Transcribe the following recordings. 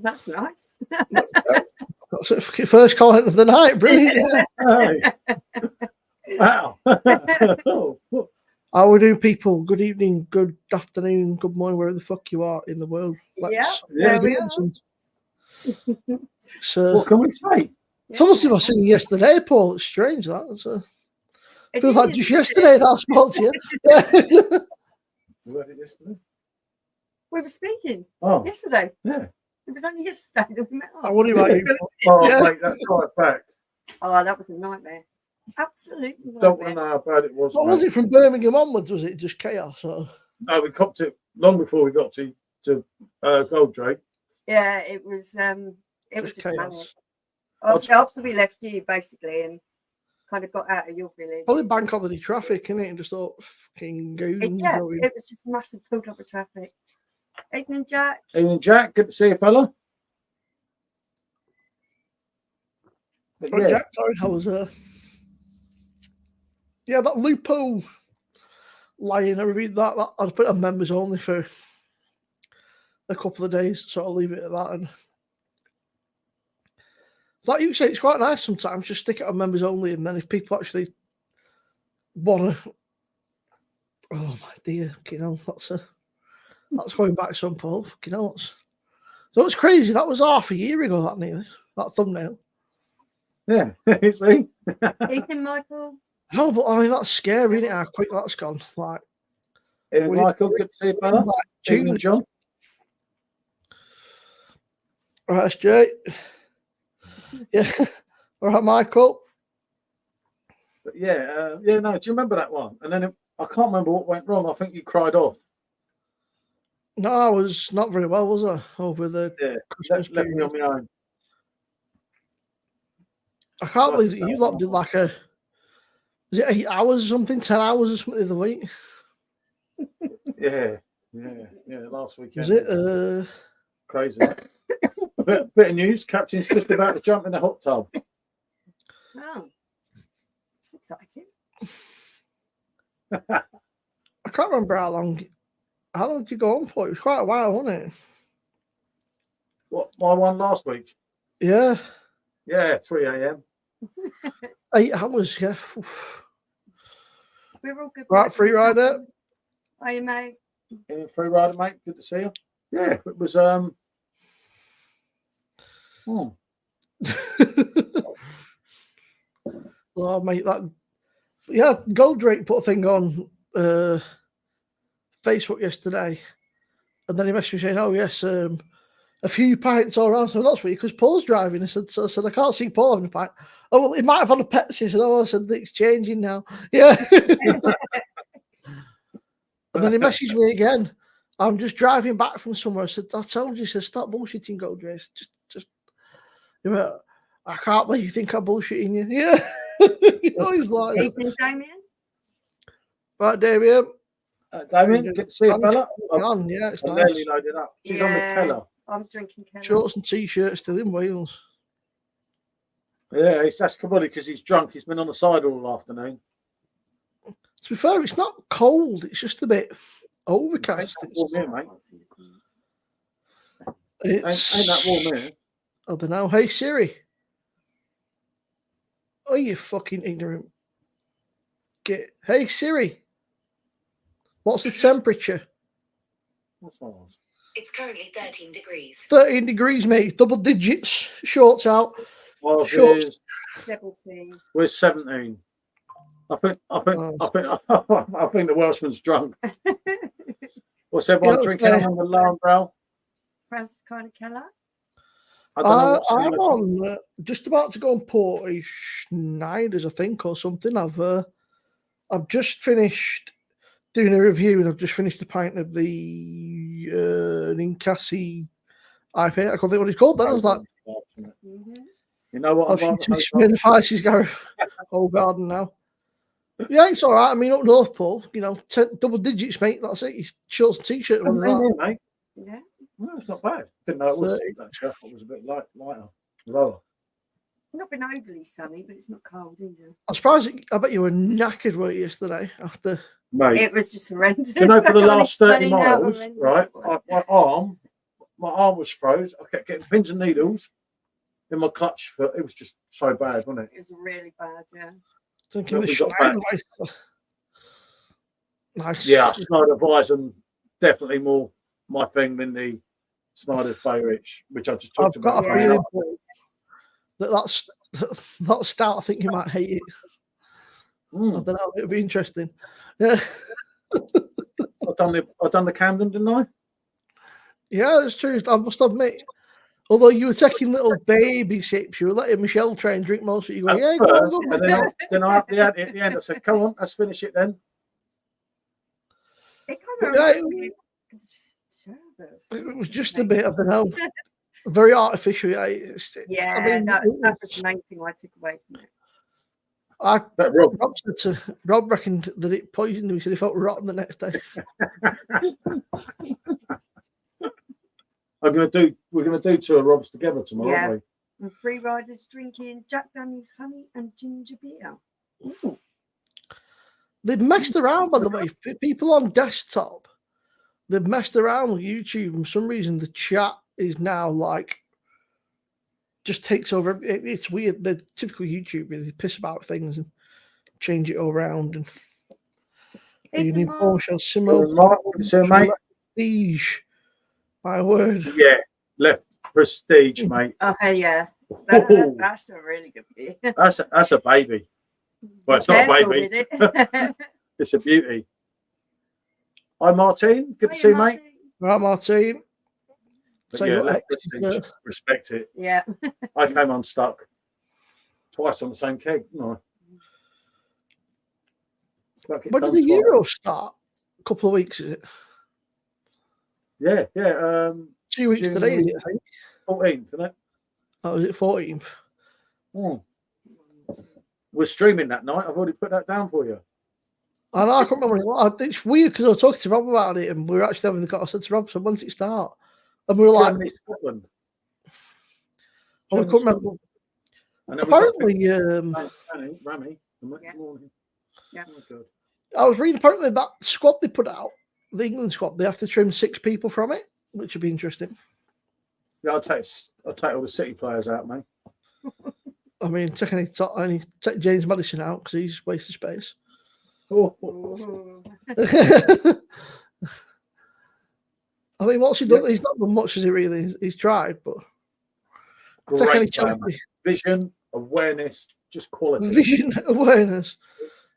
That's nice. That's it. First comment of the night. Brilliant. Hey. Wow. How are we doing, people? Good evening, good afternoon, good morning, wherever the fuck you are in the world. There we are. So, What can we say? it's almost if I seen yesterday, Paul. It's strange that. It feels like just yesterday that I spoke to you. We had it yesterday. We were speaking yesterday. Yeah. It was only yesterday that we met up. I wonder about you. Mate, that drive back. Oh, that was a nightmare. Absolutely nightmare. Don't want to know how bad it was. What was it from Birmingham onwards? Was it just chaos? Or? No, we copped it long before we got to Goldrake. Yeah, it was just manic. Chaos. After we left you, basically, and kind of got out of your village. Probably bank holiday traffic, innit? And just thought, fucking goons. Yeah, it was just massive pulled up of traffic. Evening, Jack. Evening, Jack. Good to see you, fella. Yeah. Jack, sorry, I was yeah, that Lupo lying. I reviewed that. I'd put it on members only for a couple of days, so I'll leave it at that. And like you say, it's quite nice sometimes. Just stick it on members only, and then if people actually want to, oh my dear, that's going back some, Paul. Fucking hell, so it's crazy. That was half a year ago. That thumbnail. Yeah, see. Ethan, Michael. No, but I mean that's scary, isn't it? How quick that's gone. Like, Michael, good to see you, fella. Evening, John. All right, Jay. Yeah. All right, Michael. But no. Do you remember that one? And then I can't remember what went wrong. I think you cried off. No, I was not very well, was I? Over the Christmas left me period. on my own. I can't believe that you lot did like was it 8 hours or something, 10 hours or something the other week? Yeah. Last weekend. Was it? Crazy. bit of news. Captain's just about to jump in the hot tub. Oh, it's exciting. I can't remember how long did you go on for? It was quite a while, wasn't it? What, my one last week? Yeah. Yeah, 3 a.m. 8 hours, yeah. We're all good. Right, free rider. Are you, mate? Free rider, mate. Good to see you. Yeah, it was Oh, mate, Goldrake put a thing on Facebook yesterday, and then he messaged me saying, "Oh yes, a few pints all around." So that's weird because Paul's driving. I said, I can't see Paul having a pint. Oh well, he might have had a Pepsi. I said, I said it's changing now. Yeah. And then he messaged me again. I'm just driving back from somewhere. I said, I told you, stop bullshitting, Goldrake. Just. I can't believe you think I'm bullshitting you. Yeah. He's like, Evening, Damien. Right, Damien. Damien, good to see you, fella. Yeah, it's I'm nice. nearly loaded up. She's on the Keller. I'm drinking Keller. Shorts and t-shirts still in Wales. Yeah, that's probably because he's drunk. He's been on the side all afternoon. To be fair, it's not cold. It's just a bit overcast. Ain't that warm here, mate? It's, ain't that warm here? I don't know. Hey, Siri. Oh, you fucking ignorant. Hey, Siri. What's the temperature? What's that? It's currently 13 degrees. 13 degrees, mate. Double digits. Shorts out. Well, Shorts. 17. We're 17. I think the Welshman's drunk. What's everyone drinking on the alarm bell? Press kind of Keller. I'm on just about to go on Porty Schneiders, I think, or something. I've just finished doing a review, and I've just finished a pint of the Ninkasi IPA. I can't think what it's called. Then I was like, you know what? I'm Smirnoff go whole garden now. Yeah, it's all right. I mean, up north, Paul, double digits, mate. That's it. He's shorts and t-shirt. Mate. Yeah. No, it's not bad. Didn't know it was. That shuffle was a bit lighter, lower. Not been overly sunny, but it's not cold either. I'm surprised. I bet you were knackered, weren't you, yesterday after? Mate, it was just horrendous. for the last 30 miles, right? my arm was froze. I kept getting pins and needles in my clutch foot. It was just so bad, wasn't it? It was really bad, yeah. Thinking But the we got Schneider back. nice. Yeah, Snyder Weizen definitely more my thing than the Snyder's Bayrich, which I just talked I've got about. a feeling that's stout. I think you might hate it. I don't know. It'll be interesting. Yeah. I've done the Camden, didn't I? Yeah, it's true. I must admit, although you were taking little baby sips, you were letting Michelle try and drink most of it. You go, yeah, go on. And then I at the end, I said, "Come on, let's finish it then." It kind Yeah, of it was just a bit, I don't know, very artificial. Yeah, I mean, that was the main thing I took away from it. Rob reckoned that it poisoned him. He said he felt rotten the next day. We're gonna do two of Rob's together tomorrow, Yeah. aren't And free riders drinking Jack Daniels honey and ginger beer. Ooh. They've messed around, by the way. People on desktop, they've messed around with YouTube. And for some reason, the chat is now like just takes over. It's weird. The typical YouTube, they piss about things and change it all around. And you need Michelle Simo, prestige. My word. Yeah, left prestige, mate. Oh yeah, that's a really good beer. That's a baby. Well, it's not a baby. It's a beauty. Hi, Martine. Good to see you, mate. Right, Martine. So yeah, left prestige. Respect it. Yeah. I came unstuck twice on the same keg, didn't I? When did the Euro start? A couple of weeks, is it? Yeah. 2 weeks today, is it, I think? 14th, isn't it? Oh, is it 14th? We're streaming that night. I've already put that down for you. I know, I can't remember. It's weird because I was talking to Rob about it and we were actually having the conversation. I said to Rob, so when's it start? And we were like, Scotland. Oh, we couldn't remember. Apparently, Rami. Yeah. I was reading apparently that squad they put out, the England squad, they have to trim 6 people from it, which would be interesting. Yeah, I'll take all the City players out, mate. I mean, only take James Maddison out because he's wasted space. I mean, what's he done? He's not done much, as he really? He's tried, but great vision, awareness, just quality. Vision, awareness,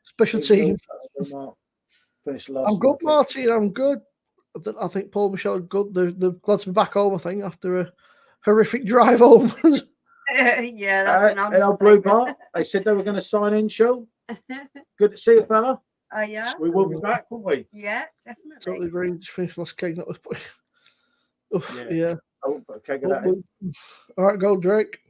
special team. I'm good, Martin. I'm good. I think Paul Michelle are good. They're glad to be back home, I think, after a horrific drive home. Yeah, that's an understatement. Blue Bar, they said they were going to sign in, show. Good to see you, fella. Oh, yeah. We will be back, won't we? Yeah, definitely. Totally agree. Just finished last keg. That was yeah. Oh, okay, get that. All right, go, Drake.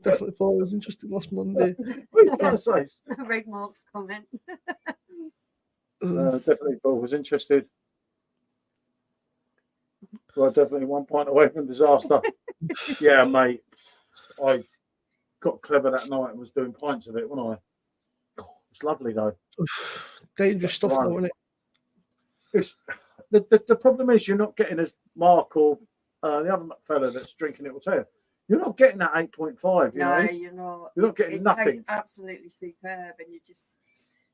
Definitely Paul was interesting last Monday. Read Mark's comment. Definitely Paul was interested. Well, definitely 1 point away from disaster. Yeah, mate. I got clever that night and was doing pints of it, wasn't I? It's lovely though. Dangerous stuff, though, isn't it? It's, the problem is you're not getting as Mark or the other fella that's drinking it will tell you. You're not getting that 8.5. No, you're not. You're not getting nothing. Tastes absolutely superb, and you're just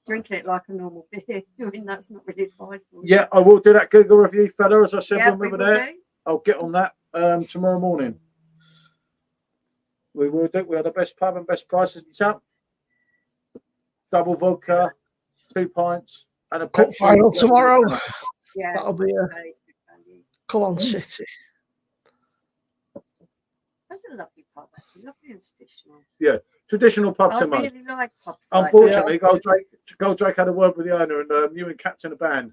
drinking it like a normal beer. I mean, that's not really advisable. Yeah, I will do that Google review, fella. As I said when we were there, do. I'll get on that tomorrow morning. We will do. We are the best pub and best prices in town. Double vodka, 2 pints, and a cup final tomorrow. Yeah, that'll be a. Come on, City. That's a lovely pub, actually. Lovely and traditional. Yeah, traditional pubs. I really like pubs. Unfortunately, Goldrake had a word with the owner, and you and captain a band.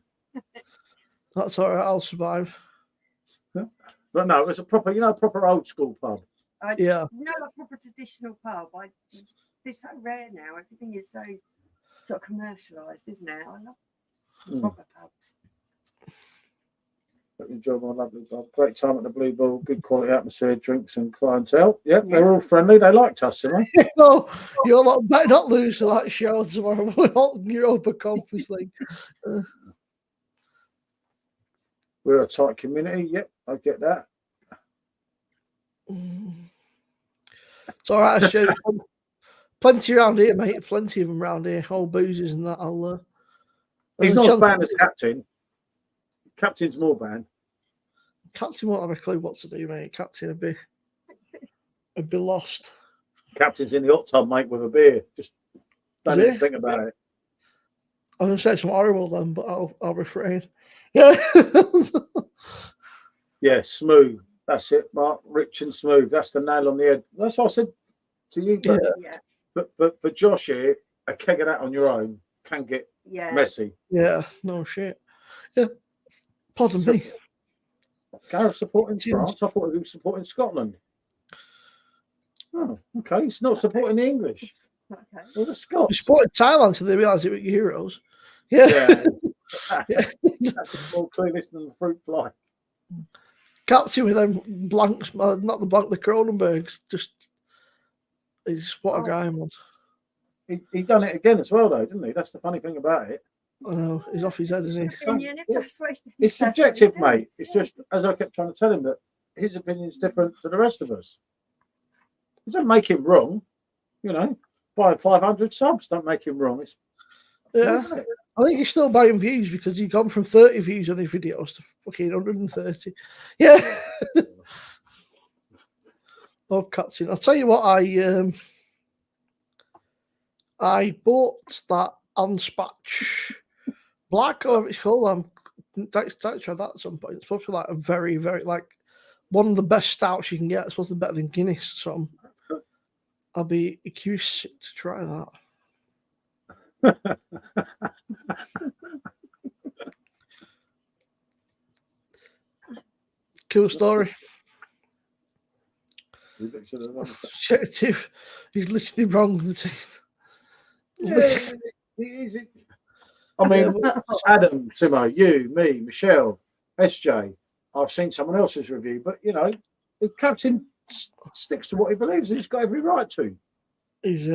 That's all right. I'll survive. But no, it was a proper, proper old school pub. Yeah. A proper traditional pub. They're so rare now. Everything is so sort of commercialised, isn't it? I love proper pubs. Enjoy my lovely bar. Great time at the Blue Ball. Good quality atmosphere, drinks and clientele. Yep, they're all friendly. They liked us, didn't they? No, you're not better not lose to that show tomorrow. We're not Europa Conference League. We're a tight community. Yep, I get that. It's all right, Stu. Plenty around here, mate. Plenty of them around here. All boozers and that. He's not banned as captain. Captain's more banned. Captain won't have a clue what to do, mate. Captain would be lost. Captain's in the hot tub, mate, with a beer. Just don't even think about it. I was going to say something horrible then, but I'll refrain. Yeah. Yeah, smooth. That's it, Mark. Rich and smooth. That's the nail on the head. That's what I said to you. But for Josh here, a keg of that on your own can get messy. Yeah, no shit. Yeah. Pardon me. Gareth supporting France. I thought he was supporting Scotland. Oh, okay. He's not supporting the English. Okay. Well, the Scots. We supported Thailand until they realised they were Euros. Yeah. That's more clueless than the fruit fly. Captain with them blanks, not the blank, the Cronenbergs. Just, he's what a guy, man. He done it again as well, though, didn't he? That's the funny thing about it. I know, he's off his head, isn't he? It's subjective, mate. It's just, as I kept trying to tell him, that his opinion is different to the rest of us. It doesn't make him wrong, you know. Buying 500 subs don't make him wrong. It's I think he's still buying views because he's gone from 30 views on his videos to fucking 130. Yeah. Oh, Captain. I'll tell you what, I bought that Anspach Black, or it's called. Let's try that at some point. It's supposed to be like a very, very, like one of the best stouts you can get. It's supposed to be better than Guinness. So I'll be curious to try that. Cool story. Objective. He's literally wrong with the taste. I mean, Adam, Simo, you, me, Michelle, SJ. I've seen someone else's review, but you know, the captain sticks to what he believes. He's got every right to. He's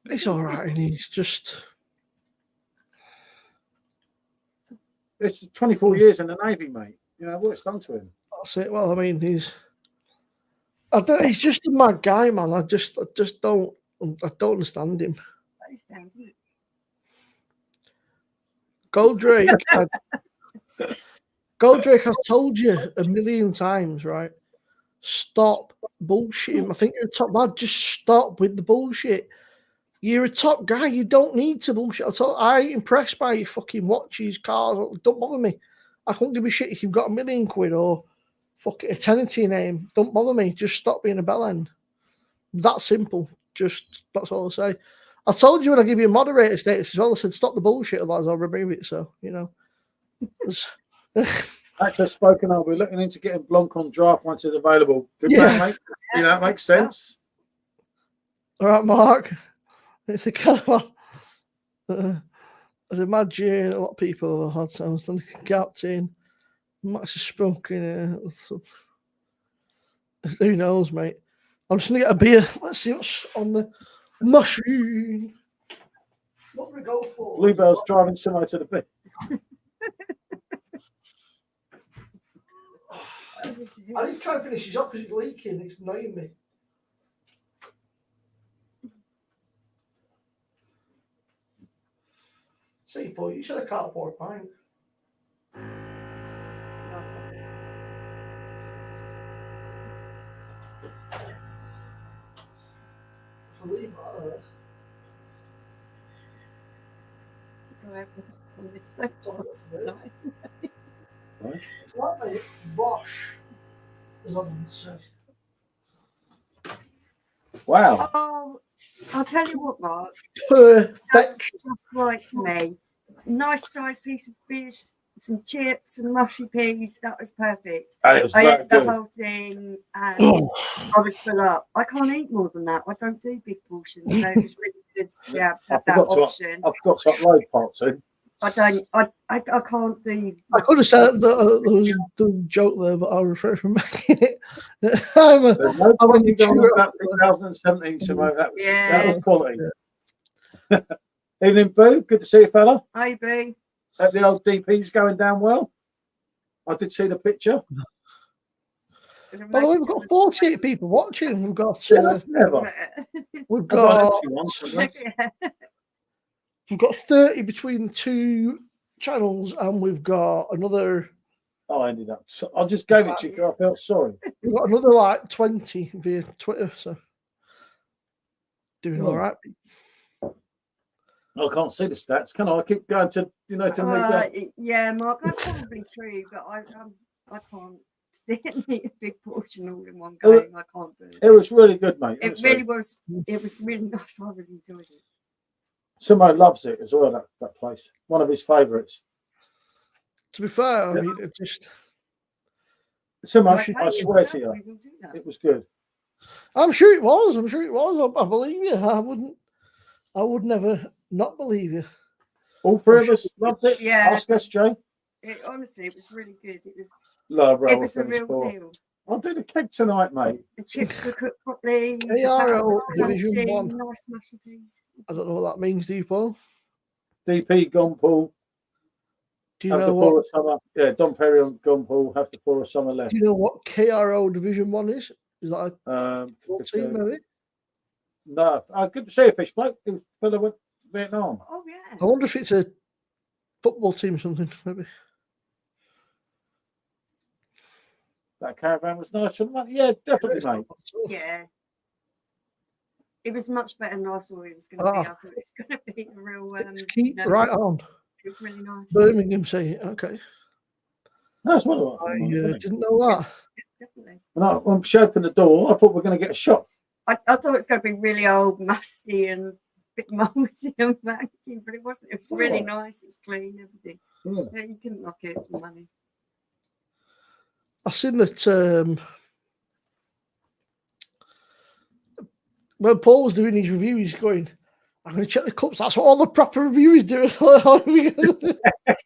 it's all right, and he's just. It's 24 years in the Navy, mate. You know what it's done to him. That's it. Well, I mean, he's just a mad guy, man. I just don't understand him. Goldrake, Goldrake, I've told you a million times, right? Stop bullshitting. I think you're a top lad. Just stop with the bullshit. You're a top guy. You don't need to bullshit. I'm impressed by your fucking watches, cars. Don't bother me. I couldn't give a shit if you've got £1 million or fucking a tenner to your name. Don't bother me. Just stop being a bellend. That simple. Just, that's all I'll say. I told you when I give you a moderator status as well, I said stop the bullshit, otherwise I'll remove it. So, you know. Actor spoken, I'll be looking into getting Blanc on draft once it's available. Good man, mate. You know, that makes sense. All right, Mark. It's a kind of I'd imagine a lot of people have had sounds like captain. Max has spoken. Who knows, mate? I'm just gonna get a beer. Let's see what's on the machine. What do we go for? Bluebell's driving similar to the bit. I need to try and finish this up because it's leaking. It's annoying me. See, Paul, you should have cut a pour pint. I'll leave that there. What a Bosch, as I would say. Wow. Oh, I'll tell you what, Mark. Perfect. That's just right for me. Nice sized piece of fish, some chips and mushy peas. That was perfect. And it was I ate the good. whole thing and I was full up. I can't eat more than that. I don't do big portions. So it was really good to be able to have that option. I've got to upload part 2. I don't. I can't do. I could have said that there was a joke there, but I'll refrain from making it. There's no I'm point a you going on mature- about 2017, Simone. That Yeah. was quality. Evening, Boo. Good to see you, fella. I agree. Hope the old DP's going down well. I did see the picture. By the way, we've got 48 people watching. We've got Yeah, that's never. we've I've got an got empty one somewhere. we've got 30 between the two channels, and we've got another. Oh, I ended up. So I just gave it to you because I felt sorry. We've got another like 20 via Twitter, so doing all right. I can't see the stats, can I? I keep going to to read that. Yeah, Mark, that's probably true, but I can't sit and eat a big portion all in one go. I can't do it. It was really good, mate. It really was. It was really nice. I really enjoyed it. Simone loves it as well. That place, one of his favourites. To be fair, I mean, it just. Simone, Okay, I swear to you, we'll do that. it was good. I'm sure it was. I'm sure it was. I believe you. I would never not believe you. All three of us loved it. Yeah. Ask us, Jay. Honestly, it was really good. It was. Love It was the real deal. I'll do the cake tonight, mate. The chips were cooked properly. the KRO batter was Division crunchy, 1. Nice mushy peas. I don't know what that means, do you, Paul? DP Gunpool. Do you Have know to pour what? a summer. Yeah, Dom Perignon Gunpool. Have to pour a summer left. Do you know what KRO Division 1 is? Is that a football team, maybe? No, good to see you, fish bloke. It was fella went to Vietnam. Oh yeah. I wonder if it's a football team or something, maybe. That caravan was nice. Yeah, definitely, mate. Yeah. It was much better than I thought it was going to be. I thought it was going to be a real. Keep right on. It was really nice. Birmingham say it. Okay. That's what it was. I didn't know that. Definitely. When she opened the door, I thought we were going to get a shot. I thought it was going to be really old, musty, and a bit mouldy and vacuum, but it wasn't. It was really nice. It was clean, everything. Yeah, you couldn't knock it for money. I seen that when Paul was doing his review, he's going, I'm going to check the cups. That's what all the proper reviewers do.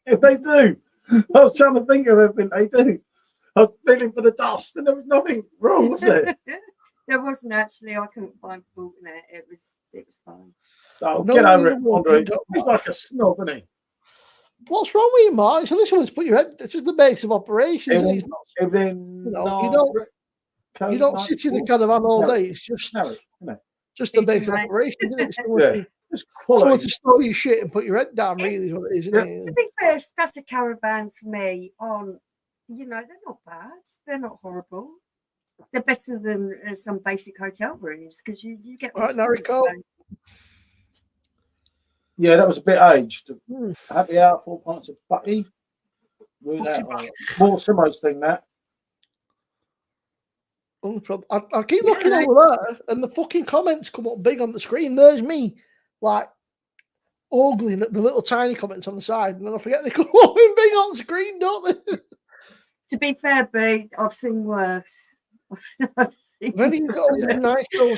They do. I was trying to think of everything they do. I was feeling for the dust, and there was nothing wrong, was there? There wasn't actually. I couldn't find fault in it. It was fine. Oh, get over it, Andre. He's like a snob, isn't he? What's wrong with you, Mark? So this one's put your head. It's just the base of operations. You don't sit in the caravan all day. It's just the base of operations. Isn't it? Someone to store your shit and put your head down. Really, is what it is. Isn't it? To be fair, static caravans for me aren't. They're not bad. They're not horrible. They're better than some basic hotel rooms because you get. Right, Nariko. Yeah, that was a bit aged. Happy hour, 4 pints of butty. More Simo's thing, that. I keep looking over there, and the fucking comments come up big on the screen. There's me, like, ogling at the little tiny comments on the side, and then I forget they come up in big on the screen, don't they? To be fair, B, I've seen worse. I've seen then you've got all the nice little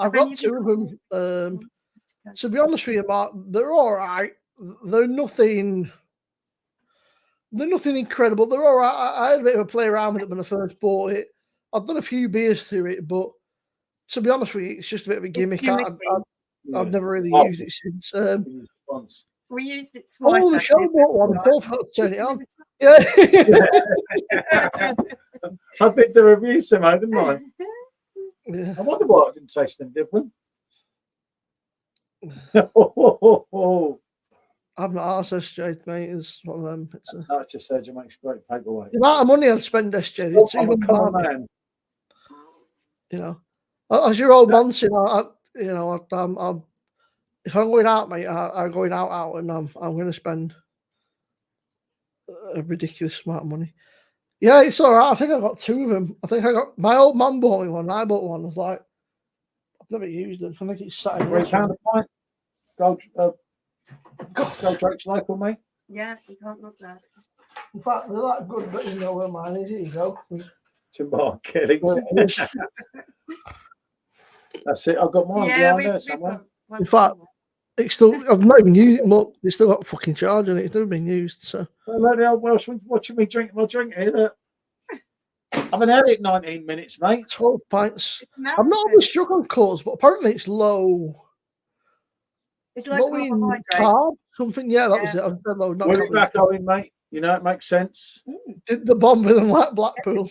I've got two of them. To be honest with you, Mark, they're all right. They're nothing incredible. They're all right. I had a bit of a play around with it when I first bought it. I've done a few beers through it, but to be honest with you, it's just a bit of a gimmick. I've never really used it since. We used it twice. Oh, Michelle bought one and both got to turn it on. Yeah. I did the review, Simo, didn't I? Yeah. I wonder why I didn't taste them different. I've not asked SJ, mate. It's one of them. No, it just said you make great paperweight. The amount of money I'd spend, SJ. I'm a common man. As your old man said, I'm if I'm going out, mate, I'm going out, and I'm going to spend a ridiculous amount of money. Yeah, it's all right. I think I got two of them. I think I got my old man bought me one. I bought one. I was like, I've never used it. I think it's sat in £3 a pint. Go Drake's local, mate. Yeah, you can't knock that. In fact, they're that good, but you know where mine is. Here you go. To Mark Kelly. That's it. I've got mine behind there somewhere. In fact, It's still. I've not even used it much. It's still got fucking charge on it. It's never been used. So. Well, the old Welshman watching me drink my drink here. Look. I haven't had it 19 minutes, mate. 12 pints. It's I'm not always struck on colours, but apparently it's low. It's like low in carbohydrate. carb, something. Yeah, that was it. I was low, not We'll be back, Owen, mate. You know, it makes sense. Did the bomb with them like Blackpool?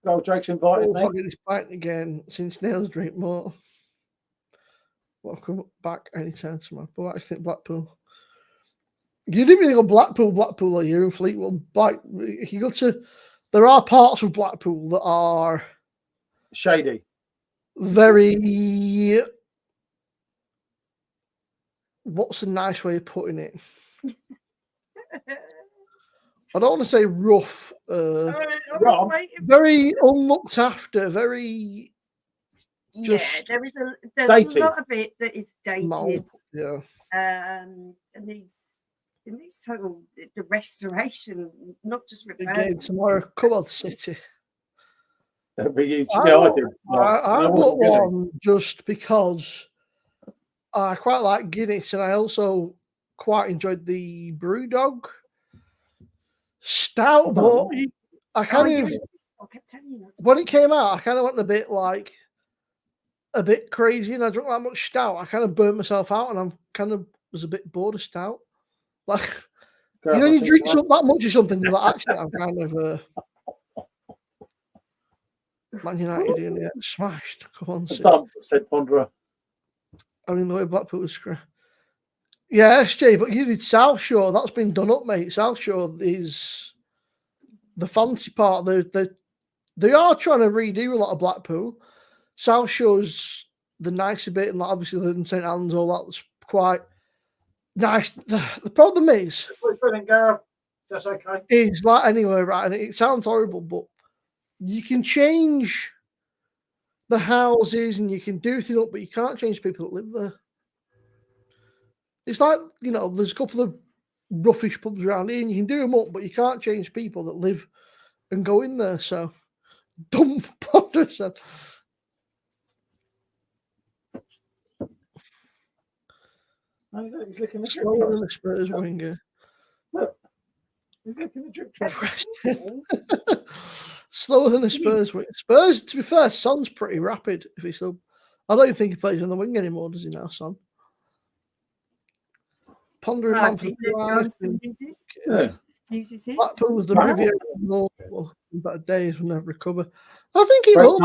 Gold Drake's invited me. I'll get this pint again since Nails drink more. Welcome back anytime tomorrow. But I think Blackpool. You didn't really go Blackpool, are you in Fleetwood? If you go to, there are parts of Blackpool that are shady, very. What's a nice way of putting it? I don't want to say rough. Very unlooked after. Very. Just there's dated. A lot of it that is dated. Mold, yeah. And needs total the restoration, not just repair. Again tomorrow, Cupboard City. I did. I bought one just because I quite like Guinness, and I also quite enjoyed the Brewdog Stout. But I kind of, when it came out, I kind of went a bit crazy, and I drank that much stout. I kind of burnt myself out, and was a bit bored of stout. Like, you drink that much of something, you're like, actually, I'm kind of Man United going to get smashed. Come on, said Ponderer. I mean, the way Blackpool was screwed. Yeah, SJ, but you did South Shore. That's been done up, mate. South Shore is the fancy part. They are trying to redo a lot of Blackpool. South Shore's the nicer bit, and obviously the St Anne's, all that's quite nice. The problem is, that's okay. It's like anywhere, right? And it sounds horrible, but you can change the houses and you can do things up, but you can't change people that live there. It's like, there's a couple of roughish pubs around here and you can do them up, but you can't change people that live and go in there. So, dumb Potter said. He's looking at Slower than the Spurs winger. Look, he's looking at drip track. Slower than the Spurs winger. Spurs, to be fair, Son's pretty rapid. If he's still, I don't even think he plays on the wing anymore, does he now, Son? Pondering man for uses his. Blackpool was the Riviera normal, better days will never recover. I think he will.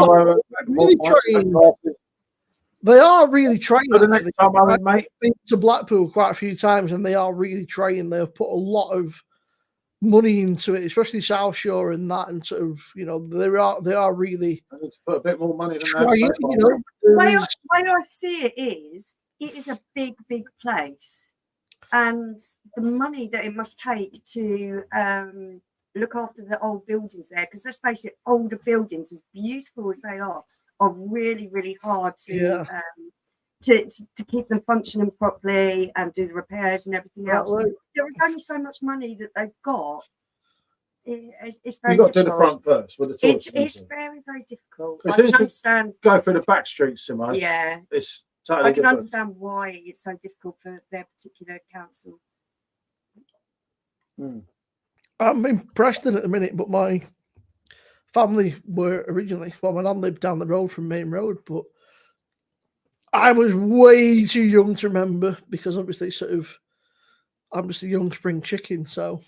Really trying. They are really trying. I've been to Blackpool quite a few times, and they are really trying. They've put a lot of money into it, especially South Shore and that, and sort of, they are really. I need to put a bit more money than trying. The way I see it is a big, big place, and the money that it must take to look after the old buildings there, because let's face it, older buildings, as beautiful as they are really, really hard to keep them functioning properly and do the repairs and everything else. There is only so much money that they've got. It's very You've got to do difficult. the front first. With the It's very, very difficult. As I soon can as understand. Go through the back streets, Simone. Yeah. It's totally I can different. understand why it's so difficult for their particular council. I'm impressed at the minute, but my family were originally, my nan lived down the road from Main Road, but I was way too young to remember because obviously I'm just a young spring chicken, so.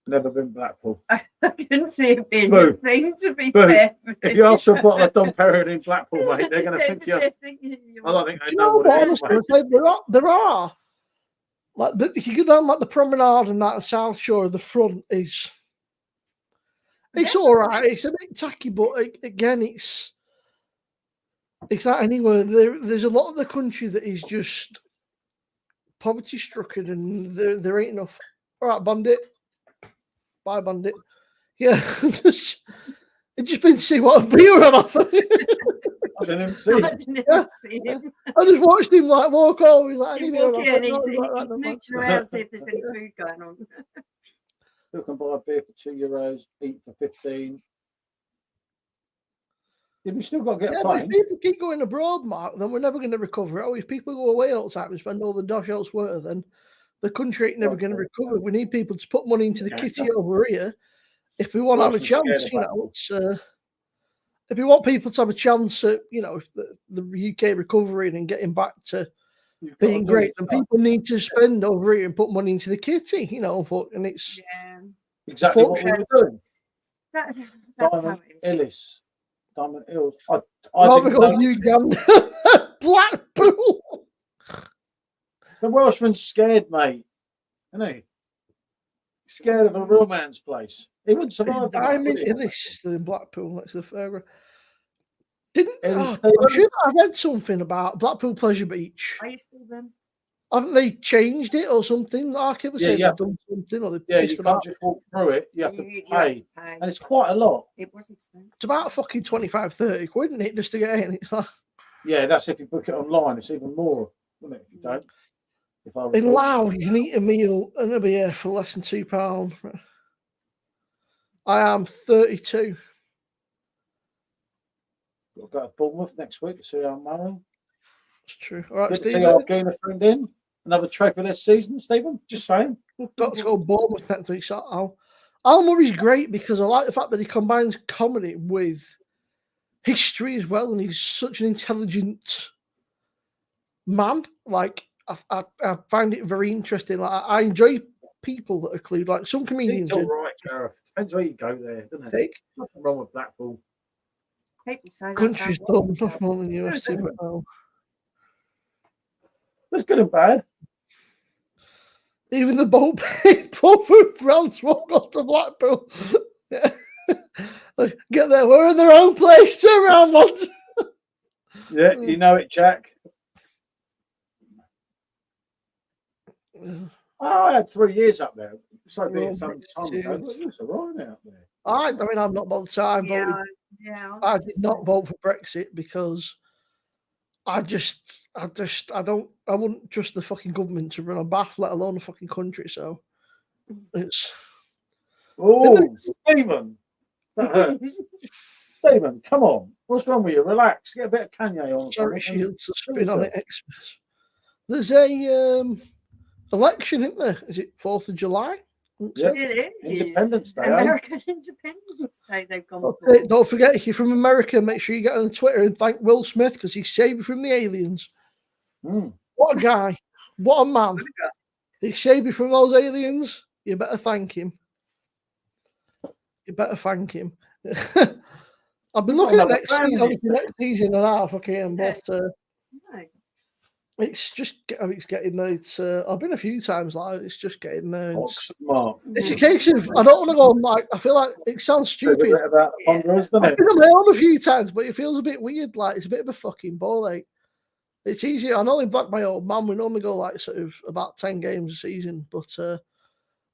Never been Blackpool. I can see it being a thing, to be fair. If you ask for a bottle of Dom Perignon in Blackpool, mate, they're going to think you. I don't think they know what it is. There are. Like, if you go down like the promenade and that South Shore, the front is. It's all right. It's a bit tacky, but again, it's like anywhere. There's a lot of the country that is just poverty stricken, and there ain't enough. All right, Bandit. Bye, Bandit. Yeah, just been to see what beer on offer. I didn't even see him. I just watched him walk over. He's like, he's mooching around, see if there's any food going on. You can buy a beer for €2, eat for 15. we still got to get a but if plane. people keep going abroad, Mark, then we're never going to recover it. Oh, if people go away all the time and spend all the dosh elsewhere, then the country ain't never going to recover. We need people to put money into the kitty over here if we want to have a chance. You know, it's if we want people to have a chance at, you know, if the UK recovering and getting back to being great, then people need to spend over here and put money into the kitty. You know, and it's exactly what we were doing. That's Diamond Ellis. Diamond Hills. I rather go Uganda, Blackpool. The Welshman's scared, mate. Isn't he? Scared of a real man's place. He wouldn't survive. Diamond Ellis still in Blackpool next to the fair. I'm Ellis- sure I read something about Blackpool Pleasure Beach. Are you still then? Haven't they changed it or something? Like it was saying they've done something, or they you can't just walk through it. You have to pay. And it's quite a lot. It was expensive. It's about fucking 25-30 quid, isn't it, just to get in? It's like, yeah, that's if you book it online. It's even more, isn't it? If you don't. In Laos, you can eat a meal and it'll be here for less than £2. I am 32. We'll go to Bournemouth next week to see how I'm marrying. That's true. All right, Good to Stephen. see our Guna friend in. Another trophy this season, Stephen. Just saying. We've got to go Bournemouth next week. So Al Murray's great because I like the fact that he combines comedy with history as well, and he's such an intelligent man. Like I find it very interesting. Like I enjoy people that are clued. Like some comedians. It's all right, Gareth. Depends where you go there, doesn't it? Nothing wrong with Blackpool. People say Country's done enough more than UFC, but no. It's good and bad. Even the boat from France won't go to Blackpool. Get there, we're in their own place. Turn around, lads. Yeah, you know it, Jack. I had 3 years up there. So being some time ago, but it was all right out there. I mean, I'm not bothered. I did not vote for Brexit because I wouldn't trust the fucking government to run a bath, let alone a fucking country. So it's. Oh, Stephen, that hurts. Stephen, come on. What's wrong with you? Relax. Get a bit of Kanye on. Sorry, Shields, a spin on it. Xmas. There's a election, isn't there? Is it 4th of July? Yeah. It is. Independence Day. American Independence Day. They've gone for. Don't forget, if you're from America, make sure you get on Twitter and thank Will Smith because he saved you from the aliens. What a guy. What a man. He saved you from those aliens. You better thank him. You better thank him. I've been looking at next season and a half, but it's just it's getting there. I've been a few times, like it's just getting there. It's a case of I don't want to go like I feel like it sounds stupid. About Honduras, doesn't it? I've been on my own a few times, but it feels a bit weird. Like it's a bit of a fucking ball ache. It's easier. I know in Black My Old Man we normally go like sort of about 10 games a season, but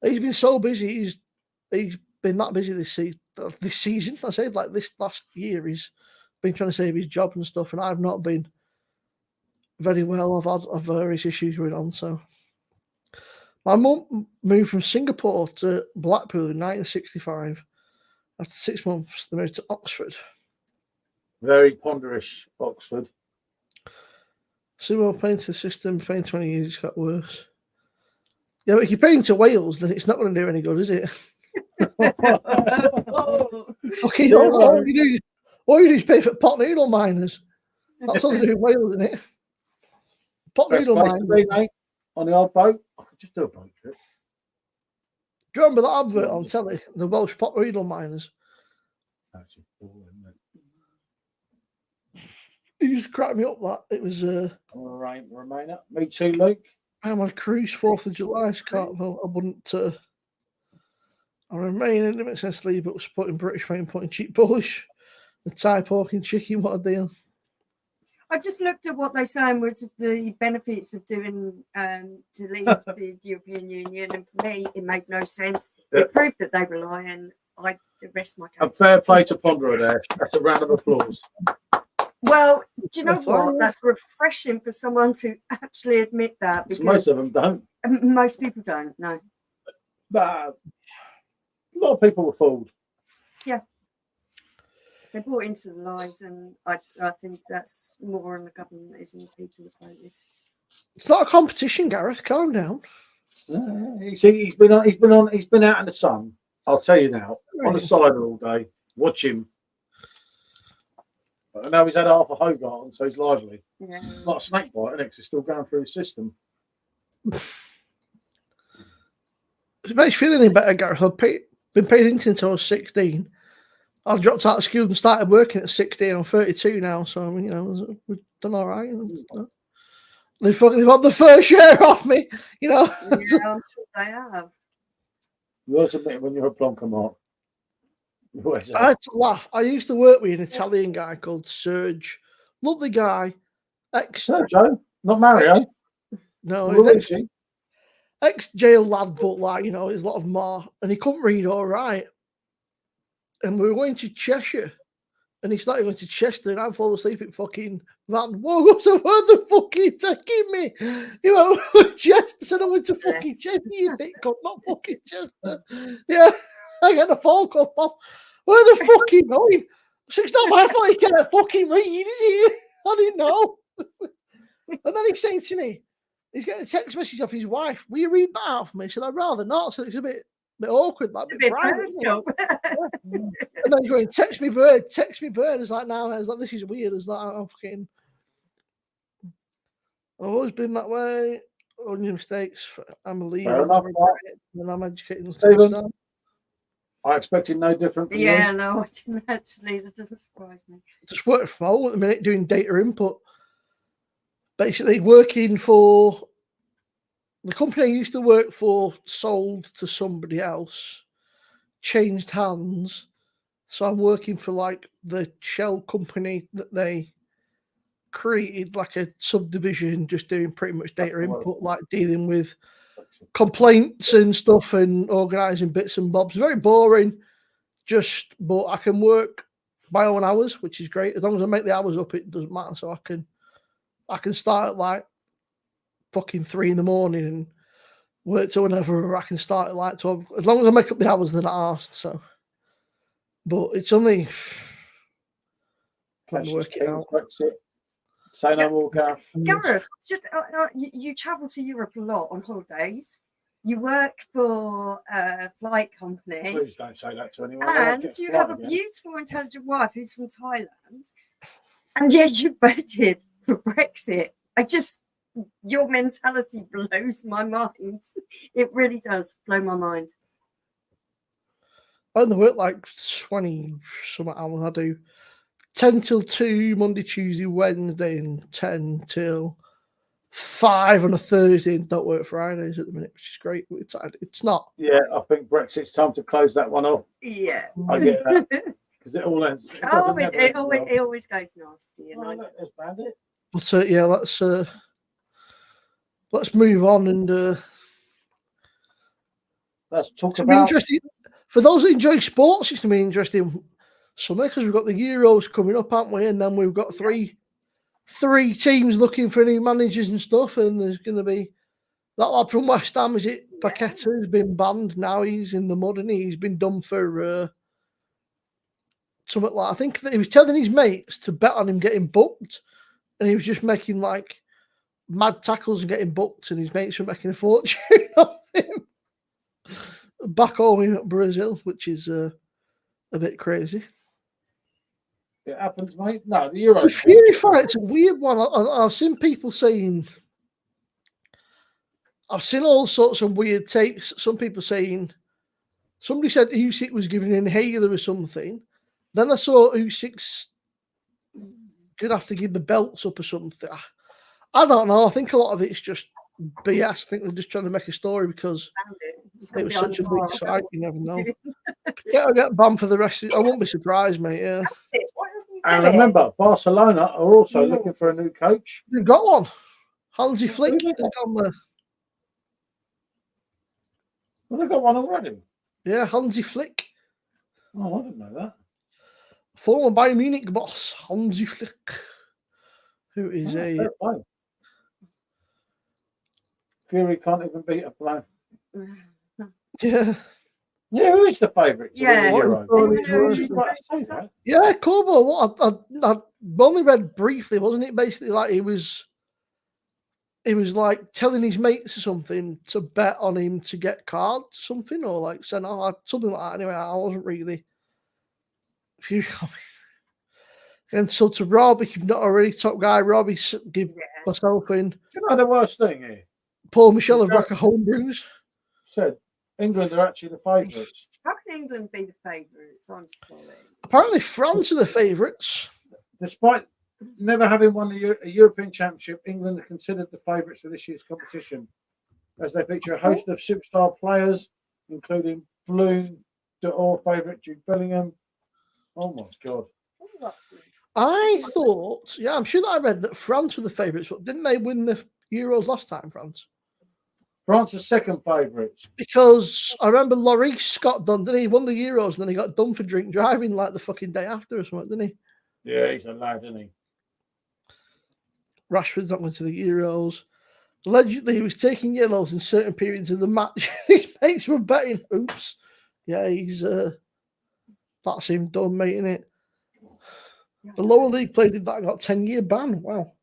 he's been so busy. He's been that busy this season. I said like this last year he's been trying to save his job and stuff, and I've not been very well. I've various issues going on. So my mum moved from Singapore to Blackpool in 1965. After 6 months, they moved to Oxford. Very ponderous, Oxford. Sumo paying to the system, paying 20 years, it's got worse. Yeah, but if you're paying to Wales, then it's not going to do any good, is it? Okay, all you do is pay for pot noodle miners. That's all they do in Wales, isn't it? Pot noodle miners. On the old boat, I could just do a boat trip. Do you remember that advert on telly? The Welsh pot noodle miners. That's cool, isn't it? It used to crack me up that it was. All right, Remainer. Me too, Luke. I'm on a cruise 4th of July. I wouldn't. I remain in the sense leave, but supporting British, putting cheap Polish, the Thai pork and chicken. What a deal! I just looked at what they're saying was the benefits of doing to leave the European Union, and for me, it made no sense. It proved that they rely on. I rest my case. A fair play to Ponderer there. That's a round of applause. Well, do you know what? That's refreshing for someone to actually admit that. Because most of them don't. Most people don't. No. But a lot of people were fooled. Yeah. They bought into the lies, and I think that's more on the government isn't the people that voted. It's not a competition, Gareth. Calm down. He's been out in the sun. I'll tell you now, on the cider all day. Watch him. But now he's had half a Hogarth, so he's lively. Yeah. Not a snake bite, isn't it? 'Cause it's still going through his system. It makes you feel any better, Gareth. I've been paid in since I was 16. I dropped out of school and started working at 16. I'm 32 now, so I mean, we've done all right. They've had the first share off me, Yeah, I'm sure they have. You always admit when you're a plonker, Mark. I had to laugh. I used to work with an Italian guy called Serge. Lovely guy. Sergio, not Mario. No, ex-jail lad, but like, there's a lot of more. And he couldn't read all right. And we were going to Cheshire. And he started going to Chester, and I fall asleep at fucking van. Whoa, so where the fuck are you taking me? Chester said I went to fucking Chester, you dick cunt, not fucking Chester. Yeah, I get a phone call, boss. Where the fuck are you going? So it's not my fault you can't fucking read, is it? I didn't know. And then he's saying to me, he's getting a text message off his wife. Will you read that out for me? I said, I'd rather not. So it's a bit awkward, that bit private. And then he's going, text me bird. It's like, no, it's like, this is weird. It's like, I've always been that way. Own your mistakes. I'm a leader. And I'm educating Stephen, I expected no different from you. No, I didn't actually. That doesn't surprise me. Just work from home at the minute, doing data input. Basically, working for the company I used to work for, sold to somebody else, changed hands. So I'm working for like the shell company that they created, like a subdivision, just doing pretty much data input, like dealing with complaints and stuff and organising bits and bobs. Very boring, but I can work my own hours, which is great. As long as I make the hours up, it doesn't matter. So I can start at like fucking 3 a.m. and work to whenever, or I can start at like 12. As long as I make up the hours that I asked. So, but it's only work it out. Say no more, Gareth. Gareth, it's just you travel to Europe a lot on holidays. You work for a flight company. Please don't say that to anyone. And you have a beautiful, intelligent wife who's from Thailand. And yet you voted for Brexit. Your mentality blows my mind. It really does blow my mind. I only work like 20 some hours. I do 10 till 2 Monday, Tuesday, Wednesday, and 10 till 5 on a Thursday, and don't work Fridays at the minute, which is great. It's not. Yeah, I think Brexit's time to close that one off. Yeah. I get that. Because it all ends. It always goes nasty. But yeah, let's move on and let's talk about. Be interesting. For those that enjoy sports, it's going to be interesting summer because we've got the Euros coming up, haven't we? And then we've got three teams looking for new managers and stuff. And there's going to be that lad from West Ham, is it? Paqueta has been banned. Now he's in the mud and he's been done for something like, I think that he was telling his mates to bet on him getting booked. And he was just making like mad tackles and getting booked. And his mates were making a fortune off him. Back home in Brazil, which is a bit crazy. It happens, mate. No, the Euros. The Fury fight's a weird one. I've seen people saying, I've seen all sorts of weird takes. Some people saying, somebody said Usyk was given an inhaler or something. Then I saw Usyk's gonna have to give the belts up or something. I don't know. I think a lot of it's just BS. I think they're just trying to make a story because it was such a big fight. You never know. Yeah, I'll get banned for the rest of it. I won't be surprised, mate. Yeah. And remember, Barcelona are also looking for a new coach. They've got one. Hansi Flick has gone there. Well, they've got one already. Yeah, Hansi Flick. Oh, I didn't know that. Former Bayern Munich boss, Hansi Flick, who is Fury can't even beat a blow. Yeah. Yeah, who is the favourite to win the Euro? Yeah, Corbo. What I've only read briefly, wasn't it? Basically, like he was like telling his mates or something to bet on him to get cards, something, or like saying, something like that. Anyway, I wasn't really. And so to Rob, if you've not already, top guy, Robbie, give myself in. Do you know the worst thing here? Paul Michelle of Racker Homebrews said England are actually the favourites. How can England be the favourites? I'm sorry. Apparently, France are the favourites. Despite never having won a European Championship, England are considered the favourites for this year's competition, as they feature a host of superstar players, including Bloom, d'Or favourite Jude Bellingham. Oh my God! I thought, I'm sure that I read that France were the favourites, but didn't they win the Euros last time, France? France are second favourites. Because I remember Lloris got done, didn't he? He won the Euros and then he got done for drink driving like the fucking day after or something, didn't he? Yeah, he's a lad, isn't he? Rashford's not going to the Euros. Allegedly, he was taking yellows in certain periods of the match. His mates were betting. Oops. Yeah, he's that's him done, mate, innit? The lower league player did that and got 10-year ban. Wow.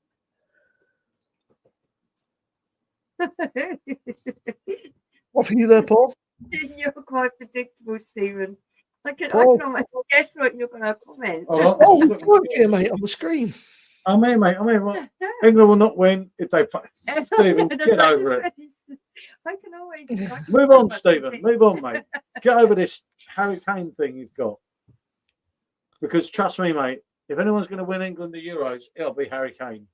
What for you there, Paul? You're quite predictable, Stephen. I can almost guess what you're going to comment. Look here, mate, on the screen. I'm here, mate. England will not win if they play. Stephen, get over it. I can always move on, Stephen. Move on, mate. Get over this Harry Kane thing you've got. Because trust me, mate, if anyone's going to win England the Euros, it'll be Harry Kane.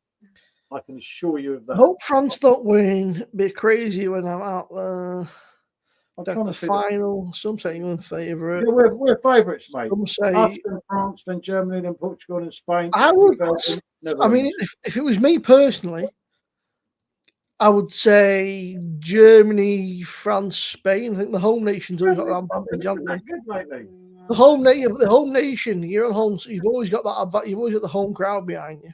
I can assure you of that. Hope France don't win. Be crazy when I'm out there. The final. Some say England favourite. Yeah, we're favourites, mate. Some say us, then France, then Germany, then Portugal, and Spain. I would. I mean, if it was me personally, I would say Germany, France, Spain. I think the home nations always got that advantage, haven't they? The home nation. You're at home, so you've always got that advantage. You've always got the home crowd behind you.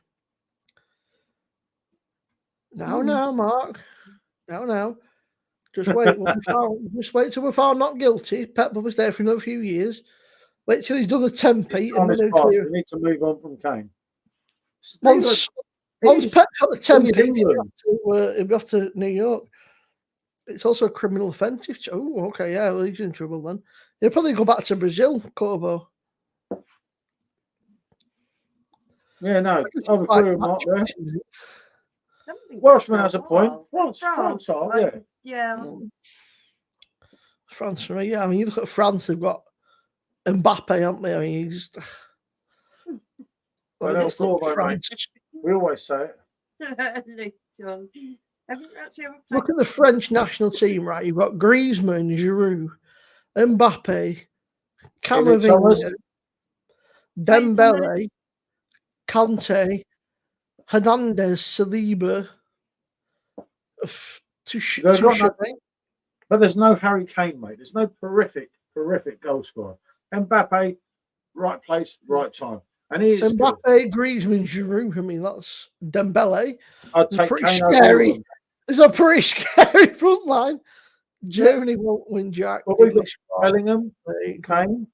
Now, Mark. Now. Just wait. Just wait till we're found not guilty. Pep was there for another few years. Wait till he's done the 10p. And then we need to move on from Kane. Once Pep got the 10p, he'll be off to New York. It's also a criminal offence. Okay, yeah, well, he's in trouble then. He'll probably go back to Brazil, Corbo. Yeah, no, I've agreed with Mark there. Welshman has a point. France are, yeah. France for me, yeah. I mean, you look at France; they've got Mbappe, haven't they? I mean, he's. France. We always say it. John. Look at the French national team, right? You've got Griezmann, Giroud, Mbappe, Camavinga, Dembele, Kante, Hernandez, Saliba, but there's no Harry Kane, mate. There's no horrific goal scorer. Mbappe, right place, right time. And he is Mbappe, good. Griezmann, Giroud. I mean, that's Dembele. I'd take pretty Kane scary. It's a pretty scary front line. Germany won't win Jack. But we've got Bellingham, Kane,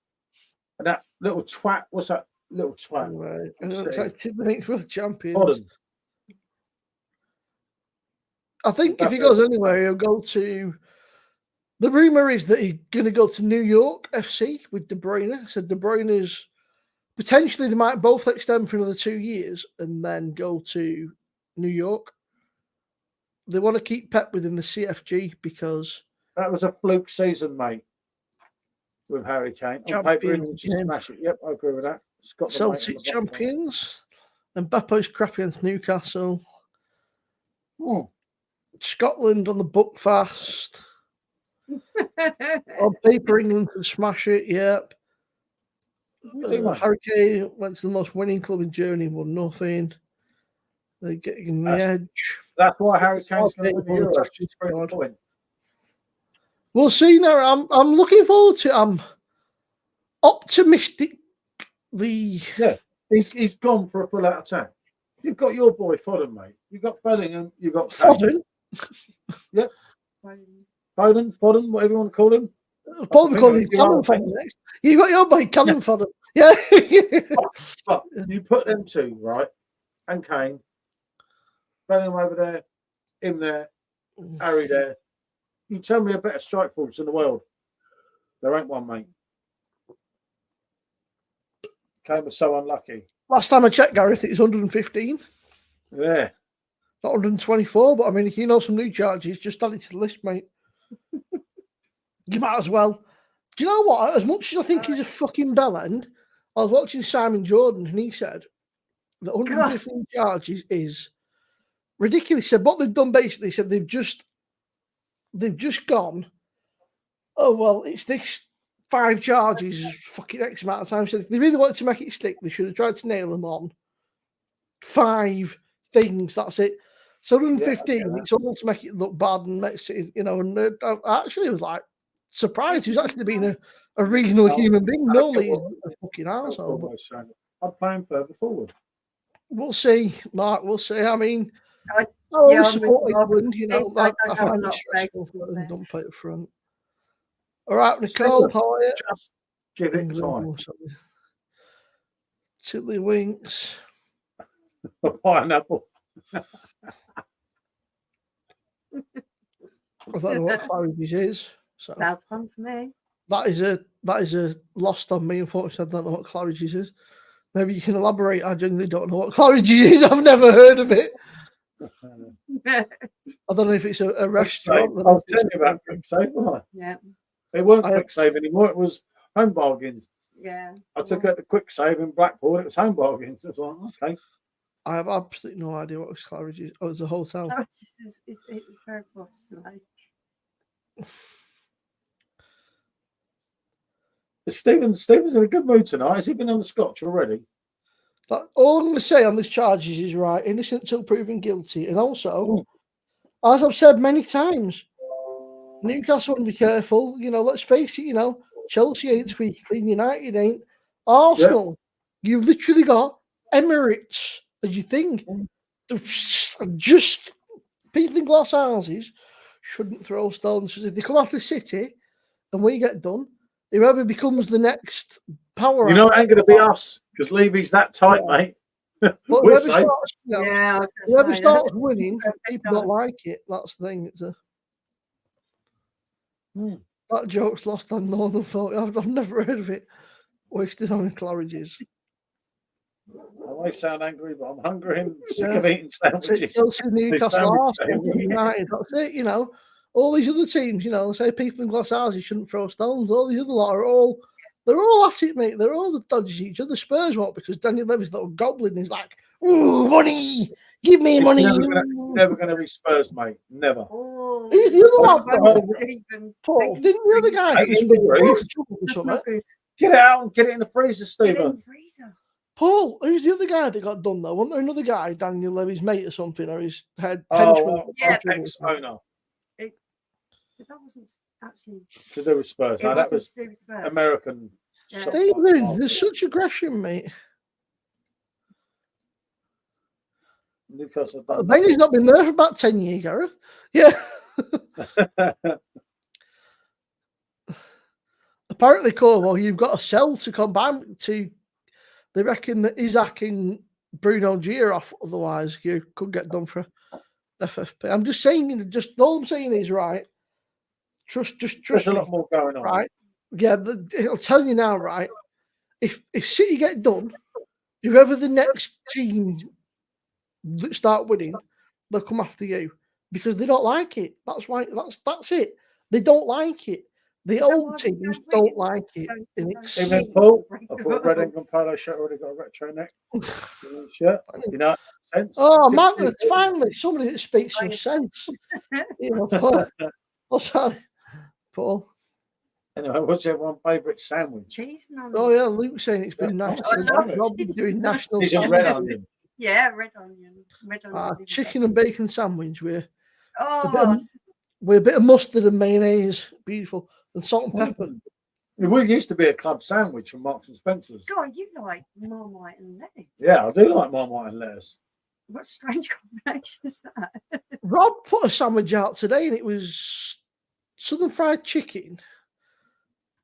and that little twat. What's that little twat? Right. It's like Tiddlywinks for the champions. Modern. I think if he goes anywhere, he'll go to. The rumor is that he's going to go to New York FC with De Bruyne. So De Bruyne is potentially they might both extend for another 2 years and then go to New York. They want to keep Pep within the CFG because that was a fluke season, mate. With Harry Kane, on paper, smash it. Yep, I agree with that. Celtic champions, and Beppo's crap against Newcastle. Scotland on the book fast. On paper, England can smash it. Yep. Harry Kane went to the most winning club in Germany, won nothing. They're getting the edge. That's why Harry Kane's going to win the Euro. We'll see now. I'm looking forward to it. I'm optimistic. He's gone for a full out attack. You've got your boy Foden, mate. You've got Bellingham. You've got Foden. Yep. Foden, whatever you want to call him. Probably call you Cannon Fodder next. You got your boy Cannon Fodder. Yeah. But you put them two, right? And Kane. Bellingham over there, him there, Harry there. You tell me a better strike force in the world. There ain't one, mate. Kane was so unlucky. Last time I checked, Gareth, it was 115. Yeah. Not 124, but I mean, if you know some new charges, just add it to the list, mate. You might as well. Do you know what? As much as I think he's a fucking bellend, I was watching Simon Jordan and he said that 115 charges is ridiculous. He said what they've done basically, he said they've just gone, oh, well, it's this 5 charges, fucking X amount of time. He said if they really wanted to make it stick, they should have tried to nail them on 5 things. That's it. So 115, it's all to make it look bad and makes it, you know. And I actually was like surprised. He was actually being a reasonable human being. Normally, he's a fucking arsehole. But I'd play him further forward. We'll see, Mark. We'll see. I mean, I always support England. You know, I find it stressful for them. Don't play it front. All right, Nicole, how are you? Just give it time. Tiddlywinks. Pineapple. I don't know what Claridge's is. So sounds fun to me. That is a lost on me. Unfortunately, I don't know what Claridge's is. Maybe you can elaborate. I genuinely don't know what Claridge's is. I've never heard of it. I don't know if it's a restaurant. I was telling you about Quick Save, wasn't I? Yeah. It weren't Quick Save anymore. It was Home Bargains. Yeah. I took out the Quick Save in Blackpool. It was Home Bargains. I was like, okay. I have absolutely no idea what Claridge's is. Oh, it's a hotel. No, it's very close tonight. Stephen's in a good mood tonight. Has he been on the scotch already? All I'm going to say on this charges is right, innocent till proven guilty. And also, as I've said many times, Newcastle want to be careful. You know, let's face it, you know, Chelsea ain't squeaky clean, United ain't. Arsenal, you literally got Emirates as your thing. Just people in glass houses shouldn't throw stones. If they come after City and we get done, whoever becomes the next power, you know, it ain't going to be us because Levy's that tight, mate. But whoever starts winning, people don't like it. That's the thing. It's that joke's lost on Northern folk. I've never heard of it. Wasted on Claridge's. I may sound angry, but I'm hungry and sick of eating sandwiches. Chelsea, Newcastle, Arsenal, United. That's it. You know, all these other teams. You know, say people in glass houses shouldn't throw stones. All these other lot are they're all at it, mate. They're all the dodges each other. Spurs won't because Daniel Levy's little goblin is like, ooh, money, give me money. Never going to be Spurs, mate. Never. Oh, who's the other one? Paul, didn't the other guy? Get it out and get it in the freezer, Stephen. Paul, who's the other guy that got done though? Wasn't there another guy, Daniel Levy's mate or something, or his head henchman? Ex-owner. That wasn't actually to do with Spurs. No, that was American. Yeah. Stephen, there's such aggression, mate. Newcastle. He's not been there for about 10 years, Gareth. Yeah. Apparently, Cornwall, you've got a sell to combine to. They reckon that Isaac and Bruno G are off. Otherwise, you could get done for FFP. I'm just saying. Just all I'm saying is right. Trust. There's a lot more going on, right? Yeah, I'll tell you now, right? If City get done, whoever the next team that start winning, they'll come after you because they don't like it. That's why. That's it. They don't like it. The old teams don't like it. Even Paul, I've got a red ink and polo shirt. Already got a retro neck shirt. You know, sense. Oh man, finally somebody that speaks some sense. You know, Paul. What's that, Paul? Anyway, what's everyone's favourite sandwich? Cheese and onion. Oh yeah, Luke's saying it's been national. Rob doing national. It's a red onion. Yeah, red onion. Chicken and bacon sandwich with a bit of mustard and mayonnaise, beautiful, and salt and pepper. It used to be a club sandwich from Marks and Spencer's. God, you like Marmite and lettuce? Yeah, I do like Marmite and lettuce. What strange combination is that? Rob put a sandwich out today, and it was southern fried chicken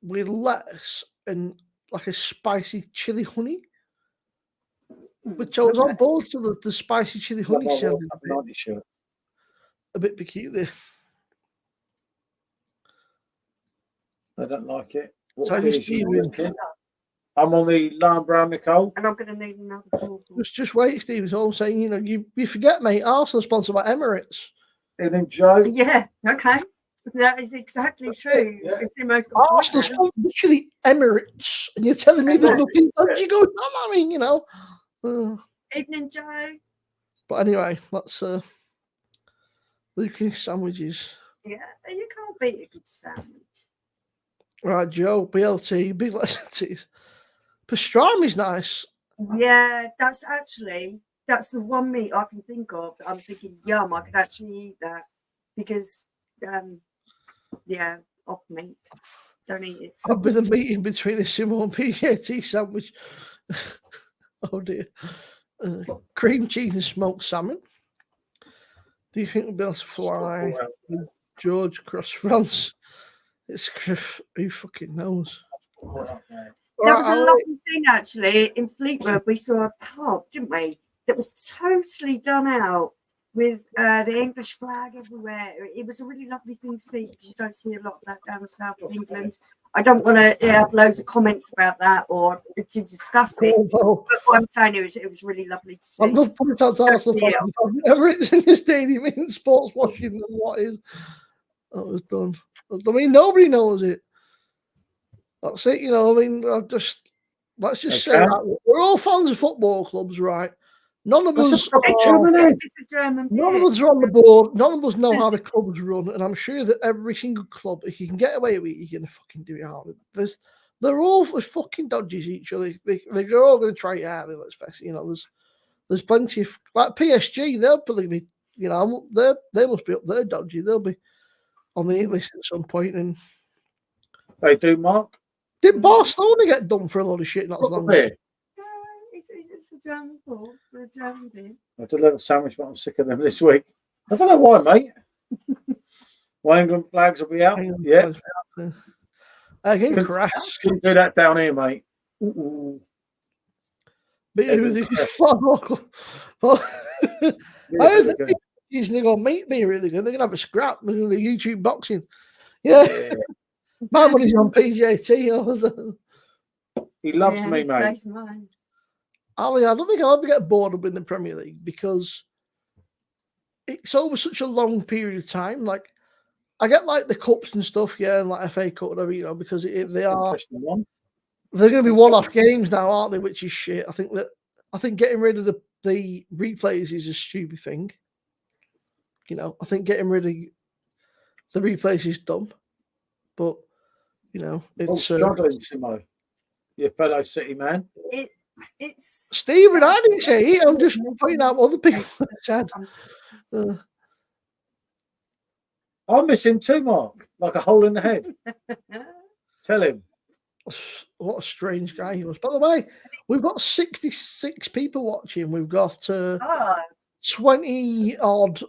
with lettuce and like a spicy chili honey, which I was on board to the spicy chili honey sounded a bit peculiar. I don't like it. So I'm on the lime brown Nicole. And I'm going to need another ball. Just wait, Steve. It's all saying, you forget, mate. Arsenal sponsored by Emirates. And then Joe. Yeah, okay. That is exactly true. Yeah. It's the most Arsenal's literally Emirates, and you're telling me there's nothing dodgy going on. I mean, Evening, Joe. But anyway, that's Lucas sandwiches. Yeah, you can't beat a good sandwich. Right, Joe, BLT, big lessons. Pastrami's nice. Yeah, that's the one meat I can think of. I'm thinking, yum, I could actually eat that because, off meat. Don't eat it. I've been a meeting between a Simo and PJT sandwich. Oh dear. Cream cheese and smoked salmon. Do you think we'll be able to fly with George across France? It's who fucking knows. That was a lovely thing, actually. In Fleetwood, we saw a pub, didn't we? That was totally done out with the English flag everywhere. It was a really lovely thing to see because you don't see a lot of that down the south of England. I don't want to have loads of comments about that or to discuss it. Oh, but what I'm saying is, it was really lovely to see. I'm just putting it out to Arsenal. Everything's in the stadium in sports washing and what is. That was done. I mean, nobody knows it. That's it, I mean, let's just say that we're all fans of football clubs, right? None of us are on the board. None of us know how the clubs run, and I'm sure that every single club, if you can get away with it, you're going to fucking do it out. They're all fucking dodges each other. They're all going to try it out. Let's face it. There's plenty of like PSG. They'll probably be, they must be up there dodgy. They'll be on the hit list at some point. And they do, Mark. Did Barcelona get done for a lot of shit not as long ago? It's a German ball for a German beer. I did a little sandwich, but I'm sick of them this week. I don't know why, mate. Why England flags will be out? Yeah. Again, crash. Couldn't do that down here, mate. But I think they're going to meet me really good. They're going to have a scrap. They're going to do YouTube boxing. Yeah. My money's on PJT. He loves me, mate. Ali, I don't think I'll ever get bored of in the Premier League because it's over such a long period of time. Like, I get like the cups and stuff, and like FA Cup, whatever, because they're going to be one-off games now, aren't they? Which is shit. I think getting rid of the replays is a stupid thing. I think getting rid of the replays is dumb, but it's struggling, Simo, your fellow City man. It's Stephen, I didn't say it. I'm just pointing out what other people said. I miss him too, Mark. Like a hole in the head. Tell him. What a strange guy he was. By the way, we've got 66 people watching. We've got 20 odd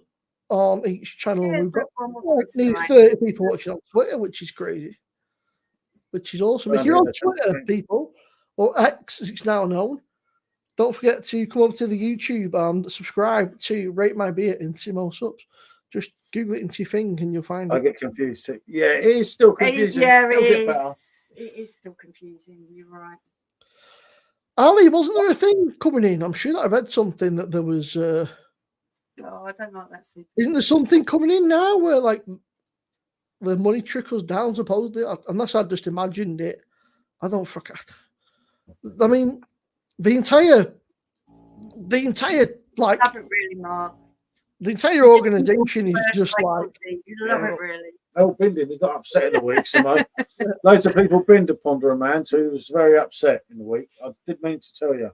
on each channel. We've got 30 people watching on Twitter, which is crazy. Which is awesome. If you're on Twitter, people, or X as it's now known, don't forget to come over to the YouTube and subscribe to Rate My Beer in Simo Subs. Just Google it into your thing and you'll find it. I get confused. Yeah, it is still confusing. It is still confusing. You're right. Ali, wasn't there a thing coming in? I'm sure that I read something that there was. I don't like that. Isn't there something coming in now where like the money trickles down supposedly? Unless I just imagined it. I don't forget. I mean, the entire like. I haven't really, Mark. The entire organisation is just like. You love it, really. Oh, Bindon, he got upset in the week, Simone. Loads of people binned upon a man who was very upset in the week. I did mean to tell you.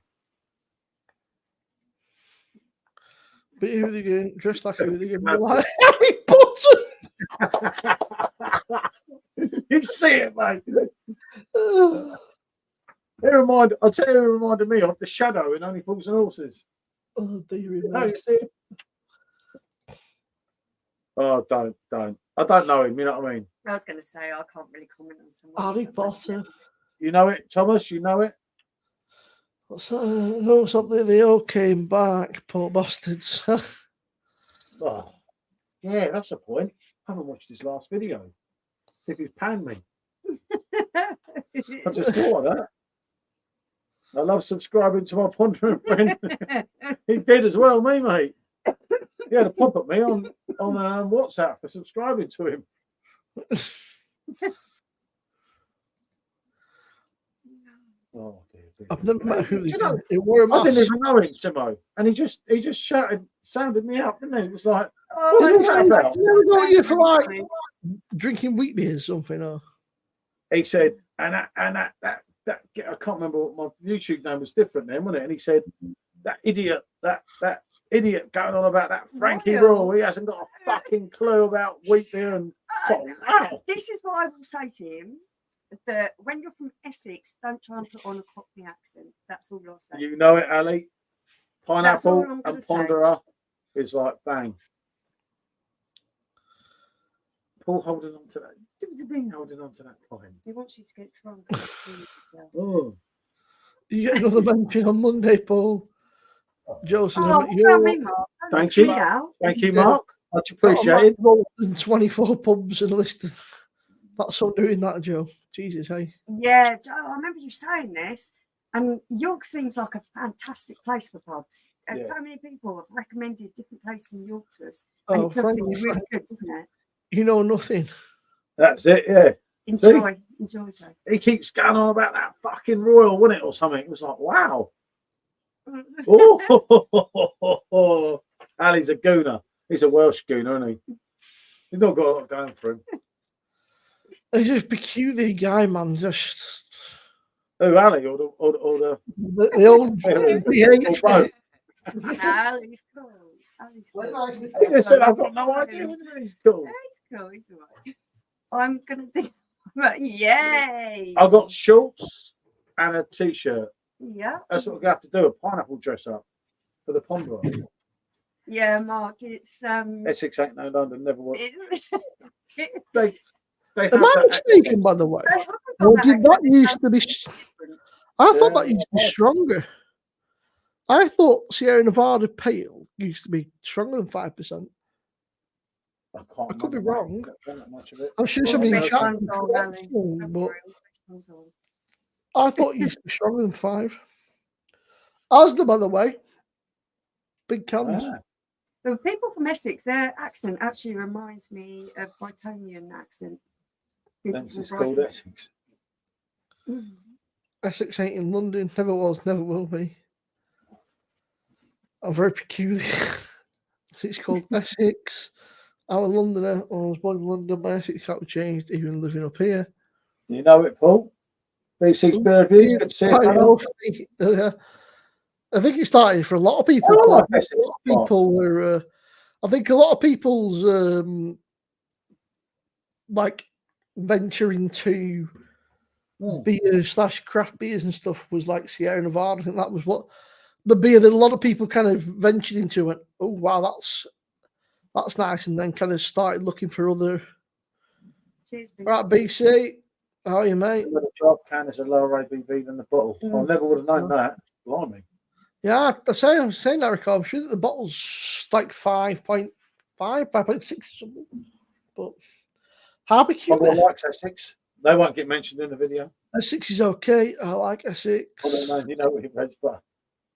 But who they going dressed like who they going like Harry Potter? You see it, mate. I'll tell you, it reminded me of the Shadow in Only Fools and Horses. Oh, do you know, you see it? Oh, don't. I don't know him. You know what I mean? I was going to say I can't really comment on someone. Harry Potter. You know it, Thomas. You know it. What's that? No, something. They all came back. Poor bastards. Oh, yeah, that's the point. I haven't watched his last video. See if he's panned me. I just thought of that. I love subscribing to my pondering friend. He did as well, me, mate. He had a pop at me on WhatsApp for subscribing to him. Oh dear. I've never met who You know, it wore a I mask. didn't even know him, Simo, and he just sounded me out, didn't he? It was like, Oh, what was that about? You know you for like drinking wheat beers or something, or He said, that I can't remember what my YouTube name was different then, wasn't it? And he said, that idiot going on about that Frankie Royal, he hasn't got a fucking clue about wheat beer and wow. This is what I will say to him. That when you're from Essex, don't try and put on a Cockney accent. That's all I'll say. You know it, Ali. That's all Pineapple I'm gonna and say. ponderer is like bang. Paul holding on to that. What do you mean holding on to that pine? He wants you to get drunk. And kill yourself. Oh. you get another mention on Monday, Paul. Joseph, Oh, well, me, Mark. Thank you. Now. Thank you, Mark. Much appreciated. 24 pubs and listed. That's all doing that, Joe. Jesus, hey. Yeah, Joe, I remember you saying this. And York seems like a fantastic place for pubs. Yeah. So many people have recommended different places in York to us. Oh, And it does seem Frank, really good, doesn't it? you know nothing. That's it, yeah. Enjoy, Joe. He keeps going on about that fucking Royal, wasn't it, or something? It was like, wow. Oh, Ali's a gooner. He's a Welsh gooner, isn't he? He's not got a lot going for him. He's just a peculiar guy, man. Just Oh, Ali, or the the old BH. both. Ali's cool. Ali's cool. He said, I've got no idea whether he's cool. Yeah, he's cool. He's all right. I'm going to do... Yay! I've got shorts and a t-shirt. Yeah. That's what we have to do, a pineapple dress up for the Ponderer. Yeah, Mark, it's... Essex ain't no London, never worked. They They Am I mistaken, by the way? haven't got Or that did that accent. used to be? I thought that used to be stronger. I thought Sierra Nevada Pale used to be stronger than 5%. I could be wrong. I'm sure somebody in Best chat one's can on, correct Ali. me, Don't but worry, best one's on. I thought it used to be stronger than 5. Asda, by the way, big cans. But people from Essex, their accent actually reminds me of Britonian accent. People That's from it's called Brighton. Essex. Essex ain't in London. Never was, never will be. I'm very peculiar. It's called Essex. I'm a Londoner. I was born in London. My Essex got changed, even living up here. You know it, Paul? B6 beer reviews. Good to see you. I think it started for a lot of people. Oh, A lot of people were. I think a lot of people's like venturing to beer / craft beers and stuff was like Sierra Nevada. I think that was what the beer that a lot of people kind of ventured into. Went, oh wow, that's nice, and then kind of started looking for other. Cheers, Right, BC, how are you, mate? The drop can is a lower ABV than the bottle. I never would have known that. Blimey. Yeah, I'm saying that, Rico. I'm sure that the bottle's like 5.5, 5.6 or something. But how peculiar. I like Essex. They won't get mentioned in the video. Essex is okay. I like Essex. You know what he reads, but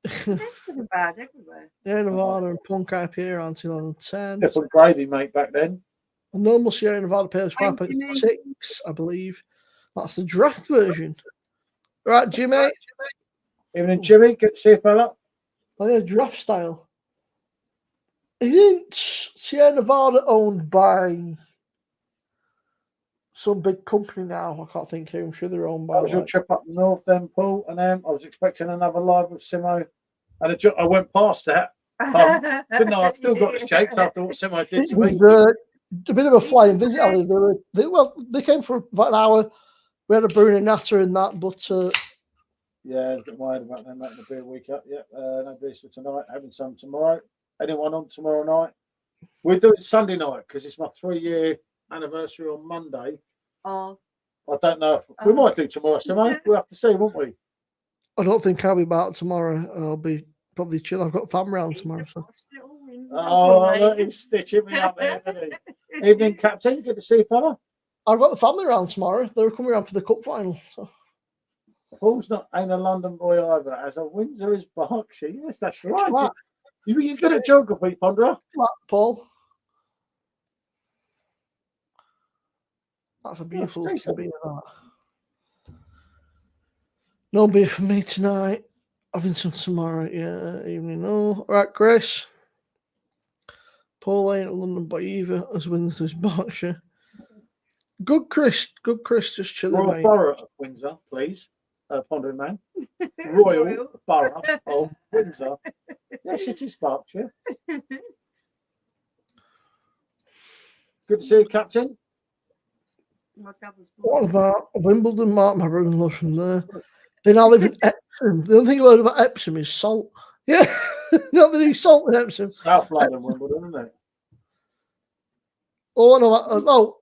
There's good and bad everywhere. Sierra Nevada and Punk IPA on 2010. different gravy, mate, back then. A normal Sierra Nevada Pale is 5.6, I believe. That's the draft version. Right, Jimmy. Evening, Jimmy. Good to see you, fella. Oh, yeah, draft style. Isn't Sierra Nevada owned by some big company now? I can't think who. I'm sure they're owned by. That was your trip up north then, Paul, and I was expecting another live with Simo, and I went past that. Didn't I? I've still got the shakes after what Simo did to me. A bit of a flying visit, Ali. They came for about an hour. We had a brew and natter in that, but yeah, don't worry about them making a beer week up. Yeah, no beers for tonight. Having some tomorrow. Anyone on tomorrow night? We're doing Sunday night because it's my 3-year anniversary on Monday. Oh, I don't know. We might do tomorrow, Simone. We'll have to see, won't we? I don't think I'll be back tomorrow. I'll be probably chill. I've got family around tomorrow. So. Oh, look, he's stitching me up here, isn't he? Evening, Captain. Good to see you, fella. I've got the family around tomorrow. They're coming around for the cup final. So. Paul's ain't a London boy either. As a Windsor is Berkshire. Yes, that's right. Flat. You're good at geography, Ponderer. Flat, Paul. That's a beautiful beer. That. No beer for me tonight. Having some tomorrow. Yeah, evening. No. All right, Chris. Paul ain't a London boy either, as Windsor's Berkshire. Good Chris. Good Chris. Just chilling, Royal mate. Borough of Windsor, please. Pondering man. Royal Borough of Windsor. Yes, it is Berkshire. Good to see you, Captain. What about Wimbledon? Mark my brother from there. Then I live in Epsom. The only thing I heard about Epsom is salt. Yeah, not that he's salt in Epsom. South London, Wimbledon, isn't it? Oh no,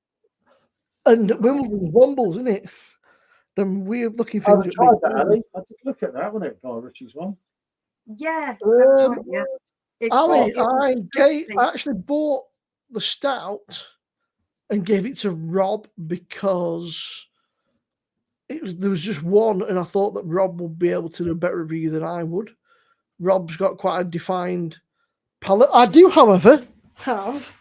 and Wimbledon's Wombles, isn't it? Them weird looking things. I tried that, Ali. I did look at that, wasn't it, Guy Ritchie's one? Yeah. Ali, I actually bought the stout and gave it to Rob because there was just one, and I thought that Rob would be able to do a better review than I would. Rob's got quite a defined palate. I do, however, have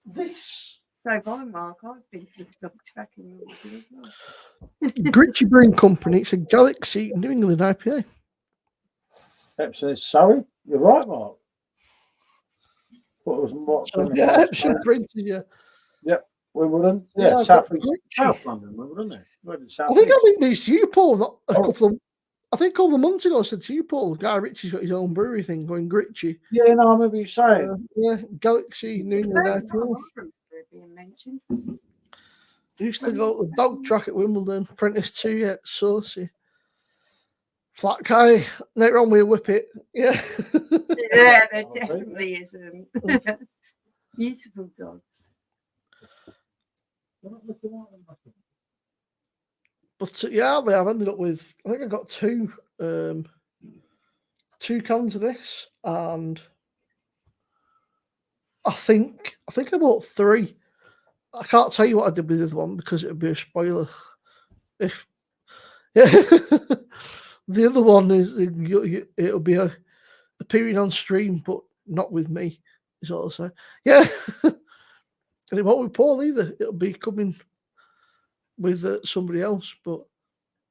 this. So have I, Mark. I've been to the dog tracking as well. Gritchy Brewing Company. It's a Galaxy New England IPA. Epsom is Surrey. You're right, Mark. Thought it was what? So, yeah, Epsom Princes, yeah. Yep, Wimbledon. Yeah, South London, Wimbledon, isn't it? I think I linked these to you, Paul, I think a couple of months ago I said to you, Paul, Guy Ritchie's got his own brewery thing going Gritchy. Yeah, no, I remember you saying. Yeah, Galaxy New England IPA. Being mentioned. Used to go to the dog track at Wimbledon, apprentice 2 yet, saucy. Flat guy, later on we whip it. Yeah. Yeah, there definitely is. Beautiful dogs. But yeah, I've ended up with, I think I got two cans of this, and I think I bought 3. I can't tell you what I did with this one because it would be a spoiler. The other one is it'll be appearing on stream, but not with me. Is all I'll say. Yeah, and it won't be Paul either. It'll be coming with somebody else, but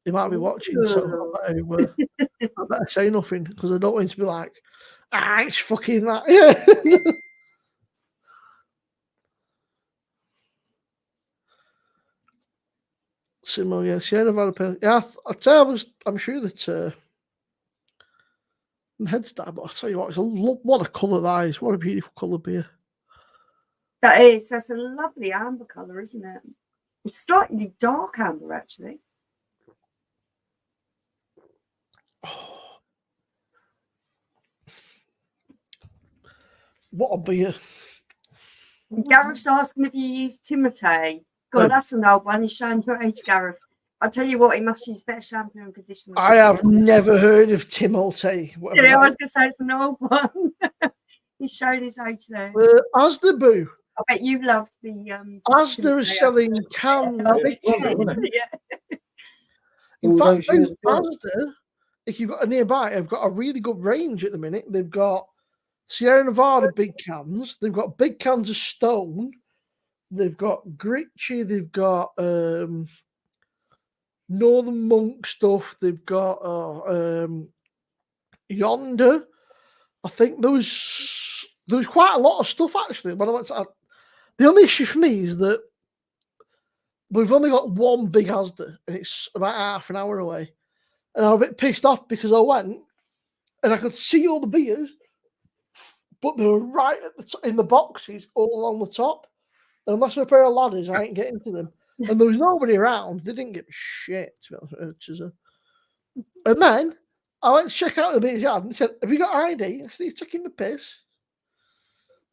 he might be watching. So I better say nothing because I don't want him to be like, it's fucking that. Yeah. Simo, yeah, Sierra Nevada Pale. Yeah, I'm sure that head's that, but I'll tell you what, what a colour that is. What a beautiful colour beer. That's a lovely amber colour, isn't it? It's slightly dark amber, actually. What a beer. Gareth's asking if you use Timotei. God, that's an old one. He's showing your age, Gareth. I'll tell you what, he must use better shampoo and conditioner. I have never heard of Timotei. Yeah, I was going to say it's an old one. He's showing his age there. Asda Boo. I bet you loved the Asda is selling canned bitches. Yeah. In fact, Asda, if you've got a nearby, have got a really good range at the minute. They've got Sierra Nevada big cans. They've got big cans of Stone. They've got Gritchy. They've got Northern Monk stuff. They've got Yonder. I think there was quite a lot of stuff actually. When I went to, the only issue for me is that we've only got one big Asda and it's about half an hour away. And I'm a bit pissed off because I went and I could see all the beers, but they were right at in the boxes all along the top. And unless I'm a pair of ladders, I ain't getting to them. And there was nobody around. They didn't give a shit, to be honest with you. And then I went to check out the beers yard and said, have you got ID? I said, you're taking the piss.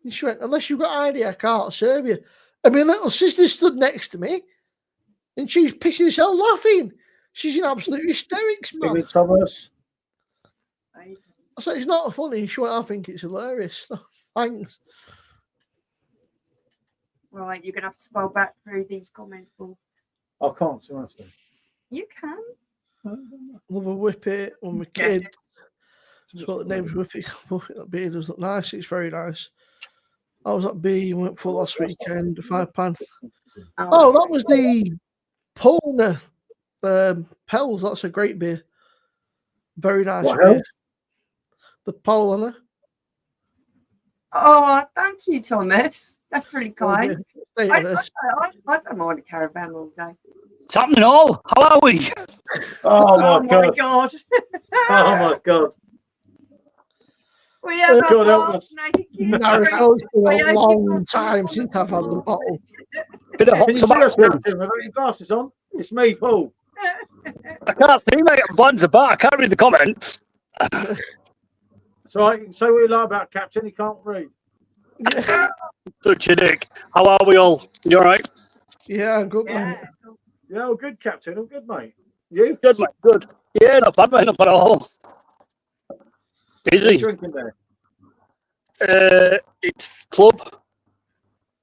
And she went, unless you've got ID, I can't serve you. And my little sister stood next to me, and she's pissing herself laughing. She's in absolute hysterics, Give man. it, Thomas. I said, it's not funny. She went, I think it's hilarious. Thanks. Right, you're going to have to scroll back through these comments, Paul. I can't, seriously. You can. Love a whippet when we're Yeah. kids. That's what the name's whippet. That beer does look nice. It's very nice. I was at B. Went for last weekend. £5. Oh, that was the Polner Pels. That's a great beer. Very nice What beer. else? The Polner. Oh, thank you, Thomas. That's really kind. Stay I at this. don't mind a caravan all day. It's happening all. How are we? Oh my my god. God. Oh my god. We have God a help half us. naked Marico's been I a hope long you've got time some since I've had the bottle. Bit of hot Can you see us, tobacco. Captain, without your glasses on? It's me, Paul. I can't see, mate. I'm blind as a bat. I can't read the comments. So I can say what you like about Captain, he can't read. Yeah, Such a dick. How are we all? You all right? yeah, good man. Yeah. Yeah, all good, Captain. All good, mate. You? Good, mate. Good. Yeah, not bad, mate. Not bad at all. What are you Busy. drinking there? It's club.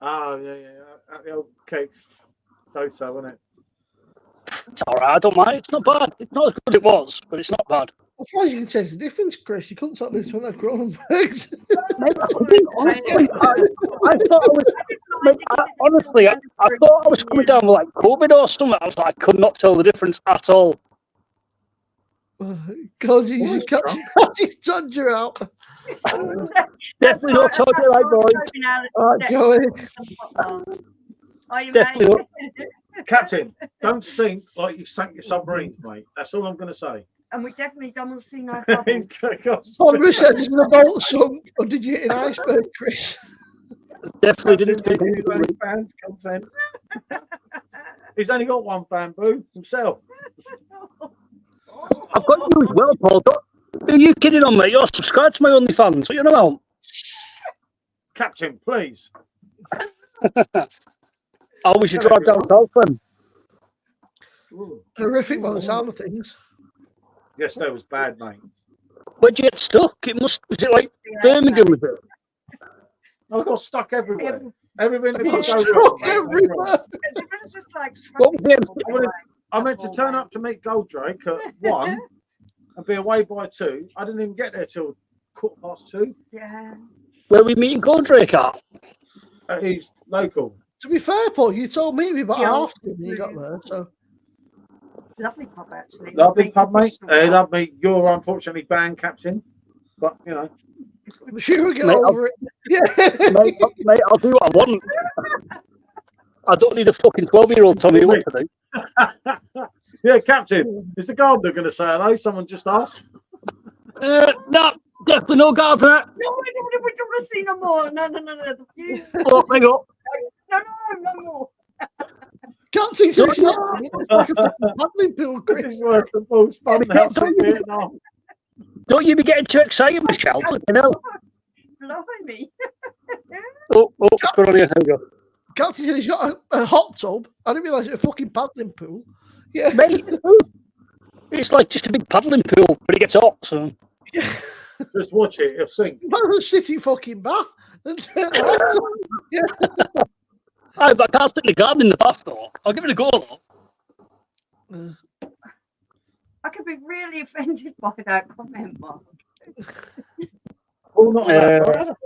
Oh, yeah. At the old cakes. So, isn't it? It's all right. I don't mind. It's not bad. It's not as good as it was, but it's not bad. As far as you can sense the difference, Chris, you couldn't stop doing that Cronenbergs. Mate, honestly, I thought I was. Mate, honestly, I thought I was coming down with like COVID or something. I was like, I could not tell the difference at all. God, you cut your tundra out. Definitely not talking like boys. All right, go in. Are you Definitely not. Captain, don't sink like you sank your submarine, mate. That's all I'm going to say. And we definitely don't want to see no bubbles. Sandra said, is the boat sunk, or did you hit an iceberg, Chris? Definitely didn't Captain, think his own fans content. He's only got one fan, Boo, himself. I've got you as well, Paul. Are you kidding on me? You're subscribed to my OnlyFans. What you know about? Captain, please. Oh, we should drive down south then. Horrific by the sound of things. Yes, that was bad, mate. Where'd you get stuck? Was it like Birmingham, was it? I got stuck everywhere. Everything that I got could go stuck wrong, everywhere. It was just like What was the I meant to turn up to meet Goldrake at 1 and be away by 2. I didn't even get there till 2:15. Yeah. Where we meeting Goldrake at? He's local. To be fair, Paul, you told me about Yeah. half when you got there, so. Lovely pub, actually. Lovely pub, mate. Traditional They pub. love me. You're unfortunately banned, Captain. But, you know. I'm sure we'll get Mate, over it. Yeah. Mate, I'll do what I want. I don't need a fucking 12-year-old telling me what to do. Yeah, Captain. Is the gardener going to say hello? Someone just asked. No, definitely no gardener. No, we don't want to see no more. No. Oh, hang up. No more. Captain says it's not. It's like a fucking paddling pool, This Chris. is worse than Paul's fun house in Vietnam. Don't you be getting too excited, Michelle. Flipping hell. Blimey. Oh, what's going on here? Here we go. Captain said he's got a hot tub. I didn't realise it was a fucking paddling pool. Yeah. Mate, it's like just a big paddling pool, but it gets hot, so. Just watch it. It'll sink. Might as well sit in fucking bath and turn the lights on. Yeah. Aye, but I can't stick the garden in the bath, though. I'll give it a go, though. I could be really offended by that comment, Mark. Oh, not allowed.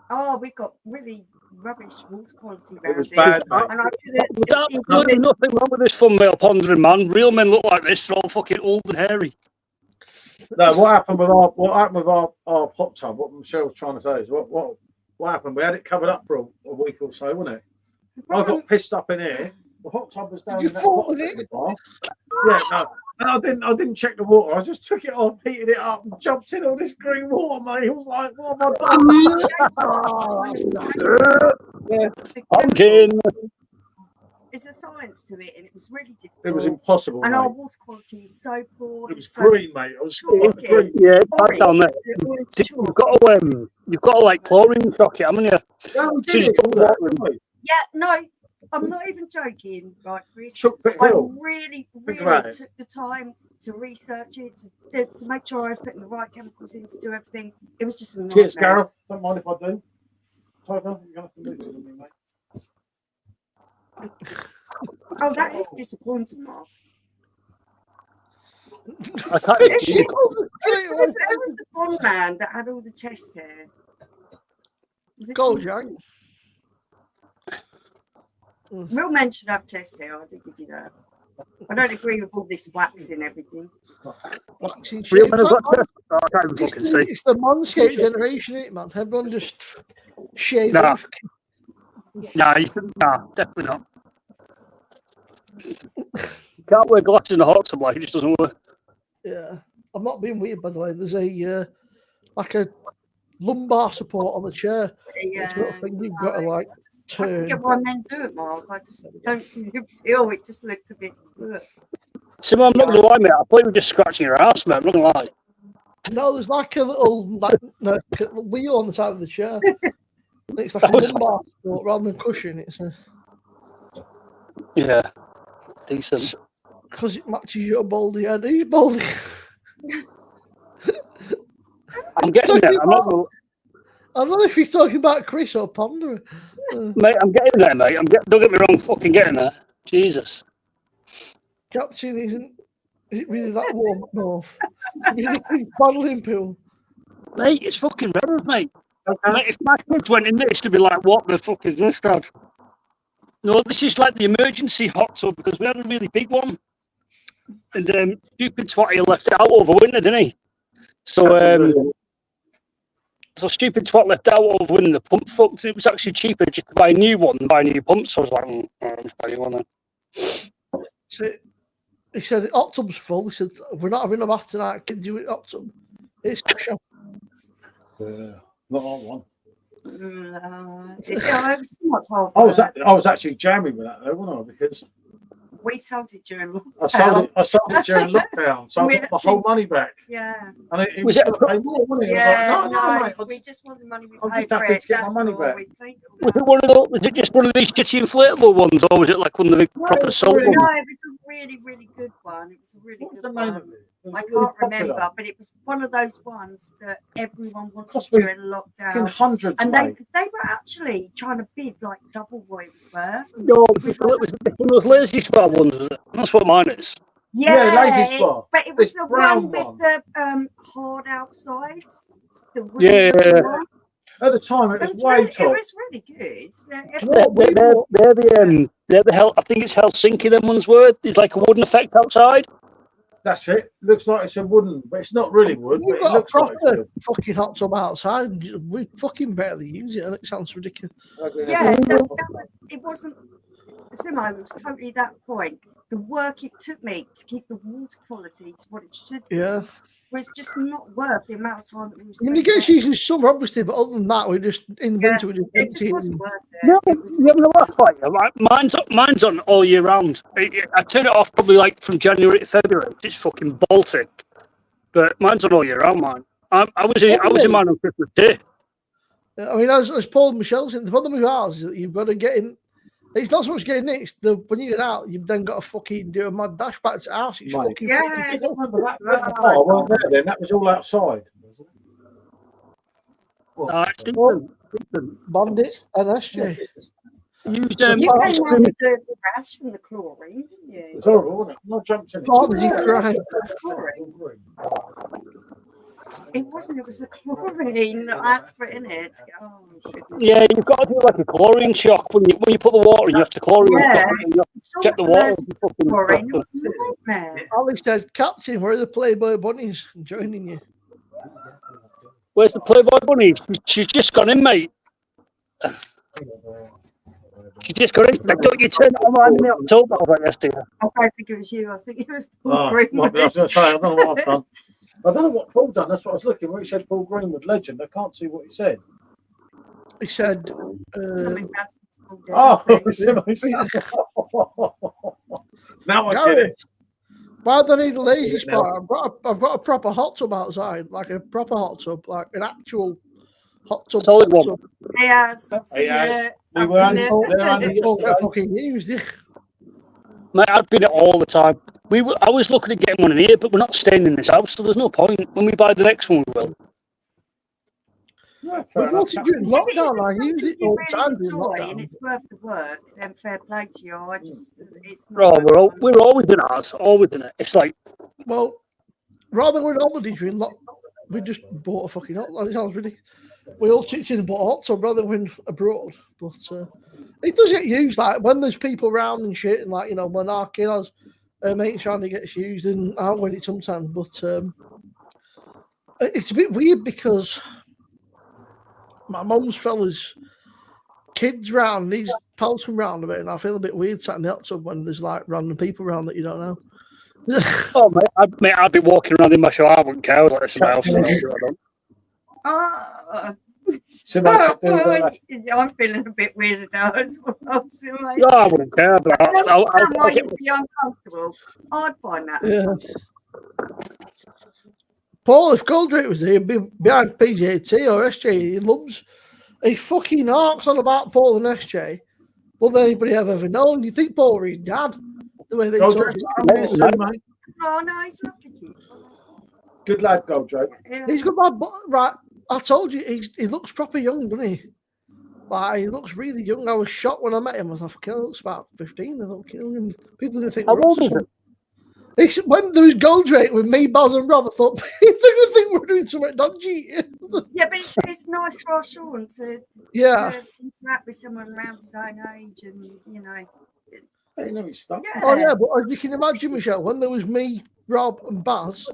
Oh, we got really rubbish water quality It around was here. bad, mate. And I couldn't. There's nothing wrong with this fun male pondering, man. Real men look like this. They're all fucking old and hairy. No, what happened with our hot tub? What Michelle was trying to say is what happened? We had it covered up for a week or so, wasn't it? I got pissed up in here. The hot tub was down Did you in that fall bottom in of the it? bar. Yeah, no. And I didn't check the water. I just took it off, heated it up, and jumped in all this green water, mate. It was like, what have I done? Pumpkin. There's a science to it, and it was really difficult. It was impossible, And mate. our water quality is so poor. It was so green, mate. It was chalky. green. Yeah, back down there. It was You've got to like chlorine shock it, haven't you? Yeah, we So did you it, got all that, water didn't we? Yeah, no, I'm not even joking, right, Chris? Chocolate I Hill. really about it. took the time to research it, to make sure I was putting the right chemicals in to do everything. It was just a nightmare. Cheers, Gareth. Don't mind if I do. Tiger, you're going to have to leave it with me, mate. Oh, that is disappointing, Mark. I can't. It was the blonde man that had all the chest hair. Was it Gold, Sean? Jack. Real men should have chest hair, I do give you that. I don't agree with all this wax and everything. Waxing Real shit. men have got chest. Oh, I can't even It's fucking see. it's the Manscaped generation, isn't it, man? Everyone just shaves Nah. off. Nah, definitely not. You can't wear glasses in a hot tub, like it just doesn't work. Yeah. I'm not being weird, by the way. There's a like a lumbar support on the chair. It's not a thing you've got to like I turn. forget why men do it, Mark. I just don't see the appeal. It just looked a bit. Ugh. Simon, I'm not going to lie, mate. I thought you were just scratching your ass, mate. I'm not going to lie. No, there's like a little wheel on the side of the chair. It's like a lumbar support rather than cushion. It's a Yeah. Decent. because it matches your baldy head. Who's baldy? I'm getting there. I'm not going to... I don't know if he's talking about Chris or Panda. Mate, I'm getting there, mate. Don't get me wrong, fucking getting there. Jesus. Captain isn't. Is it really that warm up north? It's paddling pool. Mate, it's fucking red, mate. Mate, if my kids went in this, they'd be like, what the fuck is this, Dad? No, this is like the emergency hot tub because we had a really big one. And stupid twatty left it out over winter, didn't he? So stupid twat left out over winter. The pump fucked. It was actually cheaper just to buy a new one than buy a new pump. So I was like, I'll just buy a new one then. So he said the hot tub's full. He said we're not having a bath tonight. Can you do it hot tub? It's cushion. Yeah, not on one. I I was actually jamming with that though, wasn't I? Because we sold it during lockdown. I sold it during lockdown, so I got my whole money back. Yeah. And it Was was it going to pay more, wasn't it? Yeah, I was like, no, mate. we just want the money we I'm paid just happy for it. to get my That's money all. back. We paid it all Was it out. one of those? Was it just one of these shitty inflatable ones, or was it like one of the big proper soul really- ones? No, it was a really, really good one. It was a really What was good the name one. of it? It was I really can't popular. remember, but it was one of those ones that everyone wanted Cost me during Fucking lockdown. hundreds, And mate. they were actually trying to bid like double what it was worth. No, it was one of those lazy spot ones. Was it? That's what mine is. Yeah, Lazy Spot. But it was This the brown one one. with the hard outside. The Yeah. wooden one. At the time, it It was was, way really, it top. was really good. Yeah, They're the hell. I think it's Helsinki. Them ones were. It's like a wooden effect outside. That's it. Looks like it's a wooden, but it's not really wood. But We've it got a looks like it's proper wood. fucking hot tub outside. We fucking barely use it, and it sounds ridiculous. Yeah, that was. It wasn't. Simo, it was totally that point. The work it took me to keep the water quality to what it should be Yeah. was just not worth the amount of time that we were I mean, it spending. gets used in summer, obviously, but other than that, we just in the Yeah, winter we just It empty just it. wasn't worth it. No, It was- you having a laugh like that? Like, mine's on all year round. I turn it off probably like from January to February. It's fucking Baltic, but mine's on all year round. Mine. I was in mine on Christmas Day. I mean, as Paul and Michelle said, the problem with ours is that you've got to get in. It's not so much getting in, it's when you get out, you've then got to fucking do a mad dash back to the house. It's Mate. fucking Yeah, I don't remember that. Oh, I wasn't there then. That was all outside. Wasn't it? It's decent. Bandit and SJ. Used You came ice out cream. with the rash from the chlorine, didn't you? It's horrible, wasn't it? I jumped in it. Bandit, you crying. Chlorine. It wasn't. It was the chlorine that I had to put in it. Oh, goodness. Yeah, you've got to do like a chlorine shock when you put the water in. You have to chlorine. Yeah. You have to check the water. Chlorine. It was a nightmare. Alex said, Captain, where are the Playboy bunnies? I'm joining you. Where's the Playboy bunny? She's just gone in, mate. She just got in. Like, don't you turn it on in October? I was like, yes, dear. I don't think it was you. I think it was Paul Oh, Greenwood. might be, I was going to say, I don't know what I've done. I don't know what Paul done. That's what I was looking. When he said Paul Greenwood, legend, I can't see what he said. He said, Something that's Paul did, Oh, I think. now I get Gary, it. why do I need a lazy spot? I've got a proper hot tub outside, like a proper hot tub, like an actual hot tub. Solid hot one. tub. He has. He has. We were only, Absolutely. they're only Don't yesterday. get fucking used. Yeah. Mate, I've been it all the time. I was looking at getting one in here, but we're not staying in this house, so there's no point. When we buy the next one, we will. Yeah, We fair enough. bought it during lockdown. I used it all the time during enjoy lockdown. and it's worth the work, then fair play to you. I just, it's Oh, not. we're always in ours, always in it. It's like, Well, rather than going holiday during lockdown, we just bought a fucking hot. It sounds ridiculous. We all chipped in and bought a hot tub rather than went abroad. But it does get used, like when there's people around and shit, and like, you know, when our kid has making sure it gets used, and I win it sometimes. But it's a bit weird because my mum's fella's kids round, these pals come round a bit, and I feel a bit weird sat in the hot tub when there's like random people around that you don't know. oh, mate, I'd be walking around in my show. I wouldn't care. Like, it's my house. I'm feeling a bit weirded out as well. So like, No, I wouldn't care. But I'll why you'd be uncomfortable. I'd find that. Yeah. Paul, if Goldrake was here, he'd be behind PJT or SJ. He fucking harks on about Paul and SJ more than anybody I've ever known. You think Paul were his dad? The way they talk. Oh no, he's a lovely kid. Good lad, Goldrake. Yeah. He's got my right. I told you, he looks proper young, doesn't he? Like, he looks really young. I was shocked when I met him. I was like, he looks about 15. I thought, and people didn't think. How old is it? When there was Goldrake with me, Baz, and Rob, I thought they're going to think we're doing something dodgy. Yeah, but it's nice for Sean to interact with someone around his own age, and you know. You know his stuff. Yeah. Oh yeah, but as you can imagine, Michelle, when there was me, Rob, and Baz,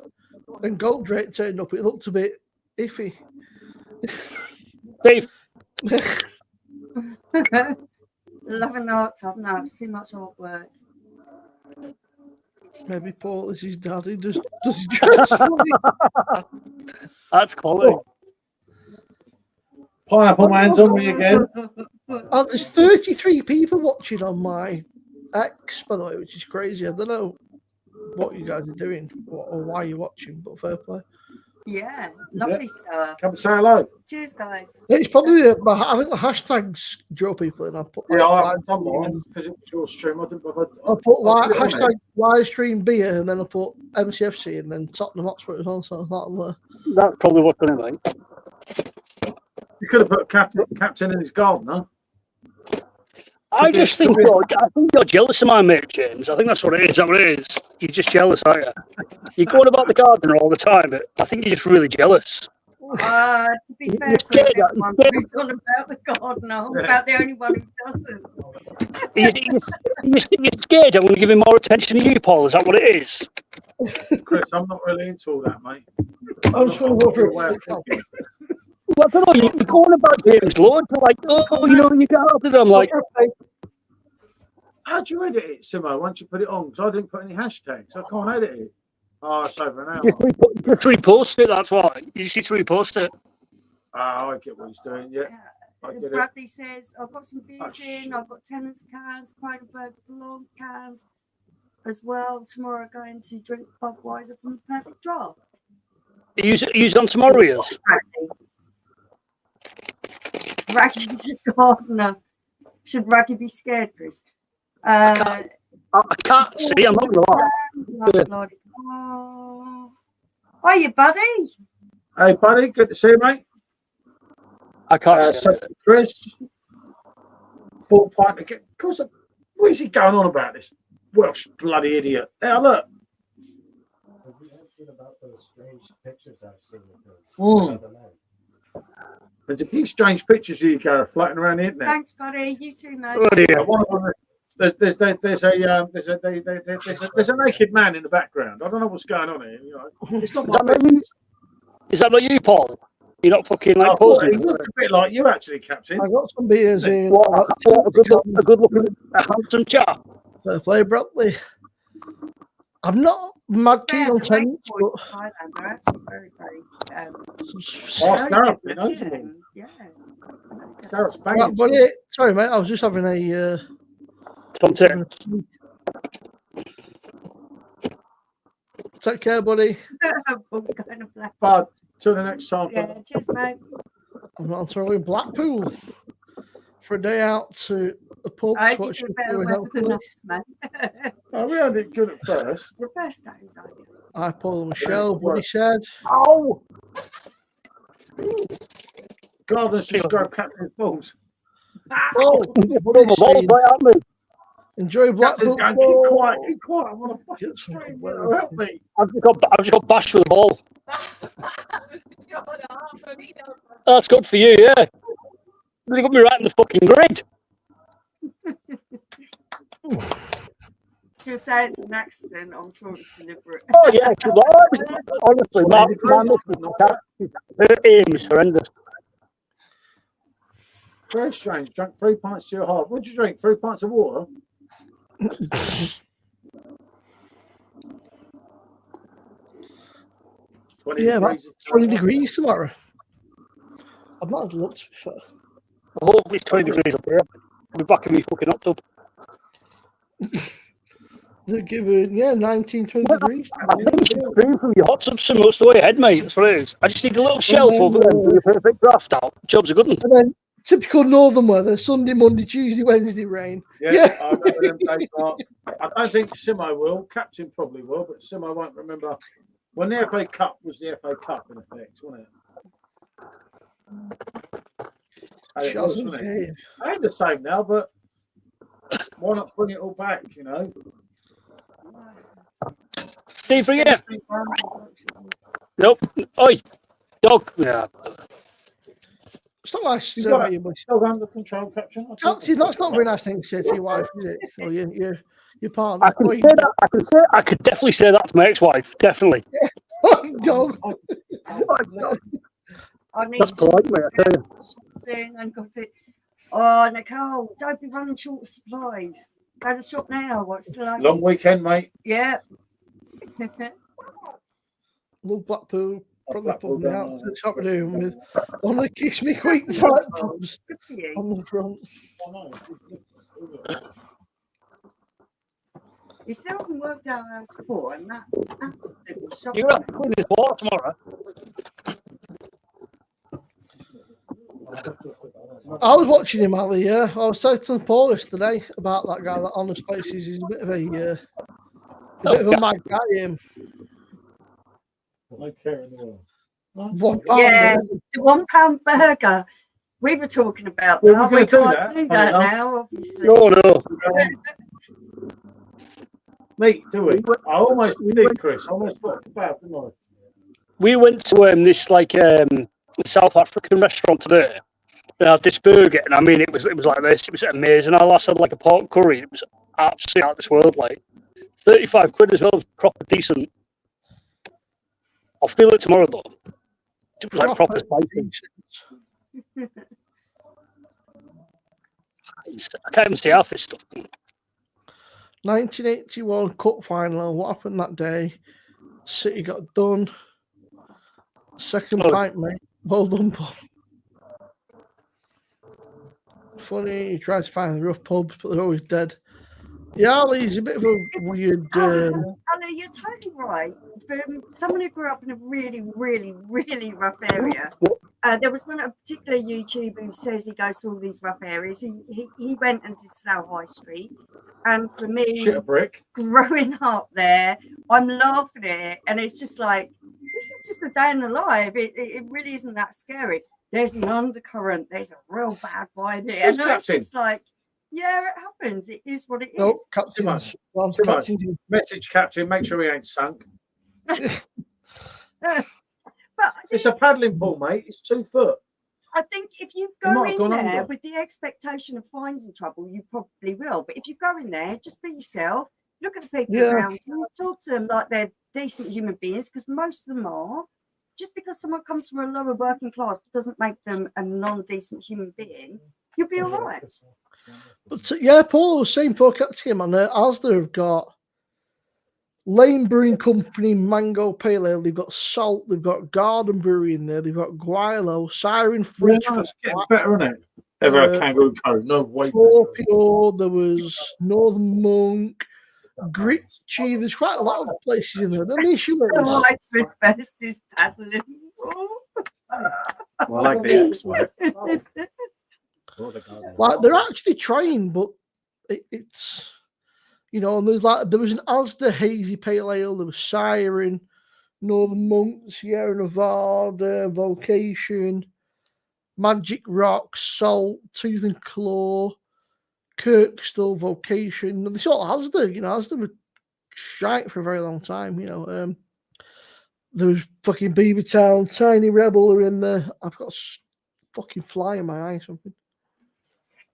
and Goldrake turned up, it looked a bit iffy. Dave. Loving the hot tub. No, it's too much hard work. Maybe Paul is his dad. He does his dress funny. That's quality. Pineapple Man's on me again. Oh, there's 33 people watching on my X, by the way, which is crazy. I don't know what you guys are doing or why you're watching, but fair play. Yeah, lovely stuff. Come and say hello. Cheers, guys. It's probably I think the hashtags draw people in. I put Yeah, I haven't done mine because it was your stream. I put like hashtag live stream beer, and then I put MCFC, and then Tottenham Hotspur as well. So I thought, That's probably what's going to make. You could have put captain in his garden, huh? I just think you're jealous of my mate, James. I think that's what it is. Is that what it is? You're just jealous, aren't you? You're going about the gardener all the time, but I think you're just really jealous. To be fair, everyone who's on about the gardener, I'm about the only one who doesn't. You're scared I'm going to give him more attention to you, Paul. Is that what it is? Chris, I'm not really into all that, mate. I'm just going to go for way. Well, I don't know. You're going about James Lord to like, oh, you know, you got it. I'm like, how do you edit it, Simo, once you put it on? Because I didn't put any hashtags. I can't edit it. Oh, it's over an hour. Just repost it, that's why. You just need to repost it. Oh, I get what he's doing, yeah. I get Bradley it. says, I've got some beers in, I've got Tennant's cans, Kronenberg Blanc cans as well. Tomorrow going to drink Budweiser from the Perfect Draft. Use it on tomorrow, yes? Raggy's a gardener. Should Raggy be scared, Chris? I can't see, I'm not going to lie. Oh, hiya, buddy. Hey, buddy, good to see you, mate. I can't see it. Chris, full pint again. Of course, what is he going on about this Welsh bloody idiot? Hey, look. Have you seen about those strange pictures I've seen of them? There's a few strange pictures of you, Gareth, floating around the internet. Thanks, buddy. You too, mate. Oh, dear. One of them, there's a naked man in the background. I don't know what's going on here. You know, it's not my business. Is that not you, Paul? You're not fucking like posing. He looks a bit like you, actually, Captain. I got some beers in. A good looking, handsome chap. Fair play, Bradley. I'm not mad keen on tenants, but Thailand are actually very, very. Gareth, you know, Yeah. Gareth's right, banging. buddy. Sorry, mate. I was just having a. Take care, buddy. Paul's going to black. Bud, till the next time. Yeah, cheers, mate. I'm not throwing Blackpool. for a day out to a pub. I to watch think the better show weather than us, man. Oh, we had it good at first. The first day was like I Paul Michelle, Buddy said. Oh! Gardeners just grab Captain's balls. Paul, What are my balls right at me? enjoy Blackpool. Captain's going, keep quiet, keep quiet. I want to fucking Get some stream. weather. Help me. I've just got bashed with a ball. That's good for you, yeah. They got me right in the fucking grid. she'll say it's an accident. I'm sure it's deliberate. Oh yeah, she was. Honestly, her aim is horrendous. Very strange. Drank 3 pints to your heart. What did you drink? 3 pints of water? Yeah, about 20 degrees tomorrow. I've not had a look, to be fair. Hopefully it's 20 degrees up here. I'll be back in my fucking hot tub. They're giving, 19, 20 degrees. I think it's improved from your hot tub so much the way ahead, mate. That's what it is. I just need a little shelf over there and do a perfect draft out. Job's a good one. And then typical northern weather, Sunday, Monday, Tuesday, Wednesday rain. Yeah. I remember them days, Mark. I don't think Simo will. Captain probably will, but Simo won't remember. When the FA Cup was the FA Cup, in effect, wasn't it? Wasn't it? I ain't the same now, but why not bring it all back, you know? Steve, yeah. Nope. Oi, dog. Yeah. It's not nice. You've got it still under control, Captain. Captain, that's not a very nice thing to say to your wife, is it? Or your partner. I could definitely say that to my ex-wife. Definitely. Dog. I need That's polite, mate. I tell you. soon and got it. Oh, Nicole, don't be running short of supplies. Go to the shop now. What's the like? Long weekend, mate. Yeah. Love Blackpool. Probably put me out to the top of the room with one of the Kiss Me Quick type pubs Good for you. on the front. He still hasn't worked out how to pour, and that absolutely shocks You're up me. clean this water tomorrow. I was watching him, Ali. Yeah, I was talking to Paul yesterday about that guy. That Honest Places. He's a bit of a mad guy. Him. No care in the world. £1. Yeah, the £1 burger. We were talking about Well, that. we're We gonna can't do do that, that now, obviously. No. Mate, do we? I almost did, Chris. I almost thought about it, didn't I? We went to this South African restaurant today. They had this burger, and I mean, it was like this. It was amazing. Our last had like a pork curry. It was absolutely out of this world. Like 35 quid as well. It was proper decent. I'll feel it tomorrow though. It was like proper spicy. I can't even see half this stuff. 1981 Cup final. What happened that day? City got done. Second pint, mate. Well done, Paul. Funny, he tries to find the rough pubs, but they're always dead. Yeah, Ali's a bit of a weird. Anna, you're totally right. From someone who grew up in a really, really, really rough area, there was one particular YouTuber who says he goes to all these rough areas. He went and did Slough High Street, and for me, Shit a brick. growing up there, I'm laughing at it, and it's just like this is just a day in the life. It really isn't that scary. There's an undercurrent. There's a real bad vibe here, and it's just like. Yeah, it happens. It is what it is. No, Captain's. Message, Captain. Make sure he ain't sunk. But It's a paddling pool, mate. It's 2 foot. I think if you It might go have in gone there under. with the expectation of finding trouble, you probably will. But if you go in there, just be yourself. Look at the people around you. Talk to them like they're decent human beings, because most of them are. Just because someone comes from a lower working class doesn't make them a non-decent human being. You'll be all right. But yeah, Paul was saying for Captain on there, Asda have got Lane Brewing Company, Mango Pale Ale, they've got Salt, they've got Garden Brewery in there, they've got Guilo, Siren Fridge. It's getting better, isn't it? Ever a Kangaroo Code, no way. 4PO, there was Northern Monk, Gritchy, there's quite a lot of places in there. The issue is best is paddling. Well, I like the X-Way. Like they're actually trying, but it's you know, and there was an Asda hazy pale ale, there was Siren, Northern Monk, Sierra Nevada, Vocation, Magic Rock, Salt, Tooth and Claw, Kirkstall, Vocation. They sort of Asda, you know, Asda were shite for a very long time, you know. There was fucking Beavertown, Tiny Rebel are in there. I've got a fucking fly in my eye, something.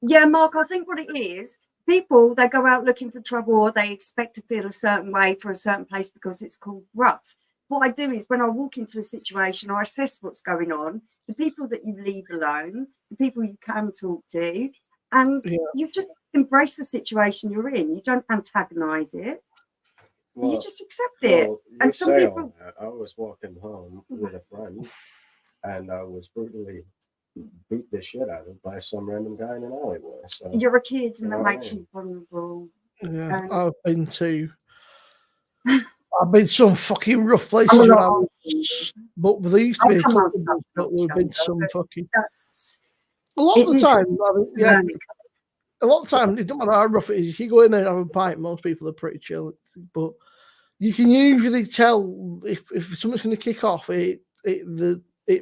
Yeah, Mark, I think what it is, people, they go out looking for trouble or they expect to feel a certain way for a certain place because it's called rough. What I do is when I walk into a situation, I assess what's going on, the people that you leave alone, the people you can talk to, and you just embrace the situation you're in. You don't antagonise it. Well, you just accept it. And some people... I was walking home with a friend and I was brutally beat the shit out of by some random guy in an alleyway. So you're a kid and that makes you vulnerable. Yeah, I've been to some fucking rough places when I was, but there used to be a couple of them, but we've been to some fucking. A lot of the time, a lot of the time, it doesn't matter how rough it is. If you go in there and have a pint, most people are pretty chill. But you can usually tell if something's going to kick off, it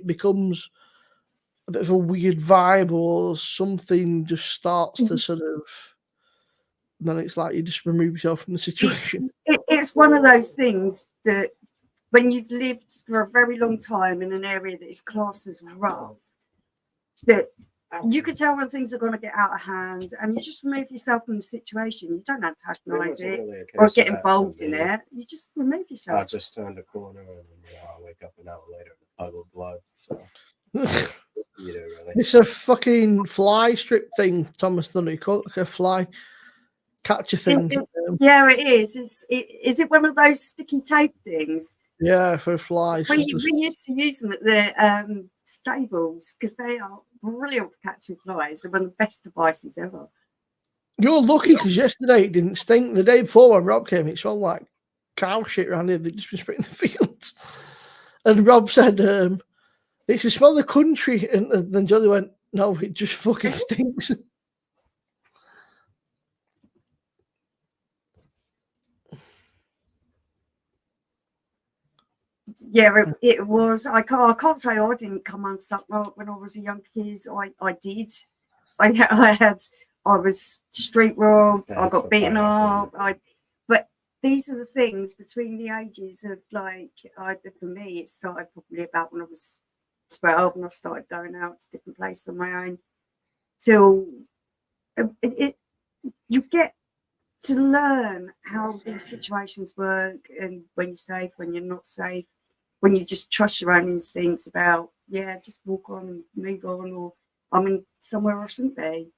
becomes a bit of a weird vibe or something just starts to sort of. Then it's like you just remove yourself from the situation. It's one of those things that when you've lived for a very long time in an area that is classed as rough, that you can tell when things are going to get out of hand and you just remove yourself from the situation. You don't antagonise it or get involved in it. You just remove yourself. I just turned a corner and I wake up an hour later in a puddle of blood. So. Really. It's a fucking fly strip thing, Thomas, doesn't it? Call it like a fly catcher thing. Yeah, it is. Is it one of those sticky tape things? Yeah, for flies. We used to use them at the stables because they are brilliant for catching flies. They're one of the best devices ever. You're lucky because yesterday it didn't stink. The day before when Rob came, it smelled like cow shit around here. They'd just been spraying the fields. And Rob said, it's the smell of the country. And then Jolly went, no, it just fucking stinks. Yeah, it was. I can't say I didn't come unstuck when I was a young kid. I did. I was street robbed. I got beaten up. But these are the things between the ages of for me, it started probably about when I was 12 and I started going out to different places on my own. Till you get to learn how these situations work and when you're safe, when you're not safe, when you just trust your own instincts about, just walk on and move on, or I'm in somewhere I shouldn't be.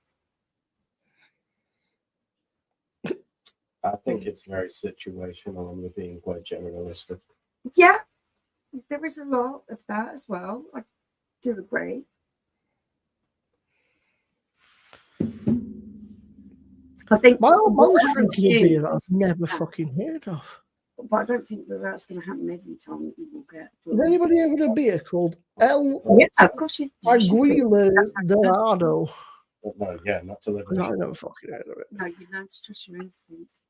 I think it's very situational and you're being quite generalistic. Yeah, there is a lot of that as well. I do agree. I think my old mother's drinking a beer that I've never fucking heard of. But I don't think that's going to happen every time that you will get. Has anybody ever had a beer called El? Yeah, of course you. Aguila Dorado. No, not to live. No, I never fucking heard of it. No, you learn to trust your instincts.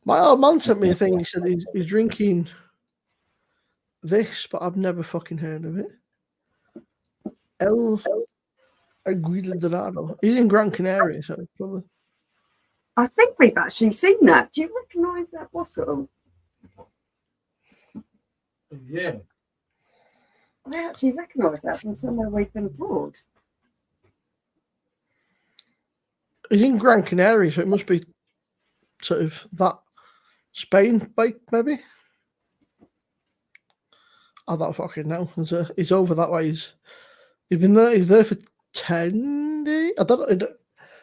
My old man sent me a thing. He said he's drinking this, but I've never fucking heard of it. El Aguila Dorado. He's in Gran Canaria, so probably. I think we've actually seen that. Do you recognise that bottle? Yeah. I actually recognise that from somewhere we've been abroad. He's in Gran Canaria, so it must be sort of that Spain bike, maybe. I don't fucking know. He's over that way. He's been there. He's there for 10 days. I don't know.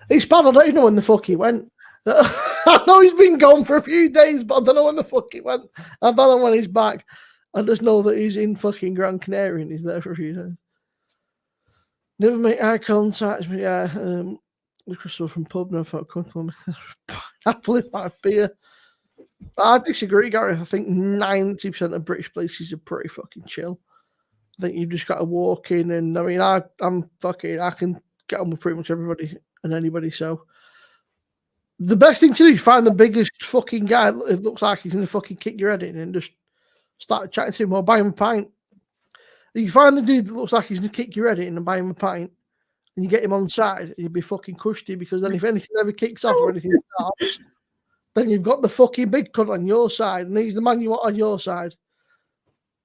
It's bad. I don't even know when the fuck he went. I know he's been gone for a few days, but I don't know when the fuck he went. I don't know when he's back. I just know that he's in fucking Gran Canaria and he's there for a few days. Never make eye contact. But yeah, the crystal from pub. No, I come for me. Happily my beer. I disagree, Gary. I think 90% of British places are pretty fucking chill. I think you've just got to walk in, and I mean, I'm fucking, I can get on with pretty much everybody and anybody. So the best thing to do is find the biggest fucking guy that looks like he's gonna fucking kick your head in, and just start chatting to him or buy him a pint. You find the dude that looks like he's gonna kick your head in and buy him a pint, and you get him on side, you'd be fucking cushy, because then if anything ever kicks off or anything starts, then you've got the fucking big cunt on your side, and he's the man you want on your side.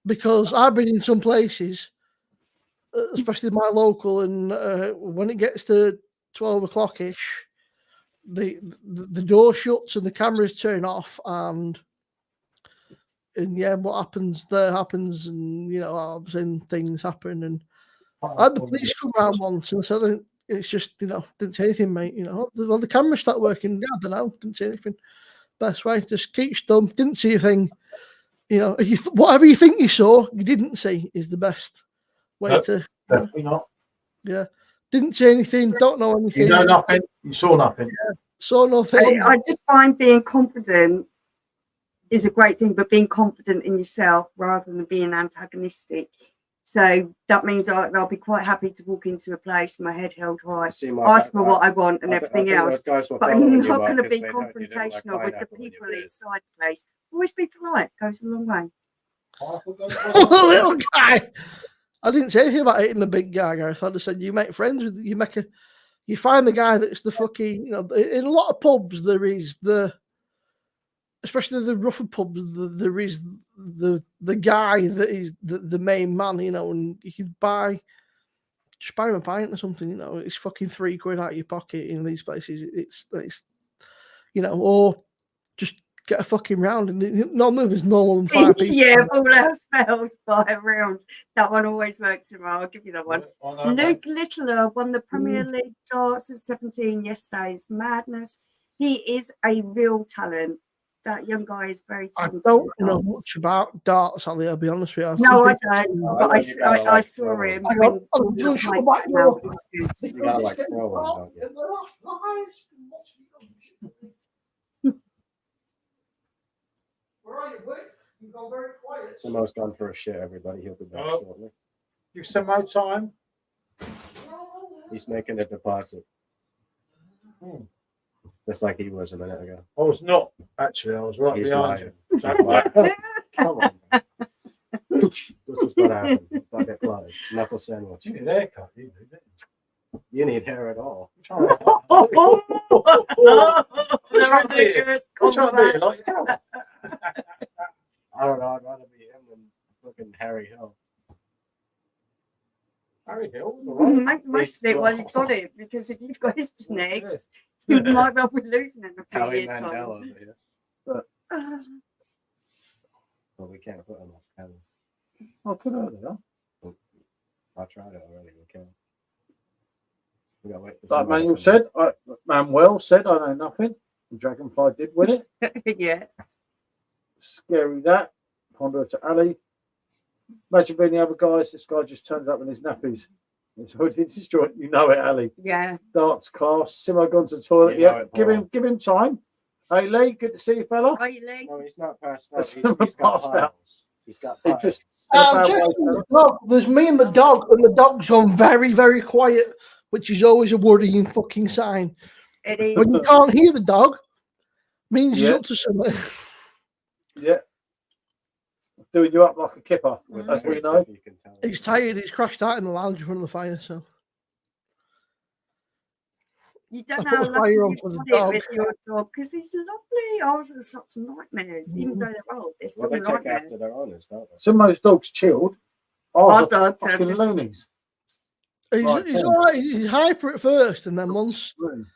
Because I've been in some places, especially my local, and when it gets to 12 o'clock ish, the door shuts and the cameras turn off, and yeah, what happens there happens, and you know, I've seen things happen, and I had the police come round once and said, it's just, you know, didn't say anything, mate. You know, the cameras start working. I don't know, didn't say anything. Best way, just keep stum. Didn't see a thing. You know, whatever you think you saw, you didn't see is the best way to. Definitely not. Yeah, didn't see anything. Don't know anything. You know nothing. You saw nothing. Yeah, saw nothing. I just find being confident is a great thing, but being confident in yourself rather than being antagonistic. So that means I'll be quite happy to walk into a place, my head held high, ask for what I want and everything else. But I'm not going to be confrontational with the people inside the place. Always be polite. Goes a long way. Little guy. I didn't say anything about hitting the big guy, Gareth. I just said you make friends with, you find the guy that's the fucking, you know, in a lot of pubs there is especially the rougher pubs, there is the guy that is the main man, you know, and you can just buy him a pint or something, you know, it's fucking £3 out of your pocket in these places. It's you know, or just get a fucking round, and normally there's no more than 5 people. Yeah, all else fails by a round. That one always works in well. I'll give you that one. Luke Littler won the Premier League darts at 17 yesterday. It's madness. He is a real talent. That young guy is very talented. I don't know much about darts, Ali, I'll be honest with you. No, I don't. But I saw him. You gotta like throw one, don't you? Where are you, Wick? You go very quiet. Simo's gone for a shit, everybody. He'll be back shortly. Give Simo time. He's making a deposit. Just like he was a minute ago. I was not, actually. I was right behind you. Come on. This is what happened. Like a close. Knuckle sandwich. You need a haircut, you do. You need hair at all. I don't know. I'd rather be him than fucking Harry Hill. Harry Hill? Make most of it while you've got it, because if you've got his genetics, you might well be losing it in a few years' time. But well, we can't put him on. I'll put it there. I tried it already. We can't. We gotta wait for like Manuel said, I know nothing. The Dragonfly did win it. Yeah. Scary that. Ponder to Ali. Imagine being the other guys. This guy just turns up in his nappies. You know it, Ali. Yeah. Darts class. Simo gone to the toilet. Yeah. Give him time. Hey Lee, good to see you, fella. Hey Lee. No, he's not passed out. He's got passed out. He's got there's me and the dog's gone very, very quiet, which is always a worrying fucking sign. It is. When you can't hear the dog, means he's up to something. Yeah. Doing you up like a kipper, as we know. He's tired. He's crashed out in the lounge in front of the fire, so. You don't know how lucky you've got it with your dog, because he's lovely. Ours are such nightmares, even though they're old. They're still nightmares. Take after their owners, don't they? Some of those dogs chilled. Our dogs are fucking just loonies. He's all right. He's hyper at first, and then once you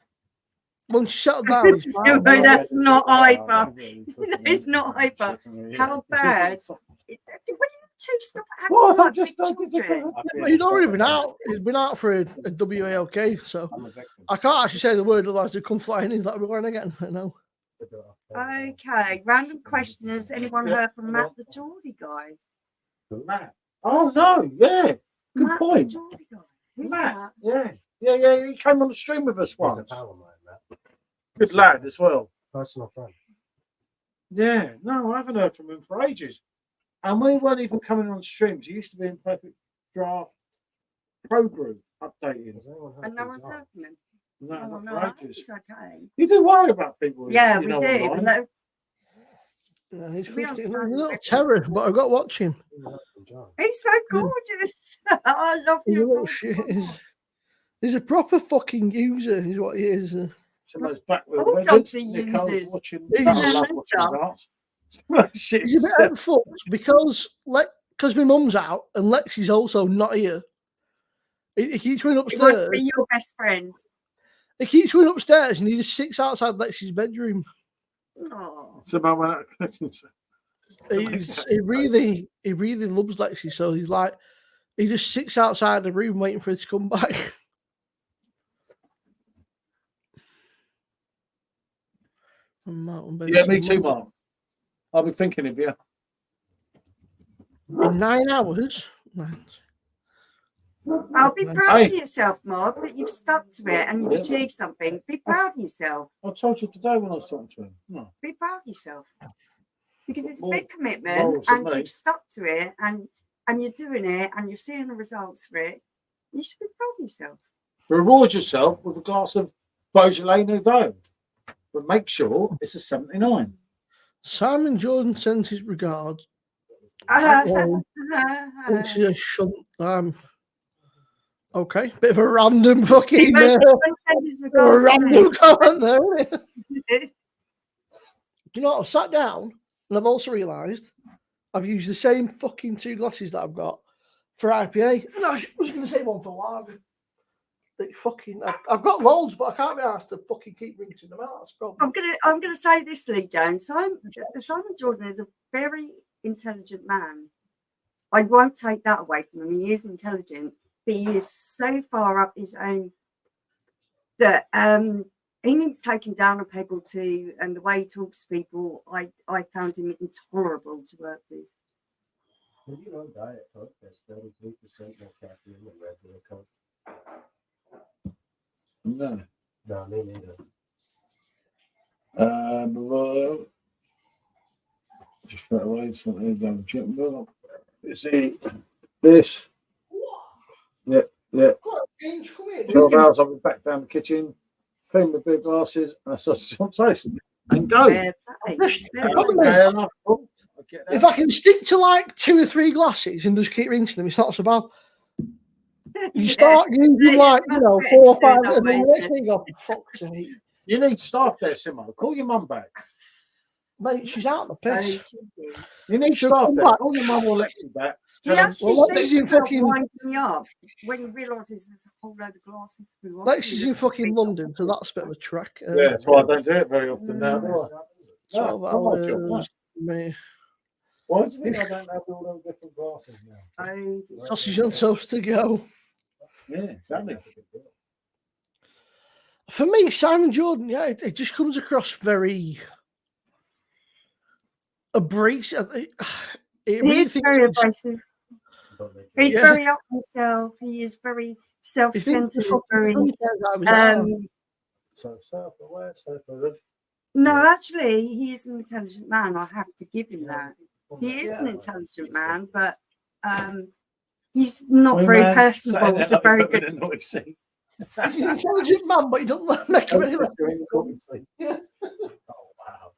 settle down, he's fine. No, that's not hyper. It's not hyper. How bad? When you two stop acting like he's already been out. He's been out for a WALK, so I can't actually say the word, otherwise he'll come flying in. Like we're going again. I know. Okay, random question. Has anyone heard from Matt the Geordie guy? Matt? Oh no, yeah. Good Matt point. The Geordie guy. Who's Matt, that? yeah. He came on the stream with us once. He's a pal of mine, Matt. Good lad as well. Personal friend. Yeah, no, I haven't heard from him for ages. And when he weren't even coming on streams, he used to be in perfect draft pro group updating. And no one's heard from him. No, Oh, not no, for I hope ages. it's okay. You do worry about people. Yeah, you we know, do. online. No, No, he's We frustrating. understand He's a the little difference. terror, but I got to watch him. he's so gorgeous. I love He's a you. little shit. He's a proper fucking user, is what he is. Some of those backwheel All wedges, dogs are Nicole's users. watching. He's I a love no watching dog. darts. Shit, He's a bit out of foot because my mum's out and Lexi's also not here. He keeps going He wants upstairs. to be your best friend. He keeps going upstairs and he just sits outside Lexi's bedroom. Oh, So I went out. He really loves Lexi, so he's like, he just sits outside the room waiting for her to come back. Yeah, me too, Mark. I'll be thinking of you. In 9 hours. I'll be proud Hey. of yourself, Mark, that you've stuck to it and you've Yeah. achieved something. Be proud of yourself. I told you today when I was talking to him. No. Be proud of yourself. Because it's a More big commitment morals than and me. you've stuck to it and you're doing it and you're seeing the results for it. You should be proud of yourself. Reward yourself with a glass of Beaujolais Nouveau, but make sure it's a 79. Simon Jordan sends his regards. Which is a shunt. Okay, bit of a random fucking random comment there. Isn't it? Do you know what? I've sat down and I've also realised I've used the same fucking 2 glasses that I've got for IPA. And I was going to say one for lager. I've got loads, but I can't be asked to fucking keep rinsing them out. That's the problem. I'm gonna say this, Lee Jones. Simon Jordan is a very intelligent man. I won't take that away from him. He is intelligent, but he is so far up his own that he needs taking down a peg or two. And the way he talks to people, I found him intolerable to work with. Well, you know, Diet Coke, that's 33% more caffeine than regular Coke. No. No, me neither. Just put away something down. You see this? Yeah. 12 hours, I'll be back down the kitchen, clean the big glasses, and I start to taste and go. If I can stick to like 2 or 3 glasses and just keep rinsing them, it's not so bad. You start using like, 4 or 5, and then the next thing you go, fuck's sake. You need staff there, Simo. Call your mum back. Mate, she's out of the piss. You need staff there. Call your mum or Lexi back. He actually well, thinks Lexi's in about fucking winding me up when he realises there's a whole load of glasses through. Lexi's in fucking London, so that's a bit of a trek. Yeah, that's why I don't do it very often now, do I? 12 hours. Mate. Why do you think I don't have all those different glasses now? Sausage on toast to go. Yeah, exactly. For me, Simon Jordan, yeah, it just comes across very abrasive. He is very abrasive. He's very up himself. He is very self-centered. Very, So self-aware, self-aware. no, actually, he is an intelligent man. I have to give him that. He is an intelligent man, but he's not very personable. He's a very good. He's an intelligent man, but he doesn't make him any Oh, wow.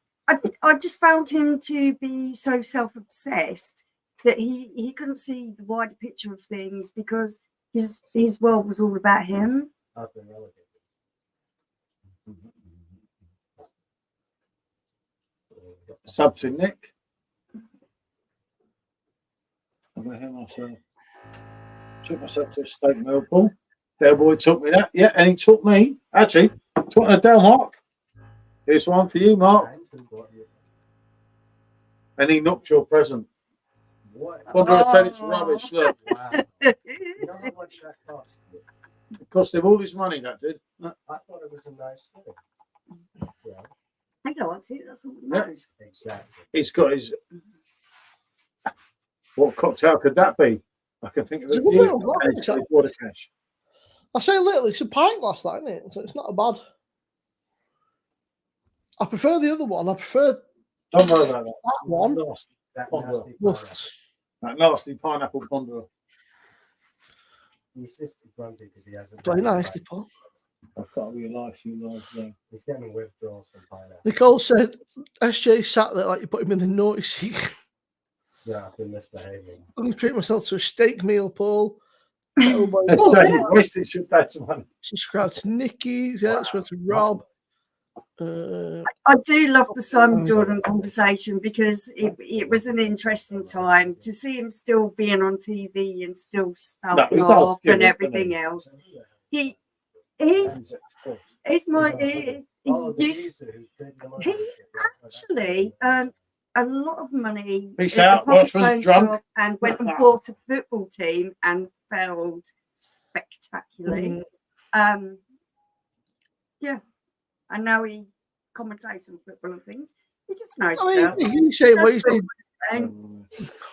I just found him to be so self-obsessed that he couldn't see the wider picture of things because his world was all about him. Something, Nick. I'm going to hear myself. Took myself to a steak meal, Paul. Their boy took me that. Yeah, and he took me. Actually, took a Del Mark. Here's one for you, Mark. And he knocked your present. Under a penny's rubbish. Look. Wow. You know how much that cost? It cost him all his money, that did. I thought it was a nice thing. Yeah, I liked it. That's all that Yeah. matters. exactly. He's got his. What cocktail could that be? I can think of It's a a few. little glass, And it's isn't it? water cash. I say little, it's a pint glass, that, isn't it? So it's not a bad. I prefer the other one. I prefer Don't worry about that. that one. Nasty. That Ponderer. nasty Well, pineapple. That nasty pineapple ponderer. He's just grumpy because he hasn't. Play nicely, Paul. I can't realise you like that. He's getting withdrawals from pineapple. Nicole said, SJ sat there like you put him in the naughty seat. Yeah, I've been misbehaving. I'm going to treat myself to a steak meal, Paul. Wasted should that money. Subscribe to Nikki's. Yeah, subscribe to Rob. I do love the Simon Jordan conversation because it was an interesting time to see him still being on TV and still spouting off and everything else. He's my he actually a lot of money. Peace out, Watchman's drunk. And went and bought a football team and failed spectacularly. Yeah, and now he commentates on football and things. He just knows stuff. You say wasted.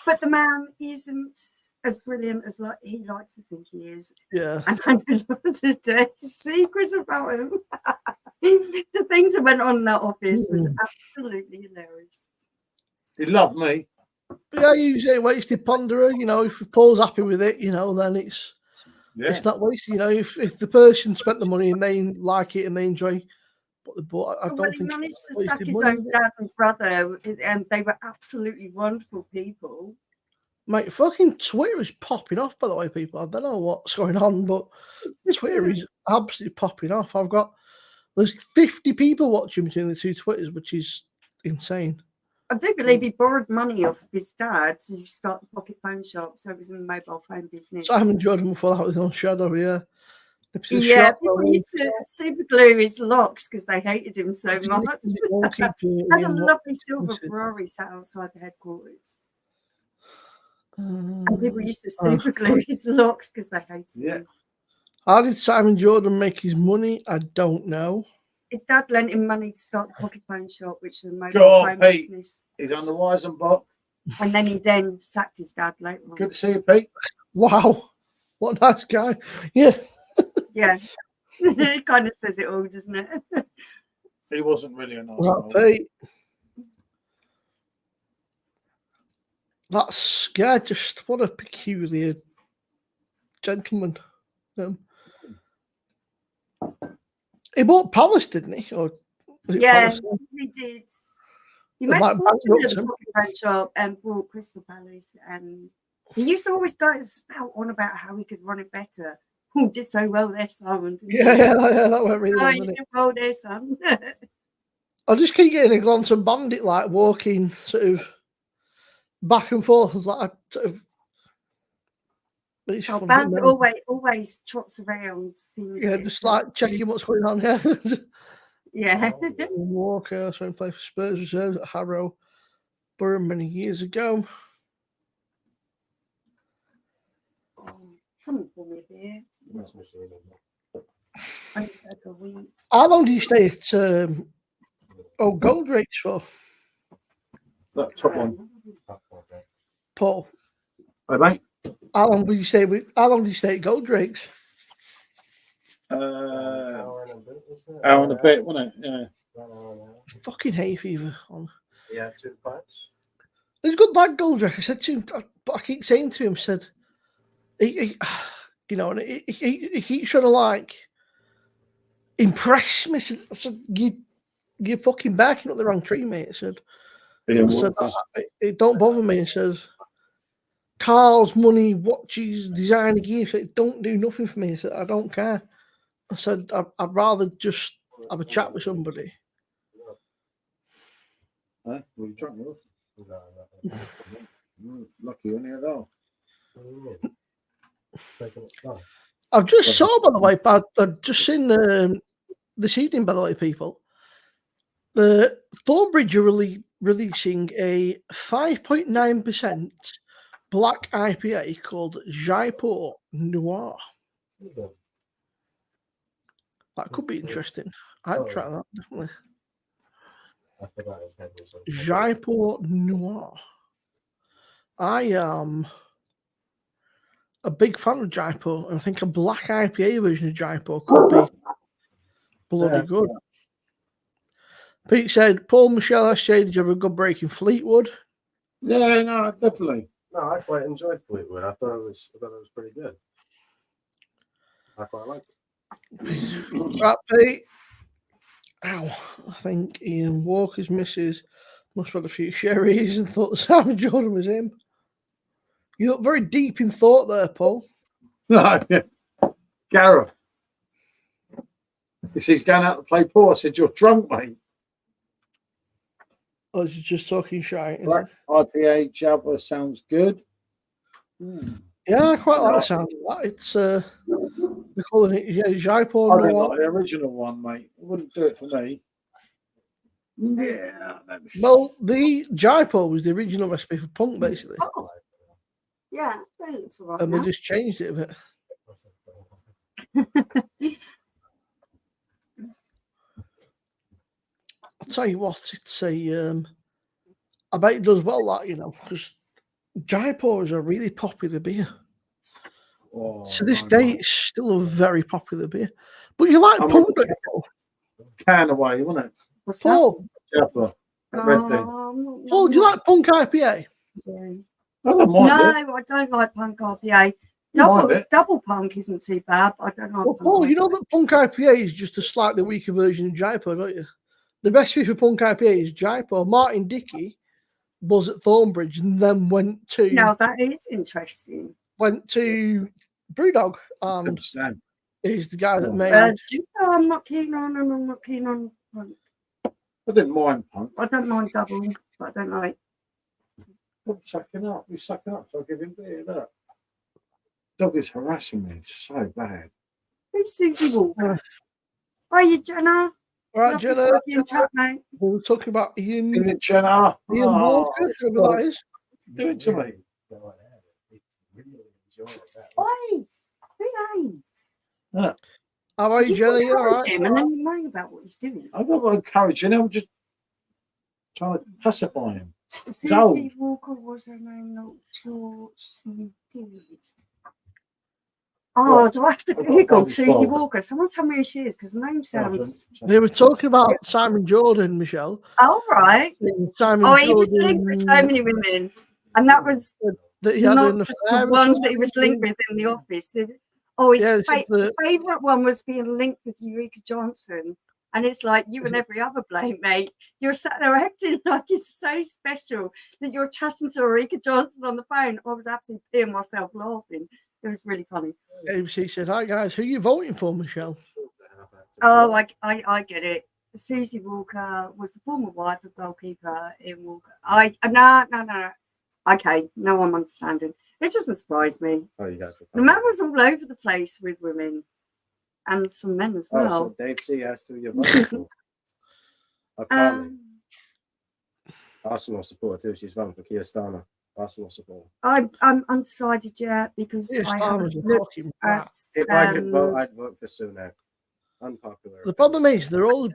But the man isn't as brilliant as he likes to think he is. Yeah. And I know the dirty secrets about him. The things that went on in that office was absolutely hilarious. He loved me. But yeah, you say wasted ponderer. You know, if Paul's happy with it, you know, then it's not wasted. You know, if the person spent the money and they like it and they enjoy what they bought, I don't think he managed to suck his own dad and brother, and they were absolutely wonderful people. Mate, fucking Twitter is popping off, by the way, people. I don't know what's going on, but Twitter is absolutely popping off. There's 50 people watching between the two Twitters, which is insane. I do believe he borrowed money off his dad to start the pocket phone shop, so it was in the mobile phone business. Simon Jordan before that was on Shadow, yeah. Yeah, people used to super glue his locks because they hated him so much. Had a lovely silver Ferrari sat outside the headquarters. And people used to super glue his locks because they hated him. How did Simon Jordan make his money? I don't know. His dad lent him money to start the pocket phone shop, which is a mobile phone business. He's on the Weisenbach. And then he then sacked his dad later on. Good to see you, Pete. Wow. What a nice guy. Yeah. Yeah. It kind of says it all, doesn't it? He wasn't really a nice guy. Pete. That's, just what a peculiar gentleman. He bought Palace, didn't he? Or Palace? He did. He made a fortune at the pocket phone shop and bought Crystal Palace. And he used to always go and spout on about how he could run it better. Who did so well there, Simon? Yeah, that went really well. You did well there, son. I just keep getting a glance of Bandit like walking sort of back and forth. Like sort of. Bandit always trots around. Yeah, just like checking what's going on here. Yeah. Walker, so he played for Spurs reserves at Harrow Borough many years ago. Someone call me a beer. How long do you stay at Goldrakes for? That top one. Paul. Hey, mate. How long did you stay at Goldrakes? Hour and a bit, wasn't it? Yeah. Fucking hay fever on. Yeah, 2 pints. It's good that Goldrake. I said to him, but I keep saying to him, said, he keeps trying to like impress me. I said, you're fucking backing up the wrong tree, mate. I said, it don't bother me. He says, cars, money, watches, designer gear. It don't do nothing for me. I said, I don't care. I said, I'd rather just have a chat with somebody. Huh? Were you drunk? Lucky on here though. I've just saw, by the way, I've just seen this evening, by the way, people. The Thornbridge are releasing a 5.9% black IPA called Jaipur Noir. That could be interesting. I'd try that, definitely. Jaipur Noir. I am a big fan of Jaipur, and I think a black IPA version of Jaipur could be bloody good. Pete said, Paul, Michelle, SJ, did you have a good break in Fleetwood? Yeah, no, definitely. No, I quite enjoyed Fleetwood. I thought it was pretty good. I quite like it. Right, Pete. Ow. I think Ian Walker's missus must have had a few sherries and thought Simon Jordan was him. You look very deep in thought there, Paul. Gareth. He says, going out to play pool. I said, you're drunk, mate. I was just talking shite. Black IPA Java sounds good. Yeah, I quite like the sound of that. It's they're calling it Jaipur I don't Noir. like the original one, mate. It wouldn't do it for me. Yeah, that's... Well, the Jaipur was the original recipe for punk, basically, Oh, yeah, that's all right. and they Now. just changed it a bit. I'll tell you what, it's a. I bet it does well, that, you know, because Jaipur is a really popular beer. Oh, To this day, it's still a very popular beer. But you like punk, don't you, Paul? Can away, wasn't it? What's Paul, Java. Paul, do you like punk IPA? Yeah. I don't mind it. No, I don't like punk IPA. Mind it. Double punk isn't too bad. But I don't like. Well, punk Paul, you know IPA. that punk IPA is just a slightly weaker version of Jaipur, don't you? The best beer for punk IPA is Jaipur. Martin Dickey was at Thornbridge and then went to that is interesting. Brewdog, and Understand. he's the guy that made. I'm not keen on, and I'm not keen on punk. I didn't mind punk. I don't mind double, but I don't like. I'm sucking up. You're sucking up, so I'll give him beer. Look. Dog is harassing me so bad. Who's Susie Walker? Are you Jenna? Right, Lovely Jenna, to have you in chat, mate. we were talking about Ian Jenna. Walker, whoever that is. Do it to me. Oi, behave. Yeah. How are you, Jenna? You all right? Him and then you moan about what he's doing. I'm not encouraging him. I'm just trying to pacify him. Susie Walker was her name, not George. Indeed. Oh, do I have to Google Susie Walker? Someone tell me who she is because the name sounds. They were talking about Simon Jordan, Michelle. Oh, right. Simon He was linked with so many women. And that was that he had not an just affair the ones that he was linked with in the office. His favourite one was being linked with Eureka Johnson. And it's like you and every other blame, mate. You're sat there acting like it's so special that you're chatting to Eureka Johnson on the phone. I was absolutely peeing myself laughing. It was really funny. ABC said, "Hi guys, who are you voting for, Michelle?" Oh, I get it. Susie Walker was the former wife of goalkeeper Ian Walker. No. Okay, now I'm understanding. It doesn't surprise me. Oh, you guys. The man was all over the place with women and some men as well. Oh, so Dave C asked who you're voting for. Arsenal support too. She's voting for Keir Starmer. Arsenal support. I'm undecided yet because I haven't looked at. If I could vote, I'd vote for Sunak. Unpopular. The problem is they're all.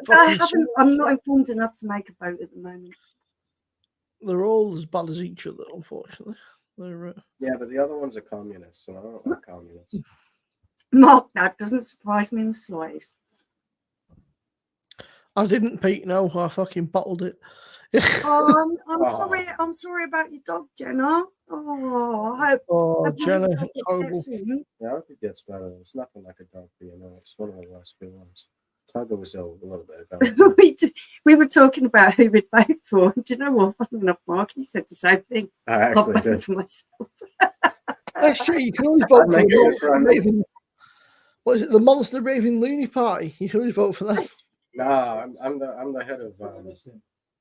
I'm not informed enough to make a vote at the moment. They're all as bad as each other, unfortunately. They're, yeah, but the other ones are communists, and I don't like communists. Mark, that doesn't surprise me in the slightest. I didn't, Pete. No, I fucking bottled it. I'm sorry. I'm sorry about your dog, Jenna. Oh, I hope. Oh, Jenna, it's horrible. Yeah, I hope it gets better. It's nothing like a dog, you know. It's one of the worst feelings. Tiger was ill a little bit ago. we were talking about who we'd vote for. Do you know what? Funny enough, Mark, he said the same thing. I actually did. For myself. That's true. You can always vote for what is it? The Monster Raving Loony Party. You can always vote for that. Nah, I'm the head of.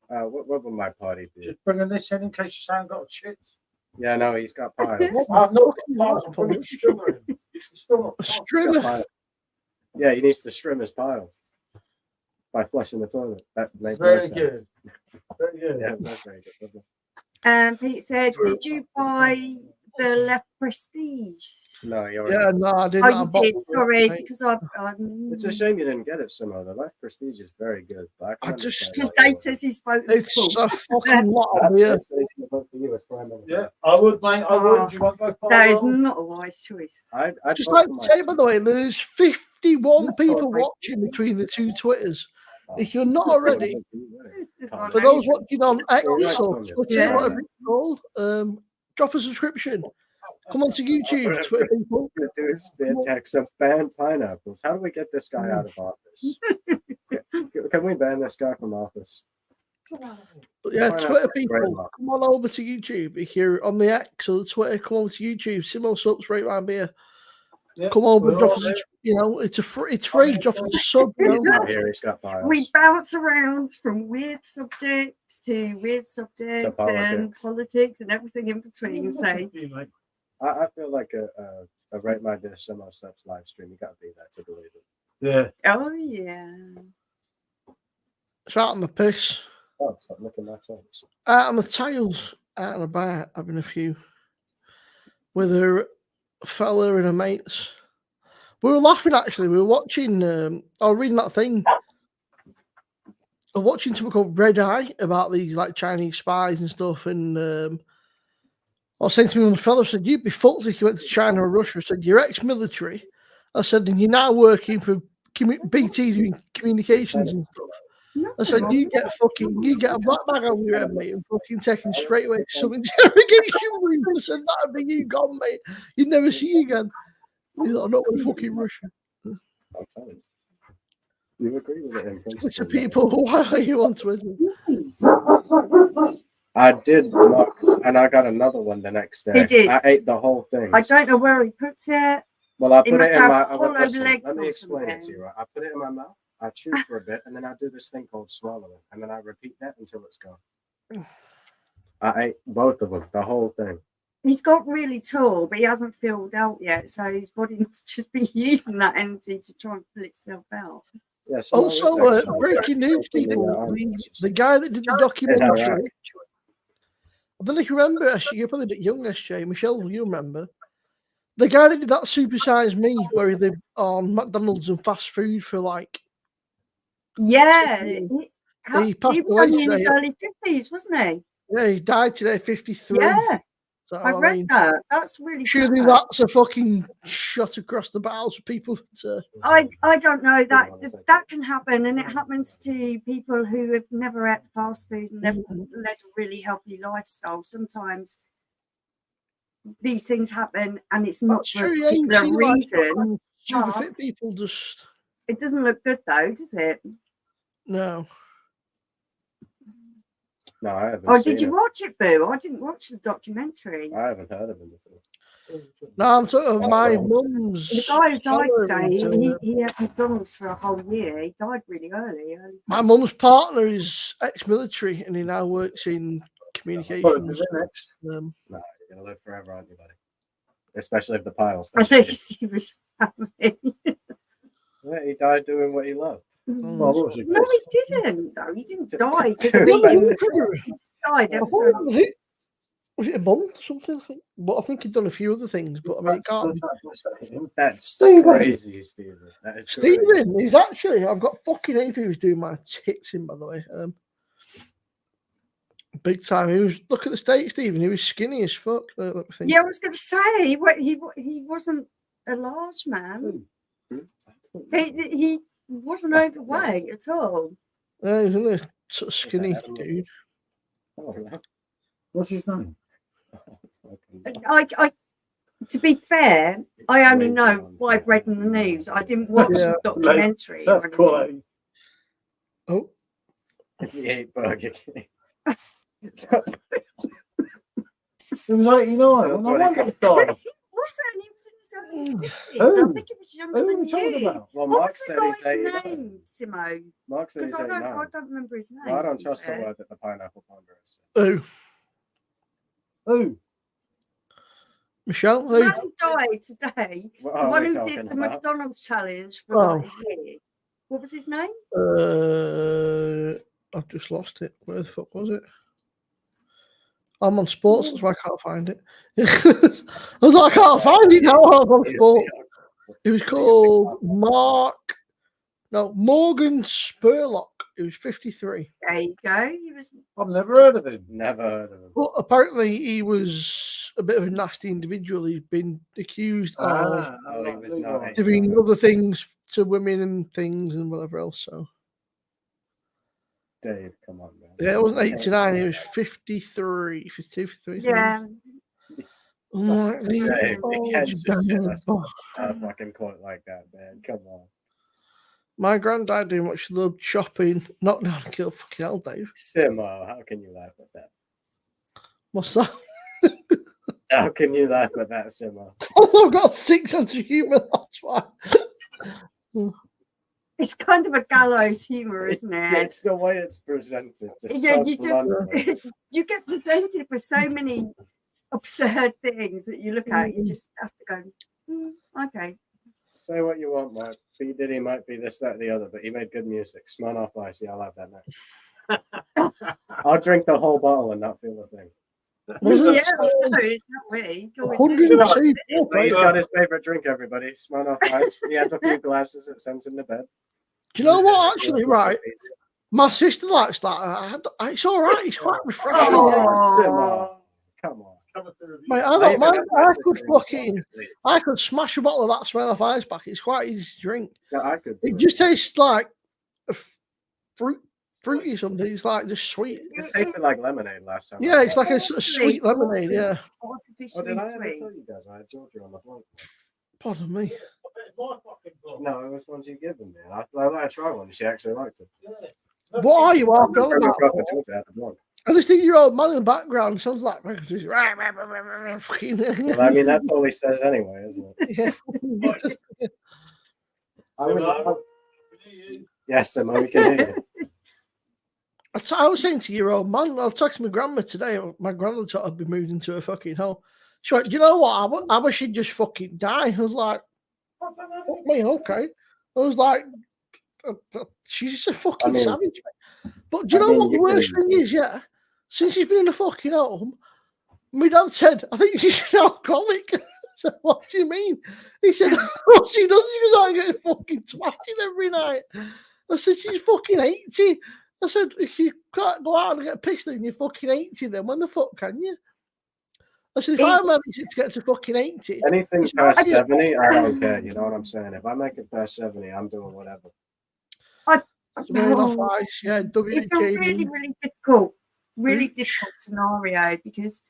What would my party be? Just bringing this in case you haven't got a chit. Yeah, no, he's got piles. I've not got piles. I'm putting a strimmer in. A strimmer? Yeah, he needs to strim his piles by flushing the toilet. That makes very good. Very good. Yeah, that's very good. Doesn't it? Pete said, "Did you buy the Left Prestige?" No, you no, I didn't. Oh, you did. Sorry, because It's a shame you didn't get it, Simone. The Life Prestige is very good. But I just. Dave says he's voting. It's a fucking lot of beer. Yeah, I would, mate. I would. You won't go far. That is not a wise choice. I'd just like to say, by the way, there's 51 people watching between the two Twitters. If you're not already, for those watching on X or Twitter, whatever it's called, drop a subscription. Come on to YouTube, Twitter people. We're gonna do a spear text of banned pineapples. How do we get this guy out of office? Can we ban this guy from office? But yeah, Twitter people, come on over to YouTube. If you're on the X or the Twitter, come over to YouTube. Simo Sups, Right Round Beer. Yep, Come over, we're drop all us. It's free. Drop us a sub. He's not here. He's got bios. We bounce around from weird subjects to weird subjects and politics and everything in between. So I feel like a Rate My Dish Simo Sups live stream. You got to be there to believe it. Yeah. Oh yeah. Shout on the piss. Oh, stop licking my toes. Out on the tails. Out and about. Having a few with a fella and her mates. We were laughing actually. We were watching. I was reading that thing. I was watching something called Red Eye about these like Chinese spies and stuff. And I was saying to me, my fellow said, "You'd be fucked if you went to China or Russia." I said, "You're ex-military." I said, "And you're now working for BT doing communications and stuff." I said, you get a black bag over your head, mate, and fucking taken straight away to some interrogation room. I said, that'd be you gone, mate. You'd never see you again. He's like, I'm not going to fucking Russia. I'll tell you. You agree with it in principle. It's the people, why are you on Twitter? I did, Mark, and I got another one the next day. He did. I ate the whole thing. I don't know where he puts it. Well, I He put must it in have my. hollow Listen, legs let me or explain it to something. you. Right? I put it in my mouth. I chew for a bit, and then I do this thing called swallowing, and then I repeat that until it's gone. I ate both of them, the whole thing. He's got really tall, but he hasn't filled out yet, so his body must just be using that energy to try and pull itself out. Yeah, Also, breaking news, people. The guy that did the documentary. I don't know if you remember, actually, you're probably a bit young, SJ. Michelle, you remember. The guy that did that Supersize Me, where he lived on McDonald's and fast food for like. Yeah. He He was only in his early 50s, wasn't he? Yeah, he died today, 53. Yeah. So, I read that. That's really surely sad. that's a fucking shot across the bows for people that. I don't know that can happen, and it happens to people who have never ate fast food and never led a really healthy lifestyle. Sometimes these things happen, and it's not for a particular reason. Super fit people just. It doesn't look good though, does it? No. No, I haven't. Oh, did you watch it, Boo? I didn't watch the documentary. I haven't heard of him before. No, I'm talking of my mum's. The guy who died today, he had McDonald's for a whole year. He died really early. My mum's partner is ex-military, and he now works in communications. No, you're gonna live forever, aren't you, buddy? Especially if the piles. At least he was happy. Yeah, he died doing what he loved. No, he didn't. No, he didn't die. He just died. Was it a month or something? But I think he'd done a few other things. But I mean, it can't. That's crazy, Stephen. That is Stephen, he's actually. I've got fucking hate who's doing my tits in, by the way. Big time. He was. Look at the state, Stephen. He was skinny as fuck. Yeah, I was going to say he wasn't a large man. He wasn't overweight at all. Yeah, he was only a sort of skinny dude. What's his name? I to be fair, I only know what I've read in the news. I didn't watch the documentary. That's quality. Oh, he ate Burger King. It was 89. That's when what I He died. wasn't. He was in his early 50s. I think he was younger Who are than we talking you. about? Well, What Mark was the said he's guy's 89. name, Simo? Mark said he's Because 89. I don't remember his name. Well, I don't trust the word that the pineapple ponderer said. oh, Who? Michelle. The Who? man who died today, What the are one we who talking did the about? McDonald's challenge for like a year. What was his name? I've just lost it. Where the fuck was it? I'm on sports, that's why I can't find it. I was like, I can't find it now. I'm on sports. It was called Morgan Spurlock. He was 53. There you go. I've never heard of him. Never heard of him. But apparently he was a bit of a nasty individual. He's been accused of he was not doing other things to women and things and whatever else. So Dave, come on, man. yeah, it wasn't 89, he was 53, 52, 53. Yeah. Like Dave, you can't bulge just sit down us the on back. a fucking quote like that, man. Come on. My granddad did much loved shopping. Not down to kill fucking hell, Dave. Simo, how can you laugh at that? What's that? How can you laugh at that, Simo? I've got a sick sense of humour, that's why. It's kind of a gallows humour, isn't it? It's the way it's presented. Just Yeah, so you bluntly. just you get presented with so many absurd things that you look at. You just have to go, okay. Say what you want, Mike. P. Diddy might be this, that, the other, but he made good music. Smirnoff Ice, yeah, I'll have that next. I'll drink the whole bottle and not feel a thing. Was Yeah, it no, it's not me. Go with 102? But he's got his favourite drink, everybody. Smirnoff Ice. He has a few glasses that sends him to bed. Do you know what, actually, right? My sister likes that. It's all right. It's quite refreshing. Oh. Come on. Mate, I don't mind. I could smash a bottle of that Smirnoff Ice back. It's quite easy to drink. Yeah, I could. It just tastes like a fruity something. It's like just sweet. It tasted like lemonade last time. Yeah, it's like a sweet lemonade. Yeah. Oh, did I ever tell you guys I had Georgia on the block? Pardon me. No, it was ones you given me. I let her try one. She actually liked it. What are you I'm on about? proper Georgia at the block. I just think your old man in the background sounds like fucking. Well, I mean, that's all he says anyway, isn't it? Yeah. Yes, Emma, we can hear you. I was saying to your old man, I was talking to my grandma today. My grandma thought I'd be moved into a fucking hole. She went, "Do you know what? I wish she'd just fucking die." I was like, "Fuck me, okay." I was like, "She's just a fucking savage." But do you know what the worst thing is? Yeah, since she's been in a fucking home, my dad said, "I think she's an alcoholic." I said, "What do you mean?" He said, "What she does is she goes out and gets fucking twatted every night." I said, "She's fucking 80. I said, "If you can't go out and get pissed and you're fucking 80, then when the fuck can you?" I said, "If I manage to get to fucking 80." Anything past 70, I don't care. You know what I'm saying? If I make it past 70, I'm doing whatever. Off ice, yeah, It's a really difficult scenario because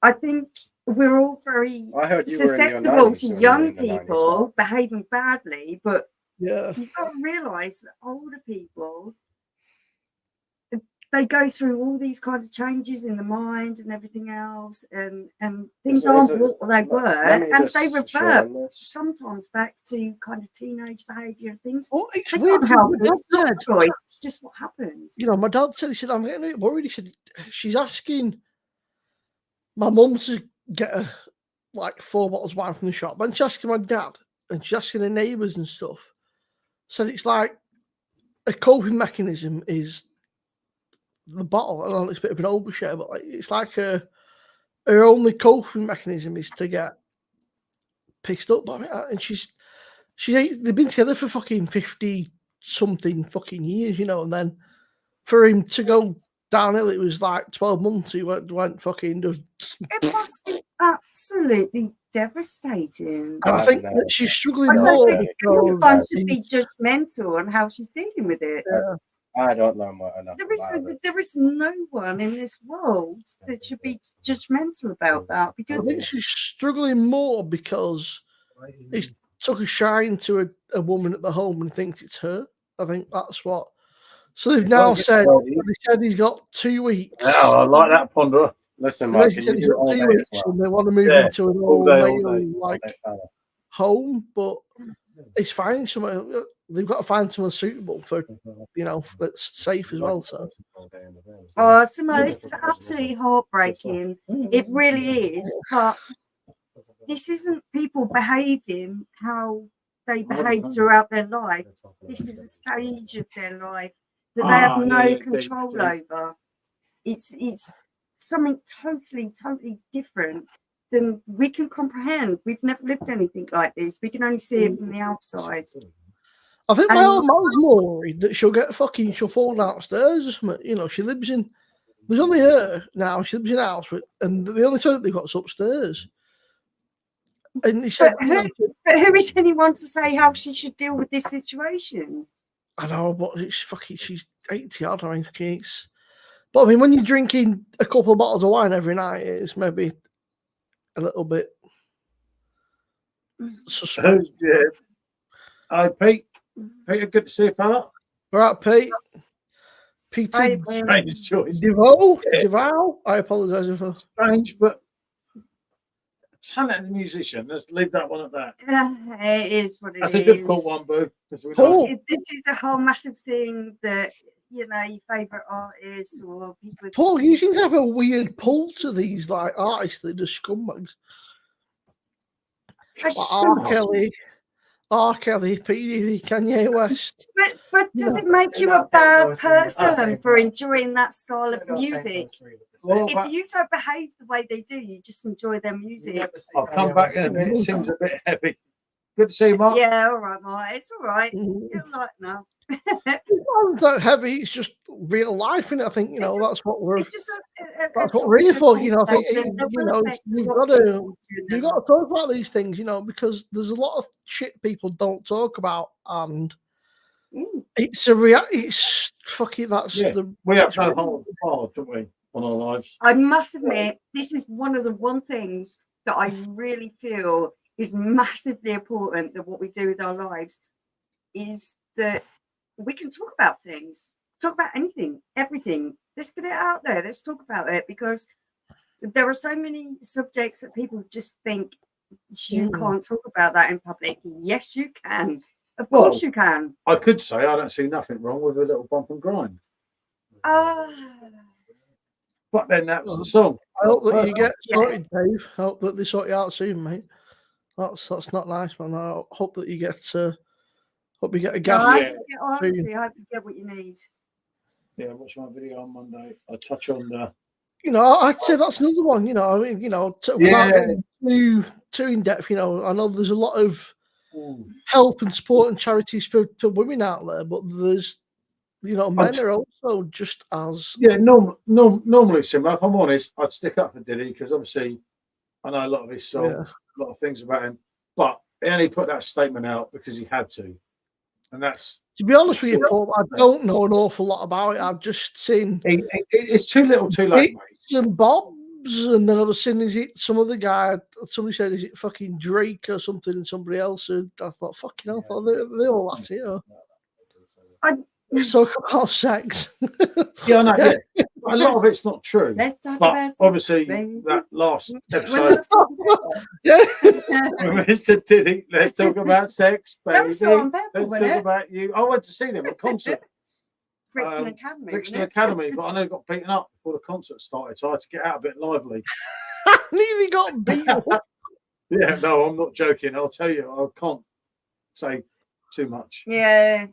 I think we're all very susceptible to young people behaving badly, but you've got to realise that older people, they go through all these kind of changes in the mind and everything else, and things aren't what they were, and they revert sometimes back to kind of teenage behaviour and things. Well, it's they weird. Can't help it. It's not a choice. It's just what happens. You know, my dad said, he said, "I'm getting a bit worried." He said, "She's asking my mum to get her like 4 bottles of wine from the shop. Then she's asking my dad, and she's asking her neighbours and stuff." Said it's like a coping mechanism is the bottle. I don't know, it's a bit of an overshare, but like it's like her only coping mechanism is to get pissed up by it. And they've been together for fucking 50 something fucking years, you know, and then for him to go downhill, it was like 12 months. He went fucking just. It must be absolutely devastating. And I think that she's struggling more because to be judgmental on how she's dealing with it. Yeah. I don't know enough. There is no one in this world that should be judgmental about that, because I think she's struggling more because he took a shine to a woman at the home and thinks it's her. I think that's what. So they've now said he's got 2 weeks. Yeah, I like that, Ponder. Listen, Mike, they said he's got 2 weeks and they want to move into an all-male home, but it's fine. They've got to find someone suitable for, you know, that's safe as well. So, Simo, this is absolutely heartbreaking. It really is. But this isn't people behaving how they behave throughout their life. This is a stage of their life that they have no control over. It's something totally different than we can comprehend. We've never lived anything like this. We can only see it from the outside. I think my old man's more worried that she'll fall downstairs or something. You know, there's only her now. She lives in a house, and the only toilet they've got is upstairs. And he said, but who is anyone to say how she should deal with this situation? I know, but she's 80 odd. I mean, but I mean, when you're drinking a couple of bottles of wine every night, it's maybe a little bit suspect. Yeah. Hi, Pete. Peter, good to see you, fella. All right, Pete. Peter Strange choice. DeVoe. I apologise if I... Strange, but talented musician. Let's leave that one at that. It is what it is. That's a difficult one, Boo. Paul. This is a whole massive thing that, you know, your favourite artists or people. Paul, you seem to have a weird pull to these like artists that are just scumbags. R. Kelly, P. Diddy, Kanye West. But does it make you a bad person for enjoying that style of music? Well, If you don't behave the way they do, you just enjoy their music. I'll come back in a bit. It seems a bit heavy. Good to see you, Mark. Yeah, all right, Mark. It's all right. You're like, no. It's not heavy. It's just real life, and I think that's what we're. It's just that's what we're here for. I think you've got to talk about these things, because there's a lot of shit people don't talk about, and it's a It's fucking we have no hold hard, don't we, on our lives? I must admit, this is one of the things that I really feel is massively important that what we do with our lives is that we can talk about things, talk about anything, everything. Let's get it out there. Let's talk about it, because there are so many subjects that people just think you can't talk about that in public. Yes, you can. Of course you can. I could say I don't see nothing wrong with a little bump and grind. But then that was the song. I hope that you get sorted, Dave. I hope that they sort you out soon, mate. That's not nice, man. I hope that you get hope you get a gaff. Honestly, I hope you get what you need. Yeah, watch my video on Monday. I'll touch on the. I'd say that's another one. Without getting too in depth. I know there's a lot of help and support and charities for women out there, but there's, men are also just as normally similar. If I'm honest, I'd stick up for Diddy because obviously I know a lot of his songs, a lot of things about him, but he only put that statement out because he had to. And that's, to be honest with you, Paul, I don't know an awful lot about it. I've just seen it's too little, too late, mate. And bobs, and then I was seeing, is it some other guy? Somebody said, is it fucking Drake or something? And somebody else, and I thought, fucking hell, I thought they all at it. So about sex. Yeah, I know. Yeah. A lot of it's not true. Let's talk about obviously that last episode. Mr. Diddy, let's talk about sex, baby. Let's talk about you. I went to see them at concert. Brixton Academy. Brixton Academy, but I know got beaten up before the concert started, so I had to get out a bit lively. Nearly got beaten up. Yeah, no, I'm not joking. I'll tell you, I can't say too much. Yeah.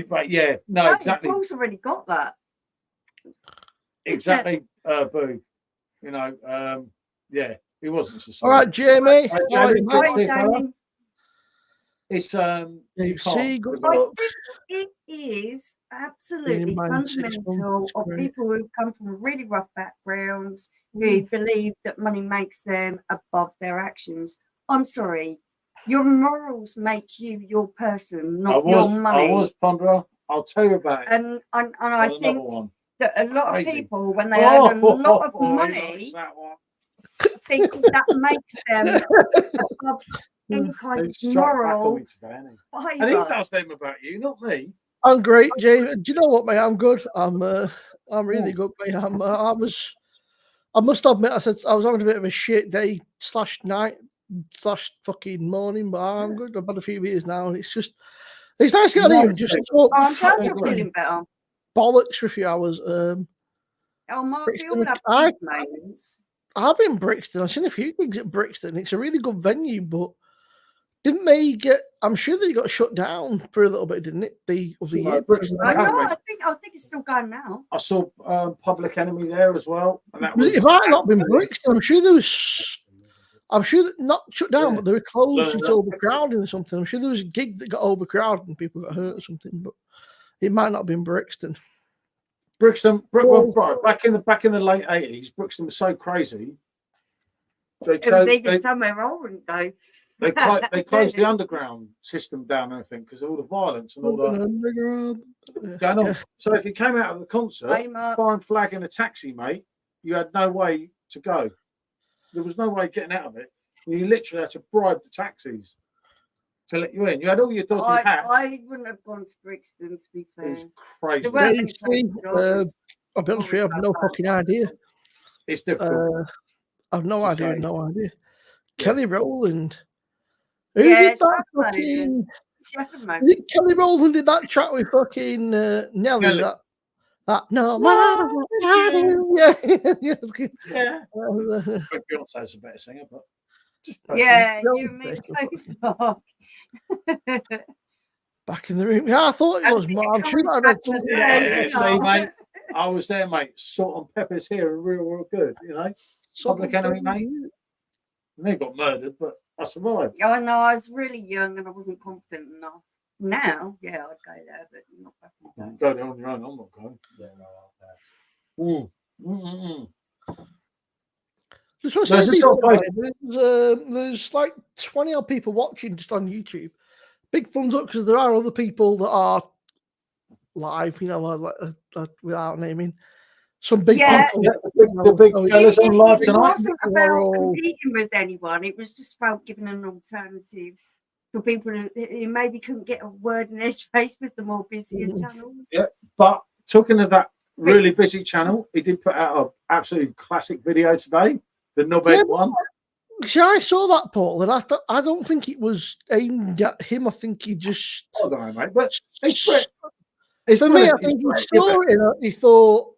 But yeah, no, exactly. Paul's already got that. Exactly, Boo. Yeah, he wasn't so sorry. All right, Jamie. Jamie. It's it is absolutely fundamental of people who come from really rough backgrounds who believe that money makes them above their actions. I'm sorry. Your morals make you your person, not your money. I was Pondra. I'll tell you about it. And I think that a lot of people, when they earn a lot of money, think that makes them above any kind of moral fibre. And he does them about you, not me. I'm great, James. Do you know what, mate? I'm good. I'm really good, mate. I must admit, I was having a bit of a shit day / night / fucking morning, but I'm good. I've had a few beers now, and it's nice to get even just talk. I'm glad you're feeling better. Bollocks for a few hours. Mark, I've been Brixton. I've seen a few gigs at Brixton. It's a really good venue, but didn't they get? I'm sure they got shut down for a little bit, didn't it? The other year. I think it's still going now. I saw Public Enemy there as well, and that was. It might not been Brixton. I'm sure there was. I'm sure that not shut down, but they were closed due to overcrowding or something. I'm sure there was a gig that got overcrowded and people got hurt or something, but it might not have been Brixton. Back in the late 80s, Brixton was so crazy. It was even somewhere old, wouldn't they? They closed the underground system down, I think, because of all the violence and all the going on. So if you came out of the concert, foreign flag in a taxi, mate, you had no way to go. There was no way getting out of it. You literally had to bribe the taxis to let you in. You had all your dodgy hats. I wouldn't have gone to Brixton, to be It fair. was crazy. There weren't many See, places I was I'll be honest with you, I have worried no about fucking that. idea. It's difficult. I've no to idea, say. no idea. Yeah. Kelly Rowland. Who Yeah, did it's that not fucking... Shepard Is it Kelly Rowland did that track with fucking Nelly? Nelly. That no matter what I do. Yeah. Yeah. Beyonce's a better singer, but just Yeah, Don't you and me think both. back in the room. Yeah, I thought it was more. I'm sure I read something like Yeah, that. see, mate. I was there, mate. Salt and pepper's here are real good, you know. Public Enemy, mate. And they got murdered, but I survived. I know, I was really young and I wasn't confident enough. Now, yeah, I'd go there, but not back in the day. Go there on your own. I'm not going. Yeah, no, Just want to There's say, a sort of there's like 20 odd people watching just on YouTube. Big thumbs up because there are other people that are live, you know, without naming. Some big people. The big fellas on live It tonight. wasn't about competing with anyone. It was just about giving an alternative for people who maybe couldn't get a word in edgeface with the more busier channels. Yeah, but talking of that really busy channel, he did put out an absolutely classic video today, the Knobhead one. See, I saw that, Paul, and I don't think it was aimed at him. I think he just. I don't know, mate, but it's for me, I brilliant. think he saw it and he thought,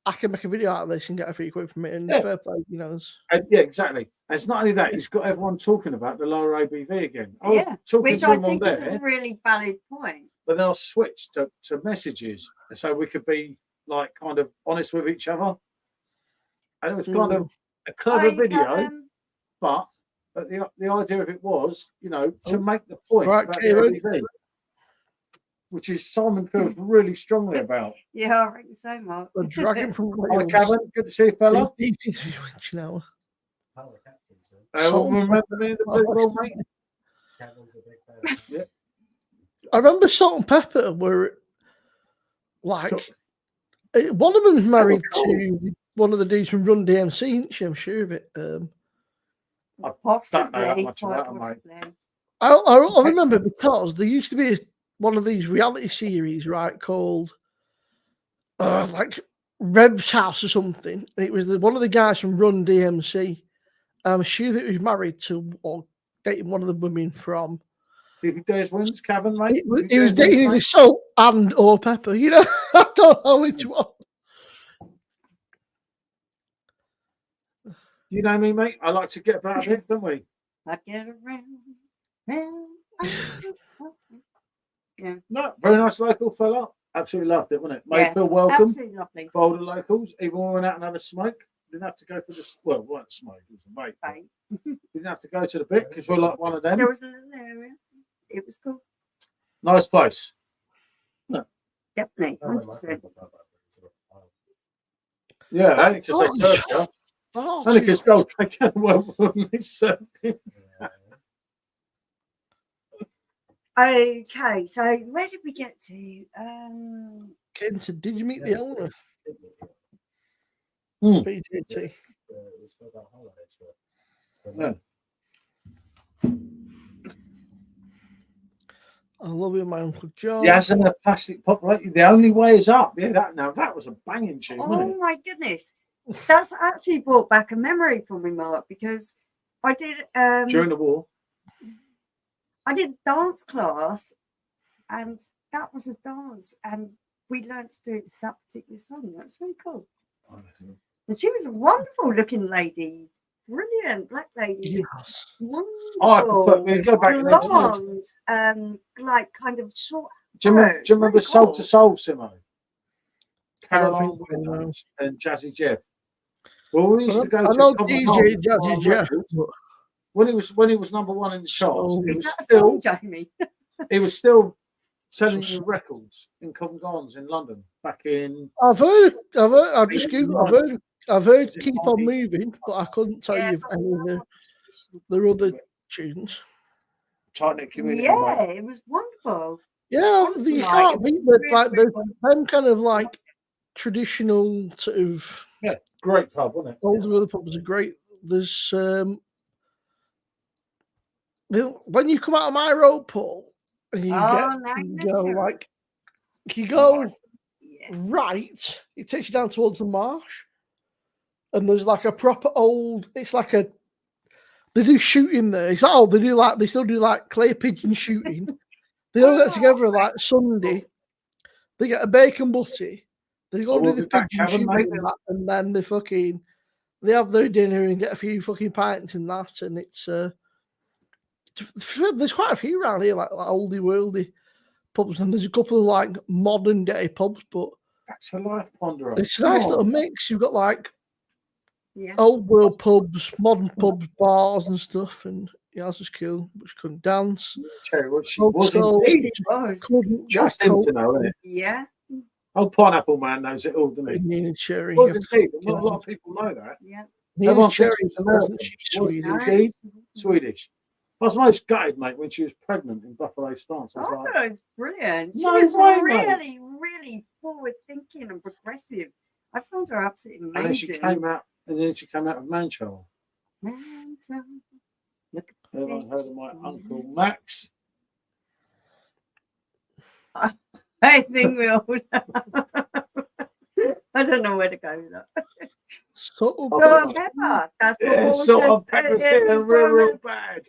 I can make a video out of this and get a free quid from it. And fair play, you know. Yeah, exactly. And it's not only that, he's got everyone talking about the lower ABV again. Which I think is a really valid point. But then I'll switch to messages so we could be like kind of honest with each other. And it was kind of a clever video, but the idea of it was, you know, to make the point about the ABV, which is Simon feels really strongly about. Yeah, I reckon so, Mark. The dragon from Wales. Kevin, good to see you, fella. Remember me in the blue ball, mate? Kevin's a big fan. Yeah. I remember Salt and Pepper were like one of them is married to one of the dudes from Run DMC, I'm sure of it. Possibly. I remember because there used to be one of these reality series, right, called like Reb's House or something. And it was one of the guys from Run DMC. I'm sure that he was married to or dating one of the women from. Days wins, Kevin, mate. He was dating either Salt and or Pepper. You know, I don't know which one. You know me, mate. I like to get about a bit, don't we? I get around. Yeah. No, very nice local fella. Absolutely loved it, wasn't it? Made feel welcome. Absolutely lovely. For older locals, even when we went out and had a smoke, didn't have to go for the well, it wasn't smoke, it was a vape. Didn't have to go to the bit because we're like one of them. There was a little area. It was cool. Nice place. No. Definitely. 100%. Yeah, I think because they served you. Only because gold take out when they served him. Okay, so where did we get to? Kenton, did you meet the owner? PJT. Yeah. I love you, my Uncle John. Yes, and a plastic pop. The only way is up. Yeah, that was a banging tune. Wasn't it? My goodness, that's actually brought back a memory for me, Mark, because I did during the war. I did dance class, and that was a dance, and we learned to do it to that particular song. That's really cool. And she was a wonderful looking lady, brilliant black lady. Yes. Wonderful. We go back blonde, like kind of short. Do you remember really Soul cool. to Soul, Simo? Caroline Williams and Jazzy Jeff. Well, we used to go to DJ Jazzy Jeff. When he was number one in the charts, Is that a song, Jamie? He was still selling new records in Covent Gardens in London back in. I've heard. I've just Googled. I've heard "Keep On Moving," but I couldn't tell you any of the other tunes. Tight-knit community. Yeah, it was wonderful. Yeah, you can't beat them kind of like traditional sort of. Yeah, great pub, wasn't it? Older other pubs are great. there's when you come out of my road, Paul, and you go right, it takes you down towards the marsh, and there's like a proper old. It's like they do shooting there. It's like, they still do like clay pigeon shooting. They all get together like Sunday. They get a bacon butty. They go do the pigeon shooting and then they have their dinner and get a few fucking pints and that. And it's there's quite a few around here, like oldie worldy pubs, and there's a couple of like modern day pubs, but that's a life ponderer. It's a nice little mix. You've got like old world pubs, modern pubs, bars and stuff, and this is cool. But she couldn't dance. Cherry, what she was just him to know, isn't it? Yeah. Old Pineapple Man knows it all, doesn't he? Cherry. Well, indeed, not a lot of people know that. Yeah. Everyone Cherry was American. Swedish. I was most gutted, mate, when she was pregnant in Buffalo Stance. I thought it was brilliant. She No was way, really, really forward-thinking and progressive. I found her absolutely amazing. And then she came out of Manchild. Manchild. Look at the Everyone heard of my Uncle Max. I think we all know. I don't know where to go with that. Salt and pepper. That's salt and pepper's getting real bad.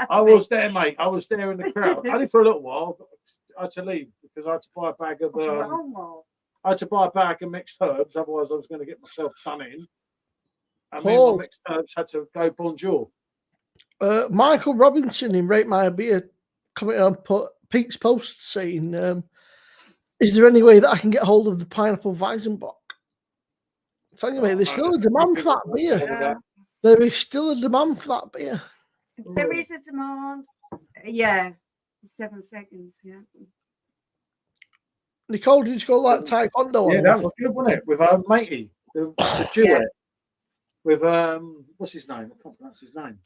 I was there, mate. I was there in the crowd. Only for a little while. I had to leave because I had to buy a bag of mixed herbs. Otherwise, I was going to get myself done in. And me and my mixed herbs had to go bonjour. Michael Robinson in Rate My Beer commented on Pete's post saying, is there any way that I can get hold of the pineapple Weizenbock? I'm telling you, mate, there's still a demand for that beer. Yeah. There is still a demand for that beer. There is a demand. Yeah. 7 seconds, yeah. Nicole, did you go like taekwondo? Yeah, that was good, wasn't it? With matey, the duet. With what's his name? I can't pronounce his name.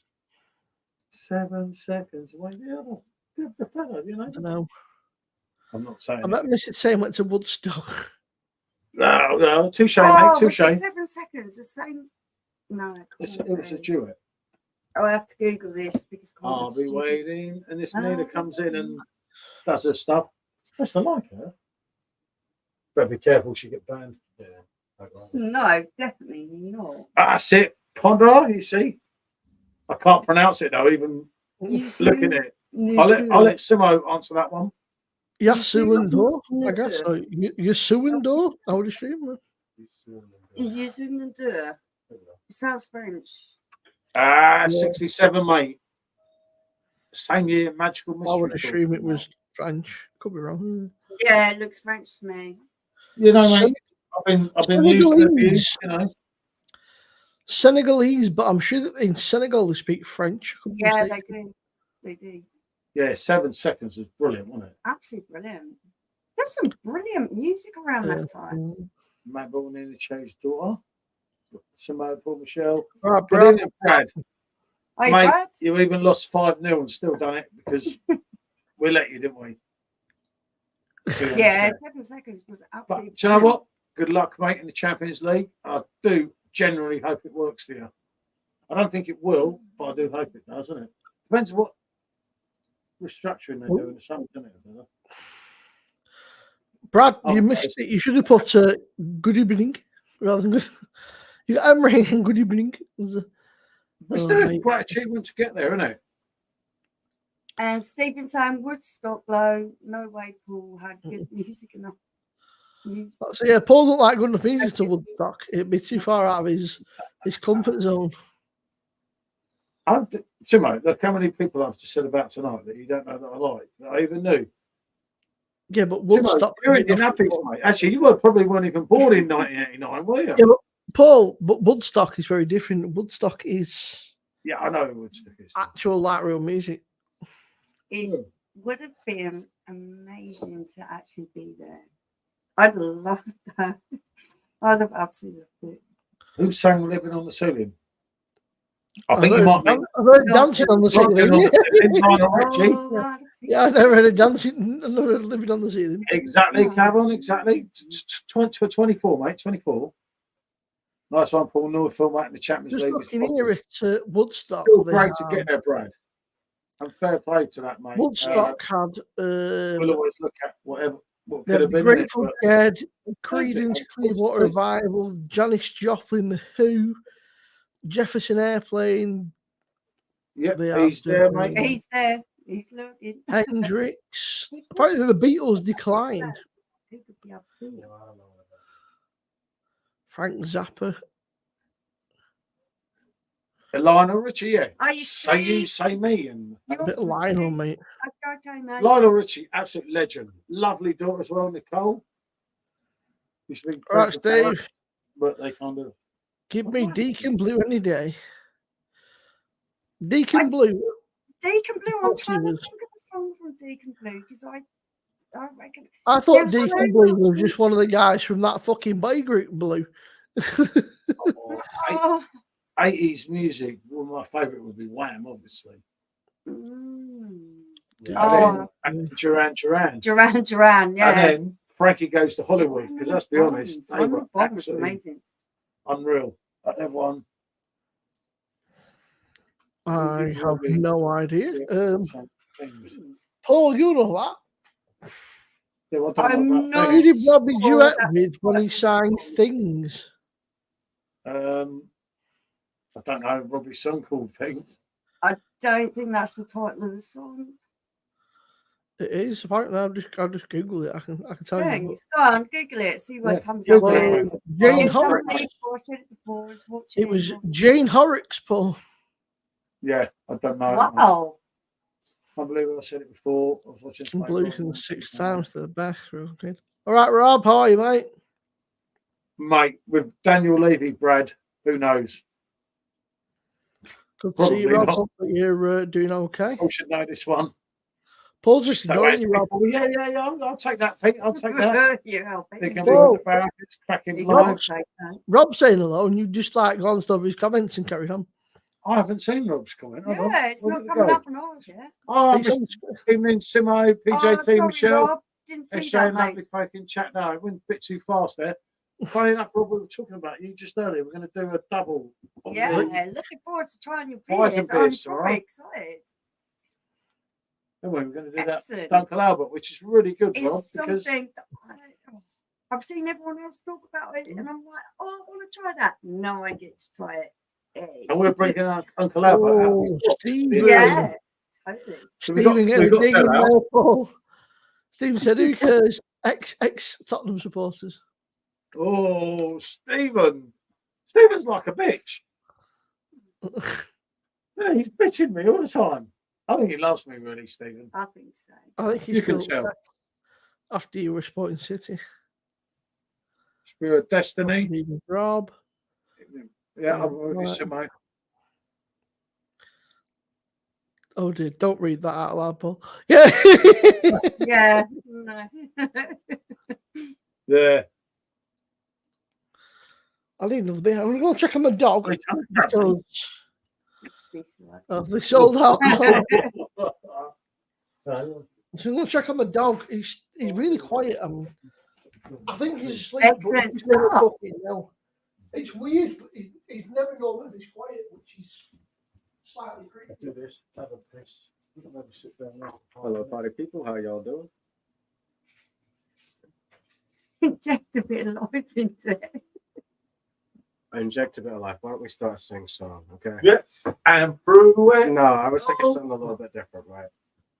7 seconds away. The fellow, you know. I know. I'm not saying. I bet Mr. Same went to Woodstock. No, touche, mate, touche. 7 seconds, the same. No, it was a duet. I'll have to Google this because I'll be waiting, and this Nina comes in and does her stuff. That's not like her. Better be careful, she get banned. Yeah. No, definitely not. That's it, Ponderer. You see, I can't pronounce it though. Even looking at it, I'll let Simo answer that one. Yasuindo, I guess. So, Yasuindo, I would assume. Yasuindo. It sounds French. 67, mate. Same year, Magical Mystery. I would assume it was French. Could be wrong. Yeah, it looks French to me. You know, mate. I've been using it, you know. Senegalese, but I'm sure that in Senegal they speak French. Yeah, they do. They do. Yeah, 7 seconds is brilliant, wasn't it? Absolutely brilliant. There's some brilliant music around that time. Matt Ball nearly changed daughter. Simone, Paul Michelle. Right, Brad. Hey, mate, Brad. you even lost 5-0 and still done it because we let you, didn't we? Yeah, 7 seconds was absolutely. But do you know what? Good luck, mate, in the Champions League. I do generally hope it works for you. I don't think it will, but I do hope it does, doesn't it? Depends what restructuring they do in the summer, doesn't it? Brad, you missed it. You should have put good evening rather than good. You got Emery and good evening. It's still quite achievement to get there, isn't it? And Stephen saying Woodstock low, no way Paul had good music enough. So yeah, Paul don't like good enough music to Woodstock. It'd be too far out of his comfort zone. Timo, look how many people I've just said about tonight that you don't know that I like, that I even knew. Yeah, but Woodstock. Timo, you're Indianapolis, mate. Actually, you probably weren't even born in 1989, were you? Yeah, but Paul, but Woodstock is very different. Woodstock is. Yeah, I know Woodstock is. Actual light real music. It would have been amazing to actually be there. I'd love that. I'd have absolutely loved it. Who sang Living on the Ceiling? I think you might make. I've heard Dancing on the Ceiling. Yeah, I've never heard of Dancing. I've never heard of Living on the Ceiling. Exactly, Cameron, exactly. 24, mate, 24. Nice one, Paul. North film out in the Champions Just League. looking here at Woodstock. Still great to get there, Brad. And fair play to that, mate. Woodstock had. We'll always look at what could The have been. Grateful Dead, Creedence Creedence Clearwater Revival, Janis Joplin, The Who, Jefferson Airplane. Yep, he's there, mate. He's there. He's looking. Hendrix. Apparently, the Beatles declined. Who could be upset? Frank Zappa. Lionel Richie, yeah. Are you say you, serious? say me, and A bit of Lionel, mate. Okay, mate. Lionel Richie, absolute legend. Lovely daughter as well, Nicole. Used to be All right, Steve. but they kind of Give me Deacon Blue any day. Deacon Blue. Deacon Blue. I'm What's trying to yours? think of a song from Deacon Blue because I reckon. I thought There's Deacon so Blue much was just one of the guys from that fucking boy group Blue. Oh. 80s music. Well, my favourite would be Wham, obviously. And Duran Duran. Duran, yeah. And then Frankie Goes to Hollywood, because let's be honest, they were was absolutely amazing. unreal. That one. I have no idea. Things. Paul, you know that. Yeah, well, I don't I'm know about not- Who things. did Robbie Oh, duet that's- with when he sang Things? I don't know. Robbie's song called Things. I don't think that's the title of the song. It is. Apparently, I'll just Google it. I can tell you. Thanks. Go on, Google it. See what Yeah, comes Google up. it. Well, Jane It's somebody Horrocks. before, I said it before, was watching It was Jane Horrocks, Paul. Yeah, I don't know. Wow. I believe I said it before. I was watching Some Playboy blues and and 6 times to the best. Real good. All right, Rob, how are you, mate? Mate, with Daniel Levy, Brad, who knows? Good to see you, Probably Rob. not. Hope that you're doing okay. Paul should know this one. Paul's just So ignoring you, Rob. yeah, I'll take that thing. I'll take that. You're helping. They can Paul. be on the back. It's cracking You live. can't take that. Rob's saying hello, and you just like glanced over his comments and carried on. I haven't seen Rob's comment. Hold on. Yeah, it's Where not did it coming go? up on ours yet. Oh, It's on Mr. Evening, Simo, PJT, sorry, Michelle. Rob. Didn't see SJ, that, lovely mate. fucking chat. No, it went a bit too fast there. Funny enough, Rob, we were talking about you just earlier. We're going to do a double. on Yeah, the- looking forward to trying your Fries beers. and I'm beers, all very right? excited. Anyway, we're going to do that Excellent. Dunkel Albert, which is really good, It's Rob, because something that I've seen everyone else talk about it, and I'm like, oh, I want to try that. No, I get to try it. Hey. and we're bringing Uncle Albert out. Oh, Steve. Yeah, totally. So we got- Stephen we getting got dig that in out. there, Paul. Stephen said, who cares? Ex Tottenham supporters. Oh, Stephen. Stephen's like a bitch. Yeah, he's bitching me all the time. I think he loves me, really, Stephen. I think so. I think You he's can still tell. after you were Sporting City. Spirit of Destiny. Even Rob. Yeah, I'm with you, Right. Simo. Oh dear, don't read that out loud, Paul. Yeah. Yeah. No. Yeah. I need another beer. I'm gonna go check on the dog because they sold out now. So I'm gonna check on the dog. He's really quiet. I think he's asleep. but Excellent he's never stuff. fucking know. It's weird, but he's never normally this quiet, which is slightly creepy. Do this. Have a piss. Maybe sit down now. Hello, party people. How y'all doing? Inject a bit of life into it. I inject a bit of life. Why don't we start a sing song, okay? Yeah. And through it. No, I was thinking something a little bit different, right?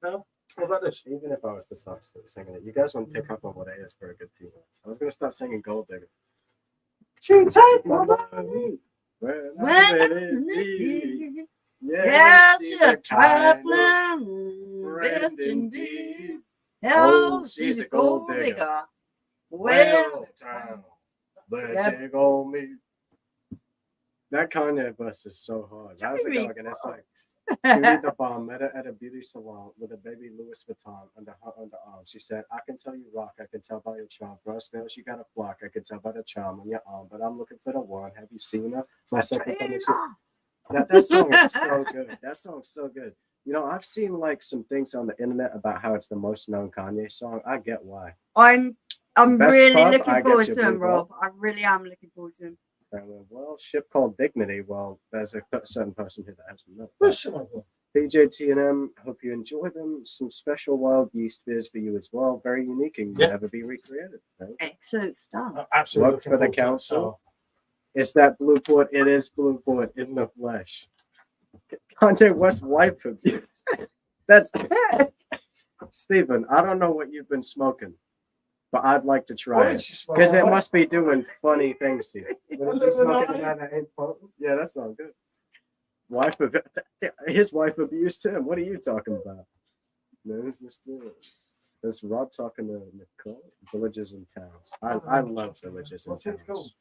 No. What about this? Even if I was to start singing it, you guys wouldn't pick up on what it is for a good few minutes. I was going to start singing Gold Digger. She take my money. Where Well, be? yeah, she's a kind traveling friend bitch indeed. Oh, she's a gold digger. Well down, but Yep. dig on me. That Kanye verse is so hard. That was a Really dog, and it's like Judy the bomb met her at a beauty salon with a baby Louis Vuitton under her underarm. She said, "I can tell you rock. I can tell by your charm. For a spell, she got a flock. I can tell by the charm on your arm. But I'm looking for the one. Have you seen her? My second time you see that song is so good. That song's so good. You know, I've seen like some things on the internet about how it's the most known Kanye song. I get why. I'm Best really pub, looking I get forward you, to him, Blue Rob. I really am looking forward to him. family. Well, ship called Dignity. Well, there's a certain person here that hasn't met. Where's some of them? PJT&M, hope you enjoy them. Some special wild yeast beers for you as well. Very unique and will Yeah. never be recreated. Okay? Excellent stuff. Absolutely. Work for the council. It's that Blueport. It is Blueport in the flesh. Kanye West wife of you. That's Stephen. I don't know what you've been smoking, but I'd like to try it because it must be doing funny things to you. Is he smoking Yeah, that sounds good. Wife of his wife abused him. What are you talking about? No, this Mr. This Rob talking to Nicole. Villages and towns. I love villages and towns.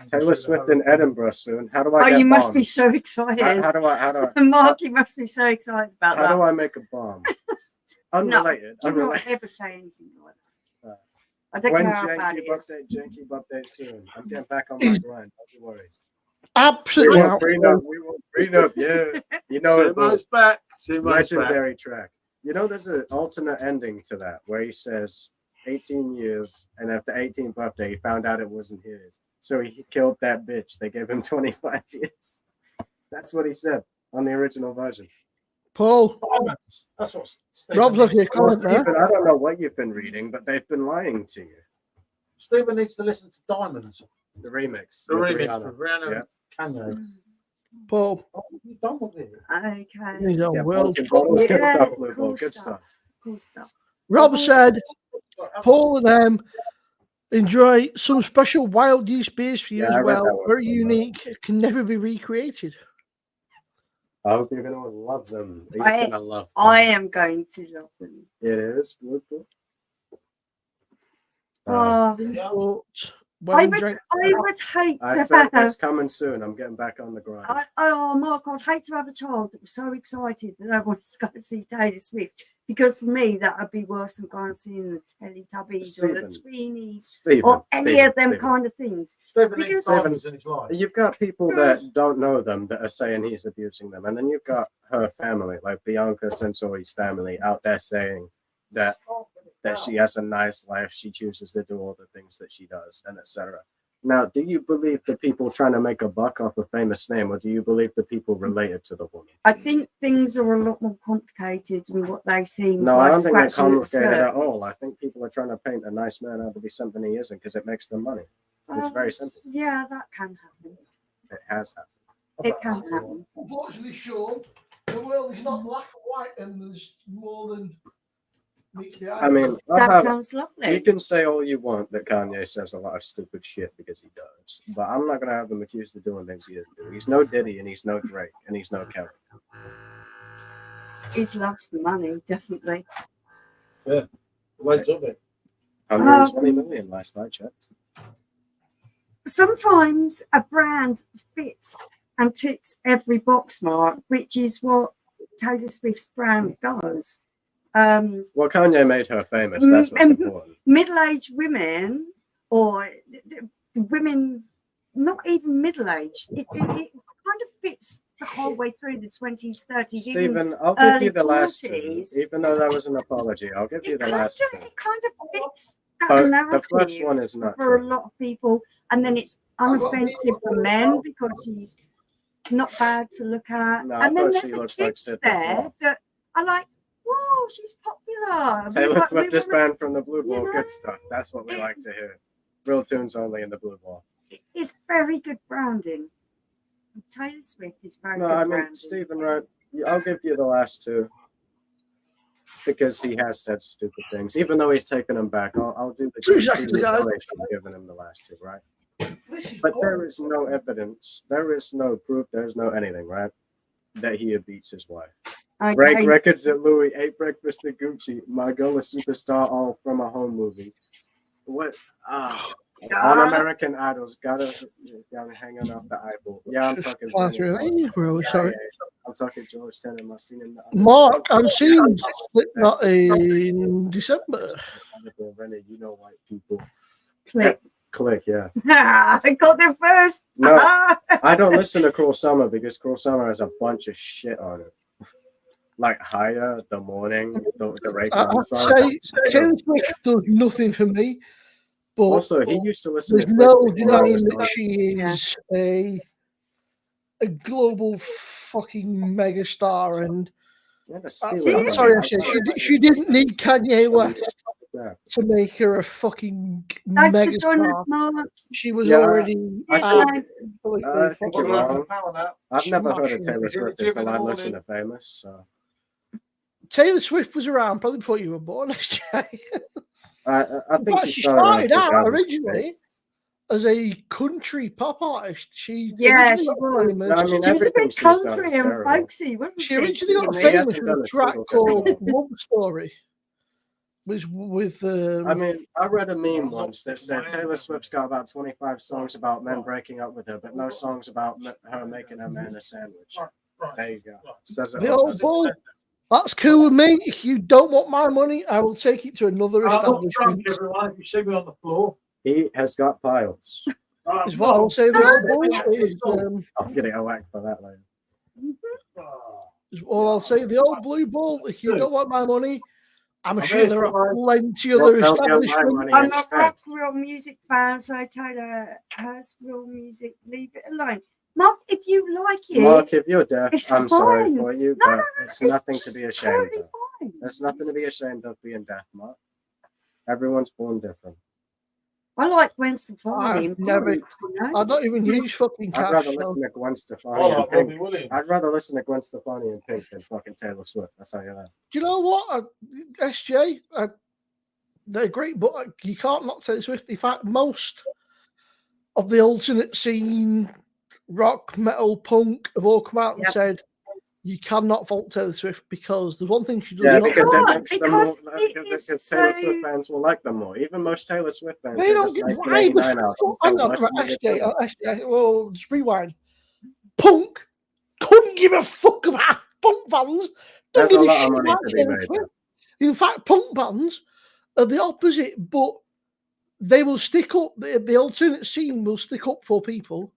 Taylor Swift in Edinburgh soon. How do I? Oh, get you must be bombs? so excited. How do I? Mark, you must be so excited about How that. do I make a bomb? Unrelated. Do not Unrelated. ever say anything like that. I don't When care how bad it is. Janky update soon. I'm getting back on my grind. Don't you worry. Absolutely. We won't bring up. Yeah, you know it. Simo's back. Simo's back. Legendary track. You know, there's an alternate ending to that where he says 18 years, and after 18th birthday, he found out it wasn't his. So he killed that bitch. They gave him 25 years. That's what he said on the original version. Paul. That's what Stephen Rob's looking at Well, comment there. Stephen, I don't know what you've been reading, but they've been lying to you. Stephen needs to listen to Diamonds. The remix. The with remix Rihanna. of Rihanna Yeah. and Kanye. Paul. Oh, you done with it? Okay. You know, Yeah, world. Pumpkin Bottles, good Yeah, stuff, Blue cool Ball, good stuff. stuff. Cool stuff. Rob said, Paul and them enjoy some special wild yeast beers for you Yeah, as I read well. that one. Very unique, can never be recreated. I hope you're gonna love them. He's I- gonna love them. I am going to love them. It is Blue Ball. Oh, But I when would, drink, I would hate I to said have. it's coming soon. I'm getting back on the grind. Mark, I'd hate to have a child that was so excited that I wanted to go and see Taylor Swift. Because for me, that would be worse than going and seeing the Teletubbies or the Tweenies Stephen, or any of them Stephen. kind of things. Stephen Because- needs diamonds in his life. You've got people that don't know them that are saying he's abusing them, and then you've got her family, like Bianca Sensori's family, out there saying that she has a nice life, she chooses to do all the things that she does, and etc. Now, do you believe the people trying to make a buck off a famous name, or do you believe the people related to the woman? I think things are a lot more complicated than what they seem. No, by I don't think they're scratching the complicated at all. I surface. think people are trying to paint a nice man out to be something he isn't because it makes them money. It's very simple. Yeah, that can happen. It has happened. It can happen. unfortunately, Sean, the world is not black and white, and there's more than meets the eye. I mean, That sounds lovely. you can say all you want that Kanye says a lot of stupid shit because he does, but I'm not gonna have him accused of doing things he didn't do. He's no Diddy, and he's no Drake, and he's no Kelly. He loves the money, definitely. Loads of it. 120 million last I checked. Sometimes a brand fits and ticks every box mark, which is what Taylor Swift's brand does. Well, Kanye made her famous. That's what's important. Middle-aged women, or women not even middle-aged, it kind of fits the whole way through the 20s, 30s, Stephen, I'll give you the last two. 40s. Even though that was an apology, I'll give you the last two. It kind of fits that But the narrative first one is not for a true. lot of people, and then it's unoffensive for men because she's not bad to look at. No, I And then thought there's she the looks like kids Sid as there well. that are like, whoa, she's popular. Taylor Swift is banned from the Blue you Ball. know, Good stuff. That's what we like to hear. Real tunes only in the Blue Ball. It's very good branding. Taylor Swift is very No, good I mean, branding. Stephen, right? I'll give you the last two because he has said stupid things. Even though he's taken them back, I'll do the 2 seconds, guys. giving him the last two, right? But there is no evidence, there is no proof, there's no anything, right? That he beats his wife. Break Okay. records at Louis, ate breakfast at Gucci. My girl is superstar, all from a home movie. What? On American Idols, gotta hanging off the eyeball. Yeah, I'm talking. Fly through it, bro, sorry. I'm talking George Tenet. Am I seeing him? Mark, I'm seeing Slipknot in December. Rennie, you know white people. Click. Yeah. I got there first. No, I don't listen to Cruel Summer because Cruel Summer has a bunch of shit on it. Like Higher, The Morning, the Ray I'd Kwan song. say Taylor Swift does nothing for me. But Also, he used to listen there's to no Cliff before I denying was that born. she is a global fucking megastar, and Yeah, the I'm stealing sorry, money. she didn't need Kanye West Yeah. to make her a fucking Thanks for joining us, megastar. Mark. She was Yeah, already I absolutely I think you're wrong. I've never heard of smashing. Taylor Swift until I listened to Famous. So Taylor Swift was around probably before you were born, SJ. I In think fact, she she started started out 2006. originally as a country pop artist. She Yeah, originally she got was. famous. I mean, She was a everything bit she's done is country and terrible. folksy, wasn't she? She originally got Sydney? He famous hasn't with done a a track single good called song. Love Story. Was with I mean, I read a meme once that said Taylor Swift's got about 25 songs about men breaking up with her, but no songs about her making her man a sandwich. There you go. Says it the all, old doesn't it? bull. That's cool with me. If you don't want my money, I will take it to another I'm not drunk, establishment. everyone. If you see me on the floor, He has got piles. Is what I will say. The old bull is. I'll get it a whack for that later. Is all I'll say. The old blue ball. If you don't want my money, I'm sure there are plenty Well, other don't get my establishments. money I'm a instead. rock real music fan, so I Taylor has real music. Leave it alone. Mark, if you like it, Mark, if you're deaf, it's I'm sorry fine. for you, No, but no, it's it's nothing to just be ashamed totally of. fine. There's nothing to be ashamed of being deaf, Mark. Everyone's born different. I like Gwen Stefani. I've and never. Pink, you know? I don't even use fucking I'd cash. rather So. listen to Gwen Stefani oh, and like Robbie Pink. Williams. I'd rather listen to Gwen Stefani and Pink than fucking Taylor Swift. That's how you know. Do you know what? SJ, they're great, but you can't not Taylor Swift. In fact, most of the alternate scene, rock, metal, punk have all come out and said you cannot fault Taylor Swift because the one thing she does Yeah, not because do, it makes them more. Because it Because is Taylor so- Swift fans will like them more. Even most Taylor Swift fans they say don't this get why the 1989 album. fuck. sold Hang on, less right, than the other. SJ, well, just rewind. Punk couldn't give a fuck about punk fans. Don't There's give a a lot of shit money about to be Taylor made Swift. In fact, punk bands are the opposite, but they will stick up. The alternate scene will stick up for people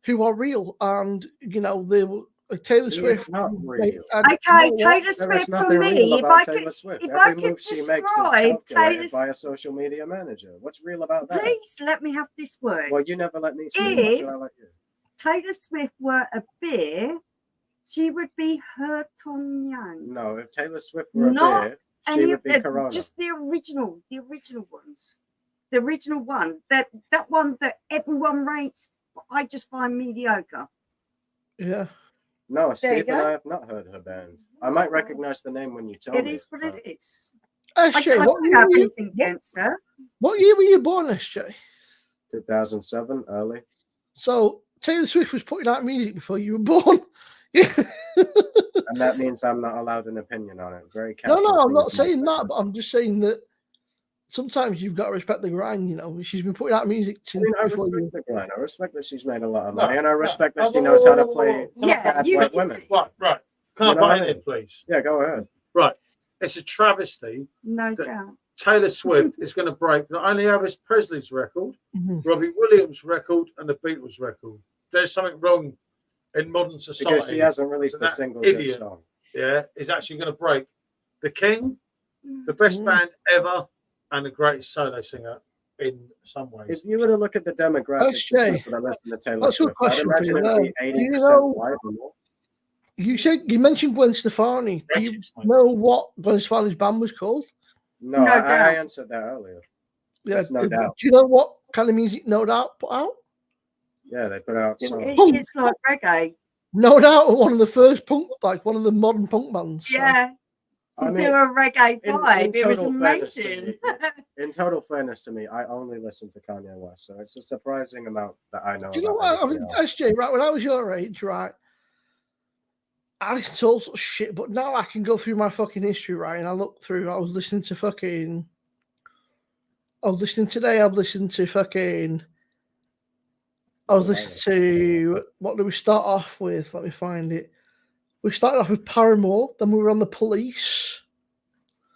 who are real, and you know they will. Taylor She Swift. is not real. Okay, you know what? Taylor There is Swift for nothing real me. If about I Taylor could, Swift. if Every I could move she makes is describe calculated Taylor's, by a social media manager. What's real about that? please let me have this word. Well, you never let me speak. Why do I let you? Taylor Swift were a beer, she would be Herton Young. No, if Taylor Swift were a Not beer, she Any would of be the, Corona. just the original ones. The original one, that one that everyone rates, but I just find mediocre. Yeah. No, There you Steve and go. I have not heard her band. I might recognize the name when you tell It me. is what but it is. SJ, I don't have anything against her. what year were you born, SJ? 2007, early. So Taylor Swift was putting out music before you were born. And that means I'm not allowed an opinion on it. Very No, careful. I'm not saying that, but I'm just saying that sometimes you've got to respect the grind. You know, she's been putting out music since I before you. respect the grind. I respect that she's made a lot of money, and I respect that she knows how to play bad white women. Right. Can You I know butt what in I here, mean? please? Yeah, go ahead. Right. It's a travesty. No that doubt. Taylor Swift is going to break not only Elvis Presley's record, Mhm. Robbie Williams' record, and the Beatles' record. There's something wrong in modern society. Because she hasn't released a that single good idiot. song. Yeah, is actually going to break the King, the best band ever, and the greatest solo singer in some ways. If you were to look at the demographics Okay. of people that listen to Taylor That's a Swift, I'd question for you imagine it would be there. 80% You know- white or more. You mentioned Gwen Stefani. Do you Racist, mate. know what Gwen Stefani's band was called? No, No I doubt. answered that earlier. Yeah, There's no doubt. Do you know what kind of music No Doubt put out? Yeah, they put out songs. It's like reggae. No Doubt were one of the first punk, like one of the modern punk bands. so- Yeah. To I do mean, a reggae in vibe, it was total fairness to amazing. me, In total fairness to me, I only listen to Kanye West, so it's a surprising amount that I know. Do you know about what? I mean, everything else. SJ, right, when I was your age, right, I listened to all sorts of shit, but now I can go through my fucking history, right, and I look through, I was listening to fucking, I was listening today, I've listened to fucking, I was listening to, what do we start off with? Let me find it. We started off with Paramore, then we were on the Police.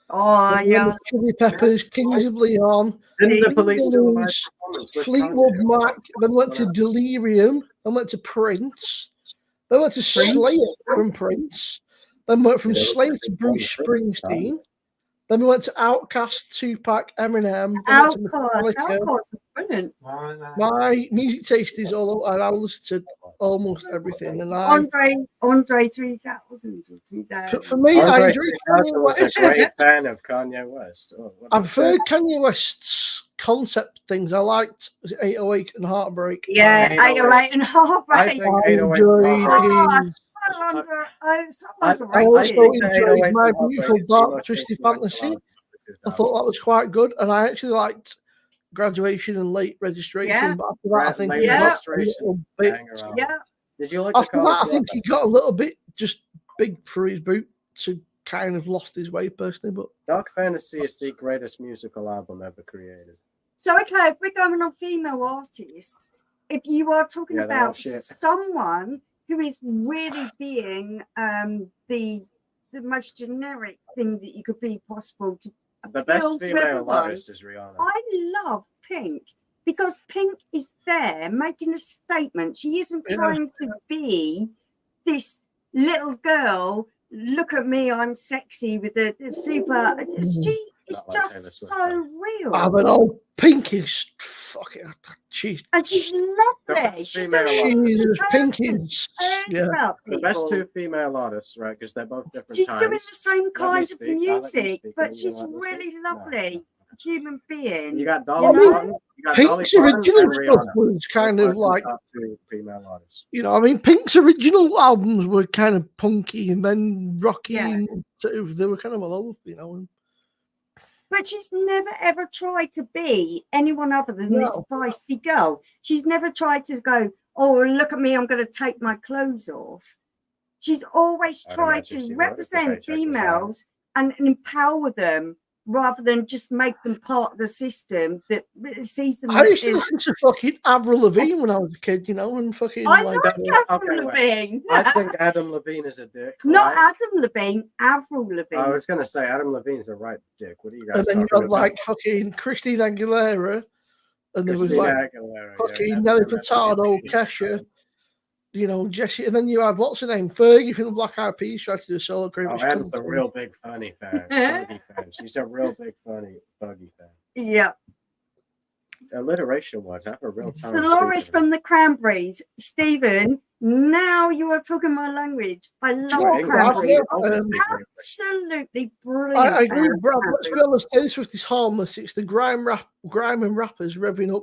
Oh, then we were on yeah. the Chili Peppers, Kings of Leon, Didn't the Police do a live Beatles, performance with Fleetwood Kanye? Mac, then went to Delirium, then went to Prince, then went to Slayer from Prince, then went from Yeah, Slayer that's to a Bruce Prince, Springsteen, Then we went to Outkast, Tupac, Eminem. Outkast was brilliant. My music taste is all over. I listen to almost everything. And Andre 3000. For me, I enjoy Kanye was a great fan of Kanye West. I preferred Kanye West's concept things. I liked 808 and Heartbreak. Yeah, 808 and Heartbreak. I think 808 I also enjoyed My Beautiful Dark Twisted Fantasy. I thought that was quite good, and I actually liked Graduation and Late Registration. Yeah. But after that, I think Late he got a Registration. little bit. Yeah. Did you like After that, I think he got a little bit just big for his boot to kind of lost his way personally. But Dark Fantasy is the greatest musical album ever created. So, okay, if we're going on female artists, if you are talking about someone who is really being the most generic thing that you could be possible to the best female artist is Rihanna. I love Pink because Pink is there making a statement. She isn't trying to be this little girl. Look at me, I'm sexy with the super. She is just so real. I mean, oh, Pink is fucking. She's lovely. Pink is the best two female artists, right? Because they're both different. She's times. doing the same kind of music, but she's really lovely. Human being. You got Dolly Parton. Pink's original stuff was kind of like two female artists. You know, I mean, Pink's original albums were kind of punky and then rocky, and sort of, they were kind of all over, you know. But she's never ever tried to be anyone other than this feisty girl. She's never tried to go, oh, look at me, I'm going to take my clothes off. She's always tried to represent females and empower them rather than just make them part of the system that sees them. I used to listen to fucking Avril Lavigne when I was a kid, you know, and fucking I like Avril Lavigne. I think Adam Levine is a dick. Not Adam Levine, Avril Lavigne. I was gonna say Adam Levine's a right dick. What are you guys? And then you got like fucking Christina Aguilera, and there was like fucking Nelly Furtado, Kesha. You know, Jesse, and then you had what's her name, Fergie from the Black Eyed Peas tried to do a solo career. Oh, Adam's a real big funny fan. Fergie fan. She's a real big funny Fergie fan. Yeah. Alliteration was. I have a real time. Dolores from the Cranberries, Stephen. Now you are talking my language. I love Cranberries. Absolutely brilliant. I agree, Brad. Let's be honest. Taylor Swift is harmless. It's the grime and rappers revving up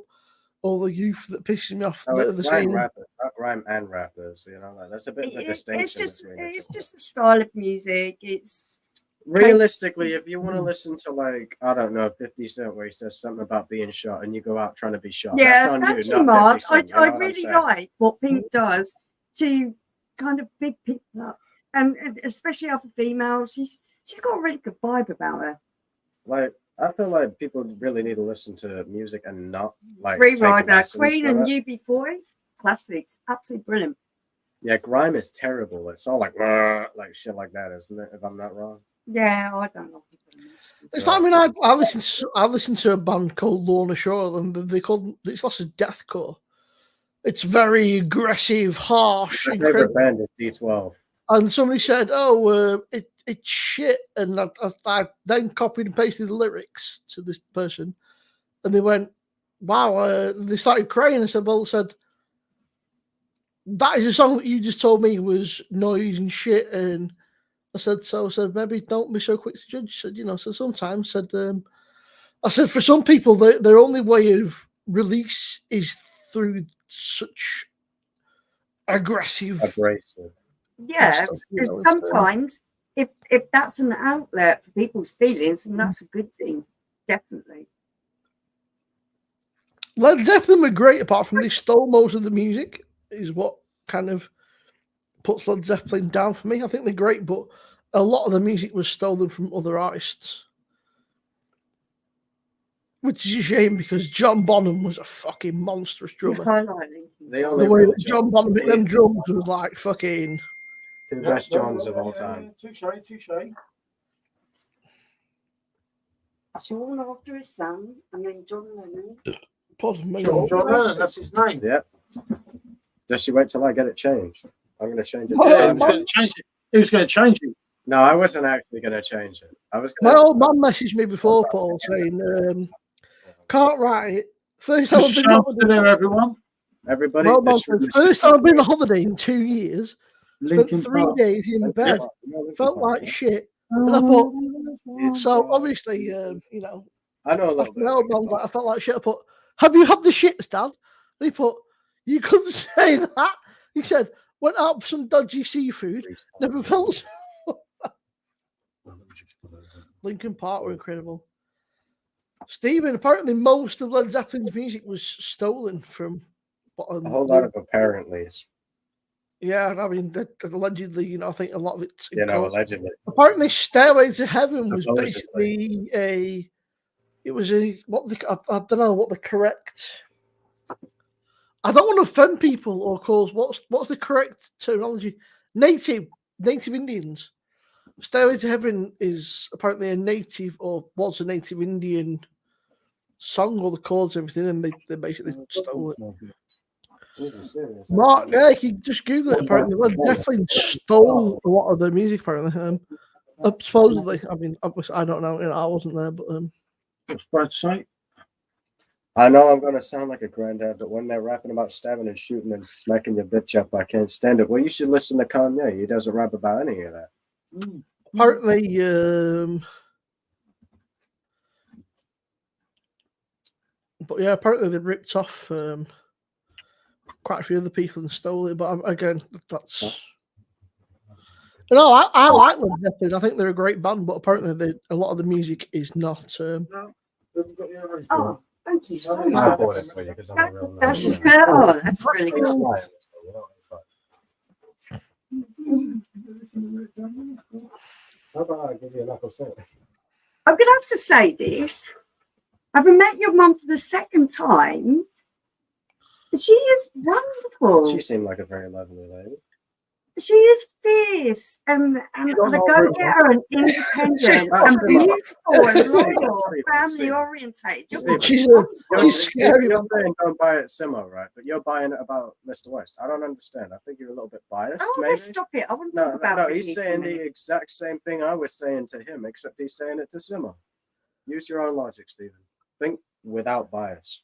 all the youth that pisses me off. Oh, it's grime rappers, not grime and rappers. You know, like, that's a bit of a distinction. It's just a style of music. It's realistically, if you want to listen to like I don't know 50 Cent where he says something about being shot and you go out trying to be shot. Yeah, that's on you, Mark. I really like what Pink does to kind of big people up, and especially other females. She's got a really good vibe about her. Like. I feel like people really need to listen to music and not like Free Rider, Queen and UB40, classics, absolutely brilliant. Yeah, grime is terrible. It's all like shit like that, isn't it? If I'm not wrong. Yeah, I don't know. It's like, I mean, I listened to a band called Lorna Shore, and they called it's lost as deathcore. It's very aggressive, harsh. My favorite band is D12. And somebody said, "Oh, it's shit," and I then copied and pasted the lyrics to this person, and they went, "Wow!" They started crying. I said, "Well," that is a song that you just told me was noise and shit." And I said, maybe don't be so quick to judge. I said, you know, so sometimes I said for some people their only way of release is through such abrasive. Yeah, sometimes if that's an outlet for people's feelings, then that's a good thing, definitely. Led Zeppelin were great, apart from they stole most of the music, is what kind of puts Led Zeppelin down for me. I think they're great, but a lot of the music was stolen from other artists. Which is a shame because John Bonham was a fucking monstrous drummer. The way that John Bonham hit them drums was like fucking... Two best Johns of all time. Touche. Sean after his son, and then John Lennon. Pardon me. John Lennon, that's his name. Yep. Just you wait till I get it changed. I'm going to change it. Who's going to change it? No, I wasn't actually going to change it. I was. My old man messaged me before, Paul, saying, "Can't write it." First time I've been on holiday. There, everyone. Everybody. First time I've been on holiday in 2 years. Spent Linkin 3 Park. days in bed. Felt like shit. And I thought, so obviously, you know, I know a little bit. my old man's like, I felt like shit. I put, have you had the shits, Dad? And he put, you couldn't say that. He said, went out for some dodgy seafood. Never felt so. Linkin Park were incredible. Stephen, apparently most of Led Zeppelin's music was stolen from. A whole lot of apparentlys. Yeah, I mean, allegedly, you know, I think a lot of it's. You know, allegedly. Apparently, Stairway to Heaven was basically a. It was a I don't know what the correct. I don't want to offend people or cause what's the correct terminology? Native Indians. Stairway to Heaven is apparently a native or was a native Indian song, all the chords, and everything, and they basically stole it. Mark, yeah, you can just Google it. Apparently, Led Zeppelin stole a lot of their music. Apparently, supposedly. I mean, I don't know. You know, I wasn't there, but What's Brad's site? I know I'm gonna sound like a granddad, but when they're rapping about stabbing and shooting and smacking your bitch up, I can't stand it. Well, you should listen to Kanye. He doesn't rap about any of that. Apparently, but yeah, apparently they ripped off quite a few other people and stole it. But again, that's. No, I like Led Zeppelin. I think they're a great band, but apparently a lot of the music is not. Oh, thank you so I much. bought it for you because I'm a real That's nice that's really good. How about I give you a knuckle set? I'm going to have to say this. Having met your mum for the second time, she is wonderful. She seemed like a very lovely lady. She is fierce and a go-getter and independent and beautiful and loyal, family orientated. She's scary. You're saying don't buy it Simo, right? But you're buying it about Mr. West. I don't understand. I think you're a little bit biased. Oh, maybe. let's stop it. I want to talk about No, it. he's saying the exact same thing I was saying to him, except he's saying it to Simo. Use your own logic, Stephen. Think without bias.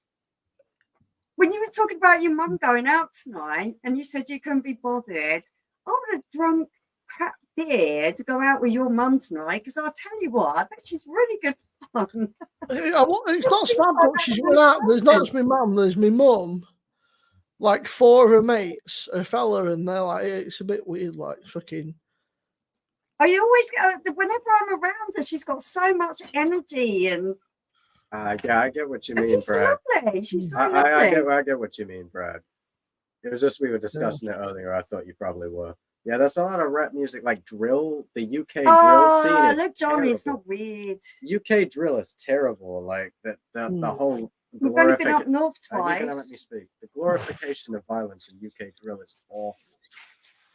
When you were talking about your mum going out tonight and you said you couldn't be bothered, I would have drunk crap beer to go out with your mum tonight because I'll tell you what, I bet she's really good fun. It's not smart, but she's went out. There's not just my mum, there's my mum, like 4 of her mates, a fella, and they're like, it's a bit weird, like fucking. I always, whenever I'm around her, she's got so much energy and. Yeah, I get what you mean, she's Brad. Lovely. She's so lovely. I get what you mean, Brad. It was just we were discussing it earlier. I thought you probably were. Yeah, there's a lot of rap music like drill. The UK drill scene is look, Johnny, it's not weird. UK drill is terrible. Like the whole. We've only been up north twice. You're gonna let me speak. The glorification of violence in UK drill is awful.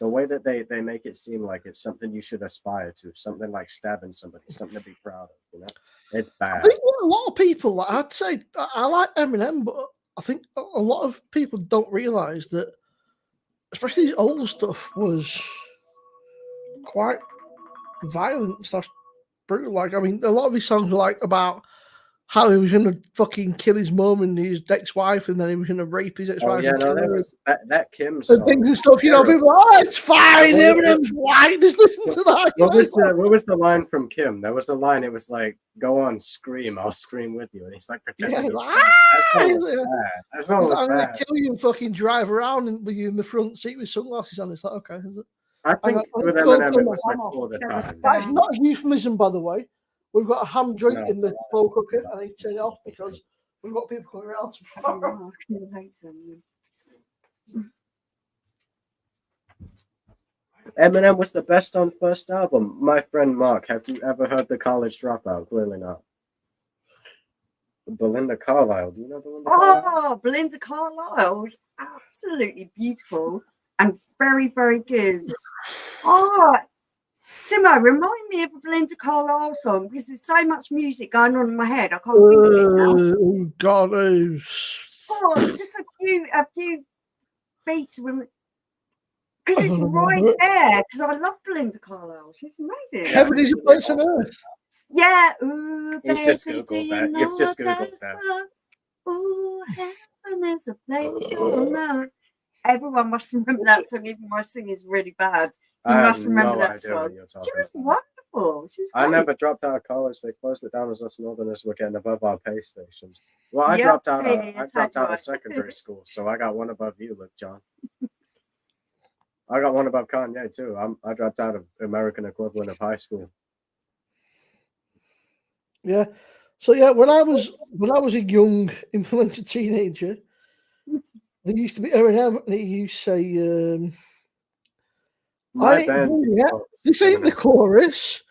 The way that they make it seem like it's something you should aspire to, something like stabbing somebody, something to be proud of. You know, it's bad. I think a lot of people, like, I'd say, I like Eminem, but I think a lot of people don't realize that, especially his old stuff, was quite violent / brutal. Like, I mean, a lot of his songs were like about how he was going to fucking kill his mum and his ex-wife, and then he was going to rape his ex-wife. Oh, yeah, no, there was that Kim song. And things and stuff, you know, people are like, oh, it's fine, Eminem's white, just listen to that. What was the line from Kim? There was a line, it was like, go on, scream, I'll scream with you. And he's like, protecting his That's not I'm going to kill you and fucking drive around with you in the front seat with sunglasses on. It's like, okay, is it? I think with Eminem, it was like all the time. That is not a euphemism, by the way. We've got a ham joint in the slow cooker. I need to turn it off because we've got people coming around. Eminem was the best on first album. My friend Mark, have you ever heard The College Dropout? Clearly not. Belinda Carlisle. Do you know Belinda Carlisle? Oh, Belinda Carlisle was absolutely beautiful and very, very good. Oh, Simo, remind me of a Belinda Carlisle song because there's so much music going on in my head. I can't think of it now. Oh God! Oh, just a few beats. Because it's right there. Because I love Belinda Carlisle. She's amazing. Heaven is a place on earth. Yeah. Ooh, He's baby, just do Googled you that. know You've just what Googled that's that. for? Ooh, heaven is a place on earth. Everyone must remember that song. Even my singing is really bad. You I must have remember no that idea song. what you're talking She was about. wonderful. She was I great. never dropped out of college. They closed it down as us Northerners were getting above our pay stations. Well, I Yep, dropped out. hey, I that's dropped how out do I. of secondary school, so I got one above you, Luke John. I got one above Kanye too. I dropped out of American equivalent of high school. Yeah. So yeah, when I was a young influential teenager, there used to be Eminem, and he used to say, My band. this ain't the chorus.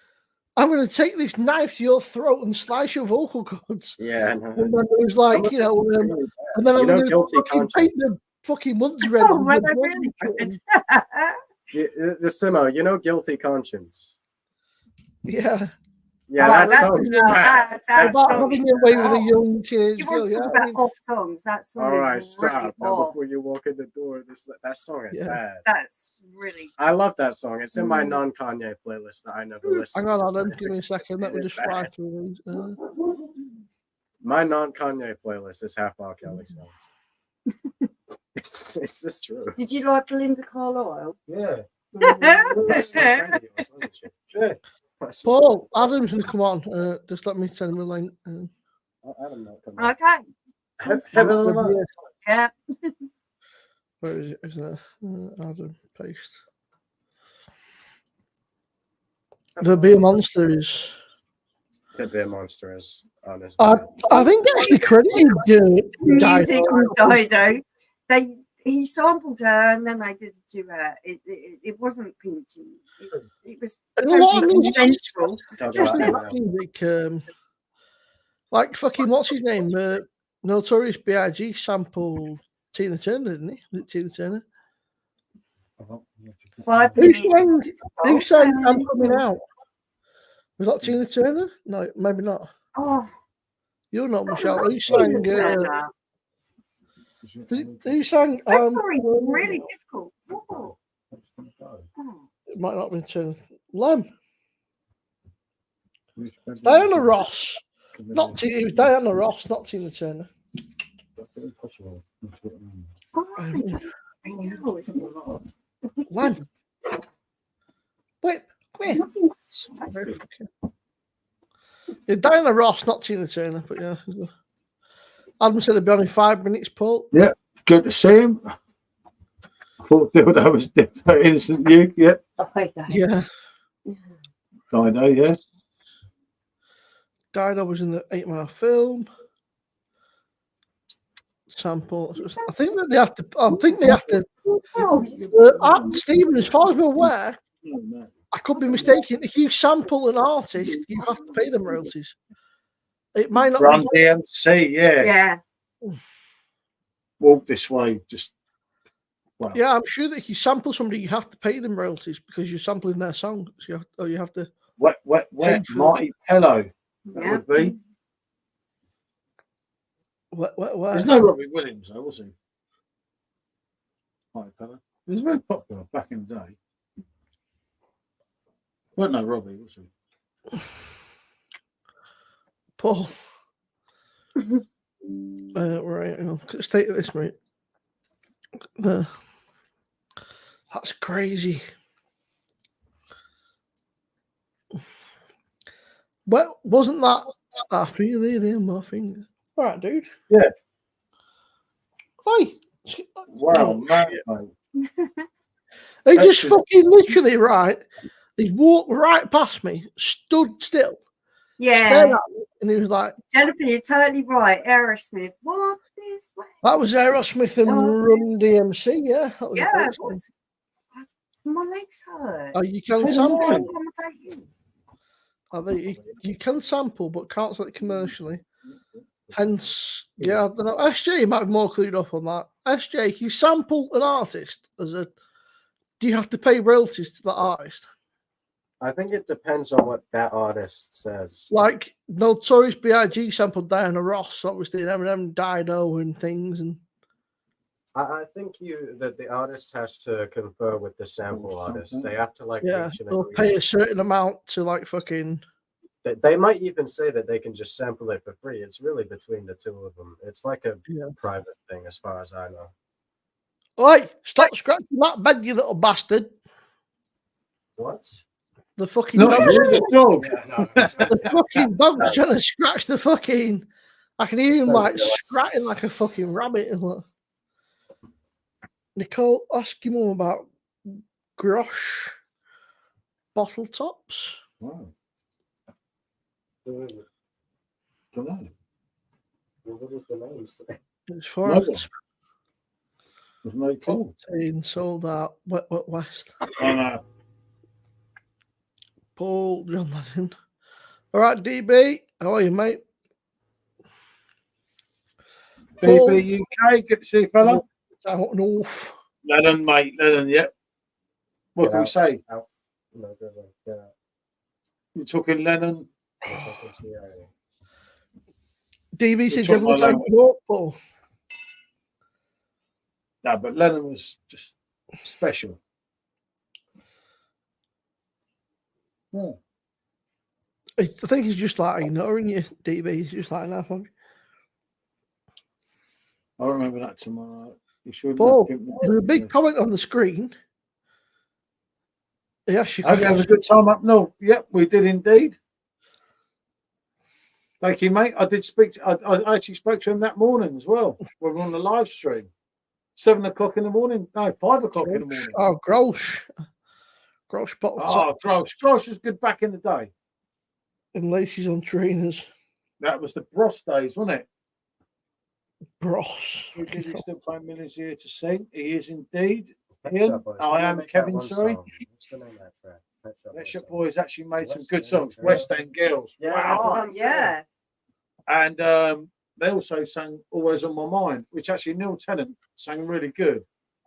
I'm going to take this knife to your throat and slice your vocal cords. Yeah. And then it was like, and then I'm going to fucking paint the fucking woods red. Oh, were they really good? Just Simo, you know Guilty Conscience? Yeah. Yeah, that song's bad. That song having your way with a young teenage girl. You want to talk about off songs? That song all right, is stop. really Now, off. before you walk in the door, that song is bad. That's really. I love that song. It's in my non-Kanye playlist that I never listen to. Hang on, Adam. Give me a second. Let me just fly through these. My non-Kanye playlist is half R. Kelly songs. It's just true. Did you like Belinda Carlisle? Yeah. Paul, Adam's going to come on. Just let me send him a link. Adam not come on. Okay. Heaven on earth. Yeah. Where is it? Is there Adam paste? The Beer Monster is. The Beer Monster is on his. I think actually credited music with Dido. He sampled her and then they did a duet. It wasn't peachy. It was totally sensual. Music, like fucking what's his name? Notorious B.I.G. sampled Tina Turner, didn't he? Was it Tina Turner? Well, who sang I'm Coming Out? Was that Tina Turner? No, maybe not. Oh, you're not Michelle. Who sang? Who sang? That's really difficult. Oh. It might not have been Turner. Lem. Diana Ross. Not Tina. It was Diana Ross, not Tina Turner. Lem. Wait, come here. Yeah, Diana Ross, not Tina Turner, but yeah. Adam said it'd be only 5 minutes, Paul. Yeah, good to see him. I thought that was innocent you. Yeah. Yeah. Dido, yeah. Dido was in the 8 Mile film. Sample. I think that they have to. Stephen, as far as I'm aware, I could be mistaken. If you sample an artist, you have to pay them royalties. It might not Run be DMC, yeah. Yeah. Walk this way, just. Wow. Yeah, I'm sure that if you sample somebody, you have to pay them royalties because you're sampling their song. So you have to. Wet, Marty Pello. That would be. Wet. There's no Robbie Williams, though, was he? Marty Pello. He was very popular back in the day. Wasn't no Robbie, was he? Paul. Right, hang on. Let's take this, mate. That's crazy. Well, wasn't that I feel it in my finger? All right, dude. Yeah. Why? Wow, man. He just fucking literally, right? He walked right past me, stood still. Yeah. And he was like, Jennifer, you're totally right. Aerosmith. What this way? That was Aerosmith and Run DMC, yeah. That was yeah, it was. My legs hurt. Oh, you can sample. You can sample, but can't sell it commercially. Hence, yeah, I don't know. SJ might be more clued up on that. SJ, if you sample an artist do you have to pay royalties to that artist? I think it depends on what that artist says. Like Notorious B.I.G. sampled Diana Ross, obviously, and Eminem, Dido, and things. And I think that the artist has to confer with the sample artist. They have to like reach an they'll agreement. pay a certain amount to like fucking. They might even say that they can just sample it for free. It's really between the two of them. It's like a private thing, as far as I know. Oi, stop scratching that bed, you little bastard! What? The fucking Not dog's, you, the dog. the fucking dog's trying to scratch the fucking. I can hear him like It's scratching like a fucking rabbit. And like, Nicole, ask your mum about Grosh bottle tops. Wow. Who is it? Don't know. What does the name say? It's for No one. There's no call. sold out Wet West. I know. Paul John Lennon. All right, DB, how are you, mate? Paul, DB UK, good to see you, fella. out north. Lennon, mate, Lennon, yep. What can we say? No, yeah. You're talking Lennon. DB says talking every my time language. you walk, Paul. No, but Lennon was just special. Yeah. I think he's just like ignoring you, DB. He's just like, nah, fuck. I remember that tomorrow. You should Paul, there's a big comment on the screen. Yes, you Hope you have a good time up north. Yep, we did indeed. Thank you, mate. I did speak. I actually spoke to him that morning as well. We were on the live stream. 7 o'clock in the morning. No, 5 o'clock in the morning. Oh, Grosh. Grosh bottle top. Oh, Grosh was good back in the day. And laces on trainers. That was the Bros days, wasn't it? Bros. He's still playing millions here to sing. He is indeed. Him. I am Kevin, sorry. What's the name of that track? Pet Shop Boys actually made some good songs. West End Girls. Yeah, Wow. Oh, yeah. And they also sang Always on My Mind, which actually Neil Tennant sang really good.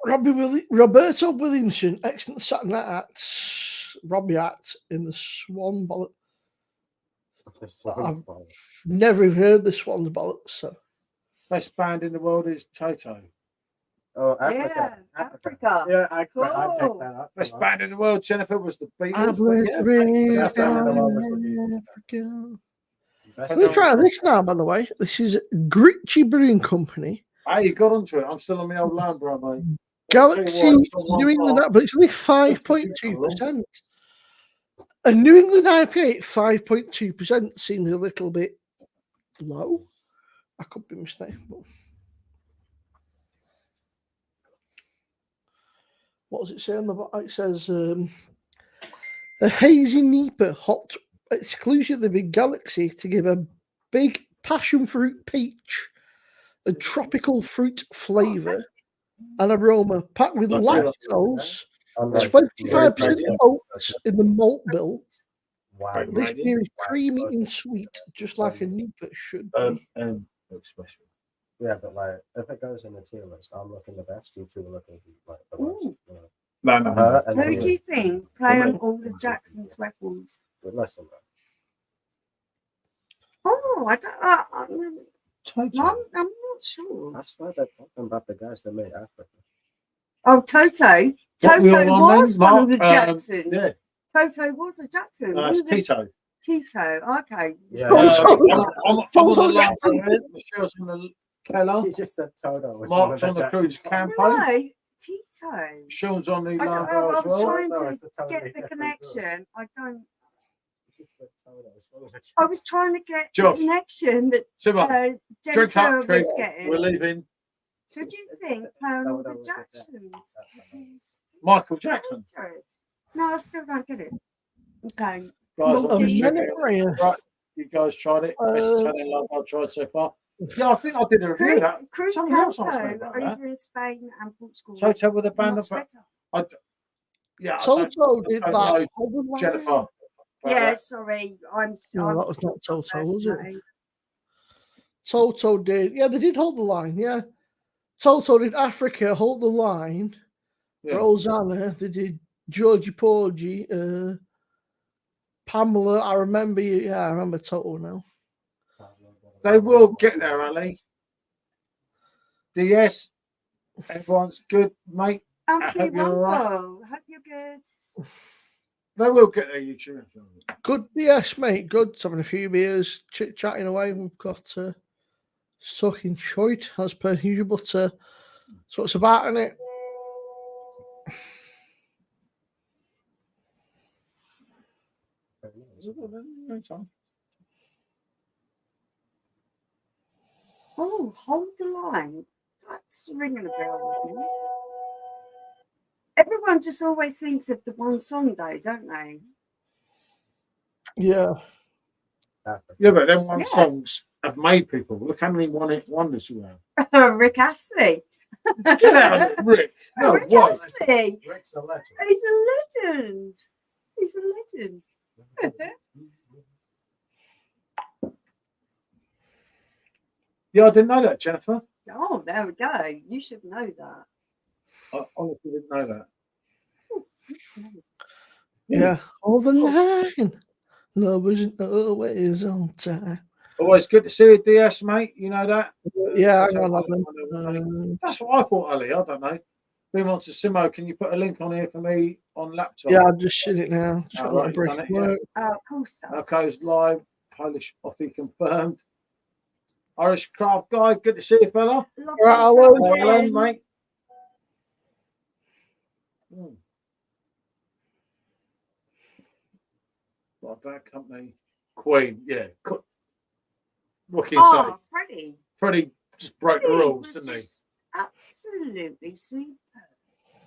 Roberto Williamson, excellent Saturday Night Act. Robbie Act in the Swan Bollock. I've never even heard the Swan's Bollocks. So. Best band in the world is Toto. Oh, Africa. Yeah, Africa. Yeah, I picked Cool. that up. Best band in the world, Jennifer, was the Beatles. I've but lived yeah, raised Best band in the world was the down Beatles. in Africa. Best Let me try this now, by the way. This is Gritchy Brewing Company. Hey, you got onto it. I'm still on the old land, bro, mate. Galaxy New England, but it's only 5.2%. A New England IPA at 5.2% seems a little bit low. I could be mistaken. But what does it say on the bottom? It says a hazy Nipah hot exclusively with Galaxy to give a big passion fruit peach, a tropical fruit flavour and aroma packed with lactose, 25% oats in the malt bill. Wow. This beer is creamy and sweet, just like a Nipah should be. Looks special. Yeah, but like, if it goes in the tier list, I'm looking the best. You two are looking like the worst. You know. No. Who do you think play on all the Jackson's records? But listen, Oh, I don't. I'm not sure. I swear they're talking about the guys that made Africa. Oh, Toto. What we Toto all on was then, one of the Mark? Jacksons. Yeah. Toto was a Jackson. No, it's Tito. Tito. Okay. Yeah. I'm on the line for it. Michelle's on the Keller. She just said Toto. Was Mark's one on of the cruise Jackson's campaign. No, Tito. Sean's on the I line was as well. trying No, it's to a totally get the different connection. I don't. She just said Toto. It's one of the I was trying to get Josh. the connection that Simmer, drink Jennifer up, drink. was getting. We're leaving. Who do you think playing all the Jacksons? Michael Jackson. No, I still don't get it. Okay. Guys, Well, I'm just Multi- checking it. Right, you guys tried it. Best Italian love I've tried so far. Yeah, I think I did a review of that. Cruz Something else I Campo spoke about that. over in Spain and Portugal. Toto with a band much of. better. Yeah, I Toto did don't that. know, Jennifer. Yeah, sorry. No, that was not Toto, was it? mate. Toto did. Yeah, they did hold the line. Yeah. Toto did Africa, hold the line. Yeah. Rosanna, they did Georgie Porgy, Pamela. I remember you. Yeah, I remember Toto now. They will get there, Ali. DS, Everyone's good, mate. Absolutely you're all right. wonderful. Hope you're good. They will get their YouTube. Good, yes, mate. Good. Having a few beers, chit chatting away. We've got sucking shite as per usual, but that's what it's about, isn't it? Oh, hold the line. That's ringing a bell with me. Everyone just always thinks of the one song, though, don't they? Yeah. Yeah, but them one Yeah. songs have made people. Look how many one-hit wonders you have. Rick Astley. Get out of it, Rick. No Rick way. Astley. Rick's a legend. He's a legend. He's a legend. Yeah, I didn't know that, Jennifer. Oh, there we go. You should know that. I honestly didn't know that. Yeah. All the line. Love isn't always on time. Always good to see you, DS, mate. You know that? Yeah, That's I know what that. That's what I thought, Ali. I don't know. Fremont to Simo, can you put a link on here for me on laptop? Yeah, I've just seen it now. Just got right, that break done it, work. Cool stuff. Okay, it's live. Polish Offie confirmed. Irish craft guy, good to see you, fella. Right, I will. Well done, mate. Like that company. Queen, yeah. What can you say? Freddie. Freddie just broke the rules, was didn't he? just absolutely superb.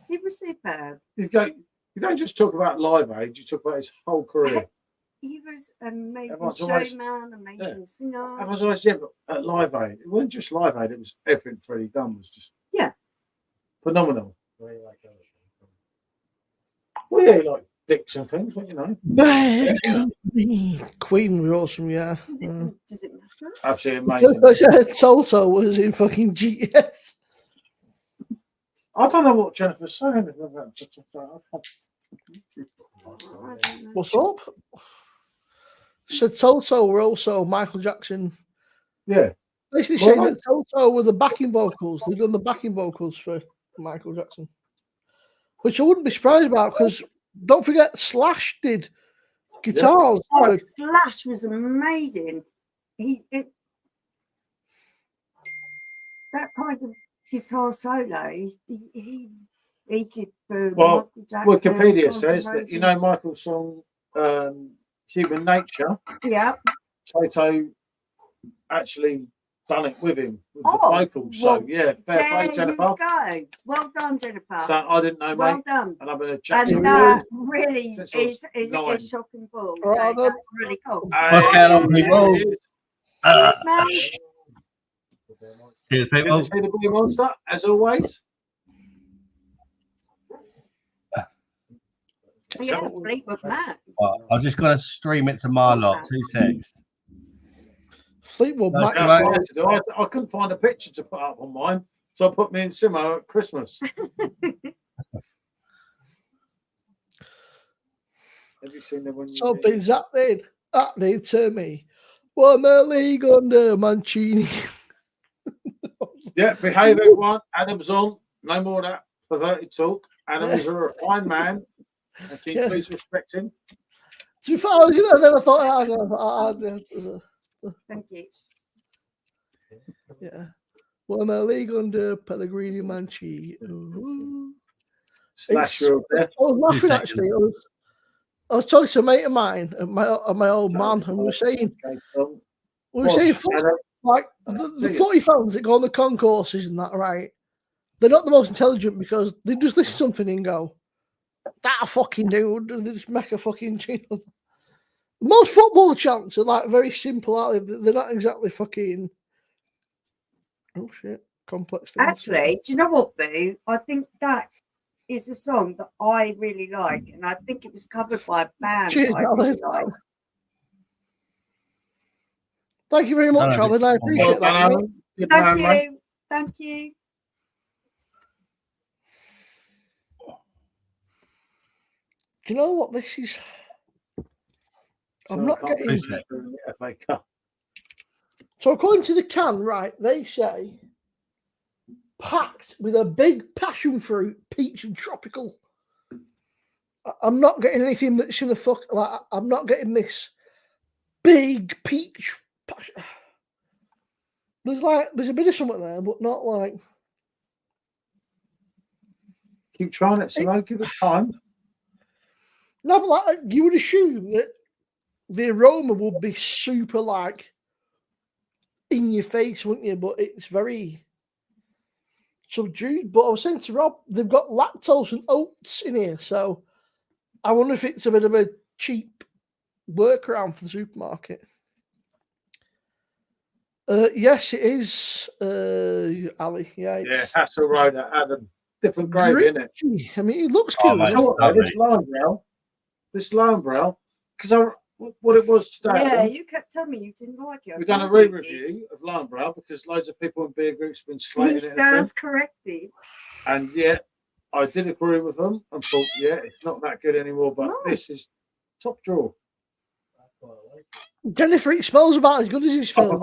He was superb. You don't just talk about Live Aid, you talk about his whole career. He was an amazing Everyone's showman, amazing singer. Everyone's always, yeah, but at Live Aid, it wasn't just Live Aid, it was everything Freddie done was just phenomenal. Well, yeah, like dicks and things, but you know. Bad company. Queen was awesome, yeah. Does it matter? Absolutely amazing. Toto was in fucking GS. I don't know what Jennifer's saying. What's up? So Toto were also Michael Jackson. Yeah. Basically saying that Toto were the backing vocals. They've done the backing vocals for Michael Jackson. Which I wouldn't be surprised about because don't forget Slash did guitars. Oh, Slash was amazing. That kind of guitar solo, he did for Michael Jackson. Wikipedia says that, you know, Michael's song Human Nature. Yeah. Toto actually done it with him with the vocals. So yeah, fair play, Jennifer. You go. Well done, Jennifer. So I didn't know, well mate. Done. And I've been a chat and that really is shocking balls. So that's really cool. What's going on, people? Cheers, people. Good to see the Boogie Monster, as always. Yeah, Fleetwood Mac. I'm just going to stream it to my lot. 2 secs. Fleetwood Mac. I couldn't find a picture to put up on mine, so I put me in Simo at Christmas. Have you seen the one? Something's happening to me. One league under Mancini. Yeah, behave everyone. Adam's on. No more of that perverted talk. Adam is a refined man. And can you please respect him? To be fair, I never thought Thank you. Yeah. Won a league under Pellegrini Mancini. Slash you there. I was laughing actually. I was talking to a mate of mine, my old man, and we were saying like the footy fans that go on the concourses and that, right? They're not the most intelligent because they just listen to something and go, that fucking dude, and they just make a fucking channel. Most football chants are like very simple, aren't they? They're not exactly fucking complex things. Actually, do you know what, Boo? I think that is a song that I really like, and I think it was covered by a band I really like. Thank you very much, Alan. I appreciate that. Thank you. Do you know what this is? I'm not getting. So according to the can, right? They say packed with a big passion fruit, peach, and tropical. I'm not getting anything that's gonna fuck. Like, I'm not getting this big peach passion. There's a bit of something there, but not like. Keep trying it, so give it time. No, but like you would assume that the aroma would be super like in your face, wouldn't you? But it's very subdued. But I was saying to Rob, they've got lactose and oats in here, so I wonder if it's a bit of a cheap workaround for the supermarket. Yes, it is, Ali. Yeah, that's all right. Adam, different gravy, isn't it? I mean, it looks good. This lime brow, because what it was today. Yeah, you kept telling me you didn't like it. We've done a re-review of lime brow because loads of people in beer groups have been slating it. He stands corrected. And yet, I did agree with them and thought, it's not that good anymore. But this is top drawer. Jennifer, it smells about as good as it smells.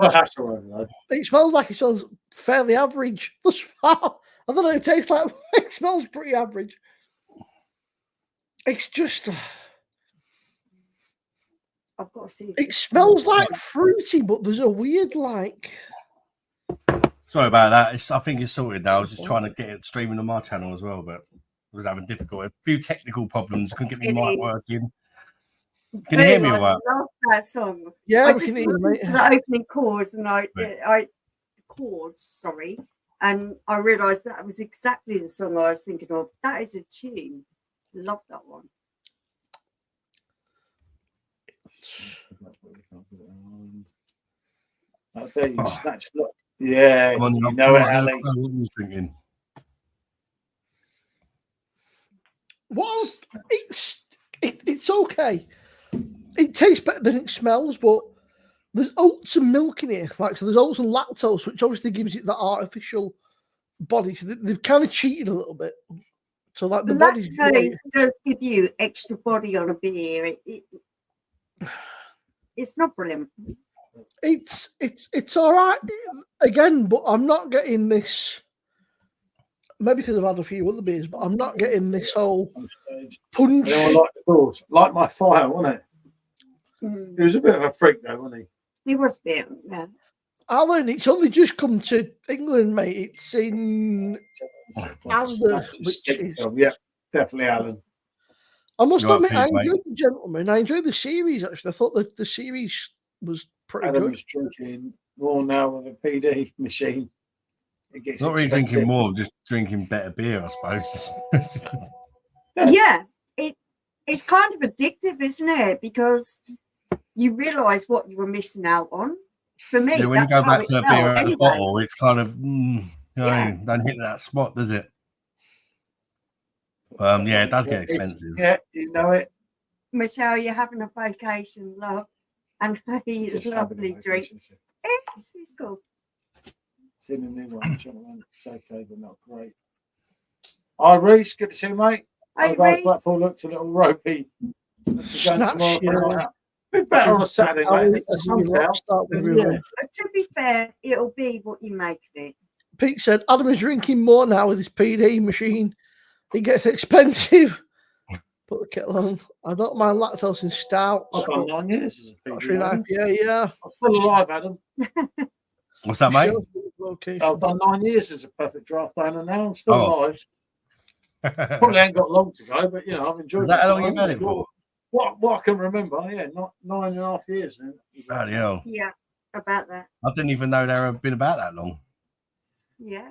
It smells like it smells fairly average thus far. I don't know. It tastes like it smells pretty average. It's just. I've got to see. It smells like fruity, but there's a weird like. Sorry about that. I think it's sorted now. I was just trying to get it streaming on my channel as well, but I was having difficulty. A few technical problems. Couldn't get my mic working. Can you hear me all right? I love that song. Yeah, I we just can hear you, listened to the opening chorus and and I realised that was exactly the song I was thinking of. That is a tune. Love that one. Yeah, you know it, Ali. What was drinking? Well, it's okay. It tastes better than it smells, but there's oats and milk in here. Like, so there's oats and lactose, which obviously gives it that artificial body. So they've kind of cheated a little bit. So like the body's lactose does give you extra body on a beer. It's not brilliant. It's all right again, but I'm not getting this. Maybe because I've had a few other beers, but I'm not getting this whole punch. Like my fire, wasn't it? He was a bit of a freak, though, wasn't he? He was a bit, yeah. Alan, it's only just come to England, mate. It's in Asda, which is definitely Alan. I must admit, I enjoyed The Gentleman. I enjoyed the series, actually. I thought that the series was pretty good. Was drinking more now with a PD machine. It gets not really drinking more, just drinking better beer, I suppose. Yeah, it's kind of addictive, isn't it? Because you realise what you were missing out on. For me, when you go back to a beer out of the bottle, it's kind of, don't hit that spot, does it? It does get expensive. Yeah, you know it. Michelle, you're having a vacation, love, and a lovely drink. It's cool. It's in the new one, gentlemen. It's okay, but not great. Hi, Reese. Good to see you, mate. Hey, guys, Blackpool looks a little ropey. Bit better on a Saturday, mate. To be fair, it'll be what you make of it. Pete said Adam is drinking more now with his PD machine. It gets expensive. Put the kettle on. I don't mind lactose in stouts. I've done 9 years. Yeah. I'm still alive, Adam. What's that, mate? I've done 9 years as a perfect draft owner now. I'm still alive. Probably ain't got long to go, but I've enjoyed it. Is that how long you've had it for? What I can remember, not 9.5 years then. Bloody hell. Yeah, about that. I didn't even know there had been about that long. Yeah.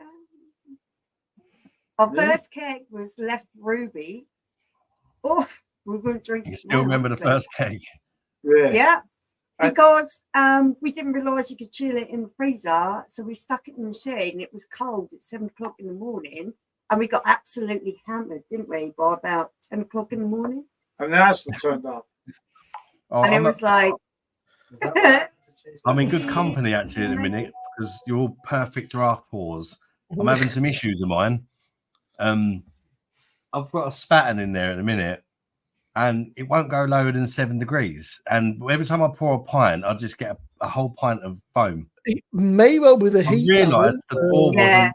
Our first keg was Left Ruby. Oh, we wouldn't drink it. You still remember the first keg? Yeah. Because we didn't realise you could chill it in the freezer, so we stuck it in the machine. It was cold at 7 o'clock in the morning, and we got absolutely hammered, didn't we, by about 10 o'clock in the morning? And that's what turned up. And it was like... I'm in good company, actually, in a minute, because you're all perfect draft pours. I'm having some issues of mine. I've got a spatten in there at the minute, and it won't go lower than 7 degrees. And every time I pour a pint, I just get a whole pint of foam. It may well with the heat. I realised the pour wasn't.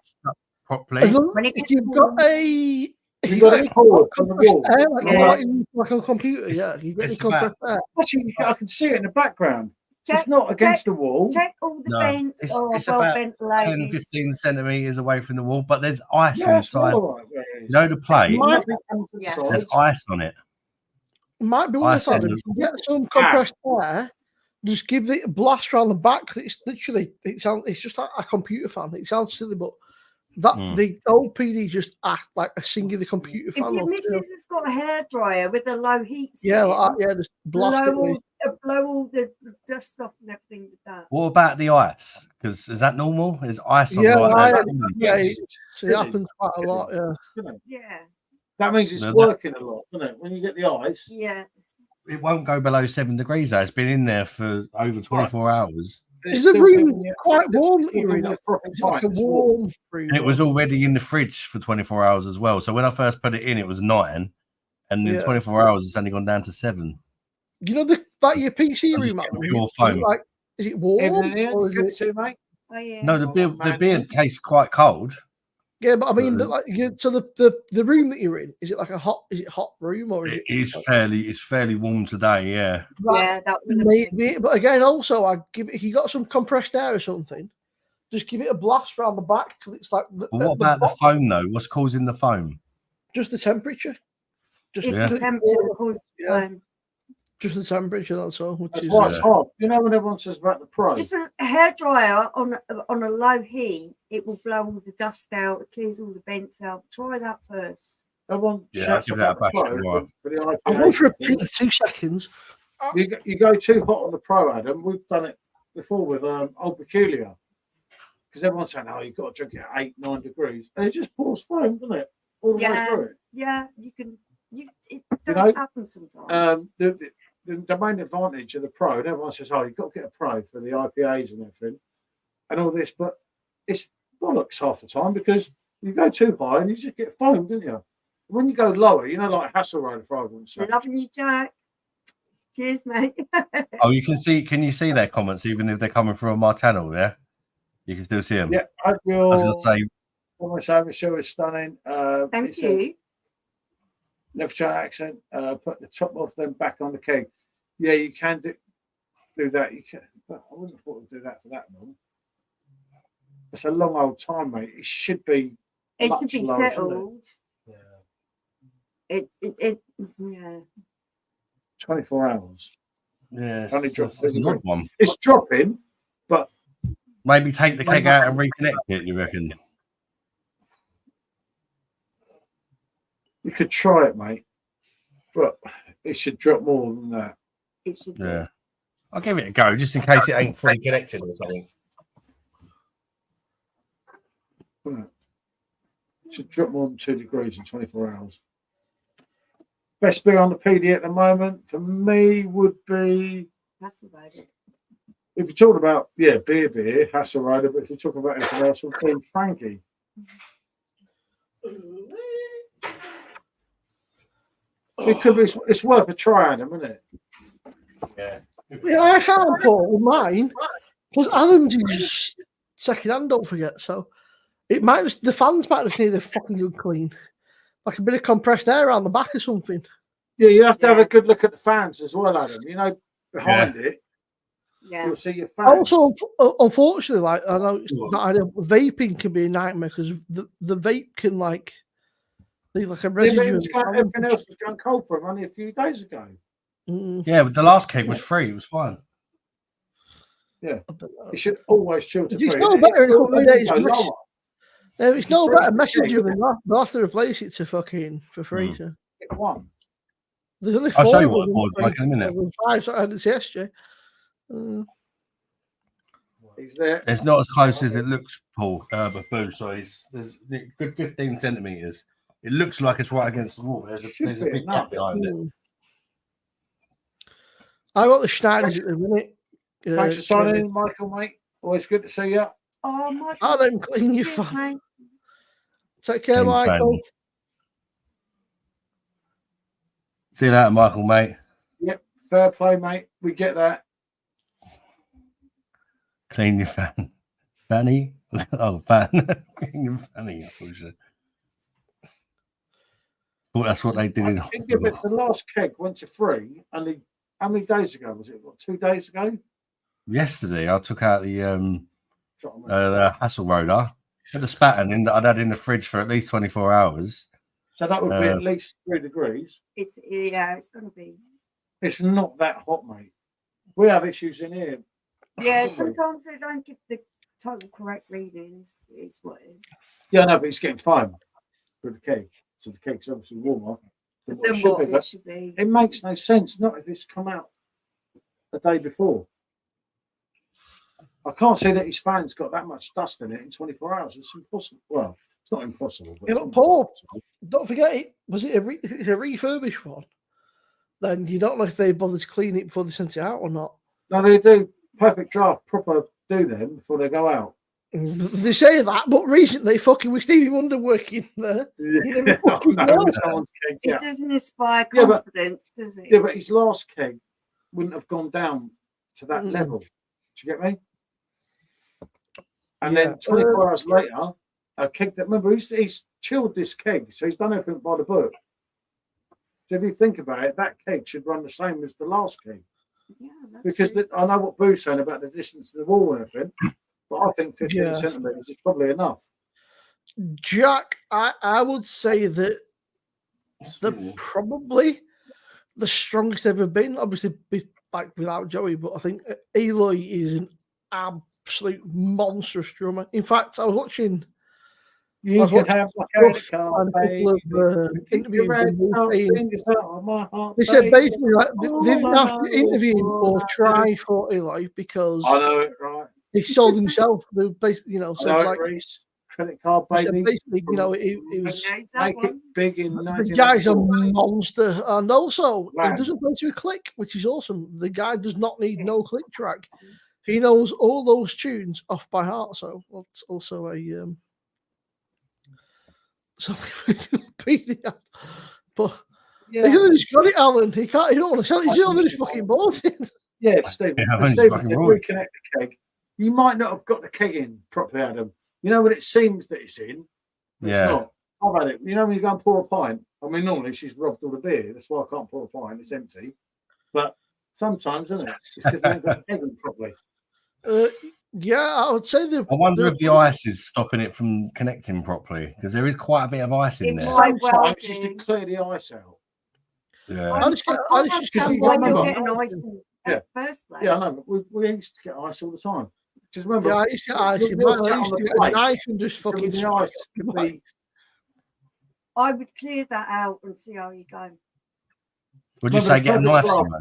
properly. If you've got a You got it forward from the wall. Air, Yeah. like on a computer, you get it's the compressed air. Actually, I can see it in the background. Check- It's not against the wall. Check all the No, vents it's are about well 10, ventilated. 15 centimeters away from the wall, but there's ice Yeah, it's inside. all right. You know the plate? Nothing comes to the Yeah. There's sides. ice on it. Might be worth having. If you get some compressed air, just give it a blast around the back. It's literally it's just like a computer fan. It sounds silly, but the old PD just act like a singular computer If fan. your missus has got a hairdryer with a low heat setting, just blast it. blow all the dust off and everything with that. What about the ice? Because is that normal? There's ice on Yeah, the it happens quite a lot. Yeah. That means it's No, that- working a lot, doesn't it? When you get the ice. Yeah. It won't go below 7 degrees though. It's been in there for over 24 hours. Is the room quite warm that you're in? It's Like a warm room. And it was already in the fridge for 24 hours as well. So when I first put it in, it was 9. And in 24 hours, it's only gone down to 7. You know your PC room, pure foam. Is it warm? Or is Good it... to see, mate. Oh, yeah. No, the beer tastes quite cold. Yeah, but I mean, so the room that you're in, is it like a hot? Is it hot room or is it? It's fairly warm today. Yeah. Yeah, that would Maybe, but again, also I'd give it. If you got some compressed air or something, just give it a blast around the back because it's like. What about the foam though? What's causing the foam? Just the temperature. It's the temperature that causes the foam. Just the temperature. That's all. That's why it's hot. You know when everyone says about the Pro. Just a hairdryer on a low heat, it will blow all the dust out, it clears all the vents out. Try that first. Everyone shouts about the Pro. I want to repeat 2 seconds. You go too hot on the Pro, Adam. We've done it before with Old Peculiar. Because everyone's saying, "Oh, you've got to drink it at 8-9 degrees," and it just pours foam, doesn't it? All the way through it. Yeah, you can. It does happen sometimes. The main advantage of the Pro, and everyone says, "Oh, you've got to get a Pro for the IPAs and everything, and all this," but it's bollocks half the time because you go too high and you just get foam, don't you? When you go lower, like Hasselrider for argument's sake. Loving you, Jack. Cheers, mate. Oh, you can see. Can you see their comments even if they're coming through on my channel? Yeah, you can still see them. Yeah, I was going to say. Almost Michelle is stunning. Thank you. Never accent. Put the top off, then back on the keg. Yeah, you can do that. You can. But I wouldn't have thought we'd do that for that long. It's a long old time, mate. It should be. It should be lower, settled. It. Yeah. 24 hours. Yeah, it's an odd one. It's dropping, but maybe take the keg out and reconnect it. You reckon? You could try it, mate, but it should drop more than that. It should. Yeah, I'll give it a go just in case it ain't fully connected or something. It should drop more than 2 degrees in 24 hours. Best beer on the PD at the moment for me would be. Hasselrider. If you're talking about beer, Hasselrider, but if you're talking about anything else, we'll call Frankie. It could be. It's worth a try, Adam, isn't it? Yeah. Yeah, I found Paul with mine. Plus, Adam's is second hand. Don't forget. So the fans might just need a fucking good clean, like a bit of compressed air around the back or something. Yeah, you have to have a good look at the fans as well, Adam. Behind it. Yeah. You'll see your fans. Also, unfortunately, like I know it's not ideal. Vaping can be a nightmare because the vape can leave like a residue. Everything else was going cold for him only a few days ago. Yeah, but the last keg was free. It was fine. Yeah, it should always chill to free. It's no better in a couple of days. It's no better messaging than that. They'll have to replace it to fucking for free. So. Get one. There's only I'll 4 show you what it was like in a minute. 5, so I had it yesterday. He's there. It's not as close as it looks, Paul. Boo, so there's a good 15 centimeters. It looks like it's right against the wall. There's a big gap behind it. I got the Schneiders at the minute. Thanks for signing in, Michael, mate. Always good to see you. Oh, Michael. I don't clean your phone. Take care, Clean Michael. fan. See you later, Michael, mate. Yep, fair play, mate. We get that. Clean your fan. Fanny? Oh, fan. Funny. Well, that's what they did. The last keg went to free only how many days ago was it? What, 2 days ago? Yesterday, I took out the Hasselroder, put the spatten in that I'd had in the fridge for at least 24 hours. So that would be at least 3 degrees. It's going to be. It's not that hot, mate. We have issues in here. Yeah, sometimes they don't give the total correct readings. It's what it is. Yeah, no, but it's getting foam for the keg. So the keg's obviously warmer than what it should be. It makes no sense, not if it's come out the day before. I can't see that his fan's got that much dust in it in 24 hours. It's impossible. Well, it's not impossible. But but Paul, don't forget it. Was it a refurbished one? Then you don't know if they bothered to clean it before they sent it out or not. No, they do perfect draft, proper do them before they go out. They say that, but recently, fucking with Stevie Wonder working there, It doesn't inspire confidence, does it? Yeah, but his last keg wouldn't have gone down to that level. Do you get me? And then 24 hours later, a keg that, remember, he's chilled this keg, so he's done everything by the book. So if you think about it, that keg should run the same as the last keg. Yeah, that's because I know what Boo's saying about the distance to the wall and everything, but I think 15 centimetres is probably enough. Jack, I would say that they're probably the strongest they've ever been. Obviously, like without Joey, but I think Eloy is an absolute monstrous drummer. In fact, I was watching. You can have my credit card, baby. They said basically like they didn't have to interview him or try for Eloy because I know it, right? He sold himself. They basically, said like credit card, baby. Basically, it was make it big in. The guy's a monster, and also he doesn't play to a click, which is awesome. The guy does not need no click track. He knows all those tunes off by heart. So that's also a something. But he's got it, Alan. He can't. He don't want to sell it. He's on his fucking bought it. Yeah, Stephen. Stephen, reconnect the keg. You might not have got the keg in properly, Adam. You know when it seems that it's in, it's not. I've had it. You know when you go and pour a pint. I mean, normally she's robbed all the beer. That's why I can't pour a pint. It's empty. But sometimes, isn't it? It's because we haven't got the keg in properly. Yeah, I would say that. I wonder if the ice is stopping it from connecting properly because there is quite a bit of ice in there. Sometimes just to clear the ice out. Yeah. I just getting ice in the first place. Yeah, I know. But we used to get ice all the time. Just remember. Yeah, I used to get ice in mine. I used to get a knife and just fucking ice. I would clear that out and see how you go. Would you say get a knife somewhere?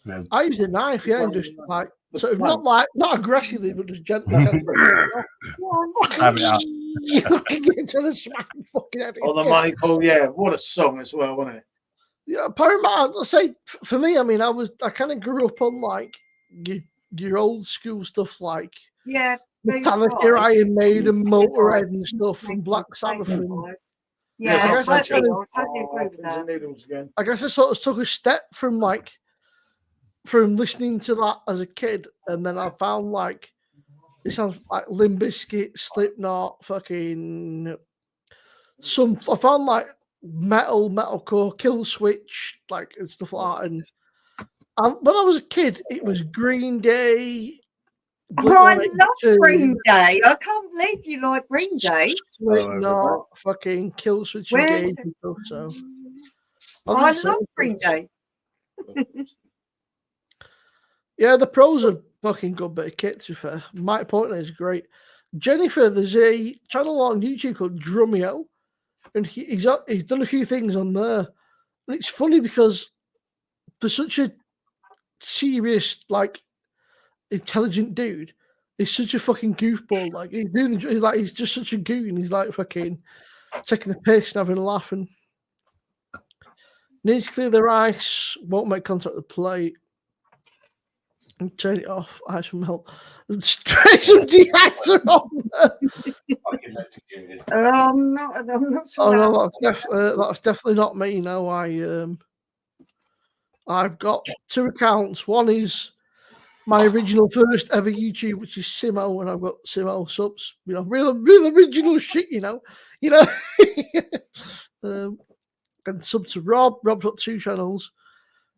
Yeah. I use a knife, and just like sort of not aggressively, but just gently. Have it out. You can get into the smack fucking head. On the money call, what a song as well, wasn't it? Yeah, Paramount. I'll say for me, I mean, I kind of grew up on like your old school stuff, like Metallica, Iron Maiden, Motorhead, and stuff from Black Sabbath. I totally agree with that. I guess I sort of took a step from listening to that as a kid, and then I found like it sounds like Limp Bizkit, Slipknot, fucking some. I found like metalcore, Kill Switch, like and stuff like that. And when I was a kid, it was Green Day. I love Green Day. I can't believe you like Green Day. Slipknot, fucking Kill Switch, and so. I love Green Day. Yeah, the pros are fucking good bit of kit, to be fair. Mike Portnoy is great. Jennifer, there's a channel on YouTube called Drumeo, and he's done a few things on there. And it's funny because for such a serious, like, intelligent dude, he's such a fucking goofball. Like, he's just such a goon. He's like fucking taking the piss and having a laugh. And needs to clear their ice, won't make contact with the plate. And turn it off. Ice will melt. Straight some de-icer on there. I'm not sure. Oh no, that's definitely not me. No, I've got two accounts. One is my original first ever YouTube, which is Simo, and I've got Simo subs. You know, real original shit. You know. And sub to Rob. Rob's got 2 channels.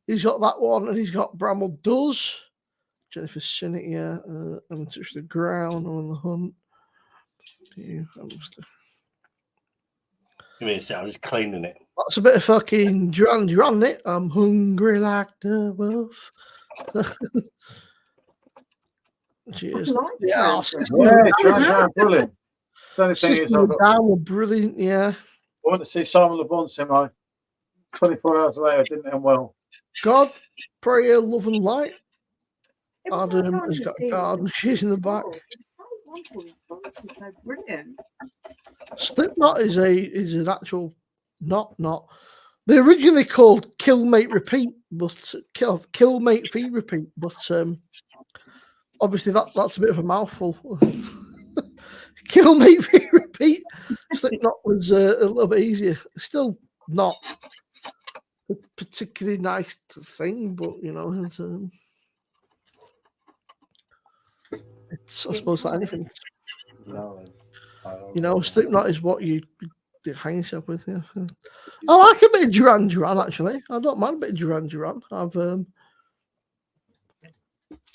He's got that one, and he's got Bramwell Does. Jennifer's seen it, yeah. I'm touched the ground on the hunt. Give me a second, I'm just cleaning it. That's a bit of fucking Duran Duran, it. I'm hungry like the wolf. Cheers. Yeah, brilliant. System Down were brilliant, yeah. I went to see Simon Le Bon semi 24 hours later, didn't end well. God, prayer, love and light. It was Adam like has got a Garden garden. She's in the back. It was so wonderful. His voice was so brilliant. Slipknot is an actual not. They originally called Kill Mate Repeat, but Kill Mate Feed Repeat, but obviously that's a bit of a mouthful. Kill Mate Feed Repeat. Slipknot was a little bit easier. Still not a particularly nice thing, but you know, it's I suppose like anything. No, You know, Slipknot is what you hang yourself with. Yeah. I like a bit of Duran Duran, actually. I don't mind a bit of Duran Duran.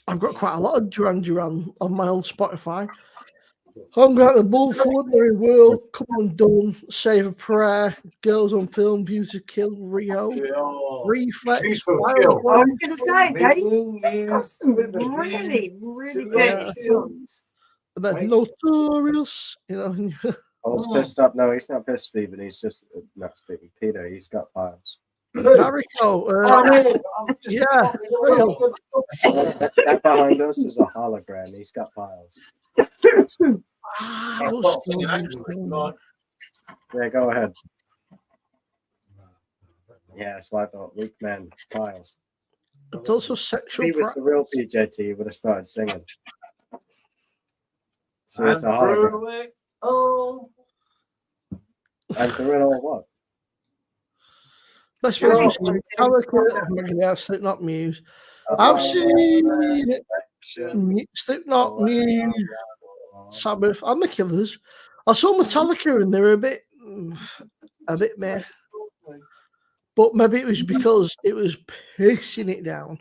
I've got quite a lot of Duran Duran on my own Spotify. Hungry like the Bull, Ordinary World, Come Undone, Save a Prayer, Girls on Film, View to Kill, Rio, Reflex. I was going to say, they got some really, really good songs. And then Notorious, you know. I was pissed up. No, he's not pissed, Stephen. He's just not Stephen. Peter. He's got piles. Mariko, yeah. That behind us is a hologram. He's got piles. Yeah, go ahead. Yeah, that's what I thought. Weak man, piles. It's also sexual. If he was the real PJT, he would have started singing. So it's a hologram. And through it all, what? Best friends with Metallica, Megadeth, Slipknot, Muse. I've seen it. Slipknot, Muse, Sabbath, and the Killers. I saw Metallica and they were a bit meh. But maybe it was because it was pissing it down.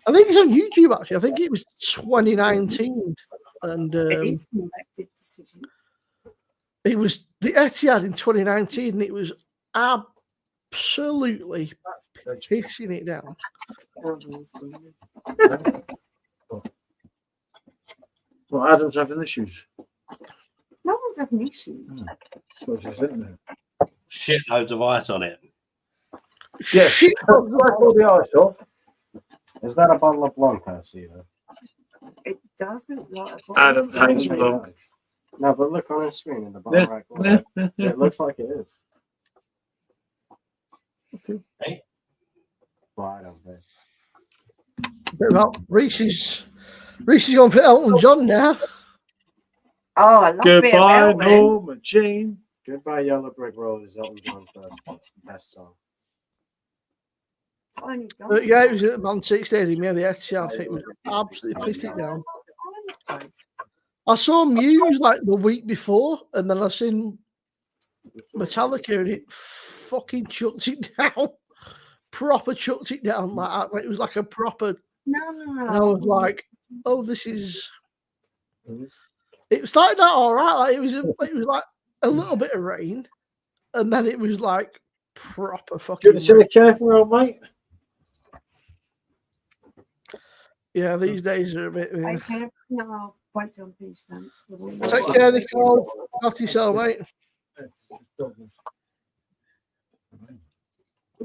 I think it's on YouTube actually. I think it was 2019, and it was the Etihad in 2019, and it was absolutely pissing it down. Well, Adam's having issues. No one's having issues. What's he sitting there? Shit loads of ice on it. Yeah, shit. All the ice off. Is that a bottle of Blanc, Percy? It does look like a Adam hates Blanc. No, but look on his screen in the bottom right corner. It looks like it is. Okay. Hey. Well, I don't think. Well, Reese's going for Elton John now. Oh, I love Goodbye, Norma Jean. Goodbye, Yellow Brick Road is Elton John's best song. Yeah, it was at the Man City Stadium. Yeah, the Etihad. It was absolutely pissed it down. I saw Muse like the week before, and then I seen Metallica, and it fucking chucked it down. Proper chucked it down like that. It was like a proper. No. And I was like, "Oh, this is." It started out all right. Like it was like a little bit of rain, and then it was like proper fucking. Good to see the careful, old mate. Yeah, these days are a bit. Yeah. Okay, no, wait till I'm finished then. Take care, Nicole. After yourself, mate.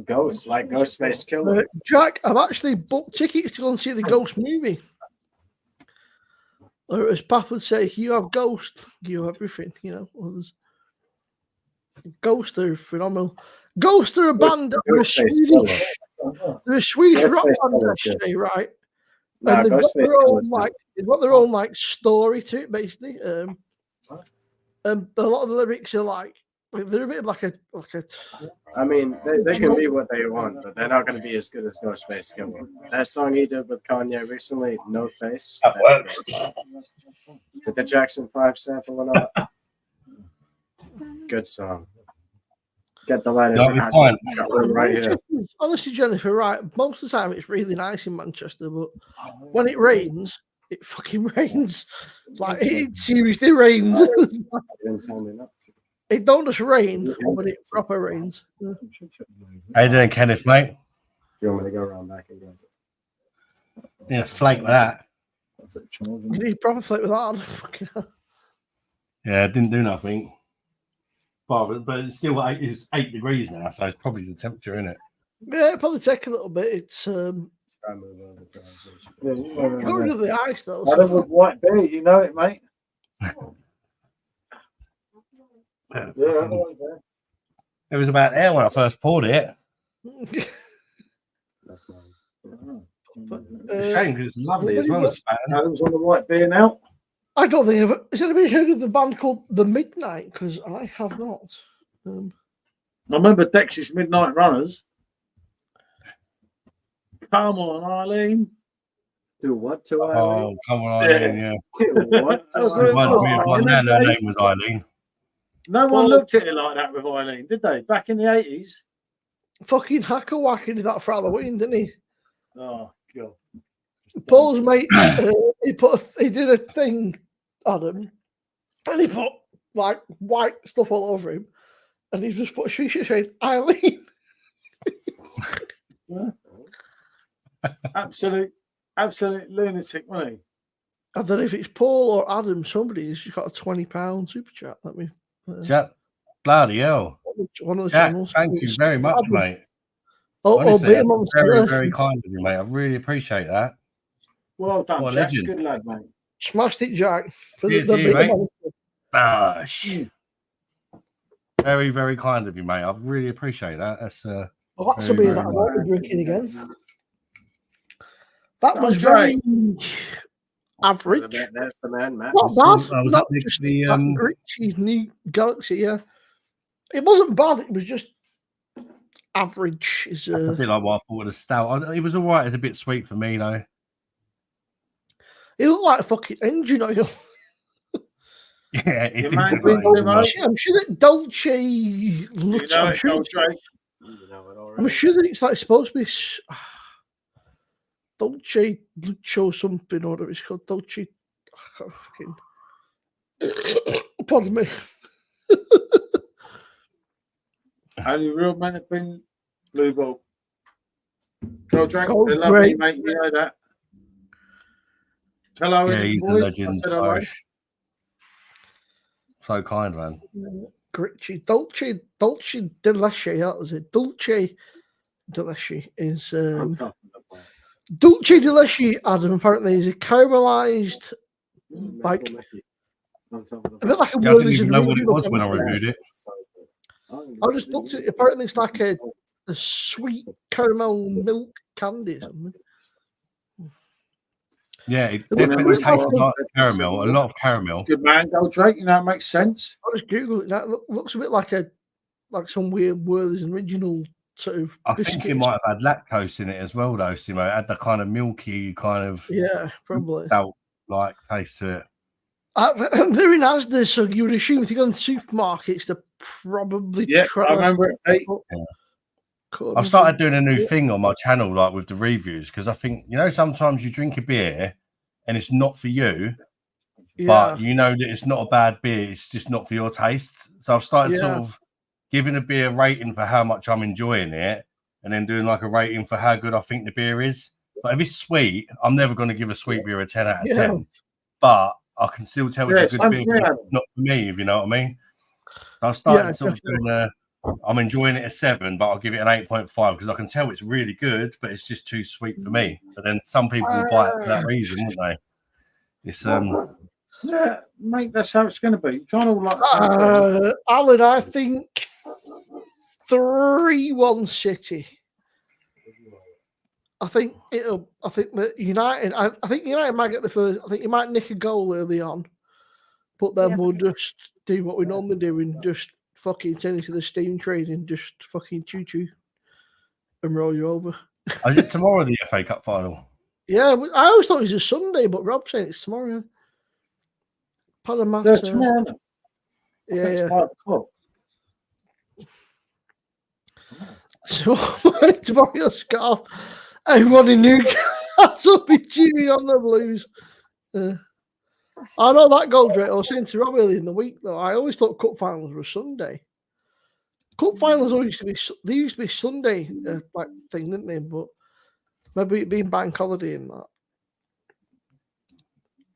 Ghost, like Ghostface Killer. Jack, I've actually booked tickets to go and see the Ghost movie. Or as Pap would say, you have Ghost, you have everything, you know. Others. Ghost are phenomenal. Ghost are a band, they're a Swedish rock band, actually, right? And they've got their own story to it, basically. And a lot of the lyrics are like They're a bit like a. I mean, they can be what they want, but they're not going to be as good as Ghostface Killer. That song he did with Kanye recently, No Face. That works. With the Jackson 5 sample and all that. Good song. Get the light right here. Honestly, Jennifer, right? Most of the time it's really nice in Manchester, but when it rains, it fucking rains. Like it seriously rains. Didn't tell me that. It don't just rain, but it proper rains. How you doing, Kenneth, mate? Do you want me to go around back and grab it? Yeah, flake with that. You need proper flake with that. Yeah, it didn't do nothing. But it's still it's 8 degrees now, so it's probably the temperature, isn't it? Yeah, it'll probably take a little bit. It's Try and move over to going to the ice though. I don't with white beer, you know it, mate. Yeah. Yeah, It was about there when I first poured it. That's mine. It's a shame because it's lovely as well. Adam's on the white beer now. I don't think I've. Has anybody heard of the band called The Midnight? Because I have not. I remember Dex's Midnight Runners. Come on, Eileen. Do what to Eileen? Oh, come on, Eileen, yeah. Do what to Reminds me of one man, her name was Eileen. No one looked at it like that with Eileen, did they? Back in the 80s? Fucking Hacker Wacker did that for Halloween, didn't he? Oh, God. Paul's mate, he did a thing on him, and he put like white stuff all over him, and he's just put a shisha saying Eileen. Absolute lunatic, wasn't he? I don't know if it's Paul or Adam. Somebody's just got a £20 super chat. Let me. Jack, bloody hell. One of the Jack, channels. thank you very much, Adam. mate. Honestly, very, very kind of you, mate. I really appreciate that. Well done, What a Jack. legend. Good lad, mate. Smashed it, Jack. For Cheers to you, mate. monster. Very, very kind of you, mate. I really appreciate that. That's Well, that's a very, beer very that I won't be drinking again. That That was was very average. That's the man, Matt. Not bad. I was Not up next just to the Richie's new Galaxy, yeah. It wasn't bad. It was just average. Is that's a bit like what I thought of the stout. It was all right. It's a bit sweet for me, though. It looked like a fucking engine oil. Yeah, it Your did. man look brings like him it. out. I'm sure that Dolce You looks. know I'm it, sure. Gold Drake. You know it already. I'm sure that it's like supposed to be Dolce Lucho something or whatever it's called. Dolce. Pardon me. Only real men have been blue ball. Gold Drake, Gold they love me, Drake. mate. You know that. Hello, Yeah, he's a boys. legend. I said hello. Irish. So kind, man. Gricci. Dolce Delesci. That was it. Dolce Delesci is. On top of the plant. Dolce Delesci, Adam, apparently is a caramelized, like Mental Mickey. On top of the a bit like a Yeah, I didn't Werther's even know what it original was when I chemical. reviewed it. I just looked at it. Apparently, it's like a sweet caramel milk candy or something. Yeah, it It definitely looks tastes like- like caramel. A lot of caramel. Good man, Gold Drake. You know, it makes sense. I just Googled it. That looks a bit like some weird Werther's original sort of I biscuit. think it might have had lactose in it as well, though, Simo. It had the kind of milky, kind of Yeah, probably. like taste to it. They're in Asda, so you would assume if you go in supermarkets, they're probably Yeah, I remember it. Hey, I've started doing a new thing on my channel, like with the reviews, because I think, sometimes you drink a beer and it's not for you, but you know that it's not a bad beer, it's just not for your tastes. So I've started sort of giving a beer rating for how much I'm enjoying it, and then doing like a rating for how good I think the beer is. But if it's sweet, I'm never going to give a sweet beer a 10 out of 10. But I can still tell it's a good beer, but it's not for me, if you know what I mean. So I've started sort of doing I'm enjoying it a 7, but I'll give it an 8.5 because I can tell it's really good, but it's just too sweet for me. But then some people will buy it for that reason, won't they? It's yeah, mate, that's how it's going to be. You can't all like. Alan, I think 3-1 City. I think that United. I think United might get the first. I think you might nick a goal early on, but then we'll just do what we normally do and just fucking turn into the steam train and just fucking choo and roll you over. Is it tomorrow the FA Cup final? Yeah, I always thought it was a Sunday, but Rob's saying it's tomorrow. Yeah, tomorrow. Yeah. 5 o'clock. So tomorrow you'll scarf. Everyone in Newcastle be cheering on the Blues. I know that goal, Drake. I was saying to Rob earlier in the week, though, I always thought cup finals were Sunday. Cup finals always used to be Sunday like thing, didn't they? But maybe it being bank holiday and that.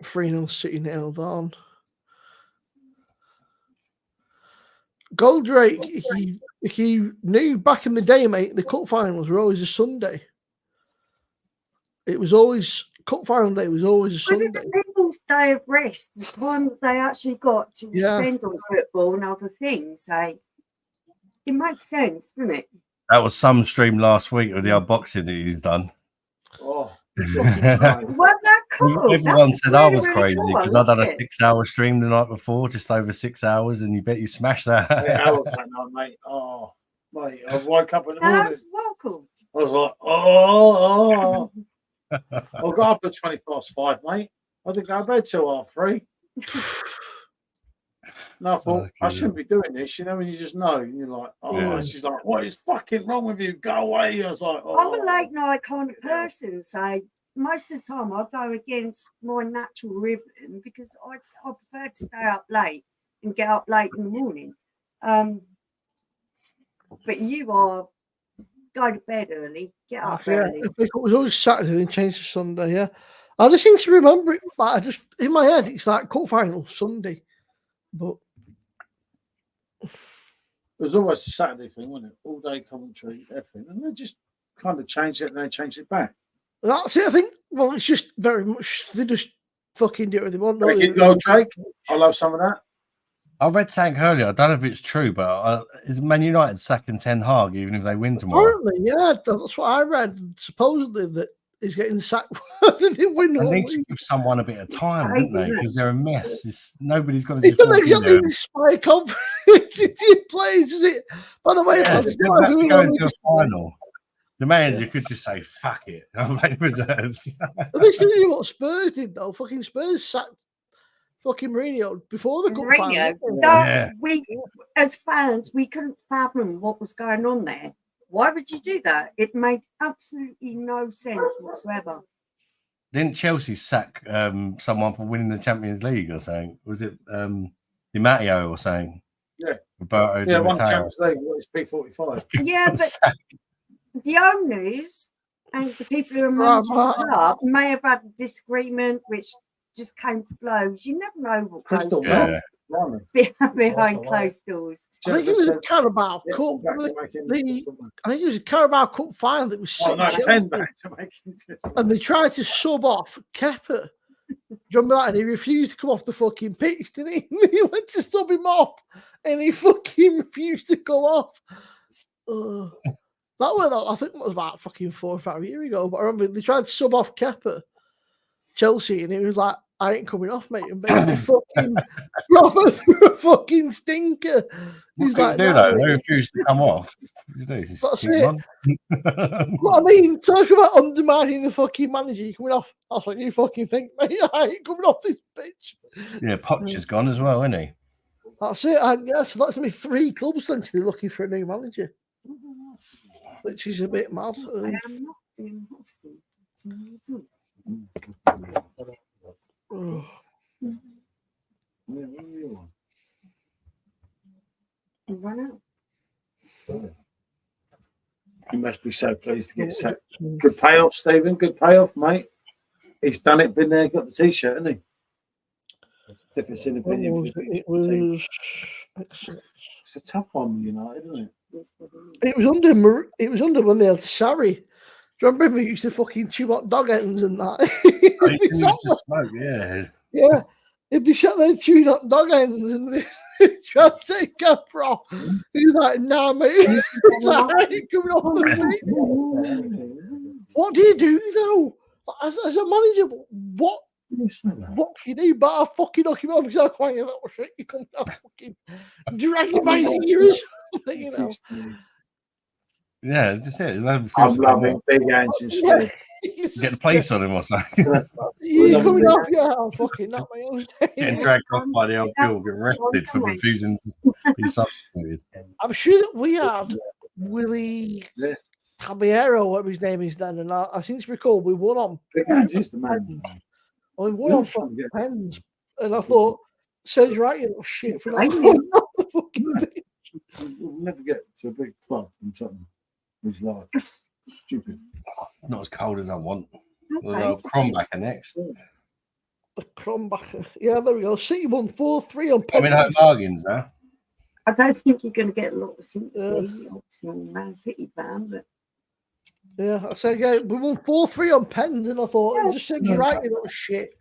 3-0 City nailed on. Goldrake, if you knew back in the day, mate, the cup finals were always a Sunday. It was always cup final day was always a Sunday. Was it people's day of rest, the time that they actually got to spend on football and other things? It makes sense, doesn't it? That was some stream last week with the unboxing that he's done. Oh, wasn't that cool? Everyone said I was crazy because I'd done a 6-hour stream the night before, just over 6 hours, and you bet you smashed that. 8 hours that night, mate. Oh, mate, I woke up in the morning. That's well cool. I was like, oh. I got up at 5:20, mate. I didn't go to bed till 3:30. No, I thought, I shouldn't be doing this, you know, when you just know. And you're like, and she's like, what is fucking wrong with you? Go away. I was like, I'm a late night kind of person, so most of the time I go against my natural rhythm because I prefer to stay up late and get up late in the morning. But you are go to bed early, get up early. I think it was always Saturday, then changed to Sunday. Yeah, I just seem to remember it. Like I just in my head, it's like cup final Sunday, but it was always a Saturday thing, wasn't it? All day commentary, everything, and they just kind of changed it and they changed it back. That's it. I think. Well, it's just very much they just fucking do what they want. Go, Drake. I love some of that. I read something earlier. I don't know if it's true, but is Man United sacking Ten Hag even if they win tomorrow? Apparently, yeah, that's what I read. Supposedly that he's getting sacked. They win. They need to give someone a bit of time, don't they? Because they're a mess. Nobody's got to. It's not exactly the spy conference to players, is it? By the way, they're about to go into a final. The manager could just say, "Fuck it, I'll make reserves." At least they knew what Spurs did, though. Fucking Spurs sacked fucking Mourinho before the cup final. We, as fans, we couldn't fathom what was going on there. Why would you do that? It made absolutely no sense whatsoever. Didn't Chelsea sack someone for winning the Champions League or something? Was it Di Matteo or something? Yeah. Roberto Di won the Champions League. What is P45? Yeah, but the owners and the people who are managing the club may have had a disagreement which just came to blows. You never know what goes on behind closed doors. I think it was a Carabao Cup. I think it was a Carabao Cup final that was 6 and they tried to sub off Kepa. Do you remember that? And he refused to come off the fucking pitch, didn't he? He went to sub him off and he fucking refused to go off. That was, I think it was about fucking 4 or 5 years ago. But I remember they tried to sub off Kepa, Chelsea, and he was like, I ain't coming off, mate. And basically fucking Robert threw a fucking stinker. He's like, they refused to come off. That's it. What I mean, talk about undermining the fucking manager. You're coming off. That's what you fucking think, mate. I ain't coming off this bitch. Yeah, Poch is gone as well, isn't he? That's it. And yeah, so that's going to be 3 clubs essentially looking for a new manager, which is a bit mad. I am not being hostile. You must be so pleased to get sacked. Good payoff, Stephen. Good payoff, mate. He's done it, been there, got the t-shirt, hasn't he? Difference in opinion. It's a tough one, United, isn't it? It was under when they had Sarri. Do you remember he used to fucking chew hot dog ends and that? He used to smoke, yeah. Yeah. He'd be sat there chewing hot dog ends and tried to take a prop. He's like, nah, mate. He's like, I ain't coming off the pitch. What do you do, though? As a manager, what What can you do? But I fucking knock him off because I quite a little shit. You come down fucking dragging my ears. You know. Yeah, just it. I'm loving big hands instead. Get the place on him or something. You coming off? Yeah, I'm fucking not my own Getting dragged off by the old girl, get arrested for refusing to be substituted. I'm sure that we had Willie Caballero, whatever his name is then, and I seem to recall we won on pens. We won on fucking pens, and I thought, says right, you little shit for not the fucking pitch. We'll never get to a big club and something. It's like stupid. Not as cold as I want. We'll Crombacker next. The Crombacker. Yeah, there we go. City won 4-3 on penalties. I'm in home bargains now. I don't think you're going to get a lot of sympathy. Obviously, I'm a Man City fan, but yeah, I said, yeah, we won 4-3 on pens, and I thought, it just said you're right, you little shit.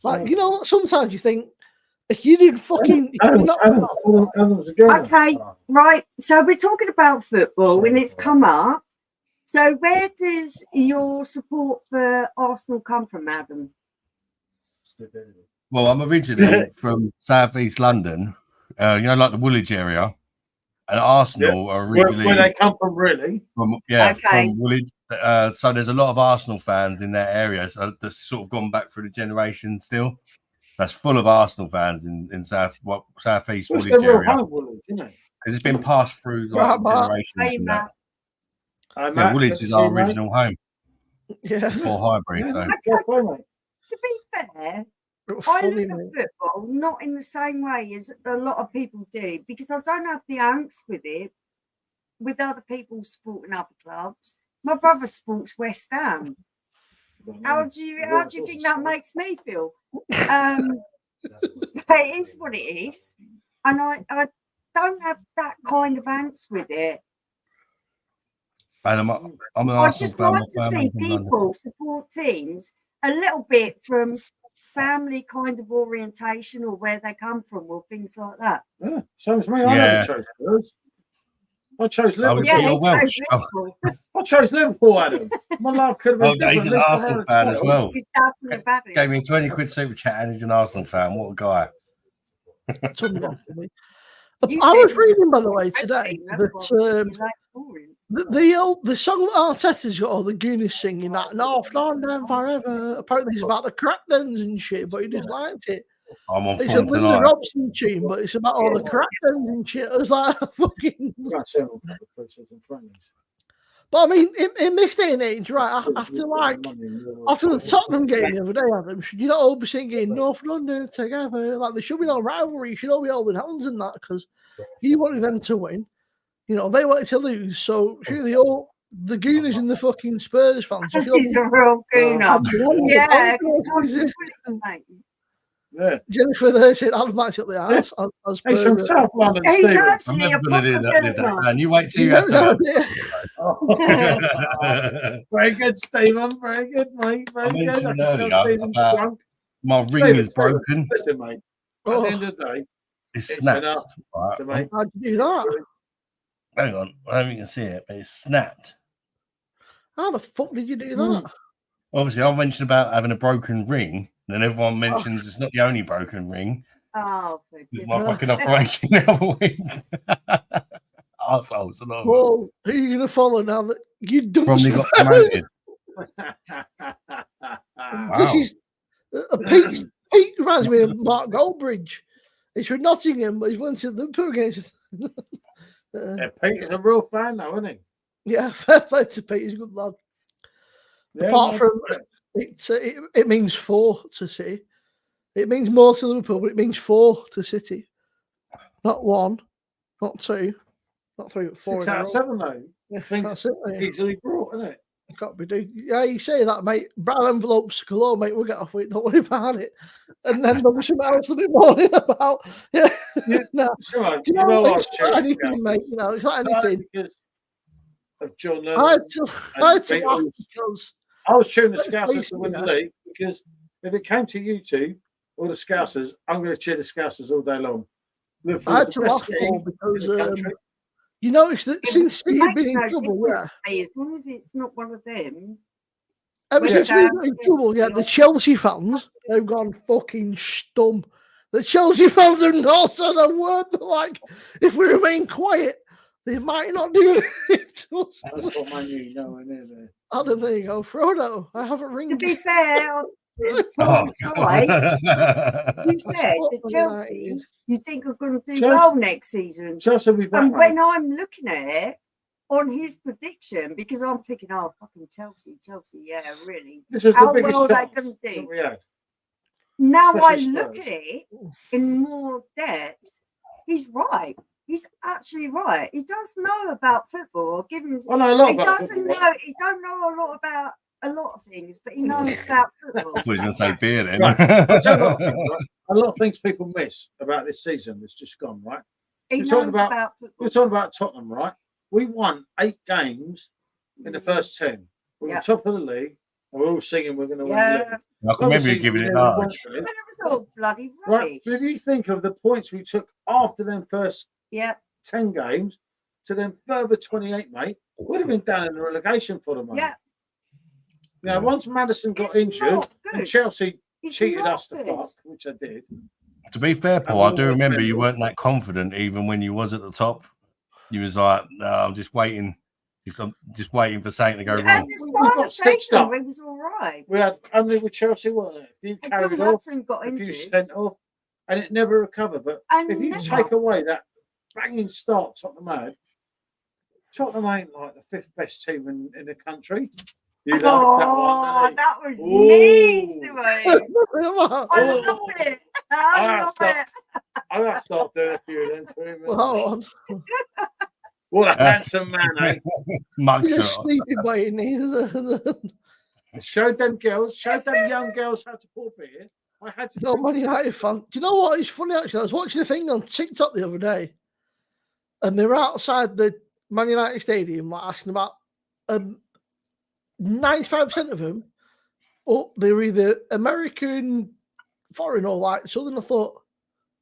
Like, you know what? Sometimes you think, if you didn't fucking. Okay, right. So we're talking about football, and it's come up. So where does your support for Arsenal come from, Adam? Well, I'm originally from southeast London, like the Woolwich area, and Arsenal are originally where they come from, really. From Woolwich. So there's a lot of Arsenal fans in that area. So that's sort of gone back through the generation still. That's full of Arsenal fans in southeast Woolwich area. Because it's been passed through generations. Yeah, Woolwich is our original home. Yeah. Before Highbury. So. To be fair, I look at football not in the same way as a lot of people do, because I don't have the angst with it, with other people supporting other clubs. My brother supports West Ham. How do you think that makes me feel? It is what it is, and I don't have that kind of angst with it. I just like to see people support teams a little bit from family kind of orientation or where they come from or things like that. Yeah, so as me. I never chose Spurs. I chose Liverpool. I chose Liverpool, Adam. My love could have been he's an Arsenal fan as well. Gave me 20 quid super chat and he's an Arsenal fan. What a guy. I was reading, by the way, today that the song that Arteta's got, or the Goonies singing, that North London Forever, apparently it's about the Crackdens and shit, but he just liked it. I'm on it's a Linda Robson tune, but it's about all the Crackdens and shit. I was like, fucking. But I mean, in this day and age, right, after the Tottenham game the other day, Adam, should you not all be singing North London together? Like, there should be no rivalry. You should all be holding hands in that, because he wanted them to win. You know, they wanted to lose. So surely all the Goonies and the fucking Spurs fans. He's a real gooner. Yeah. Jennifer there said, I've matched up the house. He's from South London, Stephen. I'm never going to live that down. You wait till you have to. Very good, Stephen. Very good, mate. Very good. I can tell Stephen's drunk. My ring is broken. Listen, mate. At the end of the day, it's snapped. Right. How'd you do that? Hang on. I don't think you can see it, but it's snapped. How the fuck did you do that? Obviously, I mentioned about having a broken ring. And then everyone mentions it's not the only broken ring. Oh, it's my fucking operation the other week. Arseholes. Well, who are you going to follow now that you done? Probably got promoted. This is Pete reminds me of Mark Goldbridge. He's from Nottingham, but he's went to Liverpool against. Pete is a real fan now, isn't he? Yeah, fair play to Pete. He's a good lad. Yeah, apart from. It means 4 to City. It means more to Liverpool, but it means 4 to City. Not 1, not 2, not 3, but 4. 6 out of 7, though. Yeah, that's it, easily brought, isn't it? Can't be doing. Yeah, you say that, mate. Brown envelopes galore, mate. We'll get off with it. Don't worry about it. And then there'll be something else to be moaning about. Yeah. No. Sure. You know, it's not anything, mate. You know, it's not anything. Because of John Lennon. I had to laugh because. I was cheering the Scousers to win the league, because if it came to you two, or the Scousers, I'm going to cheer the Scousers all day long. I had to laugh because you notice that since City have been in trouble, as long as it's not one of them. Ever since we've been in trouble, the Chelsea fans they've gone fucking stum. The Chelsea fans have not said a word. They're like, if we remain quiet, they might not do it to us. That's what Man U know, isn't it? Adam, there you go. Frodo, I haven't ringed. To be fair, Oh, right, you That's said what that Man Chelsea, United. you think are going to do Chelsea- well next season. Chelsea will be back. And mate. when I'm looking at it on his prediction, because I'm thinking, oh, fucking Chelsea, yeah, really. This was the How biggest well they chance can that do. we had. Now I Especially look Spurs. at it in more depth, he's right. He's actually right. He does know about football. Give him. I know a lot He about doesn't football. know. He don't know a lot about a lot of things, but he knows about football. I thought you were going to say beer then. Right. I'll tell you what, a lot of things people miss about this season that's just gone, right? He You're knows talking about- about football. We're talking about Tottenham, right? We won 8 games in the first 10. We were Yeah. top of the league, and we're all singing we're going to win the Yeah. league. I can remember you giving it large. large. But it was all bloody Right, rubbish. but if you think of the points we took after them first Yeah. 10 games to then further 28, mate, we'd have been down in the relegation for them, mate. Yeah. Now, once Madison got It's injured not and good. Chelsea It's cheated not us to good. fuck, which I did. To be fair, Paul, I do remember you weren't that confident even when you was at the top. You was like, no, I'm just waiting. I'm just waiting for something to go And wrong. this We final got stitched season, up. it was all right. We had only with Chelsea, wasn't it? A few carried Until off, Hudson got a few injured. sent off, and it never recovered. But And if you never. take away that banging start Tottenham had, Tottenham ain't like the 5th best team in the country. You like that Oh, one, that was Ooh. mean to me. Oh. I love it. I love it. I got to start doing a few of them for him. Oh, What a handsome man, eh? Mugs he's a it. sleepy boy, isn't he? Showed them young girls how to pour beer. I had to. No, Man United fan. Do you know what? It's funny actually. I was watching a thing on TikTok the other day, and they were outside the Man United stadium, like asking about 95% of them, they were either American, foreign, or like Southern. I thought,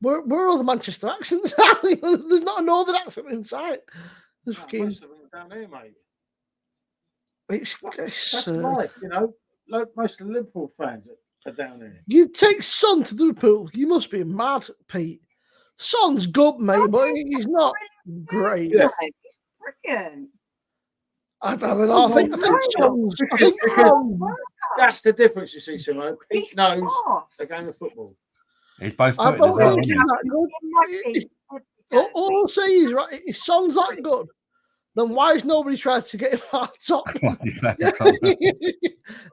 where are all the Manchester accents? There's not a Northern accent in sight. There's fucking, Most of them are down here, mate. it's That's life, you know. Like most of the Liverpool fans are down here. you take Son to Liverpool, you must be mad, Pete. Son's good, mate, but he's not great. Yeah. It's brilliant. I don't know. I think Son's. I think That's the difference, you see, Simone. Pete He's knows class. a game of football. He's both I footed as don't well. think isn't he's he? that good. It might be All I'll say is, right, if Son's that good, then why has nobody tried to get him out top? They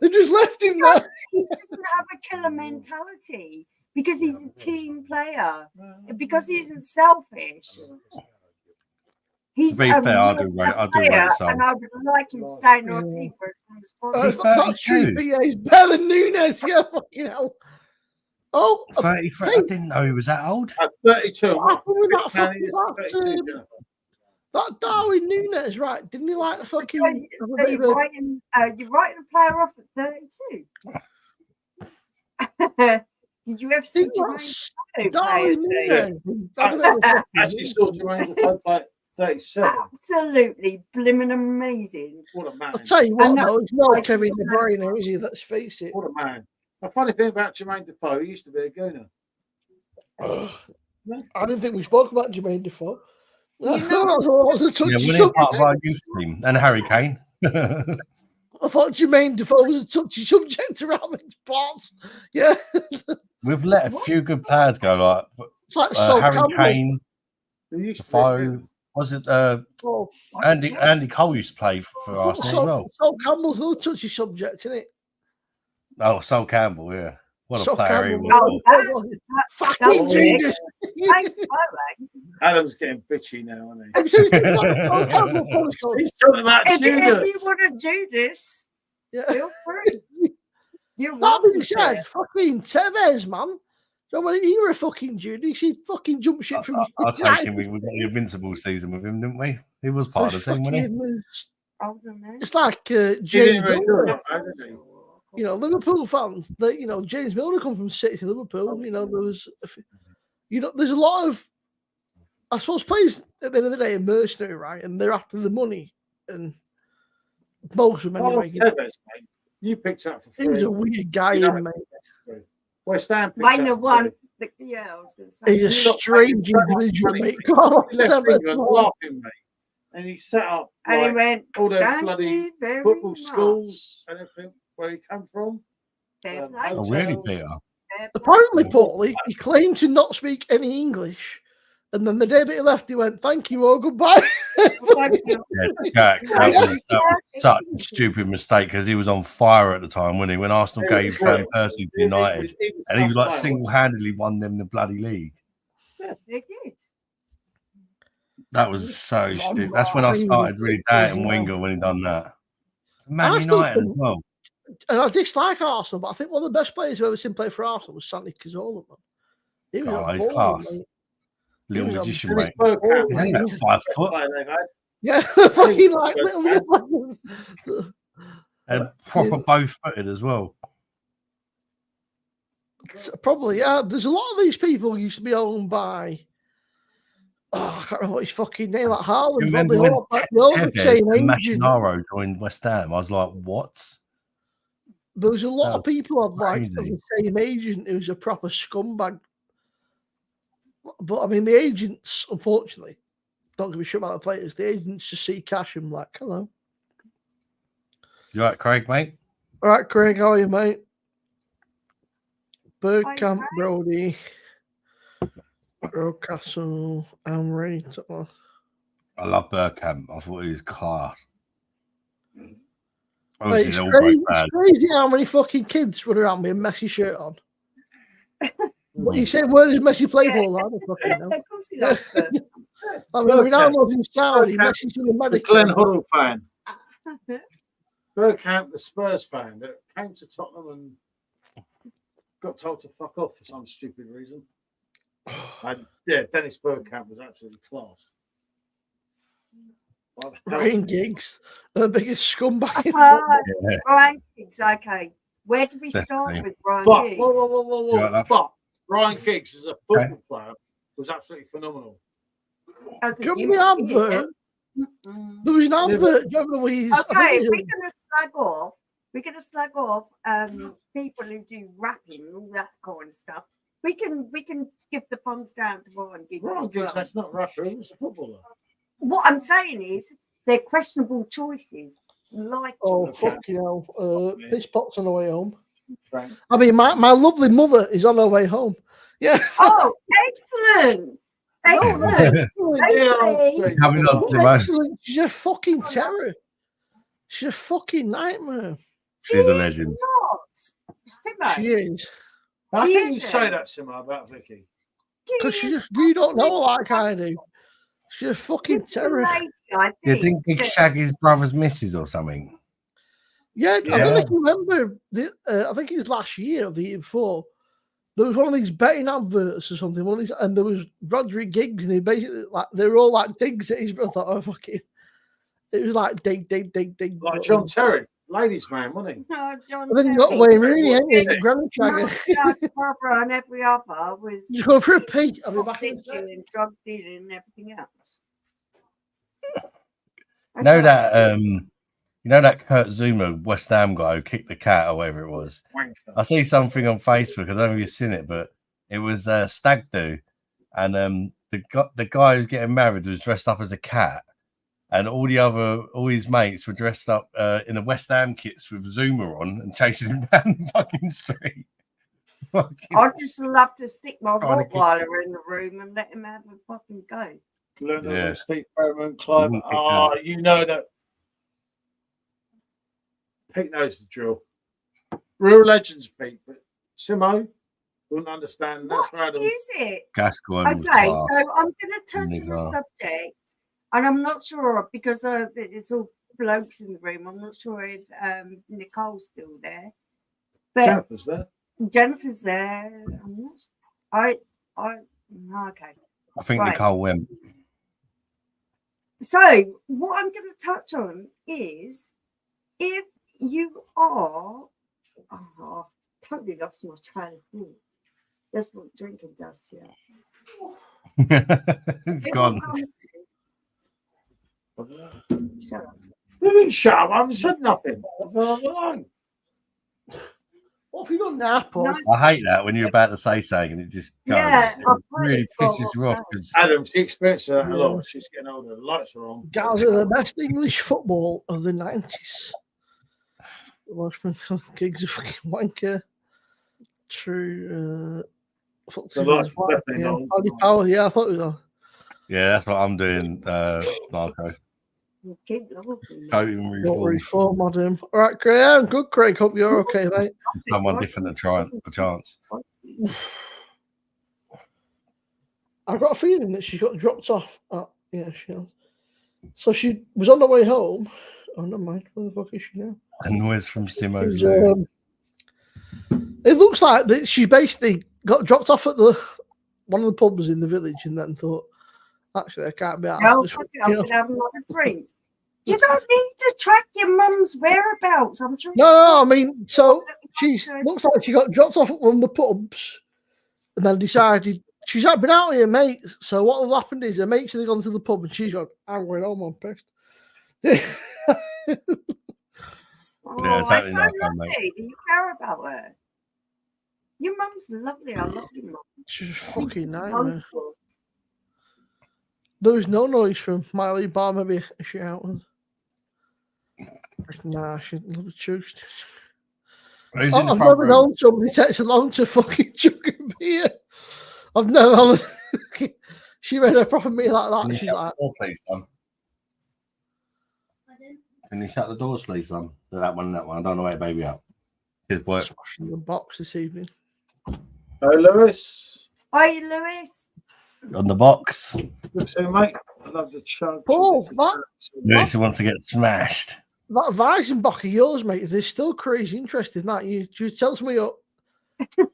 just left him there. He doesn't have a killer mentality because he's a team player, because he isn't selfish. He's To be a fair, I real do rate player, Son. and I would like him to stay in our team for as long as possible. That's true, but yeah, he's better than Nunes. Yeah, fucking hell. Oh, 33. I didn't know he was that old. At 32. what happened with that Man, fucking he's 32, Jennifer. that Darwin Nunes, right? Didn't he like fucking? So you're writing a player off at 32. Did you ever see Jermaine Defoe play Darwin at 32? Nunes. I actually saw Jermaine Defoe play at 37. Absolutely blimmin' amazing. What a man. I'll tell you what, And that- though, it's no like Kevin you De said- Bruyne, is he? Let's face it. What a man. The funny thing about Jermaine Defoe, he used to be a gooner. I didn't think we spoke about Jermaine Defoe. You I know- thought that was a Yeah, touchy when he's subject. part of our youth team. And Harry Kane. I thought Jermaine Defoe was a touchy subject around these parts. Yeah, We've let a few good players go, like it's like Sol Harry Campbell. Kane, He used to be a Defoe. gooner. Was it Oh, Andy Cole used to play for Arsenal as well? Sol Campbell's another touchy subject, isn't it? Oh, Sol Campbell, yeah. What a Sol player he Campbell. was. Oh, that's Fucking subject. genius. Thanks, Owen. Adam's getting bitchy now, isn't Have you seen his Sol Campbell postcode? he? He's talking about If you Judas. want to do this, Yeah. feel free. You're That welcome being to said, it. fucking Tevez, man. Somebody, you were a fucking Judas. He fucking jumped ship from. I'll take him. We got the Invincible season with him, didn't we? He was part of the team, wasn't he? Hold on there. It's like He didn't James really do Milner. it, though, did he? You know, Liverpool fans. That James Milner come from City to Liverpool. You know, there's a lot of, I suppose, players at the end of the day are mercenary, right? And they're after the money, and most of them Oh, anyway. Tevez, mate. You picked up for free. He was a weird guy, You know, mate. West Ham. Wayne won. Yeah, I was going to say. He's a strange individual, mate. He left England laughing, mate. And he set up And he went, all the "Thank bloody you very football much." schools and everything where he come from. Fair Oh, play Oh, to really, him. Peter? Fair play Apparently, to him. Paul, he claimed to not speak any English. And then the day that he left, he went, "Thank you, or goodbye." Thank you. Yeah, Jack, that was such a stupid mistake because he was on fire at the time, wasn't he? When Arsenal gave Van Persie to United, and he was like single-handedly won them the bloody league. Yeah, they did. That was so stupid. That's when I started really doubting Wenger when he done that. Man United as well. And I dislike Arsenal, but I think one of the best players I've ever seen play for Arsenal was Santi Cazorla. He was He's class. mate. Little He was magician, And mate. his Bergkamp, He's only about 5 foot. Yeah, fucking like little. And proper both-footed as well. Probably, yeah. There's a lot of these people who used to be owned by. Oh, I can't remember what his fucking name. Like Haaland. Remember They when all the Tevez same and agent. Machinaro joined West Ham? I was like, what? There was a lot of people of like of crazy. the same agent who's a proper scumbag. But I mean, the agents, unfortunately, don't give a shit about the players. The agents just see cash and like, hello. You right, Craig, mate? All right, Craig, how are you, mate? Bergkamp, Hi. Brody, Rocastle, Amri. I love Bergkamp. I thought he was class. Mate, Obviously, it's, they're all crazy, both bad. it's crazy how many fucking kids run around with a Messi shirt on. But you said, where does Messi play for? I don't fucking know. Of course he loves them. I mean, Ronaldo's in Saudi, Messi's in The America. Glenn Hoddle fan. Bergkamp, the Spurs fan that came to Tottenham and got told to fuck off for some stupid reason. And yeah, Dennis Bergkamp was absolutely class. Ryan Giggs, the biggest scumbag in Ryan Giggs, okay. Where do we start Definitely. with Ryan But, Giggs? whoa. You like that? But Ryan Giggs as a football player was absolutely phenomenal. As a Do you human remember the being. advert? There was an advert. Do you remember where he's, Okay, we're gonna slag off. We're gonna slag off people who do rapping and all that kind of stuff. We can give the thumbs down to Ryan Giggs. Ryan as Giggs, well. that's not rapper, he was a footballer. What I'm saying is they're questionable choices. Like fucking hell. Fish pots on the way home. Frank. I mean, my lovely mother is on her way home. Yeah. Oh, excellent. Excellent. Coming on to the match. Excellent. She's a fucking terror. She's a fucking nightmare. She's a legend. She is. How can you say that, Simo, about Vicky? Because you don't know her like I do. She's a fucking terror. You think Big Shaggy's brother's missus or something? Yeah, I don't know if you remember. I think it was last year or the year before. There was one of these betting adverts or something. One of these, and there was Roderick Giggs, and he basically like they were all like digs at his brother. Oh fucking! It was like dig. Like John Terry, ladies' man, wasn't he? No, John. And then you got Wayne Rooney, ain't you? Granny Shagger. Barbara and every other was Just go for a pee. I'll be back in a sec. and drug dealing and everything else. You know that Kurt Zuma West Ham guy who kicked the cat or whatever it was. Wanker. I see something on Facebook. I don't know if you've seen it, but it was Stag Do, and the guy who's getting married was dressed up as a cat, and all his mates were dressed up in the West Ham kits with Zuma on and chasing him down the fucking street. I'd just love to stick my Trying to Rottweiler in the room and let him have a fucking go. Learn Steve Berman, Clive. Oh, you know that. Pete knows the drill. Real legends, Pete. But Simo wouldn't understand. That's What is it? Gascoigne. Okay, so I'm going to touch on the subject, and I'm not sure because it's all blokes in the room. I'm not sure if Nicole's still there. But Jennifer's there. I'm not. Okay. I think Nicole went. So what I'm going to touch on is if you are, I've totally lost my train of thought. That's what drinking does, It's gone. Shut up. You didn't shut up. I haven't said nothing. I was alone. What have you done now, Paul? No. I hate that when you're about to say something and it just goes. Yeah, It I've really heard it pisses you off before. because Adam, she experiences that a Yeah. lot. She's getting older. The lights are on. Guys are the best English football of the 90s. Welshman gigs of fucking wanker. True. The lights are definitely Yeah, on. Paddy Power. Yeah, I thought it was on. yeah, that's what I'm doing, Marco. You keep looking. Voting Don't reform. reform, Adam. All right, Craig. I'm good, Craig. Hope you're okay, mate. Someone different to try a chance. I've got a feeling that she's got dropped off. Yeah, she has. So she was on the way home. Oh, never mind. Where the fuck is she now? A noise from Simo's She's, loo. it looks like that she basically got dropped off at one of the pubs in the village and then thought, actually, I can't be out. No, fuck it, I'm gonna have another drink. You don't need to track your mum's whereabouts. I'm sure. No, I mean, so looks like she got dropped off at one of the pubs and then decided she's not been out with her mates. So what will happen is her mates have gone to the pub and she's gone, I'm going home, I'm pissed. Oh, exactly it's so like that, lovely mate. that you care about her. Your mum's lovely. I love your mum. She's a fucking nightmare. Wonderful. There was no noise from Miley Bar, maybe a shout. Nah, she never choose. Who's in the I've front never room? known somebody takes so long to fucking chug a beer. I've never. She made a proper meal like Can that. you She's shut like, the door, please, son? Can you shut the doors, please, son? That one, that one. I don't know where baby out. His work. smashing the box this evening. Hey, Lewis. Hi, Lewis. On the box. Good to see you, mate. I love the chug. Paul, Lewis wants to get smashed. that Weizenbach of yours, mate, they're still crazy interesting. That you tells me up.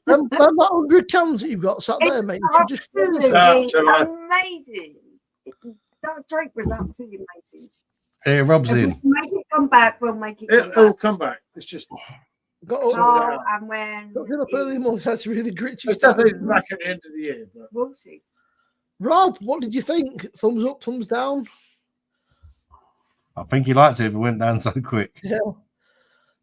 Them 100 cans that you've got sat there, mate. You should just fill Absolutely them. amazing. That drink was absolutely amazing. Hey, Rob's If we in. can make it come back, we'll make it come It'll back. come back. It's just Got Oh, and when up early morning. That's really gritty it's stuff. definitely back at the end of the year. But we'll see. Rob, what did you think? Thumbs up, thumbs down? I think he liked it if it went down so quick. Yeah.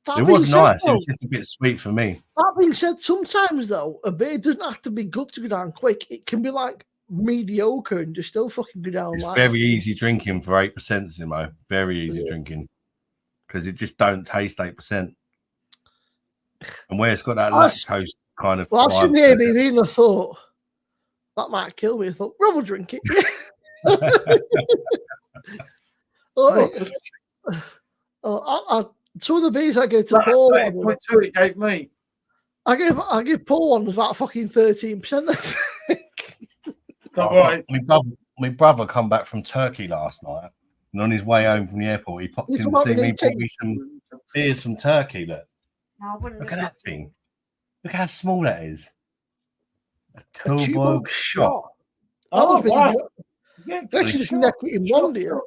That It being was said, nice. It though, was just a bit sweet for me. that being said, sometimes though, a beer doesn't have to be good to go down quick. It can be like mediocre and just still fucking go down. It's like very easy drinking for 8%, Simo. Very easy drinking. Because it just don't taste 8%. And where it's got that lactose kind of. Well, I've seen vibe the to it. ABV and I thought that might kill me. I thought Rob will drink it. Some of the beers I gave to Paul. 8.2 it gave me. I give Paul one was about fucking 13%. My brother come back from Turkey last night, and on his way home from the airport, he popped in to see me. Brought me some beers from Turkey. Look at that thing. Look how small that is. A Tuborg shot. Oh, wow. Yeah, they should just neck it in one deal.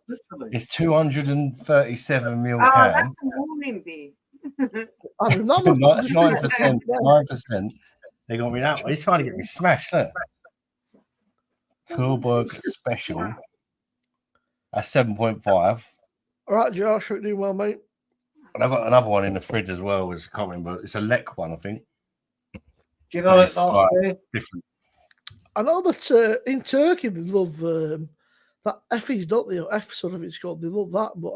It's 237 ml Oh, can. that's a warning beer. 9%. 9%. They got me that one. He's trying to get me smashed. Look. Tuborg special. That's 7.5. All right, Josh, you're doing well, mate. And I've got another one in the fridge as well, which I can't remember. It's a Lek one, I think. Do you know that last beer? Different. I know that in Turkey they love that Effie's, don't they? Or F sort of it's called. They love that, but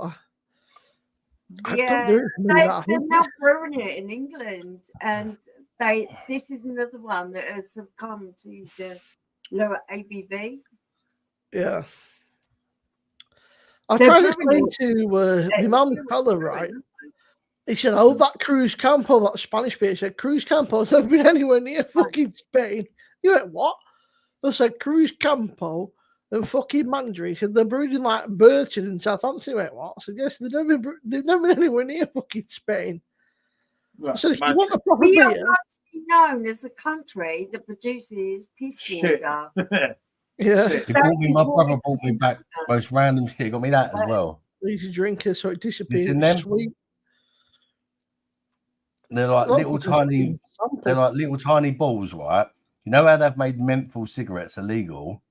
I don't do it. They're now brewing it in England, and this is another one that has succumbed to the lower ABV. Yeah. I tried to explain to my mum fella, right? He said, "Oh, that Cruz Campo, that Spanish beer." He said, "Cruz Campo has never been anywhere near fucking Spain." You went, "What?" I said, "Cruz Campo and fucking Mandarin." He said, "They're brewed in like Burton and Southampton." He went, "What?" I said, "Yes, they've never been anywhere near fucking Spain." Right, I said, "If you Mandarin. want a proper We are beer, not to be known as a country that produces piss Shit. water. yeah, My brother brought me back most random shit. He got me that as well. easy drinker, so it disappears. seen them? Sweet. They're like little tiny. They're like little tiny balls, right? You know how they've made menthol cigarettes illegal?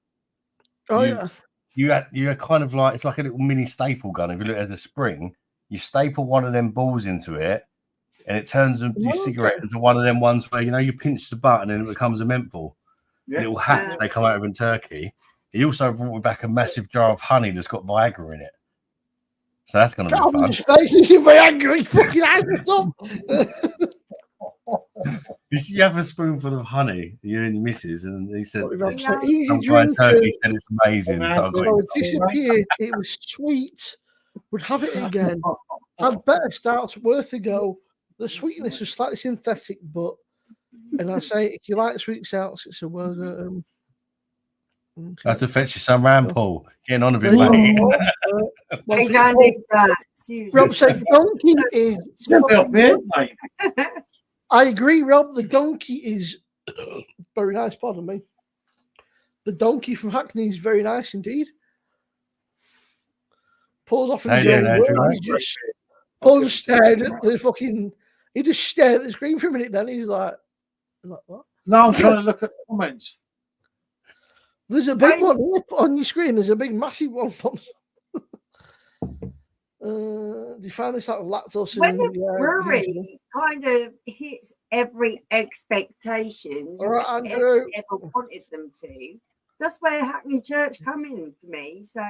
Oh You're kind of like, it's like a little mini staple gun. If you look as a spring, you staple one of them balls into it, and it turns your cigarette into one of them ones where you pinch the button and it becomes a menthol. Little hats they come out of in Turkey. He also brought me back a massive jar of honey that's got Viagra in it. So that's going to be fun. His face is in Viagra. He's fucking hands up. You have a spoonful of honey, you and your missus, and he said, easy some guy in drink. Turkey said it's amazing. So I got it disappeared. It was sweet. Would have it again. Had better start worth ago. The sweetness was slightly synthetic, but and I say if you like sweet sounds, it's a word. I have to fetch you some ram, Paul. Getting on a bit, I mate. don't need that. Seriously. Rob said donkey is. Mate. I agree, Rob. The donkey is very nice. Pardon me. The donkey from Hackney is very nice indeed. Paul's off in his own world. Paul just stared at the fucking. He just stared at the screen for a minute. Then he's like what? No, I'm trying to look at the comments. There's a big one on your screen. There's a big, massive one. Do you find this out of lactose? When the brewery kind of hits every expectation right, Andrew, ever wanted them to, that's where Hackney Church come in for me. So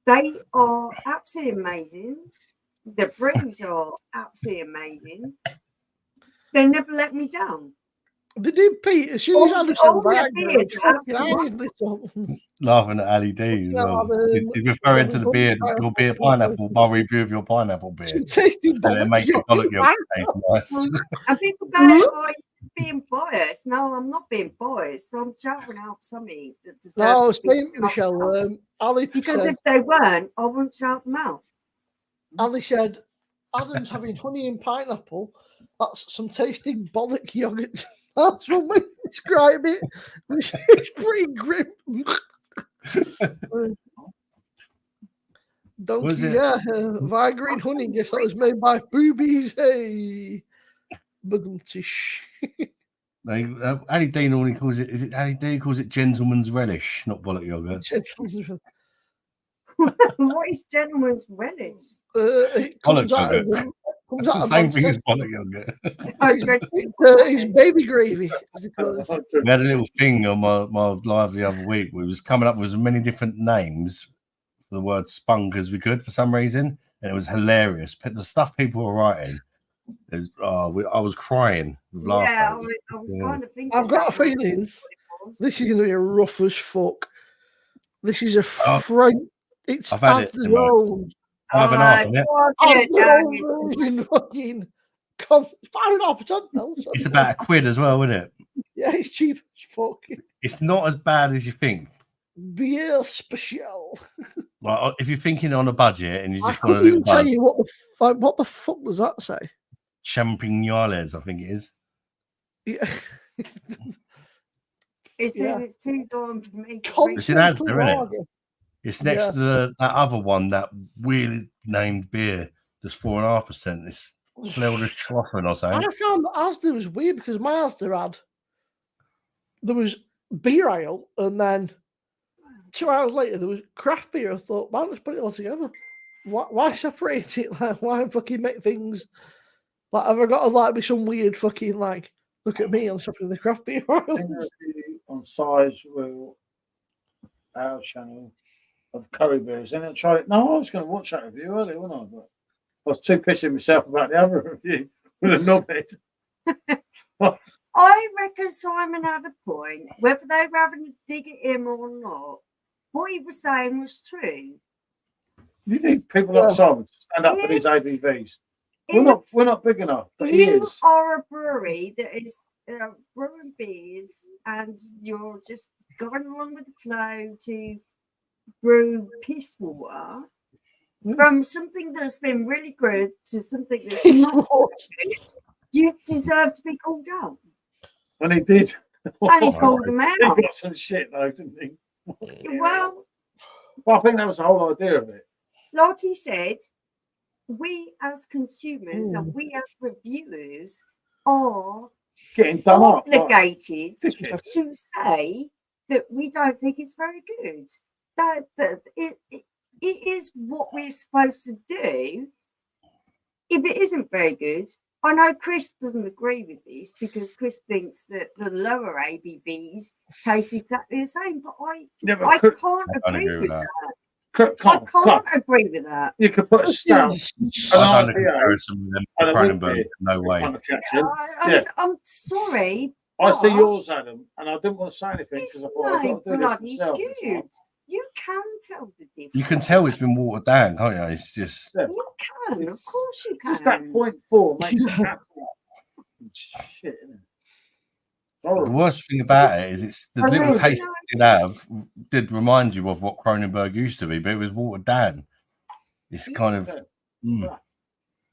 they are absolutely amazing. The brews are absolutely amazing. They never let me down. They did, Pete. As soon as I understand laughing at Ali D. He's referring to the beer, your beer pineapple, my review of your pineapple beer. It makes your bollock yolk taste nice. And people go, oh, you're being biased. No, I'm not being biased. I'm shouting out something that deserves no, stay, Michelle. Ali because said, if they weren't, I wouldn't shout them out. Ali said, Adam's having honey and pineapple. That's some tasty bollock yogurt. That's one way to describe it. It's pretty grim. Donkey, yeah. Viagra and honey. Guess that was made by boobies. Hey. Budumtish. Ali D normally calls it, is it Ali D calls it gentleman's relish, not bollock yogurt? What is gentleman's relish? It comes out of them. The same thing as bollock yogurt. It's baby gravy. We had a little thing on my live the other week. We was coming up with as many different names for the word spunk as we could for some reason, and it was hilarious. But the stuff people were writing is, I was crying with laughter. Yeah, I was kind of thinking. I've got a feeling this is going to be rough as fuck. This is a front. It's I've had it. 5.5 in fucking 5.5%. No, it's about £1 as well, isn't it? Yeah, it's cheap as fuck. It's not as bad as you think. Beer special. Well, if you're thinking on a budget and you just want to a little tell you what the fuck does that say? Champignons, I think it is. Yeah. It says it's too dawn for me. It's in Asda, isn't it? It's next to that other one, that weird named beer. There's 4.5%. This Florida Schloffen or something. I found that Asda was weird because my Asda there was beer ale, and then 2 hours later there was craft beer. I thought, why not just put it all together? Why separate it? Like, why fucking make things like? Have I got to be some weird fucking look at me, I'm separating the craft beer on size will our channel of curry beers, and I tried it. No, I was going to watch that review earlier, wasn't I? But I was too pissing myself about the other review with a knobhead. I reckon Simon had a point, whether they were having to dig it in or not. What he was saying was true. You need people like Simon to stand up for these ABVs. We're not big enough. But you are a brewery that is brewing beers, and you're just going along with the flow to brew piss water from something that's been really good to something that's not good. You deserve to be called out. And he did. And he called them out. He got some shit though, didn't he? Well, I think that was the whole idea of it. Like he said, we as consumers and we as reviewers are getting done obligated to say that we don't think it's very good. That it is what we're supposed to do. If it isn't very good, I know Chris doesn't agree with this because Chris thinks that the lower ABVs taste exactly the same, but I can't agree with that. I can't agree with that. You could put a stout. I've done a comparison with them. The Kronenberg, no way. I'm sorry. I see yours, Adam, and I didn't want to say anything because I thought I've got to do this myself. Good. You can tell the difference. You can tell it's been watered down, can't you? It's just. You can, of course you can. Just that 0.4 makes it absolute shit, isn't it? The worst thing about it is it's the little taste it did have did remind you of what Kronenberg used to be, but it was watered down. It's kind of,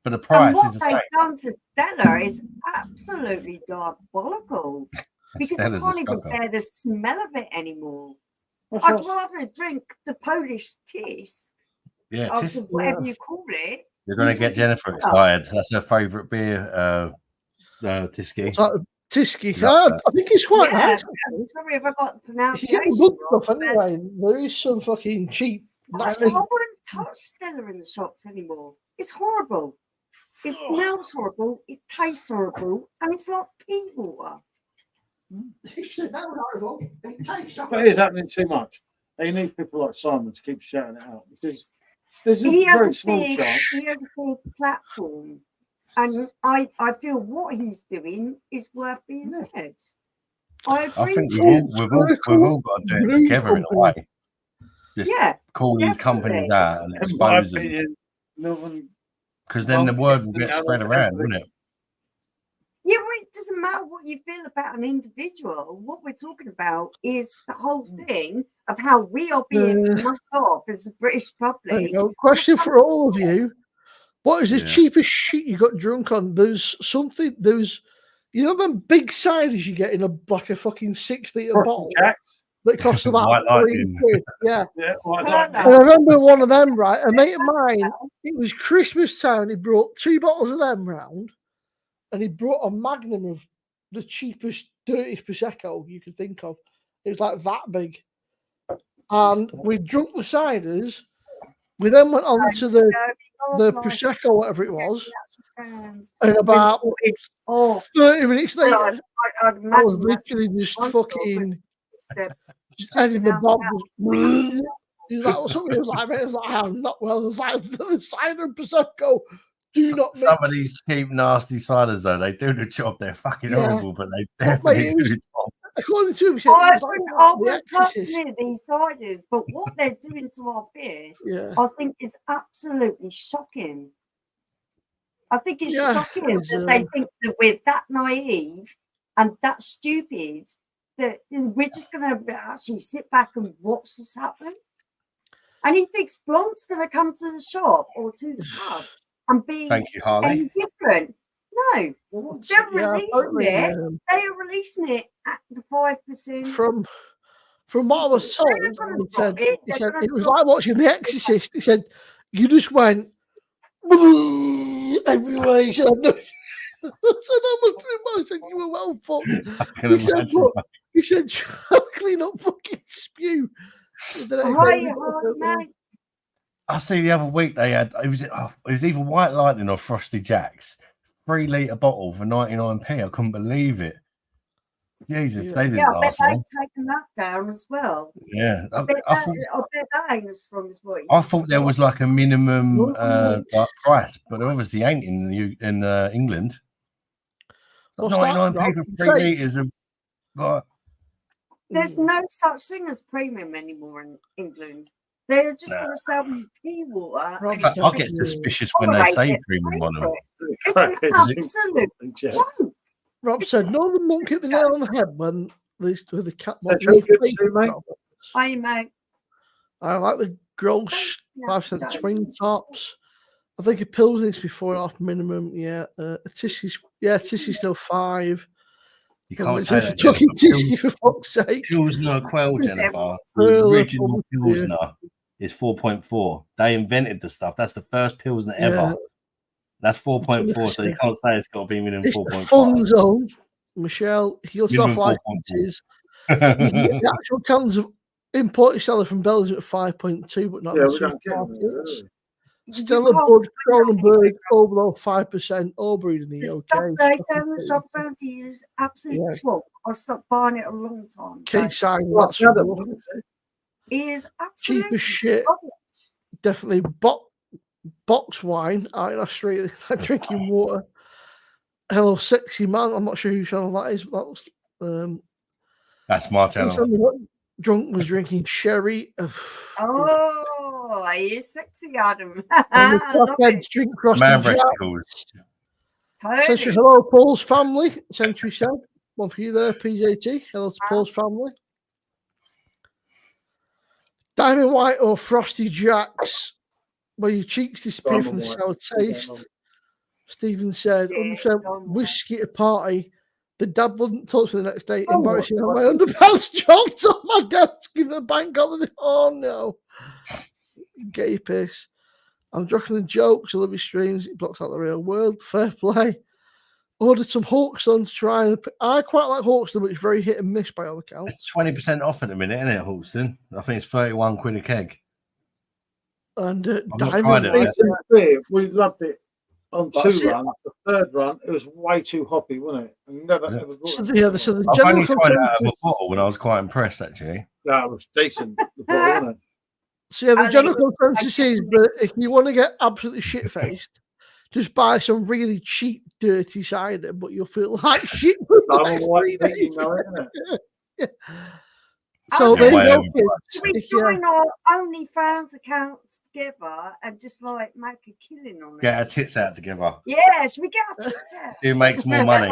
but the price is the same. What they've done to Stella is absolutely diabolical because I can't even bear the smell of it anymore. I'd rather drink the Polish tis. Yeah, tis, whatever you call it. You're going to get Jennifer excited. That's her favourite beer, Tysky. Tisky, I think it's quite nice. I'm sorry if I got the pronunciation it's good stuff anyway. There is some fucking cheap. I wouldn't touch Stella in the shops anymore. It's horrible. It smells horrible. It tastes horrible, and it's like pea water. But it is happening too much. They need people like Simon to keep shouting it out because there's a very small chance. He has a big platform. And I feel what he's doing is worth being said. I think we've all got to do it together in a way. Just call these companies out and expose them. Because then the word will get spread around, won't it? Yeah, well, it doesn't matter what you feel about an individual. What we're talking about is the whole thing of how we are being mucked off as the British public. Question for all of you. What is the cheapest shit you got drunk on? There's you know them big ciders you get in a fucking 6 litre bottle that costs about 3 quid. Yeah. And I remember one of them, right? A mate of mine, it was Christmas time. He brought 2 bottles of them round, and he brought a magnum of the cheapest, dirtiest prosecco you could think of. It was like that big, and we drunk the ciders. We then went on to the prosecco, whatever it was, and about 30 minutes later, I was literally just fucking telling the Bob. He was like, something was like, I'm not well. It was like the cider and prosecco do not mix. Some of these cheap, nasty ciders, though, they do the job. They're fucking horrible, but they definitely do the job. According to him, I wouldn't touch these ciders, but what they're doing to our beer, I think is absolutely shocking. I think it's shocking that they think that we're that naive and that stupid that we're just going to actually sit back and watch this happen. And he thinks Blond's going to come to the shop or to the pub and be any different. No, they're releasing it. They are releasing it at the 5%. From what I was told, he said it was like watching The Exorcist. He said you just went everywhere. He said, "No." I said, "You were well fucked." He said, "Clean up fucking spew." I see the other week they had it was either White Lightning or Frosty Jacks. 3 litre bottle for 99p. I couldn't believe it. Jesus, they didn't last long. They've taken that down as well. Yeah, I bet that ain't as strong as what I thought there was like a minimum like price, but there obviously ain't in England. 99p for 3 litres of. There's no such thing as premium anymore in England. They're just going to sell me pea water. I get suspicious when they say premium on them. It's an absolute joke. Rob said, "No, the monk hit the nail on the head when they with the cat." Mate. I like the gross 5% twin tops. I think a pills needs to be 4.5 minimum. Yeah, a Tissy's still 5. You can't say that. Talking Tissy for fuck's sake. Pilsner Quell, Jennifer. The original Pilsner is 4.4. They invented the stuff. That's the first Pilsner ever. That's 4.4. So you can't say it's got to be minimum 4.5. Fun zone, Michelle. He'll start licenses. The actual cans of imported seller from Belgium at 5.2, but not the supermarkets. Stella Bud, Cronenberg, all below 5%, all brewed in the The UK. stuff they sell in the shop found to use absolute swap. I stopped buying it a long time ago. Case sign, Well, that's the other rough. one, is it? It is Cheap absolutely as shit. rubbish. Definitely box wine. That's really like drinking water. Hello, Sexy Man. I'm not sure who channel that is, but that was That's my channel. Drunk was drinking sherry. Oh, he is sexy, Adam. And I love the it. drink Frosty Man Jack. breasticles. Century, Totally. hello, Paul's family. Century said. One for you there, PJT. Hello to Paul's family. Diamond White or Frosty Jacks, where your cheeks disappear from the sour taste. Stephen said, 100% whiskey at a party. The dad wouldn't touch me the next day. Embarrassing how my underpants dropped on my desk in the bank holiday. Oh no. Gay piss. I'm joking the jokes. I love his streams. It blocks out the real world. Fair play. Ordered some Hawkstone to try. I quite like Hawkstone, but it's very hit and miss by all accounts. It's 20% off at the minute, isn't it, Hawkstone? I think it's 31 quid a keg. And I've not tried it yet. We loved it on 2 runs. The 3rd run, it was way too hoppy, wasn't it? And never ever brought so the I've only tried it out of a bottle when I was quite impressed, actually. That was decent, the bottle, wasn't it? So yeah, the general consensus is that if you want to get absolutely shit-faced, just buy some really cheap, dirty cider, but you'll feel like shit for the next 3 days. Yeah. So there you go, kids. We join our OnlyFans accounts together and just like make a killing on it. Get our tits out together. Yes, we get our tits out. Who makes more money?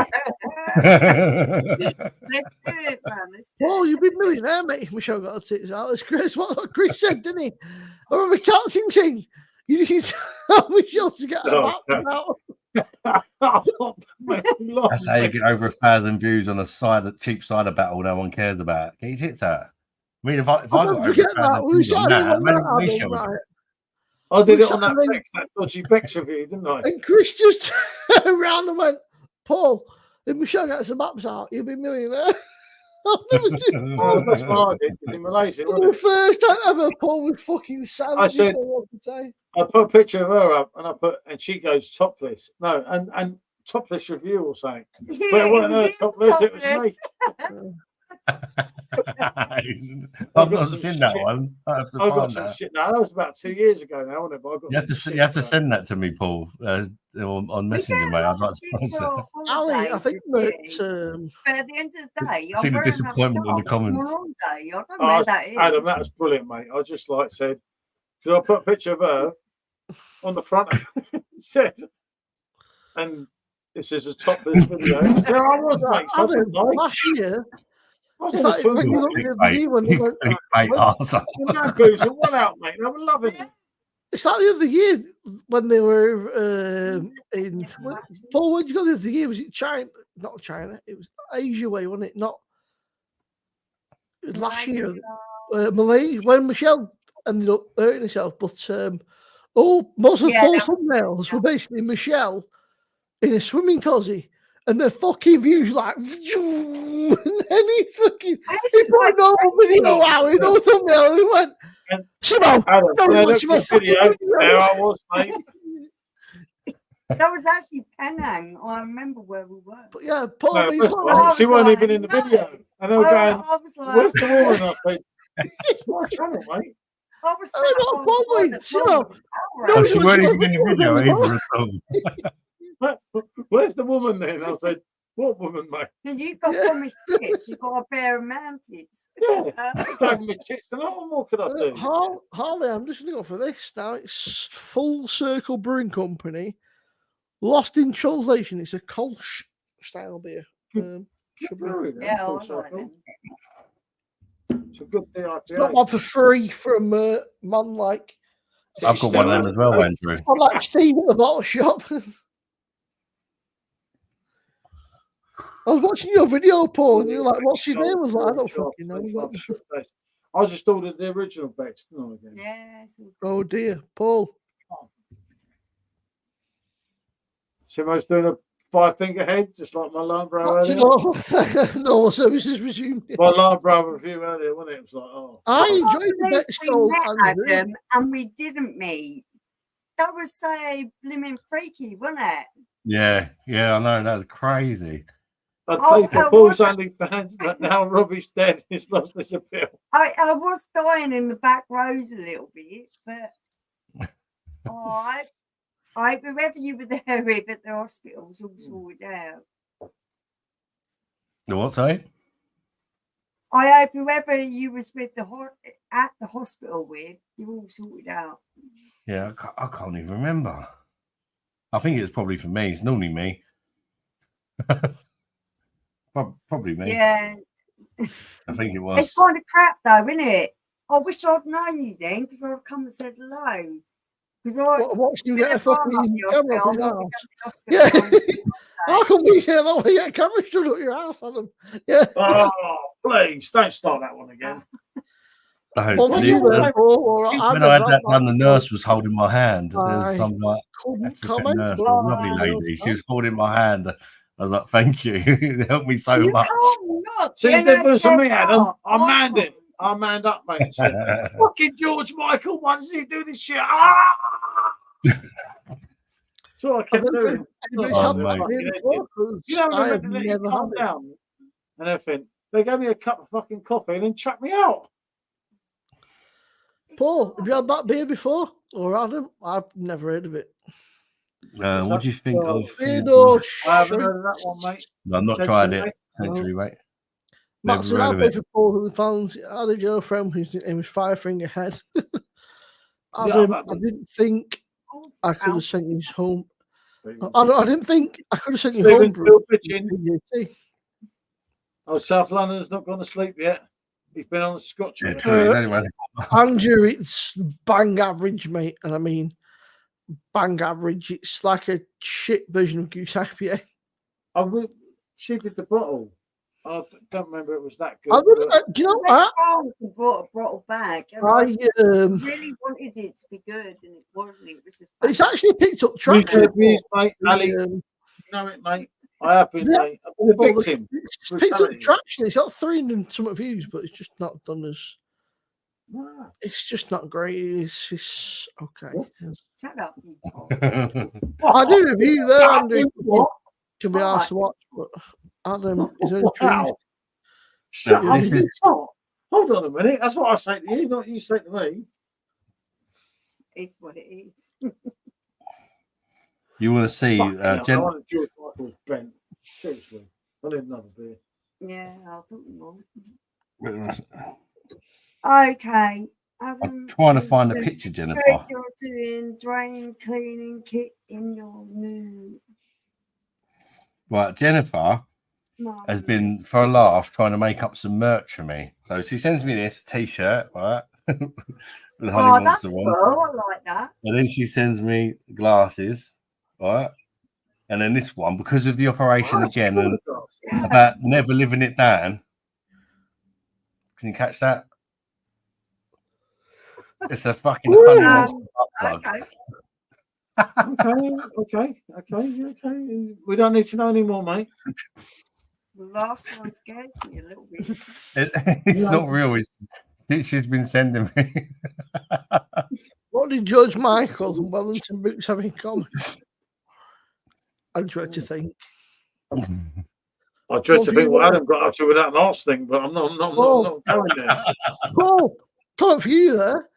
Let's do it, man. Well, you'll be a millionaire, mate. Michelle got her tits out. It's Chris. What Chris said, didn't he? I remember captain thing. You need to tell Michelle to get her back out. That's how you get over 1,000 views on a cheap cider battle no one cares about. Get your tits out. I mean, if I got over 1,000 views on that, I did it on that dodgy Bex review, didn't I? And Chris just turned around and went, Paul, if Michelle gets the maps out, you'll be a millionaire. I've never seen Paul. That's what I did in Malaysia. For the first time ever, Paul was fucking sad. I said, I put a picture of her up and she goes topless. No, and topless review or something. But it wasn't her topless, it was me. I've not seen that one. I have to find that. Shit. No, that was about 2 years ago now, wasn't it? But I got you have to send that to me, Paul, on Messenger, mate. I'd like to see it. Ali, I think that. But at the end of the day, see the disappointment in the comments. I don't know where that is. Adam, that was brilliant, mate. I just said, so I put a picture of her on the front. Said, and this is a topless video. There I was, mate. Adam, last year. It's like when you look at the when they went, one out, mate. I was loving it. It's like the other year when they were in Paul. Where'd you go the other year? Was it China? Not China. It was Asia way, wasn't it? Not. It was last year, Malaysia. When Michelle ended up hurting herself, but most of Paul's thumbnails were basically Michelle in a swimming cozy. And the fucking views like, and then he's fucking, he's put no video out, no thumbnail. He went, Simone, there I was, mate. That was actually Penang. I remember where we were. But yeah, Paul, she wasn't even in the video. And I was like, where's the woman? I said, it's my channel, mate. I was saying, no, she wasn't even in the video either at all. Where's the woman then? I said, what woman, mate? And you've got promised tits, you've got a pair of mounties. Yeah, my tits. Then what could I do? Harley, I'm just going to go for this now. It's Full Circle Brewing Company. Lost in translation, it's a Kolsch style beer. Yeah, I like it. It's a good beer. It's not one for free from man like. I've got one of them as well, Andrew. I'm like Steve at the bottle shop. I was watching your video, Paul, and you were like, what's his name? I was like, I don't fucking know. I just ordered the original Bex, didn't I? Yes. Oh dear, Paul. Simo's doing a 5-finger head, just like my alarm brow earlier. No services resumed. My alarm brow review earlier, wasn't it? It was like, I enjoyed the Bex Gold. And we didn't meet that was so blimmin' freaky, wasn't it? Yeah, I know, that's crazy. I'd pay for Paul's OnlyFans, but now Robbie's dead. He's lost his appeal. I was dying in the back rows a little bit, but I whoever you were there with at the hospitals all sorted out. The what, sorry? I hope whoever you was with at the hospital with, you all sorted out. Yeah, I can't even remember. I think it's probably for me. It's normally me. Probably me. Yeah. I think it was. It's kind of crap though, isn't it? I wish I'd known you then, because I'd come and said hello. Because Watch you get a fucking camera up your ass. Yeah. How come we get a camera shut up your ass, Adam? Yeah. Oh, please don't start that one again. When I had that done, the nurse was holding my hand. There's some like African nurse, a lovely lady. She was holding my hand. I was like, "Thank you, it helped me so much." See, difference for me, Adam. I manned up, mate. Said, fucking George Michael, why does he do this shit? So I kept doing. You know, I have never calm down and everything. They gave me a cup of fucking coffee and then chucked me out. Paul, have you had that beer before? Or Adam? I've never heard of it. What do you think of? I haven't heard of that one, mate. No, I've not tried it. Century, mate. Matt said I played for Paul who found I had a girlfriend whose name was Five Finger Head. I didn't think I could have sent you home. I didn't think I could have sent you home. Still pitching. Oh, South London's not gone to sleep yet. He's been on the Scotch. Andrew, it's bang average, mate. And I mean, bang average. It's like a shit version of Goose IPA. She did the bottle. I don't remember it was that good. Do you know what? I brought a bottle back. I really wanted it to be good, and it wasn't. It was just it's actually picked up traction. Mate, Ali, you know it, mate. I have been, mate. I've been a victim. It's picked up traction. It's got 300 some views, but it's just not done as. Wow. It's just not great. It's okay. Shut up, you I do review there, Andrew. To be asked to watch, but Adam is intrigued. Shut up! Hold on a minute. That's what I say to you, not you say to me. It's what it is. You want to see? I want George Michael's bent. Seriously, I need another beer. Yeah, I thought you would. Okay. I'm trying to find a picture, Jennifer. You're doing drain cleaning kit in your new. Right, Jennifer has been for a laugh trying to make up some merch for me. So she sends me this t-shirt, right? That's cool. I like that. And then she sends me glasses, right? And then this one, because of the operation again, and about never living it down. Can you catch that? It's a fucking honey plug. Okay. We don't need to know anymore, mate. The last one scared me a little bit. It's not real. She's been sending me. What did George Michael and Wellington Boots have in common? I dread to think. I dread to think what Adam got up to with that last thing, but I'm not going there. Paul, comment for you there.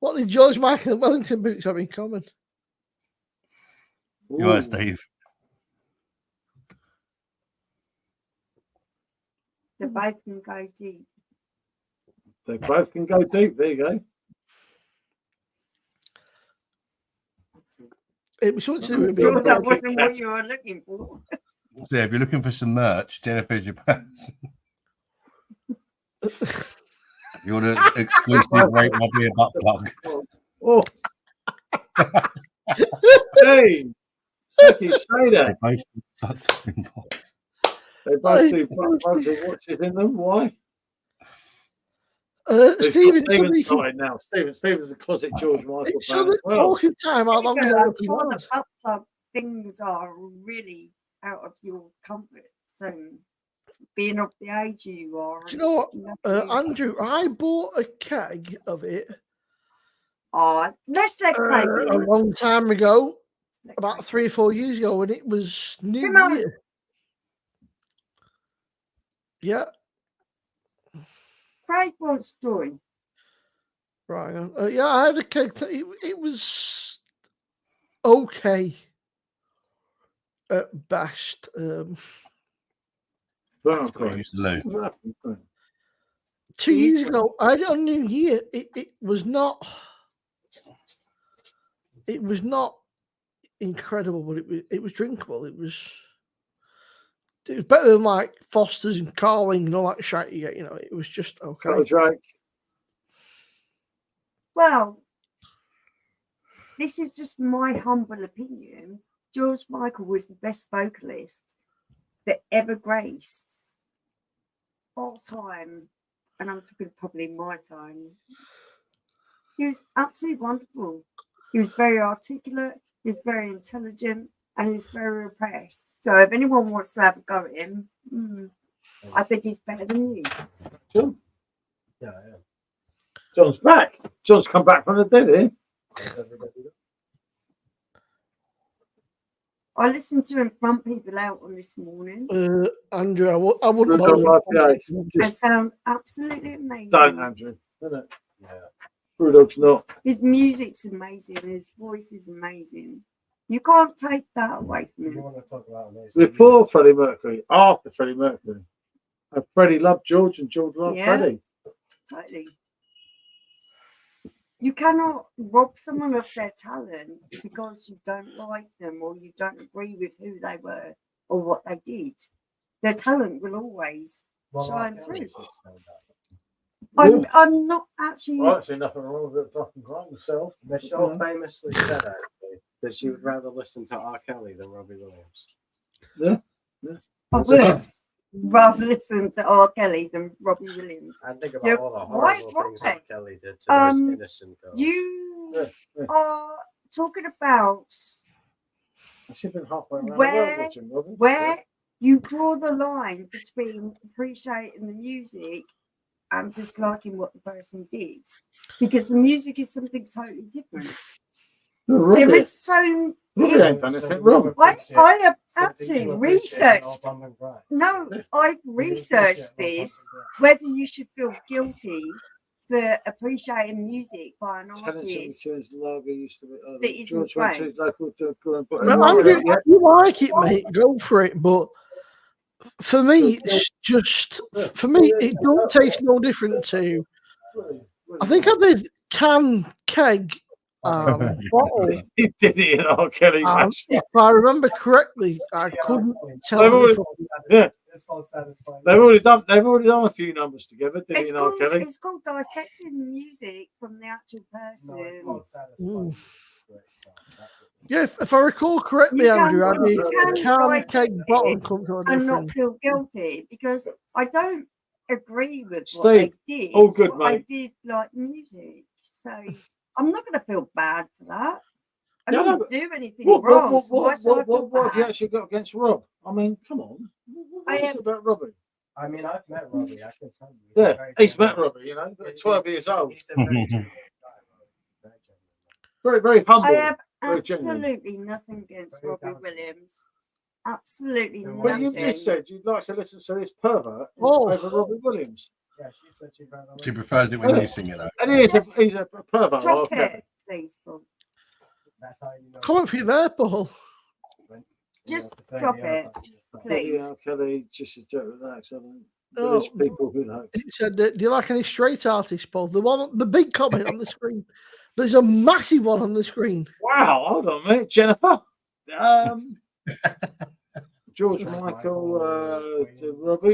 What did George Michael and Wellington Boots have in common? You are, Steve. They both can go deep. They both can go deep. There you go. It was something to do with sure that wasn't what you were looking for. So if you're looking for some merch, Jennifer's your person. You're the exclusive rate my beer butt plug. Oh. Hey, you say that. They both do such inbox. They both do butt watches in them. Why? Stephen's started now. Stephen's a closet George Michael fan. So the talking time, how long the butt plug things are really out of your comfort zone. Being of the age you are. Do you know what, Andrew? I bought a keg of it Oh, let's let Craig a in. long time ago, Let's let about Craig 3 or 4 years ago, when it was New Come on. Year. Yeah, Craig wants to join. right. Yeah, I had a cake. It was okay at best. Well, Got used to Lou. what happened? 2 He's years ago, I had it on New Year. It was not. It was not incredible, but it was drinkable. It was better than like Foster's and Carling and all that shit you get. You know, it was just okay. Got a drink. Well, this is just my humble opinion. George Michael was the best vocalist that ever graced our time, and I'm talking probably my time. He was absolutely wonderful. He was very articulate, he was very intelligent, and he was very repressed. So if anyone wants to have a go at him, I think he's better than you. John? Yeah, I am. John's back. John's come back from the dead, eh? How's everybody doing? I listened to him front people out on this morning. Andrew, I wouldn't Good bother. on They Just sound absolutely amazing. don't, Andrew. Isn't it? Yeah. Brewdog's not. His music's amazing. His voice is amazing. You can't take that away from You him. want to talk about amazing Before Freddie Mercury, after Freddie Mercury. And Freddie loved George and George loved Yeah. Freddie. Totally. You cannot rob someone of their talent because you don't like them or you don't agree with who they were or what they did. Their talent will always shine through. I'm not actually. I don't see nothing wrong with it. Fucking crying myself. Michelle famously said actually that she would rather listen to R. Kelly than Robbie Williams. Yeah. I would rather listen to R. Kelly than Robbie Williams. I think about You're all the quite horrible things right. R. Kelly did to those innocent girls. You are talking about She's been halfway around the Where- world watching Robbie. where you draw the line between appreciating the music and disliking what the person did, because the music is something totally different. Robbie, There is so. Robbie ain't done anything wrong. I have actually researched. No, I've researched this. Whether you should feel guilty for appreciating music by an artist Church logo used to be. that isn't George great. Church local to go and put Well, Andrew, if you like it, mate, go for it. But for me, it's just it don't taste no different to. I think I did keg, bottle. He did it in R. Kelly. If I remember correctly, I couldn't tell. They've the already- difference. Yeah. It's called satisfying. They've already done a few numbers together, did he It's and R. called, Kelly? it's called dissecting the music from the actual person. No, it's called satisfying. Yeah, if I recall correctly, You can- Andrew, I you can did can, dissect keg, it bottle, and come to a and not different. feel guilty, because I don't agree with what Steve, they did. all good, but I mate. did like music, so I'm not going to feel bad for that. I Yeah, don't no, do anything What wrong. so why should I feel have you bad? actually got against Rob? I mean, come on. What I is it have- about Robbie? I mean, I've met Robbie. I can tell you. He's a Yeah, very he's genuine- met Robbie, you know, He's- 12 years old. He's a very genuine guy, Robbie. Very genuine. Very, very humble. I have Very genuine. absolutely nothing against Very Robbie talented. Williams. Absolutely Well, Well, nothing. you just said you'd like to listen to this pervert Oh. over Robbie Williams. Yeah, she said she'd rather She listen. prefers it when you sing it, though. And he's Yes. a pervert. Drop okay. it, please, Paul. That's how you know. Comment for you there, Paul. Just You have to say drop the other it, part of the stuff. please. Yeah, Kelly, just a joke with that. So Oh. there's people who know. He said, "Do you like any straight artists, Paul?" The big comment on the screen. There's a massive one on the screen. Wow, hold on, mate. Jennifer. George Michael,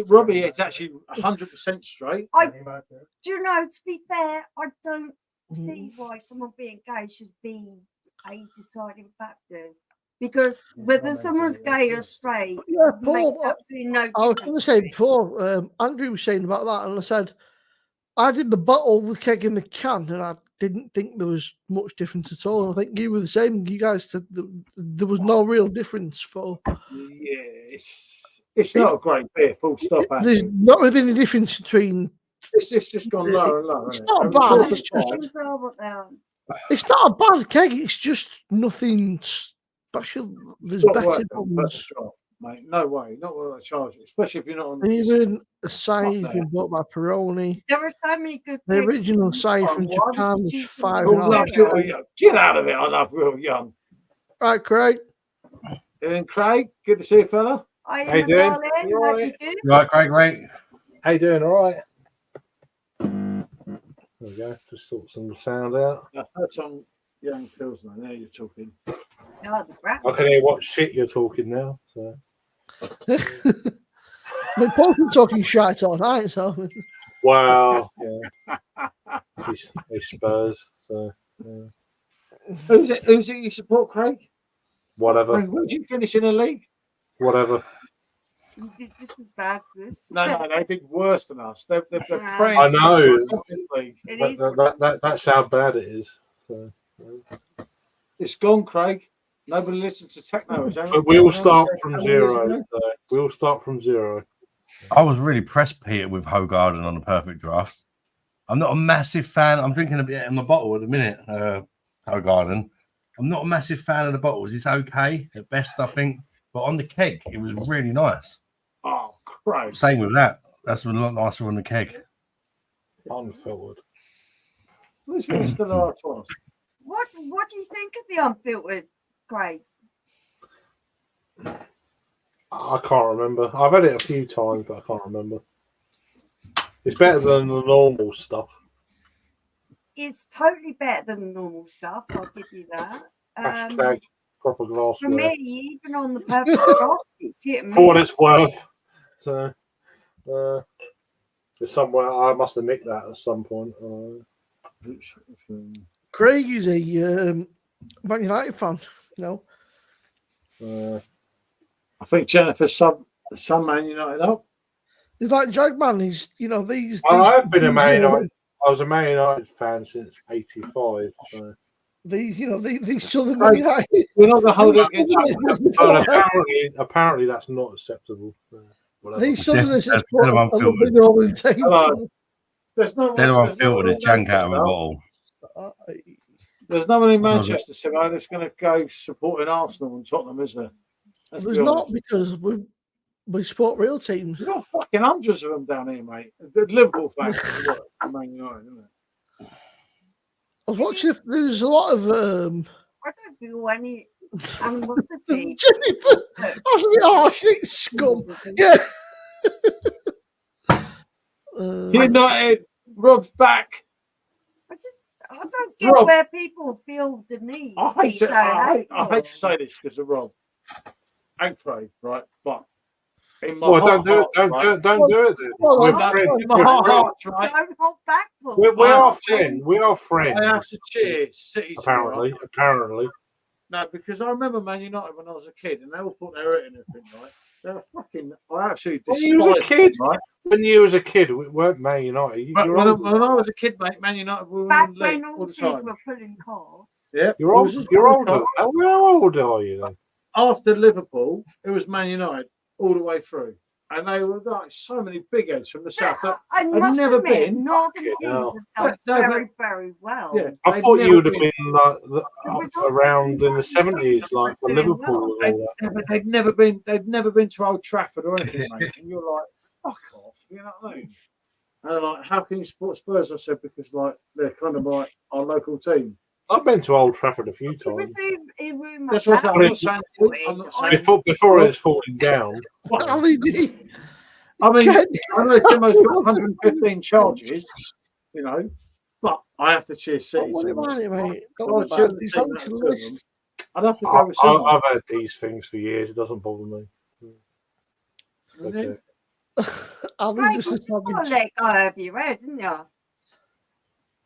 Robbie is actually 100% straight. I Any about that? do you know, to be fair, I don't Mm-hmm. see why someone being gay should be a deciding factor. Because Yeah, whether comments someone's are gay or true. straight Yeah, makes Paul. absolutely no I was difference. going to say before, Andrew was saying about that, and I said, I did the bottle, the keg, and the can, and I didn't think there was much difference at all. I think you were the same. You guys said there was no real difference for. Yeah, it's not a great beer, full stop. There's Actually. not really any difference between. It's just gone lower and lower. It's isn't not it? bad, Over it's just- time, Things are what they are. It's not a bad keg. It's just nothing special. There's Not better worth it on ones. purpose draft, mate. No way. Not worth a charge, especially if you're not on. Even a Not size there. been bought by Peroni. There are so many good The kegs original to size choose from Why would Japan you is choose five them and a Oh, half. zero? love real young. Get out of it. I love real young. Right, Craig. And Craig, good to see you, fella. I How you am doing? darling. You Hope alright? you're good. Right, Craig, right? How you doing? All right. There we go. Just sort some sound out. I heard some young Pilsner. Now you're talking. Oh, the brat I can hear what shit you're talking now. So. But Paul's been talking shite all night, so Wow. Yeah. He's Spurs. So Who's it you support, Craig? whatever. Where did you finish in the league? Whatever. You did just as bad as this. No, they did worse than us. They're Yeah. praying I to know. get to the Champions League. It is. That's how bad it is. So. It's gone, Craig. Nobody listens to techno. is there? But we all start from How many years zero. ago? So we all start from zero. I was really pressed, Peter, with Hogarden on the perfect draft. I'm not a massive fan. I'm drinking a bit in my bottle at the minute, Hogarden. I'm not a massive fan of the bottles. It's okay at best, I think. But on the keg, it was really nice. Oh, Craig. Same with that. That's a lot nicer on the keg. Unfiltered. Who's finished the last one? What do you think of the unfiltered, Craig? I can't remember. I've had it a few times, but I can't remember. It's better than the normal stuff. It's totally better than the normal stuff. I'll give you that. Hashtag proper For glassware. me, even on the perfect drop, it's hit and For what miss. it's worth. So, it's somewhere I must have nicked that at some point. Craig is a Man United fan. You know, I think Jennifer's some Man United up. he's like Jagman. He's these. I've been a Man United. I was a Man United fan since '85. So. These Southern Man United. We're not going to hold it against But apparently that's not acceptable. Whatever. These Southerners That's have put a little bit all in Hello. There's no They're one unfiltered as jank out of a bottle. There's no one in Manchester tonight that's going to go supporting Arsenal and Tottenham, is there? Let's There's be not honest. because we support real teams. You've got fucking hundreds of them down here, mate. The Liverpool fans as well, Man United, isn't it? I was watching. There's a lot of I don't feel any animosity. Jennifer. That's a bit harsh. It's scum. Yeah. United, Rob's back. I don't get Rob. where people feel the need. I to be hate to, so I hateful. hate to say this because of Rob and Craig, right? But in my Well, heart, don't do it. Don't right? do it. Don't do it. Then. Well, We're I'm- friends. In my heart, right? Don't hold back, Paul. We I are have to- friends. We are friends. I have to cheer City. Apparently, apparently. No, because I remember Man United when I was a kid, and they all thought they were it and everything, right? They're fucking. I absolutely When despise you was a kid, them, right? When you was a kid, we weren't Man United. But You're when, older. when I was a kid, mate, Man United were Back in the league when all the horses time. were pulling cards. Yeah, You're it was older. just You're all the older. time. How old are you then? After Liverpool, it was Man United all the way through, and they were like so many big heads from the south. That I I've must never admit, been. Northern Fucking teams hell. have done No, very, very well. Yeah, I they've thought never you would have been- been like was around in the always '70s, like for doing Liverpool well. and all that. But they'd never been. They'd never been to Old Trafford or anything, mate. And you're like, fuck off. You know what I mean? And they're like, how can you support Spurs? I said because like they're kind of like our local team. I've been to Old Trafford a few It was times a rumour. That's what I'm not about saying. it. I'm not saying. before it's falling down. LED. I mean, Ken- I know Timo's got 115 charges, you know, but I have to cheer City. Don't worry about it, mate. Don't Oh, worry about it. It's on to the list. I'd have to go with City. I've had these things for years. It doesn't bother me. Okay. I'll Right, leave you this just got to let go of your head, didn't you?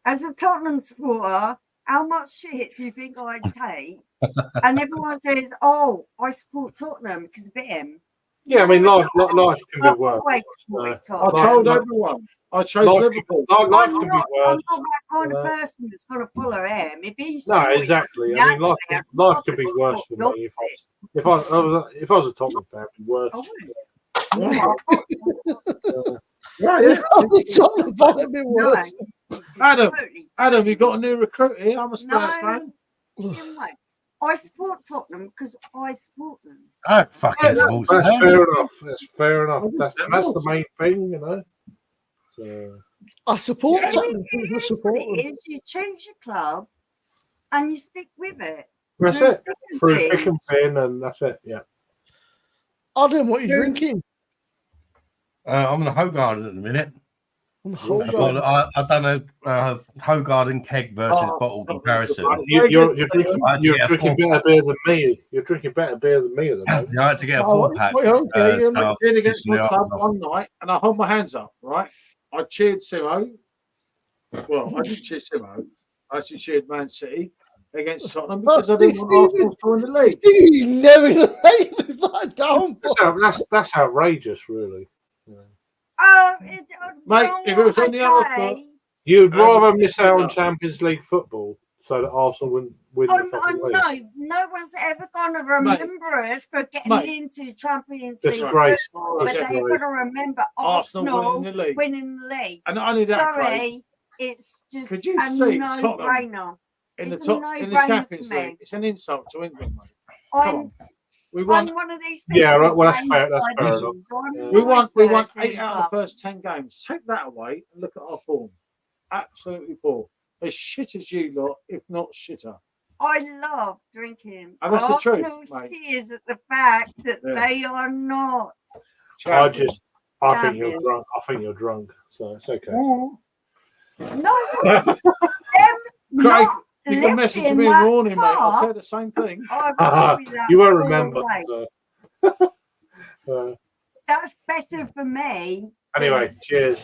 As a Tottenham supporter, how much shit do you think I'd take? And everyone says, "Oh, I support Tottenham because of him." Yeah, I mean, life can be I've worse. always supported I Tottenham. told Life- everyone. I chose life- Liverpool. Life I'm can be not worse. that kind of you know. person that's going to follow him. If he's No, exactly. I mean, life could be support worse for the me if I was a Tottenham fan. It'd be worse. opposite. Right, yeah. It's on the bottom, it No, works. Adam, totally Adam, you got a new recruit here. I'm a Spurs fan. fucking way. I support Tottenham because I support them. Oh, fucking sports. That's man. fair enough. That's fair enough. That's the main thing, you know. So I support Tottenham. I It support them. is. You choose your club and you stick with it. That's it. Through thick and thin, and that's it. Yeah. Adam, what are you drinking? I'm in a Hogarden at the minute. Hogarden. I've done a Hogarden keg versus bottle comparison. You're drinking better beer than me. You're drinking better beer than me at the moment. I had to get a 4-pack. I did against my club one night, and I hold my hands up. Right, I cheered Simo. Well, I didn't cheer Simo. I actually cheered Man City against Tottenham because I didn't want Arsenal to win the league. He's never going to live that down. That's outrageous, really. Mate, if it was on the other foot, you'd rather miss out on Champions League football so that Arsenal wouldn't win the fucking league. No one's ever going to remember us for getting into Champions League disgrace. football, but they're going to remember Arsenal winning the league. And not only that, sorry, it's just a no-brainer. In the Champions League, it's an insult to England, mate. Come on. We won. I'm one of these people. Yeah, right. Well, that's fair. That's fair enough. Yeah. We won 8 out of the first 10 games. Take that away and look at our form. Absolutely poor. As shit as you lot, if not shitter. I love drinking. And that's Arsenal's the truth, mate. tears at the fact that they are not. I think you're drunk. I think you're drunk. So it's okay. No, Craig, you can message me in the morning, mate. I'll say the same thing. You won't remember. That's better for me. Anyway, cheers.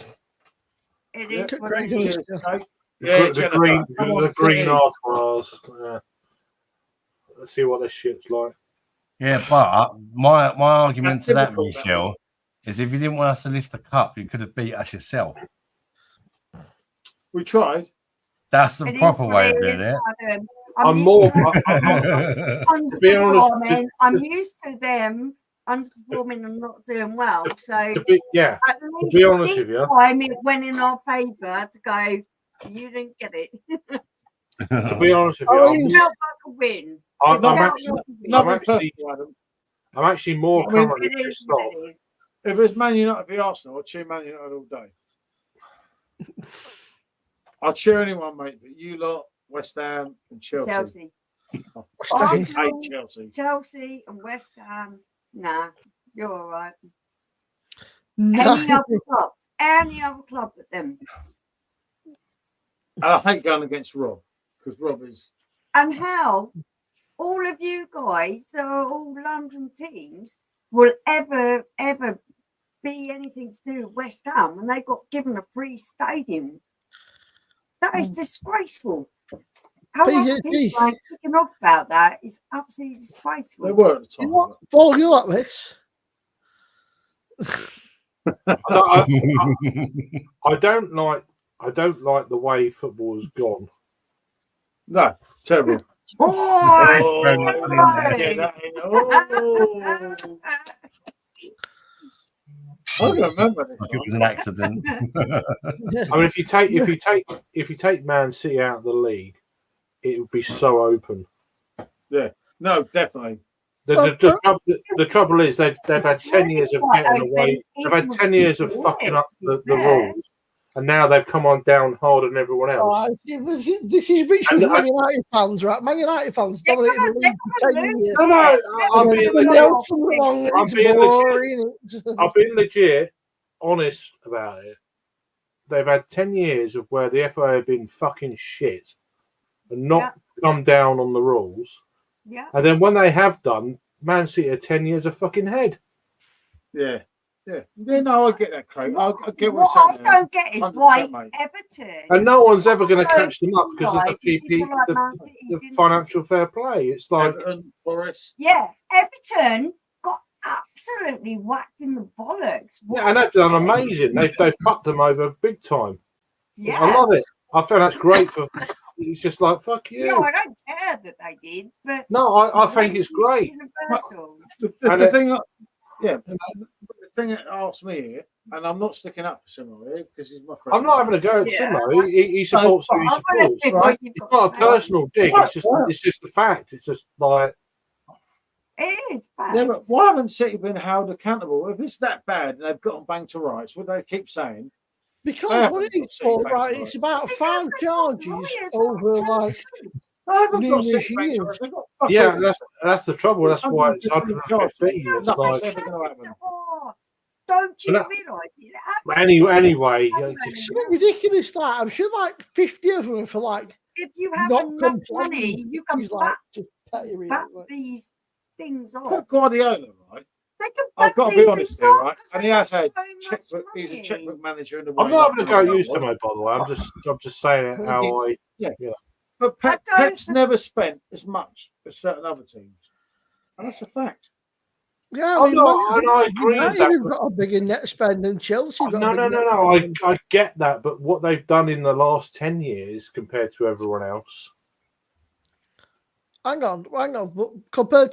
It is what it is. The green artworks. Let's see what this shit's like. Yeah, but my argument to that, Michelle, is if you didn't want us to lift the cup, you could have beat us yourself. We tried. That's the proper way of doing it. I'm used to them underperforming and not doing well. So to be honest with you, time it went in our favour to go. You didn't get it. To be honest with you, felt like a win. I'm actually more currently pissed off. If it's Man United v Arsenal, I'll cheer Man United all day. I'll cheer anyone, mate, but you lot, West Ham and Chelsea. I hate Chelsea. Chelsea and West Ham. Nah, you're all right. Any other club but them. I hate going against Rob because Rob is. And how all of you guys that are all London teams will ever be anything to do with West Ham when they got given a free stadium. That is disgraceful. How people are kicking off about that is absolutely disgraceful. They were at the time. Paul, you like this? I don't like the way football has gone. No, terrible. I don't remember this. Like it was an accident. I mean, if you take Man City out of the league, it would be so open. Yeah, no, definitely. The trouble is they've had 10 years of getting away. They've had 10 years of fucking up the rules, and now they've come on down harder than everyone else. This is rich for Man United fans, right? Man United fans dominated the league for 10 years. I'm being legit, honest about it. They've had 10 years of where the FA have been fucking shit and not come down on the rules. Yeah. And then when they have done, Man City are 10 years of fucking head. Yeah. Yeah. No, I get that, Craig. I get what I don't get is why Everton. And no one's ever going to catch them up because of the financial fair play. It's like Everton, Forest. Yeah, Everton got absolutely whacked in the bollocks. Yeah, and they've done amazing. They've fucked them over big time. Yeah, I love it. I feel that's great for. It's just like fuck you. No, I don't care that they did, but no, I think it's great. The thing, the thing that asks me here, And I'm not sticking up for Simo here because he's my friend. I'm not having a go at Yeah. Simo. He supports who he supports. right? It's not a personal dig. It's just a fact. It's just like It is fact. Yeah, but why haven't City been held accountable? If it's that bad and they've gotten banged to rights, what they keep saying? Because what it is for, right? It's about 5 charges over like. I haven't got numerous City banged to years. rights. They've got fuck yeah, all. that's the trouble. That's why it's 150 115. charges. It's Nothing's like ever going to happen. Oh, don't you But that- realise it's happening? anyway. Yeah, It's ridiculous. That I'm sure like 50 of them for like If you have not enough money, complaining. you can He's like back, just petty, really, back like. these things off. Put Guardiola, right? They can I've back got to these be honest things here, off right? 'cause And they he has have had so much checkbook. He's a money. checkbook manager in the. I'm not having a go at you, Simo, by the way. I'm just saying it how I. But I don't- Pep's never spent as much as certain other teams, and that's a fact. Yeah, I'm not, and I agree with that. You've got a bigger net spend than Chelsea. No. I get that, but what they've done in the last 10 years compared to everyone else. Hang on. But compared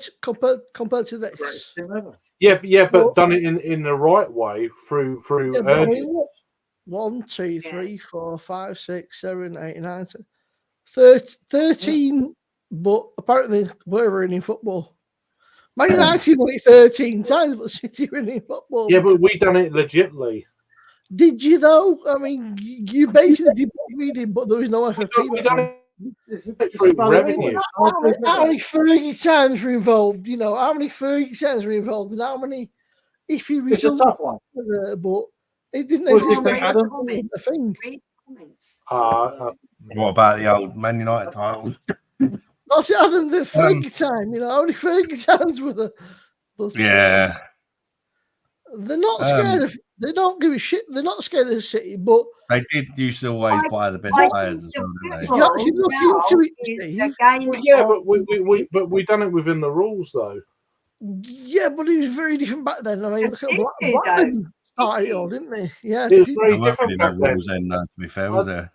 to this, Greatest team ever. Yeah, but done it in the right way through. Yeah, but I mean, what? 1, 2, 3, 4, 5, 6, 7, 8, 9, 10, 13. But apparently, we're winning football. Man United won it 13 times, but City winning football. Yeah, but we done it legitly. Did you though? I mean, you basically did what we did, but there was no FFP. We done it It's through about revenue. How many Fergie times were involved? You know, how many Fergie times were involved, and how many iffy It's a results tough one. were there? But it didn't Was exist. this the Adam? A thing. Read comments. What about the old Man United title? That's it, Adam. The Fergie time. You know, how many Fergie times were there? But, Yeah. they're not scared of. They don't give a shit. They're not scared of City, but They did used to always buy the best I players think as well, the didn't they? if you actually look now into it, is Steve, the game Well, yeah, of- but we done it within the rules though. yeah, but it was very different back then. I mean, look at Did it, Blackburn started it all, didn't they? Yeah, It was did- very There weren't different really back no then. rules then, to be fair, was there?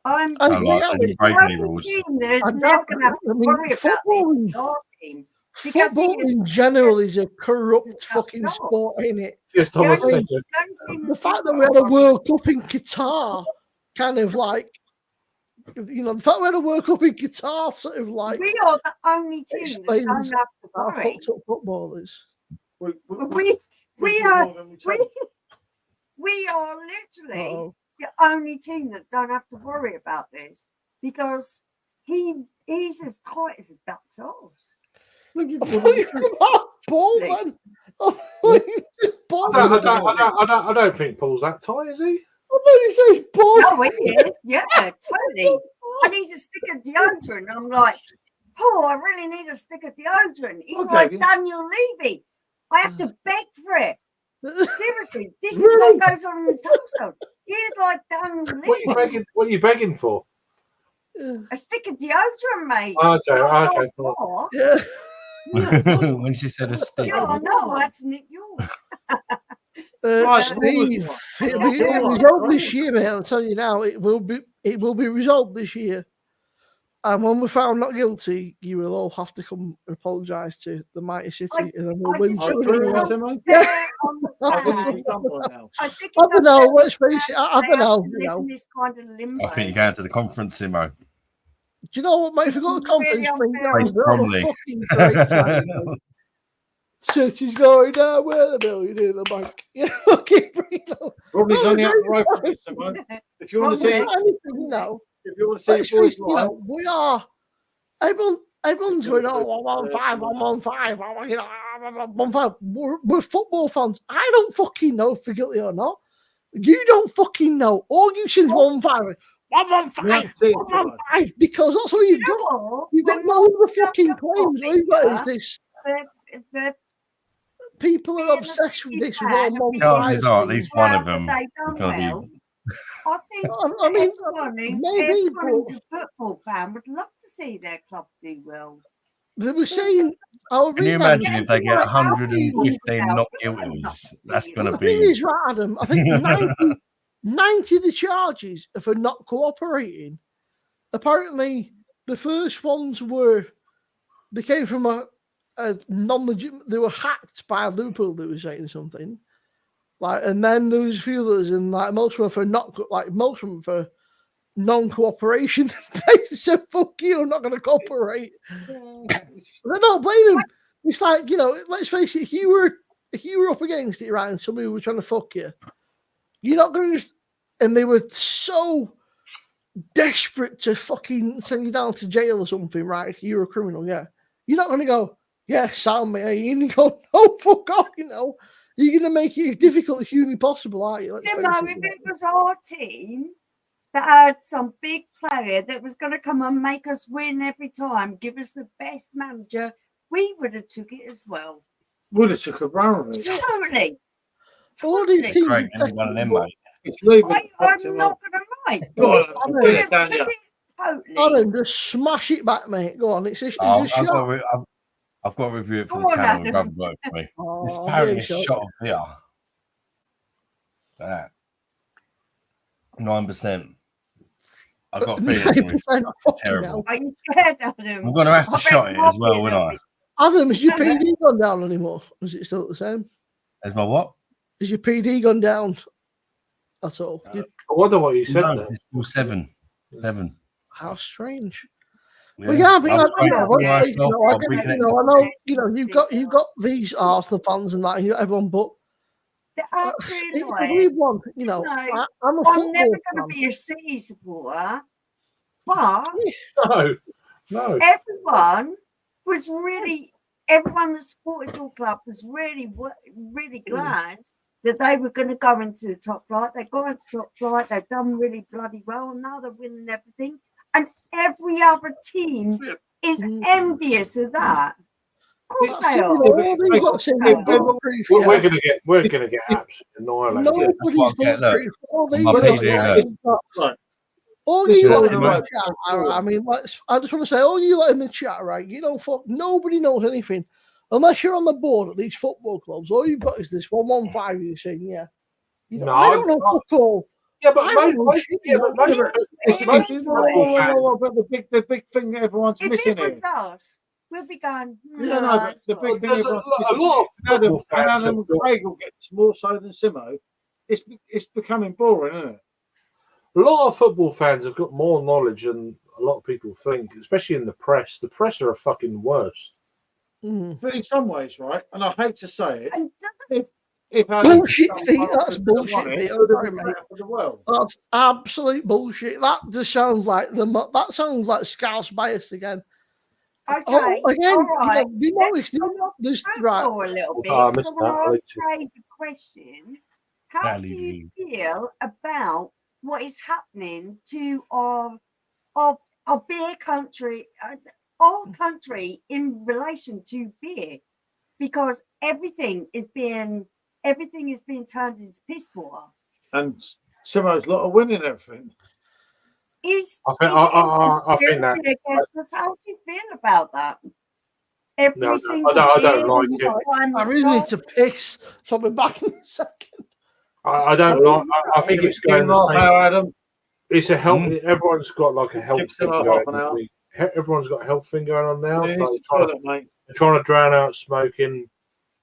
I'm I No, agree, like, they Alex. didn't break any the rules. team that is I never don't- going to have to I mean, worry about football this is- our team. Because Football it is- in general is a corrupt it's a fucking tough sport, sport. ain't it? Just Thomas Yeah, I said mean, it. The fact that we had a World Cup in Qatar, kind of like, you know, the fact we had a World Cup in Qatar, sort of like, we are the only team that explains don't have to our worry. fucked up footballers. We We do are more than we take. we are literally Uh-oh. the only team that don't have to worry about this because he's as tight as a duck's arse. Paul, man. Paul. I don't think Paul's that tight, is he? I thought he says Paul. No, he is. Yeah, totally. I need a stick of deodorant. I'm like, oh, I really need a stick of deodorant. He's Okay, like yeah. Daniel Levy. I have to beg for it. Seriously, this is Really? what goes on in his household. He is like Daniel Levy. What are you begging for? A stick of deodorant, mate. Okay. What? Yeah. When she said a stick. Yeah, no, that's not yours. Right, Steve, well, it was resolved this year, mate. I'll tell you now, it will be resolved this year. And when we're found not guilty, you will all have to come and apologise to the mighty City, and then we'll I win. just I'll think prove it's it not to me. Yeah. on the I'll give you fans. an example now. I think I it's don't know. unfair Let's for face it. fans. I They don't know. have to You live know. in this kind of limbo. I think you're going to the conference, Simo. Do you know what, mate? If we got the conference, Really bring unfair. down Place the Bromley. fucking great time, mate. City's going down where the million in the bank. Yeah, okay, bring it on. Robbie's Oh, only up the road from great this, Simone. If you want to see, Anything now. if you want to see Let's the boys face it, live, we are. Everyone's going, oh, 1-1-5, 1-1-5. We're football fans. I don't fucking know if we're guilty or not. You don't fucking know. All you see is 1-5. 1-1-5, 1-1-5, because that's all you've You know got. what? You've got When no other Robbie fucking comes up claims. All you've got is this. the People are being a obsessed with City this fan, 1-1-5. Chances are at thing. least one of well, them they is done going to well. be. I think I mean, maybe, everyone who's but a football fan would love to see their club do well. they were saying, I'll Can you read that. imagine if they get 115 not guilties? That's going to The thing be. is, right, Adam, I think 90 of the charges are for not cooperating. Apparently, the first ones they came from a non-legitimate, they were hacked by Liverpool, they were saying something. Like, and then there was a few others, and like most of them for non-cooperation. They said, "Fuck you, I'm not going to cooperate." I don't blame him. It's like, let's face it. If you were up against it, right, and somebody was trying to fuck you, you're not going to just. And they were so desperate to fucking send you down to jail or something, right? If you're a criminal, yeah, you're not going to go, "Yeah, sound me." You're going to go, "No, fuck off." You're going to make it as difficult as humanly possible, aren't you? Simo, if it was our team that had some big player that was going to come and make us win every time, give us the best manager, we would have took it as well. Would have took a run of it. Totally. All these teams. Great, any one of them, mate. It's leaving. I'm not going to lie. Go on, get it down here. Totally. Adam, just smash it back, mate. Go on. It's a shot. I've got to review it for Go the on, channel. Adam. Doesn't work for me. It's Oh, apparently yeah, a sure. shot of beer. That 9%. I've got a feeling it's gonna be terrible. Are you scared, Adam? I'm going to have to shot it as well, won't I? Adam, has your PD gone down anymore? Is it still the same? Has my what? Has your PD gone down at all? I wonder what you said No, there. it's still 7. How strange. Yeah. Well, yeah, I mean, I'm I straight know, up, I'll be I know, you've got these Arsenal fans and that, everyone, but it's a weird one, I'm a I'm never football going to fan. be a City supporter, but No. Everyone that supported your club was really glad that they were going to go into the top flight. They got into the top flight. They've done really bloody well. And now they're winning everything. And every other team is envious of that. Of course they are. We're going to get absolutely annihilated. Nobody's bulletproof. All This you is lot in the right. chat, I mean, I just want to say, all you lot in the chat, right? Fuck, nobody knows anything. Unless you're on the board at these football clubs, all you've got is this 115. You're saying, yeah. I don't know football. Yeah, but the big thing that everyone's missing here. If it was us, we'll be going. but the big thing everyone's missing. Adam Craig will get more so than Simo. It's becoming boring, isn't it? A lot of football fans have got more knowledge than a lot of people think, especially in the press. The press are a fucking worse. But in some ways, right, and I hate to say it, bullshit, that's bullshit. That's absolute bullshit. That just sounds like that sounds like Scouse bias again. Okay, again, all right. There's right. A little bit. So I want to ask Craig a question. How do you feel about what is happening to our beer country, our country in relation to beer? Because everything is being turned into piss water. And Simo's lot of winning everything. I think that. How do you feel about that? I don't like it. I really need to piss, so I'll be back in a second. I don't like. I think it's going the same. Adam. It's a health. Everyone's got like a health thing half an hour. Everyone's got a health thing going on now. Yeah, So they're trying to drown out smoking.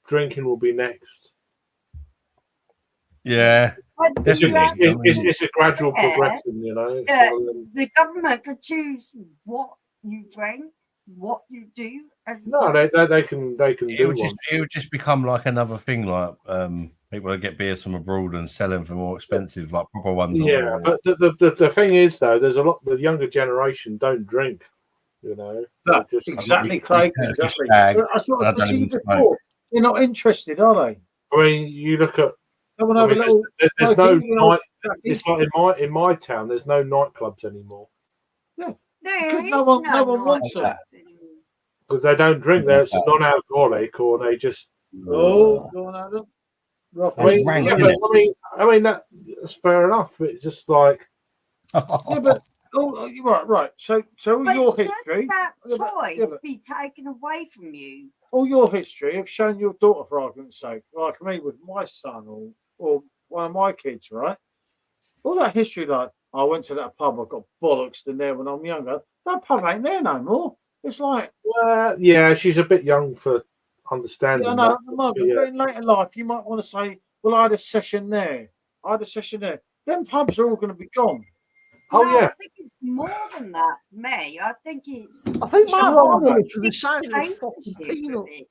Drinking will be next. Yeah, it's a gradual progression, The government could choose what you drink, what you do. They can do one. It would just become like another thing, like people that get beers from abroad and sell them for more expensive, like proper ones. Yeah, but the thing is, though, there's a lot. The younger generation don't drink. Exactly, Craig. Exactly. That's what I said before. They're not interested, are they? I mean, you look at. There's no night. It's like in my town. There's no nightclubs anymore. Yeah, because no one wants it. Because they don't drink. It's non-alcoholic, or they just. Oh, go on, Adam. I mean that's fair enough. But it's just like. Yeah, but right. So your history. That choice be taken away from you. All your history of showing your daughter, for argument's sake, like me with my son or one of my kids, right? All that history, like I went to that pub, I got bollocks in there when I'm younger. That pub ain't there no more. It's like, yeah, she's a bit young for understanding. Yeah, no, but in later life, you might want to say, Well, I had a session there. Them pubs are all going to be gone. Oh No, yeah. I think it's more than that, May. I think it's. I think my wrong, father mate. was for the size of fucking dictatorship peanut. of it.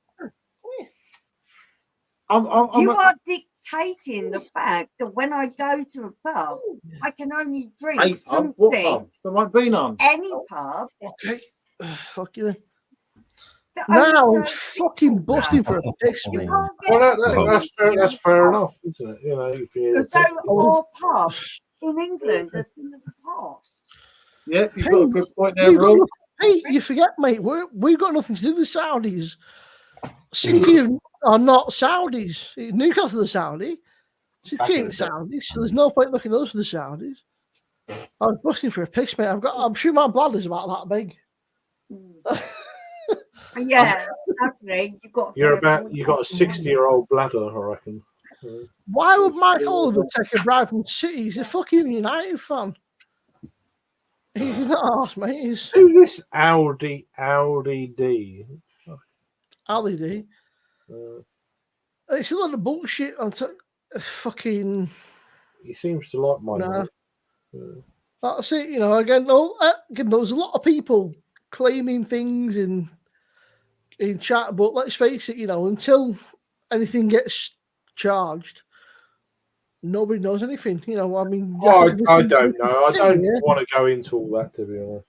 I'm You are dictating the fact that when I go to a pub, I can only drink What something. pub? There won't be none. Any pub. Okay. Fuck you then. that only Now I'm serves fucking busting for a piss, You man. can't get Well, that's fair enough, isn't it? You know, if you So all pubs in England are in the past. Yeah, you've got a good point there, We've got Rob. nothing- Hey, you forget, mate. We've got nothing to do with the Saudis. City are not Saudis. Newcastle are Saudi. City ain't Saudis, so there's no point looking at us for the Saudis. I was busting for a piss, mate. I'm sure my bladder's about that big. Yeah, actually, you got you got a 60-year-old bladder, I reckon. Why would Mike Oliver take a bribe from City? He's a fucking United fan. He's not arse, mate. He's Who's this Audi D? Ali D. It's a lot of bullshit. Fucking. He seems to like my Nah. money. That's it. You know, again, there's a lot of people claiming things in chat, but let's face it, you know, until anything gets charged, nobody knows anything. You know, I mean, I don't know. I don't want to go into all that, to be honest.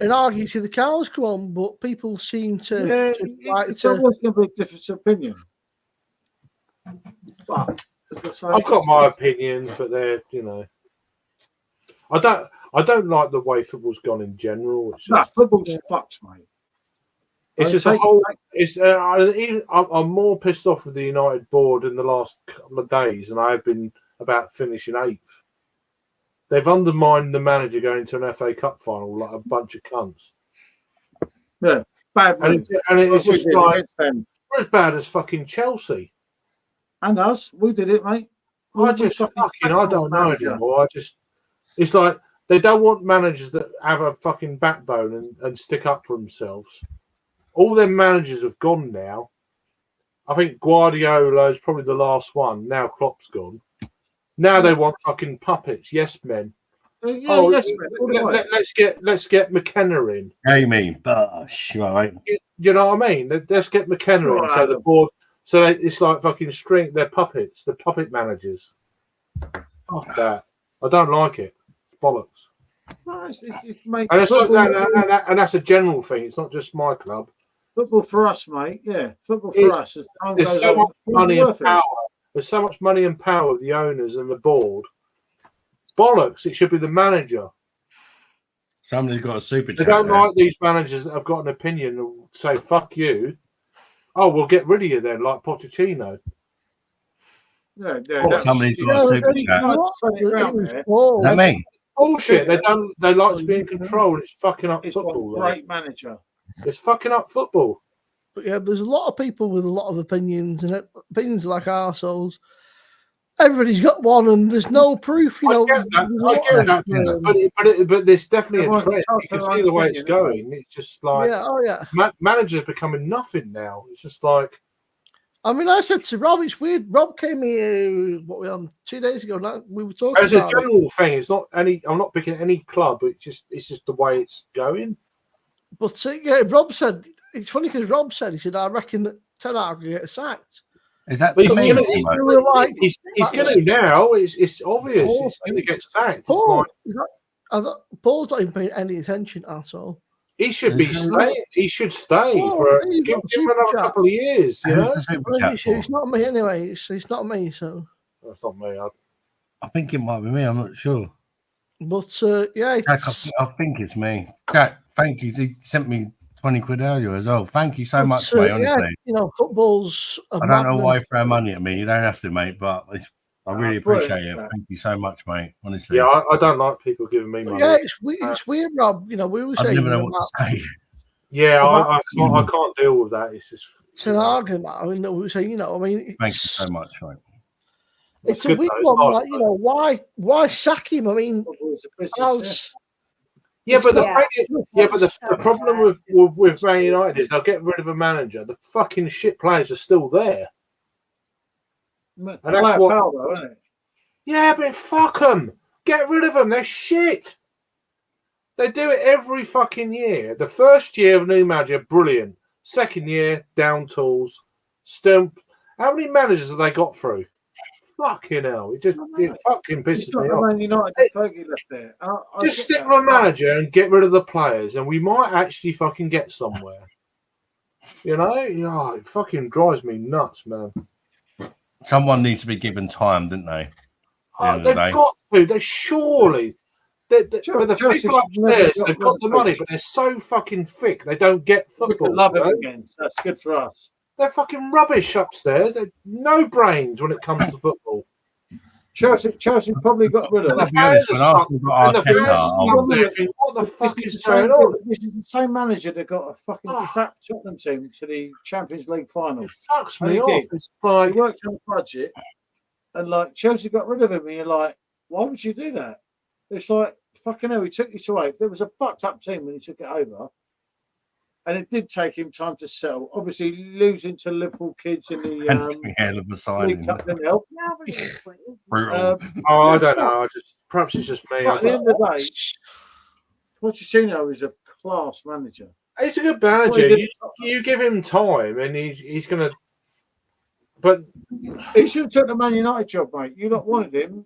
and argue till the cows come on, but people seem to It's always going to be a different opinion. But I've got my opinions, but they're, you know, I don't like the way football's gone in general. It's just, football's fucked, mate. It's just a whole. It's I'm more pissed off with the United board in the last couple of days than I've been about finishing 8th. They've undermined the manager going to an FA Cup final like a bunch of cunts. Yeah, bad. And it's just like we're as bad as fucking Chelsea. And us, we did it, mate. I don't know anymore. It's like they don't want managers that have a fucking backbone and stick up for themselves. All their managers have gone now. I think Guardiola is probably the last one. Now Klopp's gone. Now they want fucking puppets, yes men. Yeah, yes men. Let's get McKenna in. How you mean? Bosh, right? You know what I mean? Let's get McKenna in. So the board. So it's like fucking string. They're puppets. The puppet managers. Fuck that. I don't like it. It's bollocks. No, it's and it's like and that's a general thing. It's not just my club. Football for us, mate. Yeah, football for us. There's so much money and power. There's so much money and power of the owners and the board. Bollocks! It should be the manager. Somebody's got a super chat. They don't like these managers that have got an opinion and say "fuck you." Oh, we'll get rid of you then, like Pochettino. Yeah. Somebody's got a super chat. Is that me? Bullshit. They like to be in control. It's fucking up football. Great manager. It's fucking up football. But yeah, there's a lot of people with a lot of opinions, and opinions are like arseholes. Everybody's got one, and there's no proof. You know, I get that. But there's definitely a trend. You can see the way it's going. It's just like managers becoming nothing now. It's just like. I mean, I said to Rob, it's weird. Rob came here 2 days ago. Now we were talking. It's a general thing. It's not any. I'm not picking any club. It's just the way it's going. But yeah, Rob said it's funny because Rob said he said I reckon that Ten Hag will get sacked. Is that he's going to now? It's obvious. He's going to get sacked. Paul's not even paying any attention at all. He should be staying. He should stay for give him another couple of years. You know? It's not me anyway. It's not me. So that's not me. I think it might be me. I'm not sure. But yeah, Jack, I think it's me. Jack, thank you. He sent me 20 quid earlier as well. Thank you so much, mate. Honestly, yeah, you know, football's. I don't know why you throw money at me. You don't have to, mate. But I really appreciate it. Thank you so much, mate. Honestly. Yeah, I don't like people giving me money. Yeah, it's weird, Rob. You know, we were saying. I never know what to say. Yeah, I can't deal with that. It's just. It's an argument. I mean, we were saying, you know, I mean. Thank you so much, mate. It's a weird one, like, you know, why sack him? I mean, the problem with Man United is they'll get rid of a manager. The fucking shit players are still there. And that's what. Powder, isn't it? Yeah, but fuck them. Get rid of them. They're shit. They do it every fucking year. The first year of new manager, brilliant. Second year, down tools. Stump. How many managers have they got through? Fucking hell. It fucking pisses me off. Man United, Fergie left there. Just stick with a manager and get rid of the players, and we might actually fucking get somewhere. You know? Yeah, it fucking drives me nuts, man. Someone needs to be given time, didn't they? They've got to. They surely. The people upstairs, they've got the money, but they're so fucking thick. They don't get football. We love it again. So that's good for us. They're fucking rubbish upstairs. They're no brains when it comes to football. Chelsea probably got rid of them. What the fuck is going on? This is the same manager that got a fucking crap Tottenham team to the Champions League final. It fucks me off. It's like he worked on a budget, and like Chelsea got rid of him, and you're like, why would you do that? It's like fucking hell. He took you to 8th. There was a fucked up team when he took it over. And it did take him time to settle. Obviously, losing to Liverpool kids in the hell of a signing. didn't help. I don't know. Perhaps it's just me. At the end of the day, Pochettino is a class manager. He's a good manager. You give him time, and he's going to. But he should have took the Man United job, mate. You not wanted him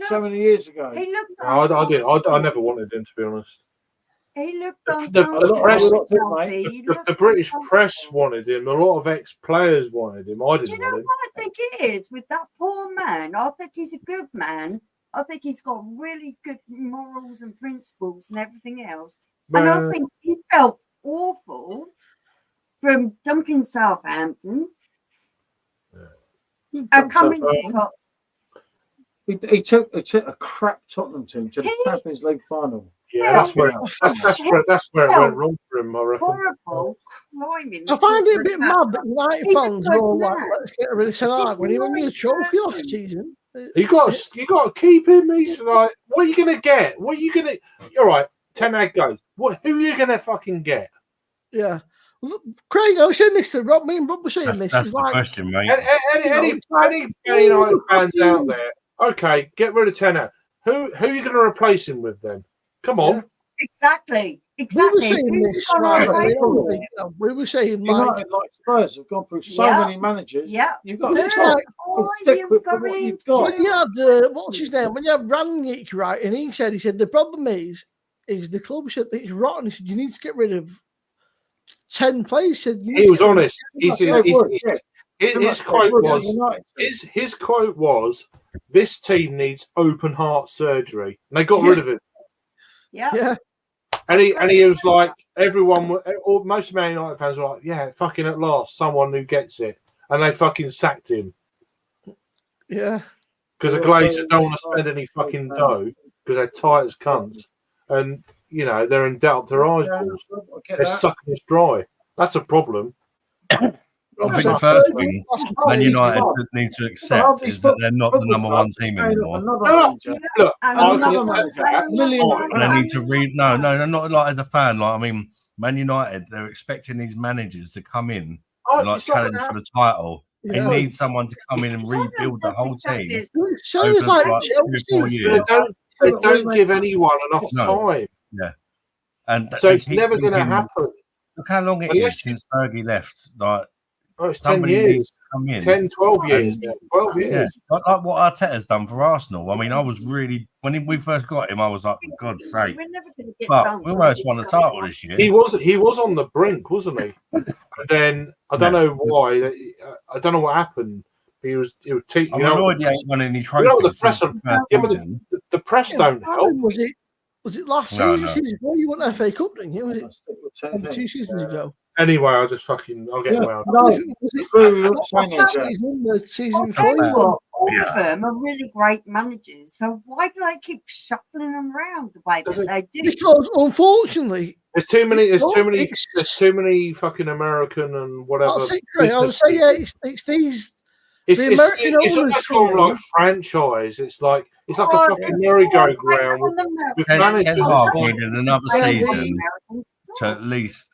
so many years ago. He looked. I did. I never wanted him, to be honest. He looked on the British press wanted him. A lot of ex-players wanted him. I didn't. Do you know what I think it is with that poor man? I think he's a good man. I think he's got really good morals and principles and everything else. And I think he felt awful from dumping Southampton and coming to top. He took a crap Tottenham team to the Champions League final. Yeah, that's where it went wrong for him, I reckon. Horrible. I find it a bit mad that United fans are all like, let's get rid of Salah when he won the trophy last season. You got to keep him. He's like, what are you going to get? What are you going to... All right, Ten Hag goes. Who are you going to fucking get? Yeah. Look, Craig, I was saying this to Rob. Me and Rob were saying this. That's the question, mate. Any United fans out there, okay, get rid of Ten Hag. Who are you going to replace him with then? Come on. Yeah. Exactly. We were saying this, right? We were saying like Spurs have gone through so many managers. Yeah. You've got to stick with what you've got. When you had, what's his name? When you had Rangnick, right? And he said, the problem is the club. He said, it's rotten. He said, you need to get rid of 10 players. He was honest. His quote was, this team needs open heart surgery. And they got rid of him. Yeah. And he was like, most Man United fans were like, yeah, fucking at last, someone who gets it. And they fucking sacked him. Yeah. Because the Glazers don't want to spend any fucking dough because they're tight as cunts. And, you know, they're in debt up their eyeballs. They're sucking us dry. That's a problem. I think the first thing Man United need to accept is that they're not the number one team anymore. Look, they need to read. No, not like as a fan. Like, I mean, Man United, they're expecting these managers to come in and like challenge for the title. They need someone to come in and rebuild the whole team. So it's like 3 or 4 years. They don't give anyone enough time. Yeah, and so it's never going to happen. Look how long it is since Fergie left. Like, it's 10 years. 10, 12 years. 12 years. Yeah, like what Arteta's done for Arsenal. I mean, I was really, when we first got him, I was like, for God's sake. But we almost won the title this year. He was on the brink, wasn't he? And then, I don't know why. I don't know what happened. He was teaching. Already ain't won any trophies. You know, the press don't help. Was it last season? You won the FA Cup, didn't you? Was it 2 seasons ago? Anyway, I'll get wound. Season before. All of them are really great managers. So why do they keep shuffling them around the way that they do? Because unfortunately, there's too many fucking American and whatever. I would say it's these. It's almost called like franchise. It's like a fucking merry-go-round with managers. Ten Hag needed another season to at least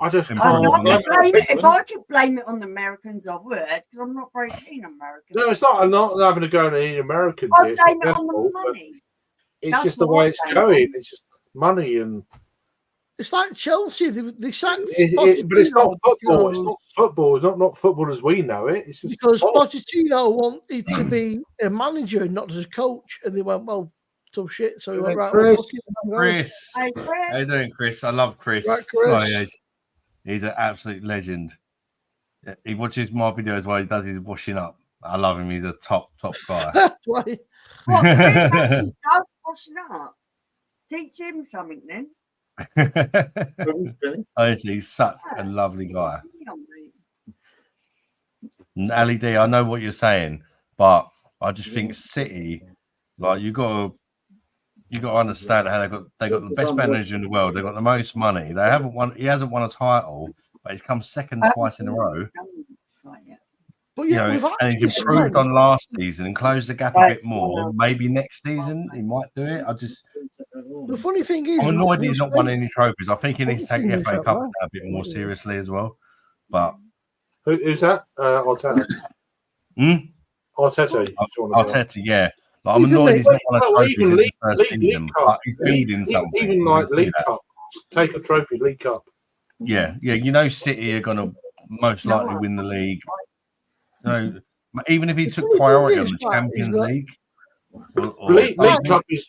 I just And can't. If I could blame it on the Americans, I would, because I'm not very keen on Americans. No, it's not. I'm not having to go on any Americans. I Here. blame it on the money. It's That's just the what way I it's blame going. it. It's just money and. It's like Chelsea. They sacked But it's not football. It's because- not football. It's not football as we know it. It's just because politics. Pochettino wanted to be a manager, not just a coach, and they went, well, tough shit. So he went, right, well, fuck it, I'm going. Chris. Hey, How you Chris. doing, Chris? I love Chris. Right, Chris. Sorry, he's an absolute legend. He watches my videos while he does his washing up. I love him. He's a top guy. That's why. What, Chris actually does washing up? Teach him something then. Honestly, he's such a lovely guy. Ali D, I know what you're saying, but I just think City, like you got to understand how they got the best manager in the world. They got the most money. They haven't won. He hasn't won a title, but he's come second twice in a row. But yeah, You know, and he's improved on last season and closed the gap a bit more. Maybe next season he might do it. The funny thing is, I'm annoyed he's not won any trophies. I think he needs to take the FA Cup a bit more seriously as well. But who's that? Arteta. Arteta. Arteta, yeah. Like, I'm annoyed he's not won a trophy since the first season, but he's feeding something. Even like League Cup, take a trophy, League Cup. Yeah. You know, City are going to most likely win the league. You know, even if he took priority on the Champions League.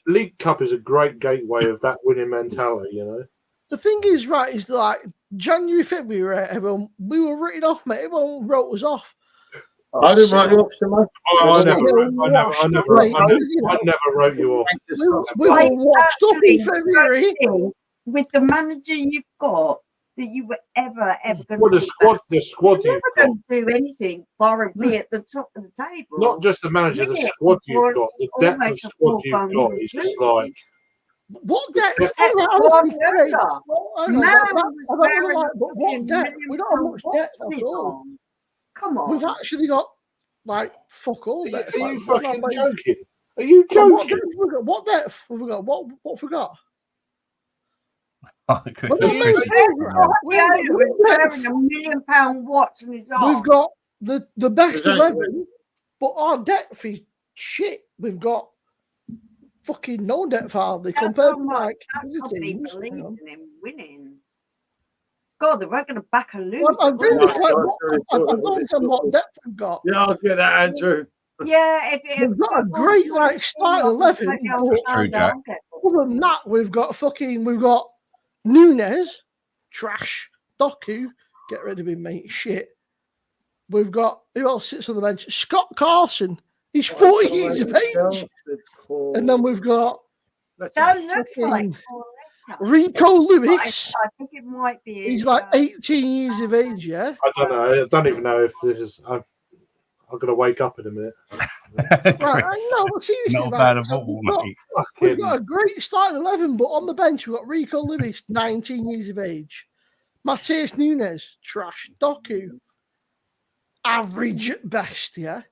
League Cup is a great gateway of that winning mentality, you know. The thing is, right, is like January, February, everyone, we were written off, mate. Everyone wrote us off. I didn't write you off, Simon. I never wrote you off. We were washed up in February. With the manager you've got, that you were ever going well, the squad you've got. Don't do anything bar be at the top of the table. Not just the manager, the squad you've got, the depth of squad you've got is just like. What depth? What depth? We don't have much depth at all. Come on. We've actually got like fuck all depth. Are you fucking joking? Are you joking? What depth have we got? What have we got? We're wearing a £1 million watch on his arm. We've got the best 11, but our depth is shit. We've got fucking no depth hardly compared to like the teams. Believed in him winning. God, they weren't going to back a loser. I don't understand what depth we've got. Yeah, I'll get that, Andrew. Yeah, we've got a great like start 11. True, Jack. Other than that, we've got Nunes, trash. Doku, get rid of him, mate. Shit. We've got who else sits on the bench? Scott Carson. He's 40 years of age. And then we've got that looks like Rico Lewis. I think it might be. He's like 18 years of age, yeah? I don't know. I don't even know if this is. I'm going to wake up in a minute. Right, no, but seriously, not bad at football, mate. We've got a great starting 11, but on the bench we've got Rico Lewis, 19 years of age. Matheus Nunes, trash. Doku, average at best, yeah?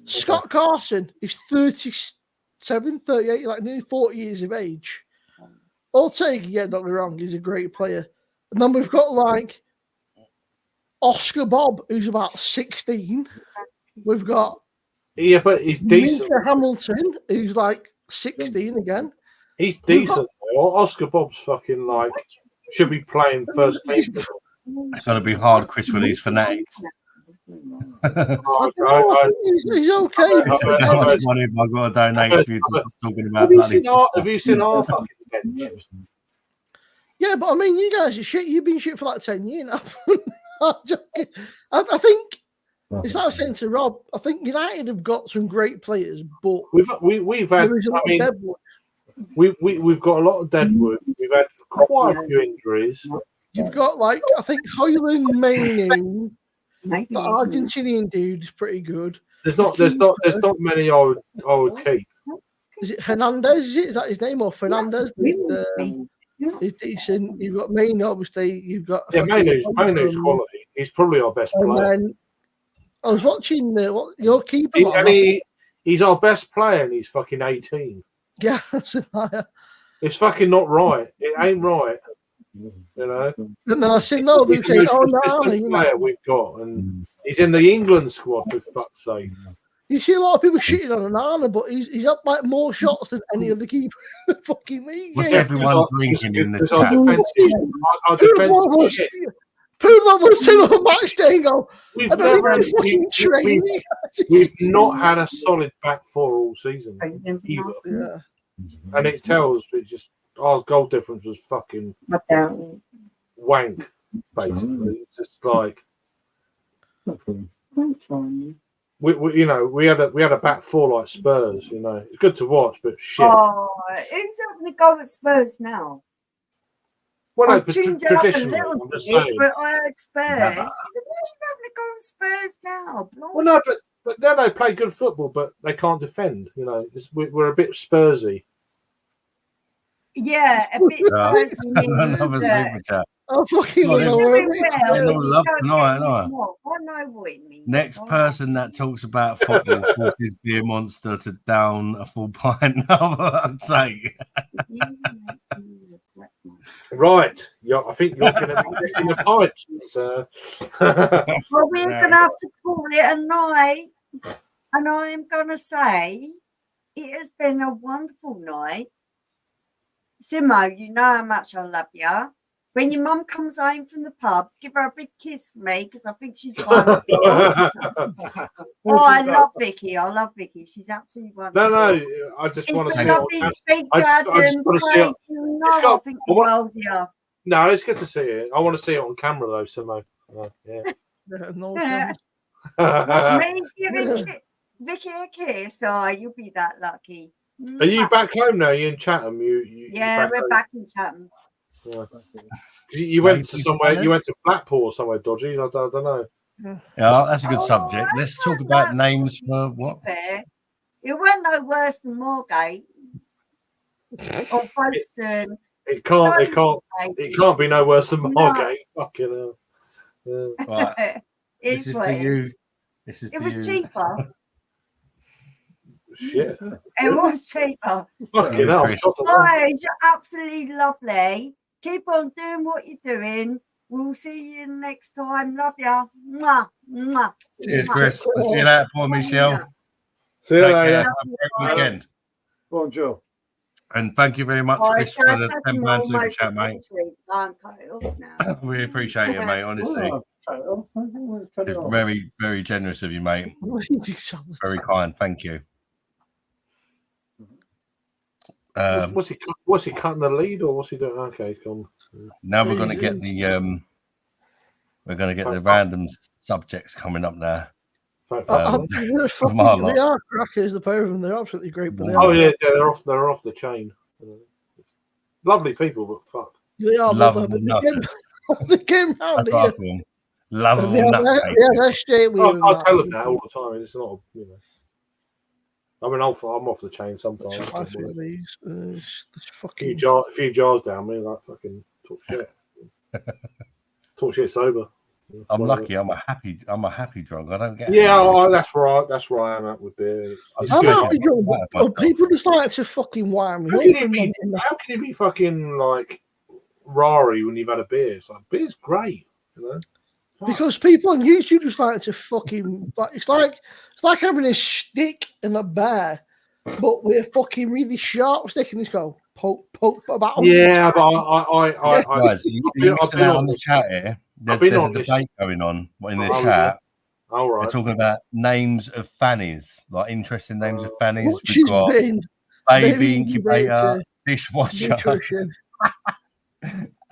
Scott Carson is 37, 38, like nearly 40 years of age. Ortega, yeah, don't get me wrong, he's a great player. And then we've got like Oscar Bob, who's about 16. We've got but he's decent. Mika Hamilton, who's like 16 again. He's decent. Oscar Bob's fucking like should be playing first team. It's going to be hard, Chris, with these fanatics. He's okay. This is how much money have I got to donate for you to stop talking about have you seen our fucking bench? Yeah, but I mean, you guys are shit. You've been shit for like 10 years now. I think it's like I was saying to Rob. I think United have got some great players, but we've had. I mean, we've got a lot of deadwood. We've had quite a few injuries. You've got like I think Hoyland, Mainu, the Argentinian dude is pretty good. There's not many I would keep. Is it Hernandez? Is that his name or Fernandez? He's decent. You've got Mainu, obviously. You've got Mainu's quality. He's probably our best player. Then, I was watching your keeper. He's our best player, and he's fucking 18. Yeah, that's a liar. It's fucking not right. It ain't right. You know, And then I said, no, they he's the say, most oh, no. consistent You player we've got, and he's in the England squad for fuck's sake. You see a lot of people shitting on Onana, but he's had like more shots than any other keeper in the fucking league. What's Yeah. everyone drinking in the Because chat? our defensive shit. People will sit on a match day and go, We've I don't never, even fucking train. we've not had a solid back four all season, either. Yeah. And it tells it's just our goal difference was fucking wank, basically. It's just like we had a back four like Spurs. You know, it's good to watch, but shit. Oh, who's having a go at Spurs now? Well, I no, but tuned it up a traditionally, little I'm just bit, saying. but I heard Spurs. Never. I said, why are you having a go at Spurs now? Well, no, but then they play good football, but they can't defend. You know, we're a bit Spursy. Yeah, a bit Spurs. Another super chat. I fucking Well, know Doing it. well, no you love don't tonight, get no. any more. I know what it means. Next I know. person that talks about football forces beer monster to down a full pint. I'd say. Right. Yeah, I think you're going to be getting a pint. So. Well, we're going to have to call it a night. And I am going to say it has been a wonderful night. Simo, you know how much I love you. When your mum comes home from the pub, give her a big kiss for me because I think she's wonderful. I love Vicky. I love Vicky. She's absolutely wonderful. No, I just It's want to been see it. lovely to speak to I just Adam. want to see it. You It's know, got- I think I want- you're old, yeah. No, it's good to see it. I want to see it on camera though, Simo. Yeah. Yeah, no chance. What, me giving Vicky a kiss? Oh, you'll be that lucky. Are you back home now? Are you in Chatham? Yeah, we're home? back in Chatham. Yeah. You went to Thank you, somewhere. Shannon. You went to Blackpool or somewhere dodgy. I don't know. Yeah, that's a good Oh, subject. Let's talk about names for what? Fair. It weren't no worse than Moorgate or Folkestone. It can't be no worse than Margate. Fucking hell. Yeah. Right. It's This is what for it is. you. This is It for was you. cheaper. Shit. It was cheaper. Fucking hell. Chris. shot at that. Guys, you're absolutely lovely. Keep on doing what you're doing. We'll see you next time. Love ya. Mwah, mwah, Cheers, mwah. Chris. We'll see you later, poor Michelle. See you Take later. care. Have a great weekend. Bonjour. And thank you very much, Oh, Chris, it's for gonna the take £10 them super almost chat, a mate. century to go and cut it off now. We appreciate it, mate, honestly. It's very, very generous of you, mate. Very kind. Thank you. What's he cutting the lead or what's he doing? Okay, he's gone. Now we're going to get the random subjects coming up now. They are crackers, the pair of them. They're absolutely great. But yeah, they're off the chain. Lovely people, but fuck. They are Lovable nothing. They came round That's what I call them. Lovable Yeah, nutcase. they're straight with I tell them that all the time. It's not, I mean, I'm off the chain sometimes. I feel these. A few jars down me, like fucking talk shit. Talk shit sober. I'm lucky. I'm a happy drunk. I don't get. That's right. That's where I am at with beer. I'm happy drunk, but people just like to fucking wind me up. How can you be fucking like rari when you've had a beer? It's like beer's great, Because people on YouTube just like to fucking it's like having a stick and a bear, but with a fucking really sharp stick, and it's go poke about. Yeah, but I guys, you're missing out on the chat here. There's a debate going on in the chat. All right. We're talking about names of fannies, like interesting names of fannies. Which We've is got baby baby incubator, dishwasher. nutrition.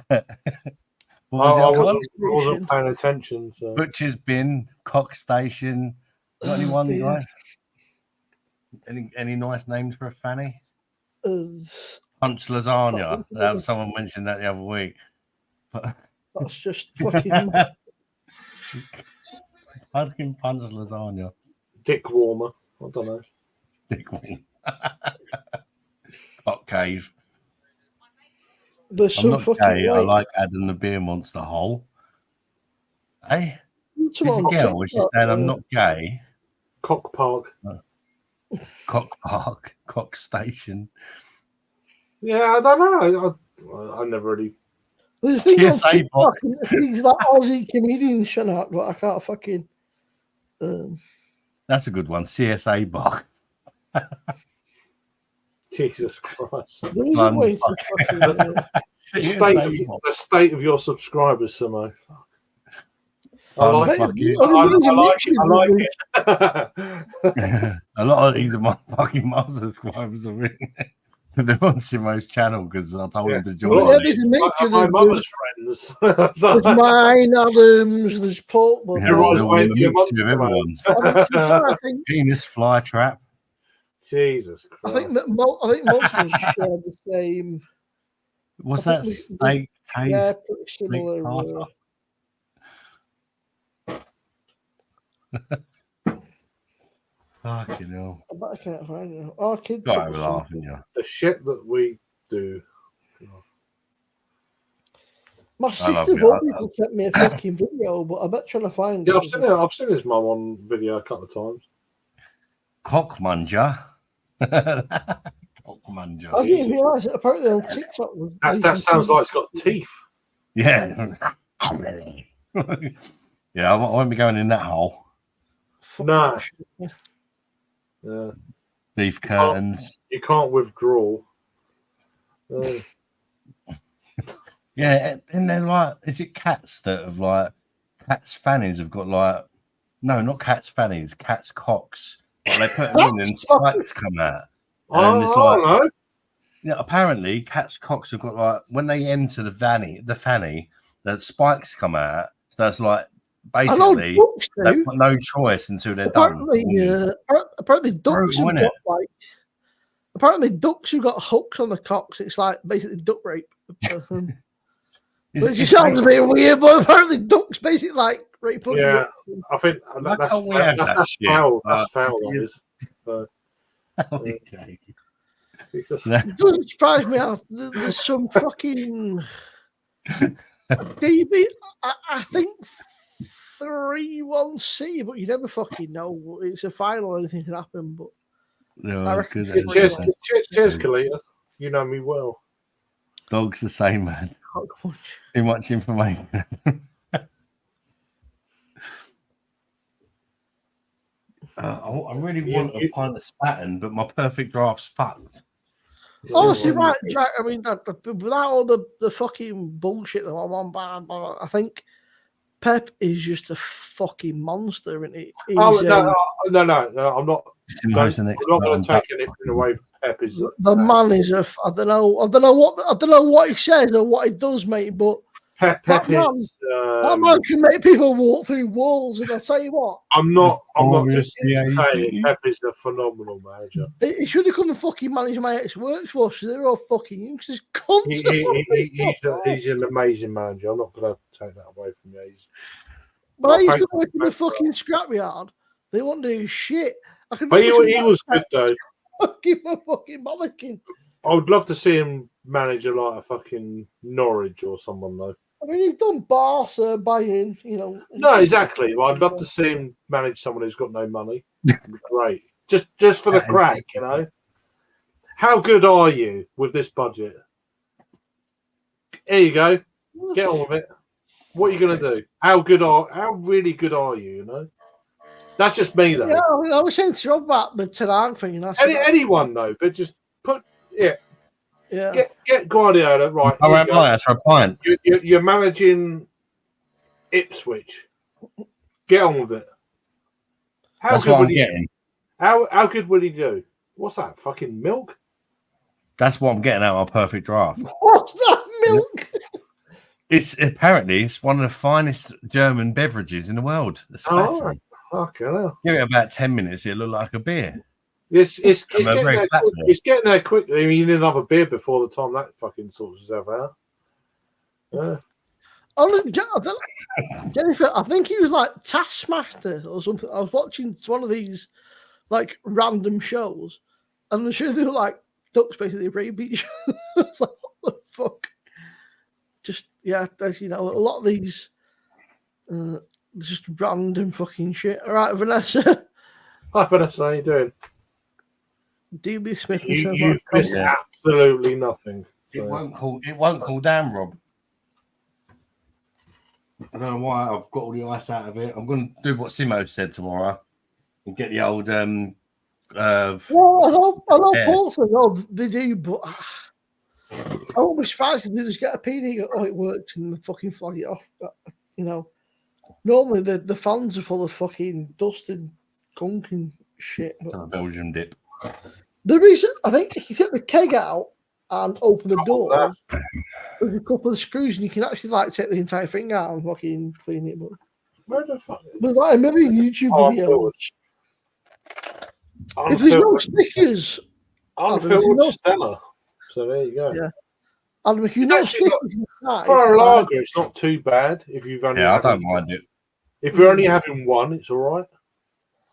I wasn't paying attention. So. Butcher's bin, cock station. Got anyone, guys? Any nice names for a fanny? Punch lasagna. Someone mentioned that the other week. That's just fucking. Fucking punch lasagna. Dick warmer. I don't know. Dick warmer. Cock cave. There's I'm some not fucking gay. I like adding the beer monster hole. Hey, she's a girl. Was she saying I'm not gay? Cock Park. Cock Park. Cock Station. Yeah, I don't know. I never really There's a thing on CSA TikTok, box. things like Aussie comedians shut up, but I can't fucking. That's a good one. CSA box. Jesus Christ. There is a way to fucking. The state of your subscribers, Samo. I like Fuck it. you. I like it. A lot of these are my fucking subscribers are really. They're on Simo's channel because I told them to join. Well, yeah, there's a mixture. My mother's friends. There's mine, Adams, there's Paul. Well, Everyone's waiting for your mixture of everyone's. I think Penis fly trap. Jesus Christ. I think most of us share the same. What's that? Steak taste. Yeah, pretty similar. Fucking hell. But I can't find it. Oh, kids. Got to laughing, yeah. The shit that we do. My sister Volby sent me a fucking video, but I bet trying to find Yeah, it. I've seen his mum on video a couple of times. Cockmunger. Cockmunger. I didn't realise that apparently on TikTok. That sounds like it's got teeth. Yeah. Yeah, I won't be going in that hole. No. Yeah. Beef curtains. You can't withdraw. Yeah, and then like, is it cats that have like cats' fannies have got like no, not cats' fannies, cats' cocks. Like, they put them in and spikes come out. And it's like, I don't know. Yeah, apparently cats' cocks have got like when they enter the fanny, the spikes come out. So that's like basically they've got no choice until they're apparently, done. Apparently ducks Brutal, have got like apparently ducks who got hooks on the cocks. It's like basically duck rape. Which sounds a bit weird, but apparently ducks basically like rape. Yeah, I think that's foul. That's foul. That is. So, it doesn't surprise me how there's some fucking DB. I think 3-1C, but you never fucking know. It's a final, anything can happen. But no, cheers, Kalita. You know me well. Dog's the same, man. Too much information. I really want a pint of spatten, but my perfect draft's fucked. Honestly, right, Jack. I mean, without all the fucking bullshit that I'm on, I think Pep is just a fucking monster, isn't he? No, I'm not. I'm not going to take anything away from Pep. The man is a. I don't know what he says or what he does, mate. But Pep that man can make people walk through walls, and I'll tell you what. I'm not just saying Pep is a phenomenal manager. He should have come and fucking manage my ex-workforce. They're all fucking useless cunts. He's an amazing manager. I'm not going to take that away from you. But I used to work in the fucking scrapyard. They won't do shit. But he was good though. Keep a fucking bollocking. I would love to see him manage a fucking Norwich or someone though. I mean, he's done Barca, Bayern, you know. No, exactly. Well, I'd love to see him manage someone who's got no money. Great. Just for the crack, you know. How good are you with this budget? Here you go. Get on with it. What are you going to do? How really good are you, you know? That's just me, though. Yeah, I mean, I was saying to Rob about the Tehran thing. And anyone, though, but just put, yeah. Get Guardiola, right. I won't lie, that's for a pint. You're managing Ipswich. Get on with it. That's what I'm getting. How good would he do? What's that? Fucking milk? That's what I'm getting out of my perfect draft. What's that milk? It's one of the finest German beverages in the world. The spatten. Fucking hell. Give it about 10 minutes, it'll look like a beer. It's getting there quickly. I mean, you need another beer before the time that fucking sorts itself out. Yeah. Jennifer, I think he was like Taskmaster or something. I was watching one of these like random shows, and the show they were like ducks basically rape each other. It's like, what the fuck? Just there's a lot of these just random fucking shit. All right, Vanessa. Hi, Vanessa. How you doing? DB Smith. You've missed absolutely nothing. It won't cool down, Rob. I don't know why I've got all the ice out of it. I'm going to do what Simo said tomorrow and get the old. Well, I know Paul said, "Oh, they do," but I won't be surprised if they just get a PD. Oh, it works, and they fucking flag it off. But, you know, normally the fans are full of fucking dust and gunk and shit. But a Belgian dip. the reason I think if you take the keg out and open the door, there's a couple of screws, and you can actually like take the entire thing out and fucking clean it. But Where the fuck? there's like a million YouTube videos. If there's no stickers, unfiltered Stella. So there you go. Yeah. And if you know stickers inside, for a lager, it's not too bad. If you've only I don't mind it. If you're only having one, it's all right.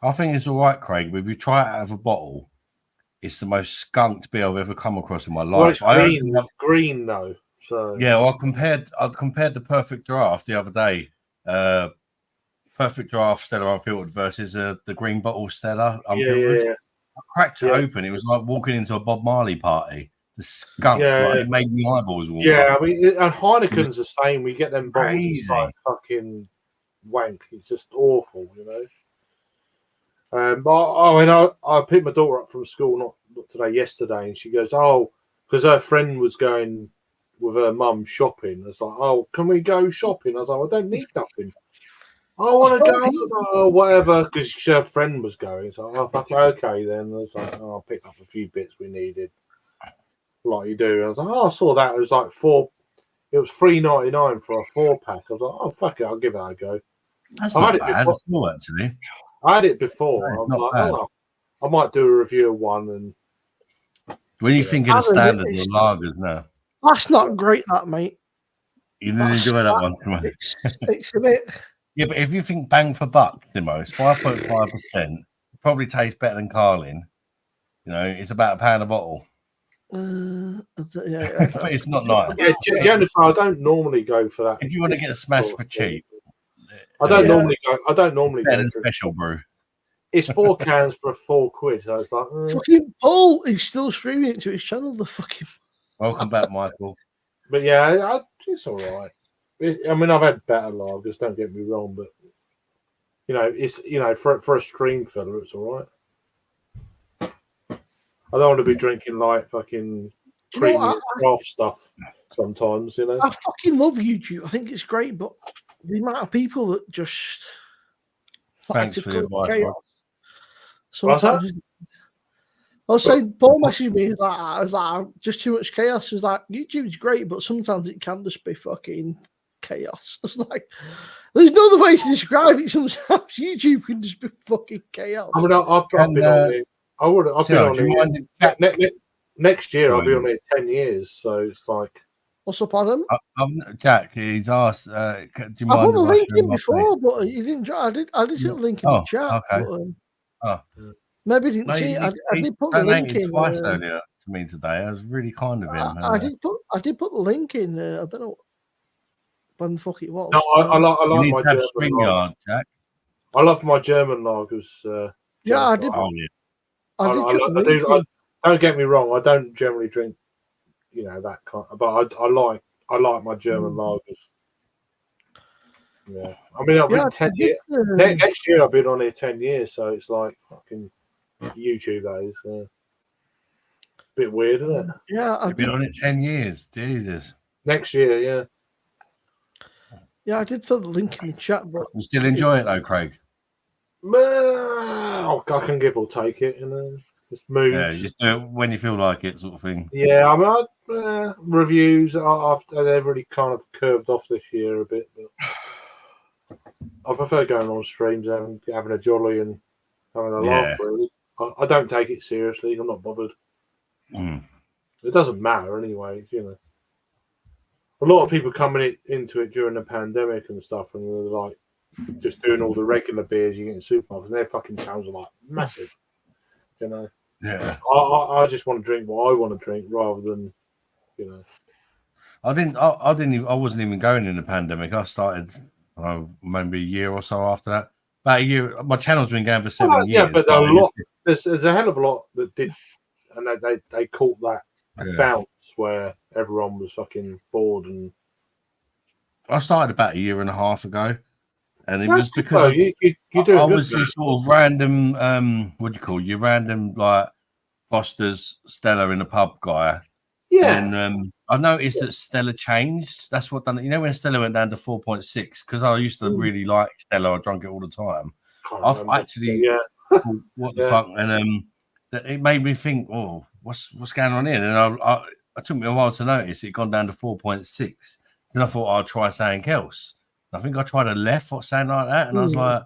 I think it's all right, Craig. But if you try it out of a bottle, it's the most skunked beer I've ever come across in my life. Well, it's green though. So yeah, well, I compared the Perfect Draft the other day. Perfect Draft Stella unfiltered versus the green bottle Stella unfiltered. Yeah. I cracked it open. It was like walking into a Bob Marley party. The skunk, like, it made my eyeballs warm. Yeah, I mean, and Heineken's the same. We get them bottles like fucking wank. It's just awful, you know. But I picked my daughter up from school not today, yesterday, and she goes, "Oh," because her friend was going with her mum shopping. I was like, "Oh, can we go shopping?" I was like, "I don't need nothing. I want to go or whatever," because her friend was going. So I was like, "Okay, then." I was like, "Oh, I'll pick up a few bits we needed." Like you do. I was like, "Oh, I saw that." It was like it was $3.99 for a 4-pack. I was like, "Oh, fuck it, I'll give that a go." That's not bad at all, actually. I had it before. I was like, "Oh, I might do a review of one." And when you think of the standards of lagers now, that's not great, that mate. You didn't enjoy that one too much. It's a bit. Yeah, but if you think bang for buck, Timo, it's 5.5%. Probably tastes better than Carlin. You know, it's about £1 a bottle. But it's not nice. Yeah, Jennifer, I don't normally go for that. If you want to get a smash for cheap, I don't normally go. I don't normally better go than for special brew. It's 4 cans for £4. So it's like fucking Paul is still streaming it to his channel. The fucking welcome back, Michael. But yeah, it's all right. I mean, I've had better lagers. Don't get me wrong, but it's for a stream filler, it's all right. I don't want to be drinking like fucking premium craft stuff sometimes, you know. I fucking love YouTube. I think it's great, but the amount of people that just thanks for your advice. Sometimes I was saying, Paul messaged me I was like, just too much chaos. It's like YouTube's great, but sometimes it can just be fucking chaos. It's like there's no other way to describe it. Sometimes YouTube can just be fucking chaos. I mean, I've been on it. I've been on it. Next year, I'll be on it 10 years. So it's like, what's up, Adam? Jack, he's asked. Do you mind? I put the link in before, but you didn't. I did see the link in the chat. Okay. But, maybe didn't see it. I did put the link in twice earlier to me today. I was really kind of him. I did put the link in. I don't know when the fuck it was. No, I like my German StreamYard, Jack. I love my German lagers. Yeah, I did. I did. Don't get me wrong. I don't generally drink, that kind. But I like my German lagers. Yeah, I mean, I've been 10 years. Next year, I've been on here 10 years, so it's like fucking YouTube days. Bit weird, isn't it? Yeah, I've been on it 10 years. Jesus. Next year, yeah. Yeah, I did put the link in the chat, but you still enjoy it though, Craig? I can give or take it, Just moves. Yeah, just do it when you feel like it, sort of thing. Yeah, I mean, reviews they've really kind of curved off this year a bit, but I prefer going on streams and having a jolly and having a laugh. Really, I don't take it seriously. I'm not bothered. It doesn't matter anyway. A lot of people coming into it during the pandemic and stuff, and they're like just doing all the regular beers you get in supermarkets, and their fucking towns are like massive. Yeah. I just want to drink what I want to drink rather than, I wasn't even going in the pandemic. I started maybe a year or so after that. About a year. My channel's been going for 7 years. Yeah, but there's a hell of a lot that did, and they caught that bounce where everyone was fucking bored and I started about a year and a half ago, and it That's was good, because though. I You're doing good. was just sort of random. What do you call you? Random like Foster's Stella in the pub guy. Yeah. And then I noticed that Stella changed. That's what done it. You know when Stella went down to 4.6, because I used to really like Stella. I drank it all the time. I've actually thought, what the fuck, and that it made me think, oh, what's going on here? And it took me a while to notice it gone down to 4.6. Then I thought I'd try something else. I think I tried a left or something like that, and I was like,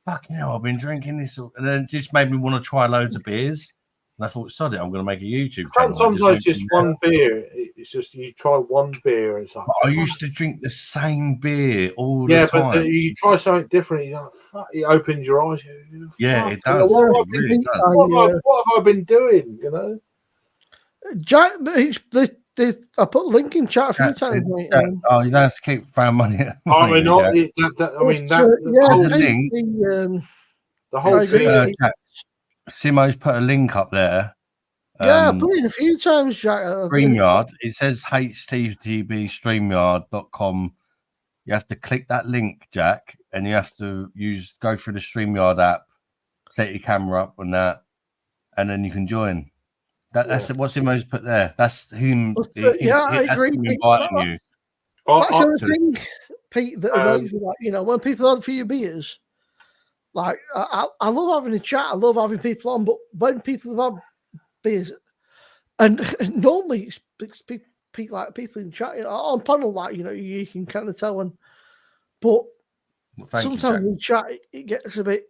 fucking hell, I've been drinking this, and then it just made me want to try loads of beers. And I thought, sod it, I'm going to make a YouTube channel. Sometimes just one beer. It's just you try one beer. And it's like, I used to drink the same beer all the the time. But you try something different. You're like, fuck, it opens your eyes. Yeah, it does. What What have I been doing? You know, Jack, I put a link in chat a few times. Oh, you don't have to keep throwing money. I mean, the whole thing. Simo's put a link up there. Yeah, I put it a few times, Jack. StreamYard. It says http streamyard.com. You have to click that link, Jack, and you have to go through the StreamYard app, set your camera up on that, and then you can join. That's what Simo's put there. That's him. I agree. Inviting you. That's the other thing, Pete, that annoys me. Like, you know, when people have a few beers, like I love having a chat. I love having people on, but when people have beers, and normally it's people like people in chat, you know, on panel, like, you know, you can kind of tell when. But sometimes in chat it gets a bit.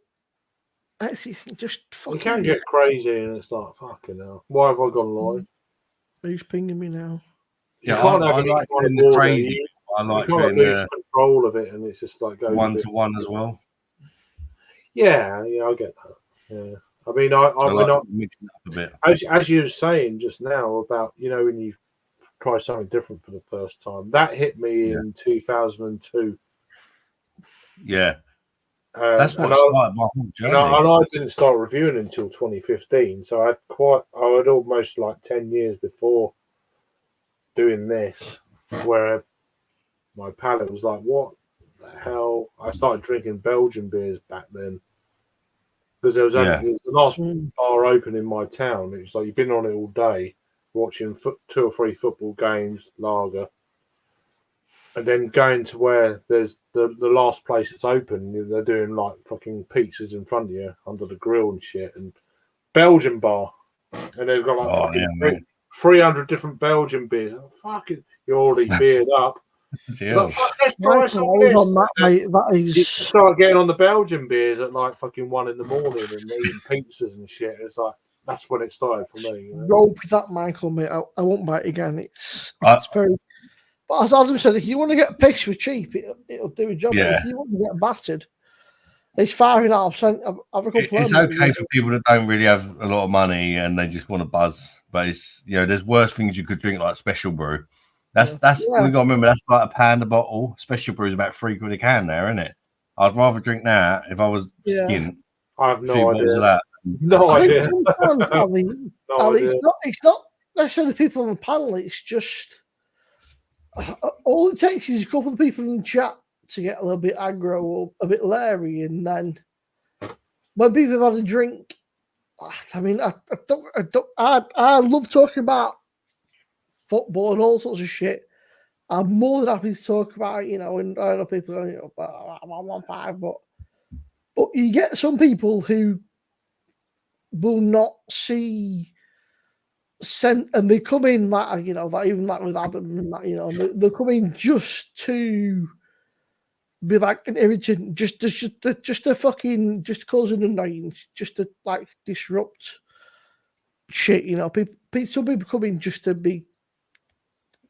It's just fucking. You can get crazy, and it's like, fucking hell. Why have I gone live? Who's pinging me now? You can't have any kind of crazy. I like you can't lose control of it, and it's just like going 1-to-1 as well. Yeah, I get that. Yeah, I mean, I mixing up a bit. As you were saying just now about, you know, when you try something different for the first time, that hit me in 2002. Yeah. That's what started my whole journey. And I didn't start reviewing until 2015, so I had almost like 10 years before doing this, where my palate was like, what the hell? I started drinking Belgian beers back then, because there was the last bar open in my town. It was like you've been on it all day, watching 2 or 3 football games, lager. And then going to where there's the last place that's open, they're doing like fucking pizzas in front of you under the grill and shit. And Belgian bar, and they've got like 300 different Belgian beers. Oh, fucking, you're already beered up. You start getting on the Belgian beers at like fucking 1 in the morning and eating pizzas and shit. It's like that's when it started for me. You know? Rope that, Michael, mate. I won't buy it again. It's very. But as Adam said, if you want to get pissed with cheap, it'll do a job. Yeah. If you want to get battered, it's 5.5%. It's okay for people that don't really have a lot of money and they just want to buzz. But it's, you know, there's worse things you could drink, like special brew. We got to remember that's like £1 a bottle. Special brew is about £3 a can there, isn't it? I'd rather drink that if I was skint. I have no idea. Of that. No idea. It's not necessarily people on the panel. It's just all it takes is a couple of people in the chat to get a little bit aggro or a bit leery, and then when people have had a drink, I mean, I love talking about football and all sorts of shit. I'm more than happy to talk about it, you know, and I know people going, you know, I'm on 1.5, but you get some people who will not see and they come in like, you know, like even like with Adam and that, you know, they come in just to be like an irritant, just to fucking just cause an annoyance, just to like disrupt shit, you know. Some people come in just to be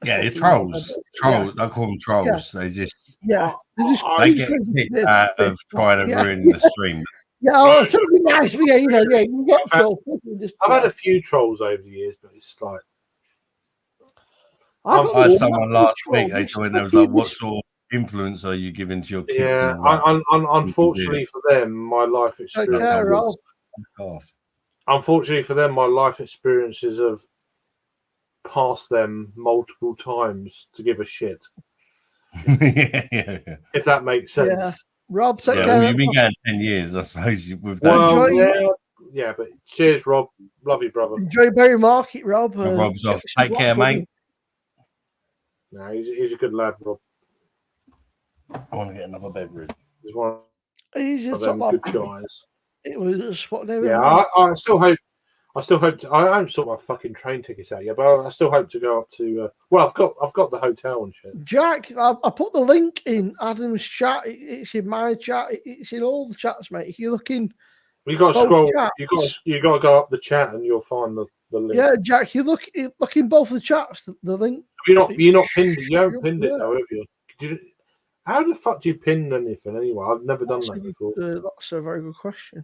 you're trolls. Trolls. I call them trolls. They just they get kicked out of trying to ruin the stream. Yeah, it's something nice for you, you know. Yeah, you get trolls. I've had a few trolls over the years, but it's like I had someone last week. They joined. There was like, "What sort of influence are you giving to your kids?" Yeah, unfortunately for them, my life experience. Unfortunately for them, my life experiences have passed them multiple times to give a shit. yeah. If that makes sense. Yeah. Rob, take Yeah, care. well, you've been going 10 years, I suppose. With that. Well, Enjoy- yeah, but cheers, Rob. Love you, brother. Enjoy Berry Market, Rob. Rob's off. Take care, mate. No, he's a good lad, Rob. I want to get another beverage. He's one He's of just them like good guys. it was whatever. Yeah, I still hope. I haven't sorted my fucking train tickets out yet, but I still hope to go up to. Well, I've got the hotel and shit. Jack, I put the link in Adam's chat. It's in my chat. It's in all the chats, mate. If you're looking, You got to both scroll. chats. You got to go up the chat and you'll find the link. Yeah, Jack, you look in both the chats. The link. You're not pinned it. You haven't pinned it though, have you? How the fuck do you pin anything anyway? I've never done that before. That's a very good question.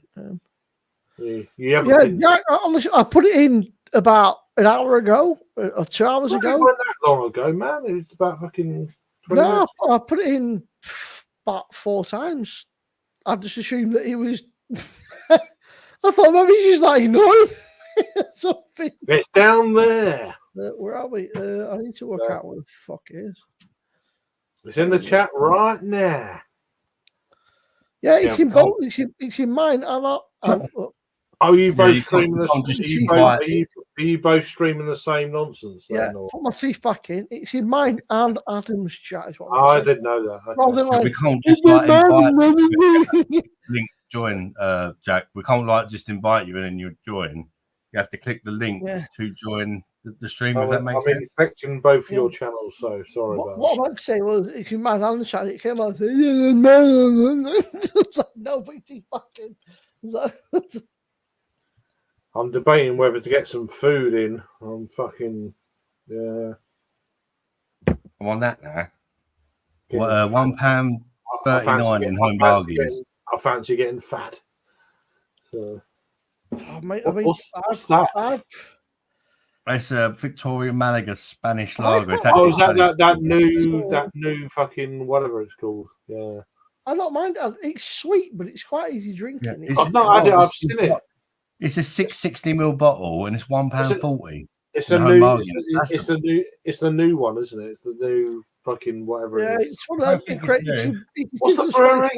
You haven't pinned Jack, honestly, I put it in about an hour ago or 2 hours ago. It wasn't that long ago, man. It was about fucking 20 No, minutes. I put it in about 4 times. I just assumed that it was. I thought maybe she's like something. It's down there. Where are we? I need to work out where the fuck it is. It's in the chat right now. Yeah, it's in both. It's in mine. Are you both you streaming can't the? just Are you both streaming the same nonsense? Yeah, Then, or? put my teeth back in. It's in mine and Adam's chat. Is what I saying. didn't know that. Okay. Rather than We like, can't just like invite link join, Jack. We can't like just invite you and then you join. You have to click the link to join the stream. If that makes sense. I'm infecting both your channels, so sorry about what I meant to say was, it's in my hand chat. It came out and said, no, put your teeth back in. I'm debating whether to get some food in. I'm fucking I'm on that now. What, £1.39 in home bargains. I fancy getting fat. So, Oh, mate, what's that? It's a Victoria Malaga Spanish lager. It's Is actually that new fucking whatever it's called? Yeah. I don't mind. It's sweet, but it's quite easy drinking. I've not had it. I've seen it. It's a 660ml bottle and it's £1.40. It's a new. It's the new one, isn't it? It's the new fucking whatever. Yeah, it is. it's one of those. What's the brewery?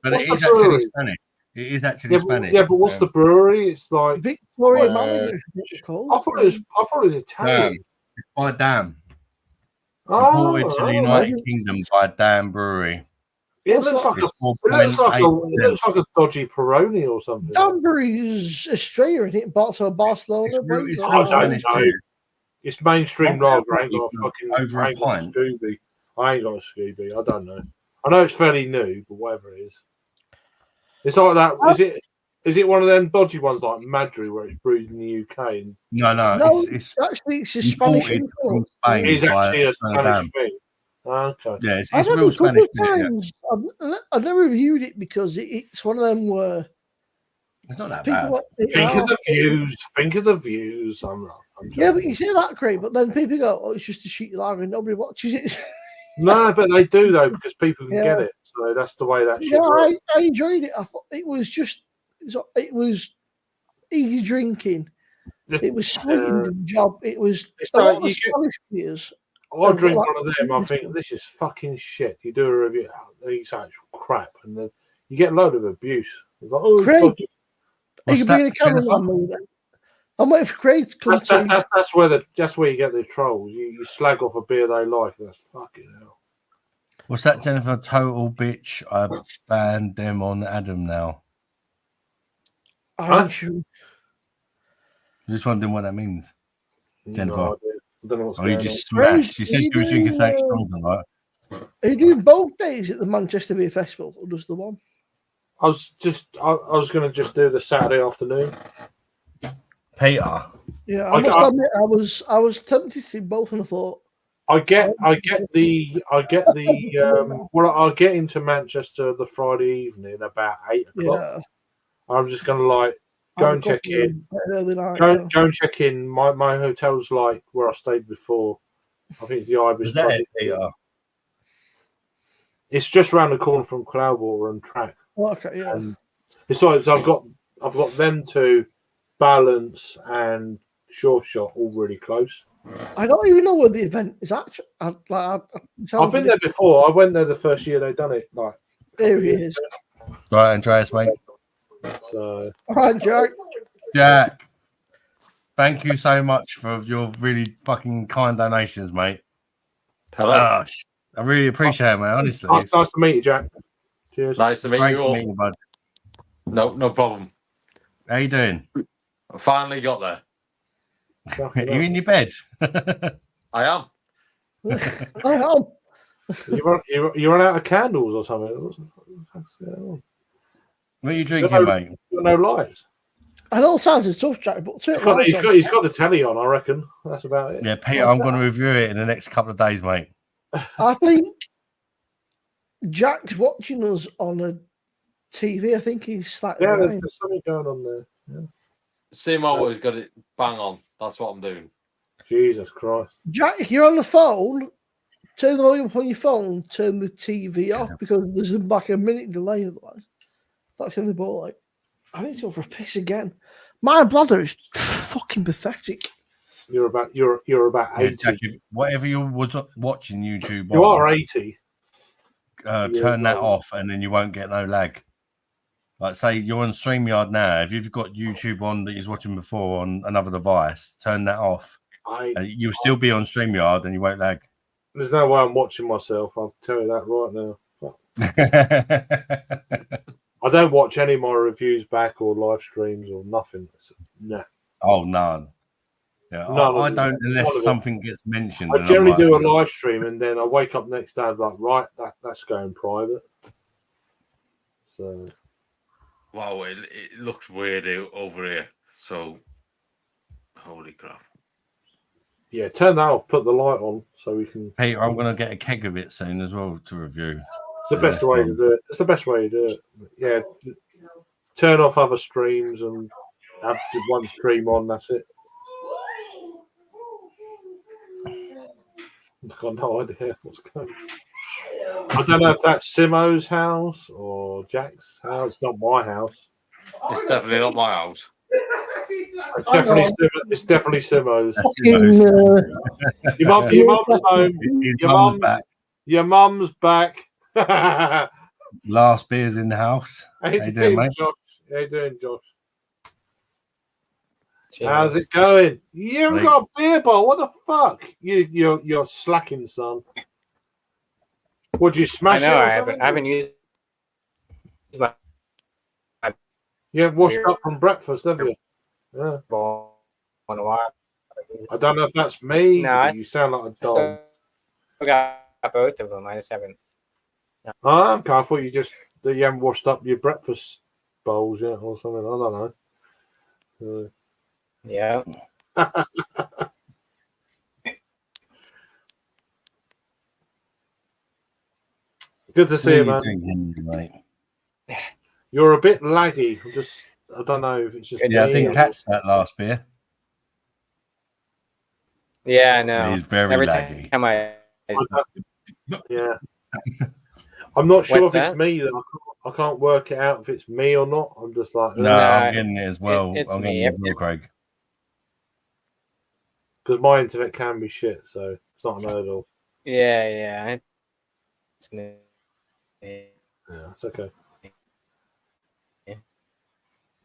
But it is actually Spanish. It is actually Spanish. Yeah, but what's the brewery? It's like Victoria Malaga. I thought it was Italian. By Dam. Oh, Imported to the United Kingdom by Dam Brewery. It looks like a dodgy Peroni or something. Danbury's Australia, I think, Barcelona. It's mainstream lager. I ain't got a fucking over a pint. Scooby. I ain't got a Scooby. I don't know. I know it's fairly new, but whatever it is. It's like that. Is it one of them dodgy ones like Madry where it's brewed in the UK? No, it's actually it's a Spanish from Spain. It's actually a Spanish thing. Okay. Yeah, it's real Spanish. I've never reviewed it because it's one of them where it's not that bad. Think of the views. Yeah, but you say that great, but then people go, "Oh, it's just a shitty lager," and nobody watches it. No, but they do though because people can get it. So that's the way that shit works. I enjoyed it. I thought it was easy drinking. It was sweet in the job. It was a lot of Spanish beers. I drink one of them. I think this is fucking shit. You do a review, it's actual crap, and then you get a load of abuse. Like, oh, Craig, are you bringing a camera on me then? I'm waiting for Craig to come. That's where you get the trolls. You slag off a beer they like. And that's fucking hell. What's that, Jennifer? Total bitch. I banned them on Adam now. I'm sure. I'm just wondering what that means, Jennifer. No, I don't know what's going you just smashed. She said she was drinking St. John's tonight. Are you doing both days at the Manchester Beer Festival, or just the one? I was going to just do the Saturday afternoon. Peter. Yeah, I must admit, I was tempted to do both, and I thought I'll get into Manchester the Friday evening about 8 o'clock. Yeah. I'm just going to go and check in. Go and check in. My hotel's like where I stayed before. I think it's the Ibis. Is that it, Peter? It's just around the corner from Cloudwater and Track. Okay, yeah. Besides, I've got them two, Balance and Sure Shot, all really close. I don't even know where the event is actually. I've been there before. I went there the first year they done it. Like, there he is. Right, Andreas, mate. So, all right, Jack. Jack, thank you so much for your really fucking kind donations, mate. Hello. I really appreciate it, mate. Honestly, nice to meet you, Jack. Cheers. Nice to meet you all. Meet you, bud. No problem. How you doing? I finally got there. Are you in your bed? I am. I am. You run out of candles or something? What are you drinking, mate? No lights. I know it sounds a tough, Jack, but He's got the telly on, I reckon. That's about it. Yeah, Peter, I'm going to review it in the next couple of days, mate. I think Jack's watching us on a TV. I think he's slightly there's something going on there. Yeah. Simo has got it bang on. That's what I'm doing. Jesus Christ. Jack, if you're on the phone, turn the volume up on your phone, turn the TV off because there's like a minute delay otherwise. That's the only ball. Like, I need to go for a piss again. My bladder is fucking pathetic. You're about 80. Jack, whatever you was watching YouTube, you are 80. Turn that off, and then you won't get no lag. Like, say you're on StreamYard now. If you've got YouTube on that you're watching before on another device, turn that off. You'll still be on StreamYard, and you won't lag. There's no way I'm watching myself. I'll tell you that right now. I don't watch any of my reviews back or live streams or nothing. No. Oh, none. Yeah, I don't unless something gets mentioned. I generally do a live stream and then I wake up next day and like, right, that's going private. So. Wow, it looks weird over here. So, holy crap. Yeah, turn that off, put the light on so we can. Peter, I'm going to get a keg of it soon as well to review. It's the best way to do it. It's the best way to do it. Yeah, turn off other streams and have one stream on. That's it. I've got no idea what's going on. I don't know if that's Simo's house or Jack's house. It's not my house. It's definitely not my house. It's definitely Simo's. Your mum's home. Your mum's back. Last beer's in the house. How you doing, mate? Josh? How you doing, Josh? Cheers. How's it going? You haven't got a beer bottle. What the fuck? You're slacking, son. Would you smash it? I haven't used. You haven't washed up from breakfast, have you? Yeah. On a while. I don't know if that's me. No, you sound like a dog. I got both of them. I just haven't. Oh, okay. I thought you haven't washed up your breakfast bowls yet or something. I don't know. Yeah. Good to see you, man. You're a bit laggy. I don't know if it's just. Yeah, I didn't catch that last beer. Yeah, I know. He's very laggy. Yeah. I'm not sure if it's me. I can't work it out if it's me or not. I'm just like. No, I'm getting it as well. It's I'm me. getting it as well, Craig. Because my internet can be shit, so it's not unheard of. Yeah. It's me. Yeah, it's okay.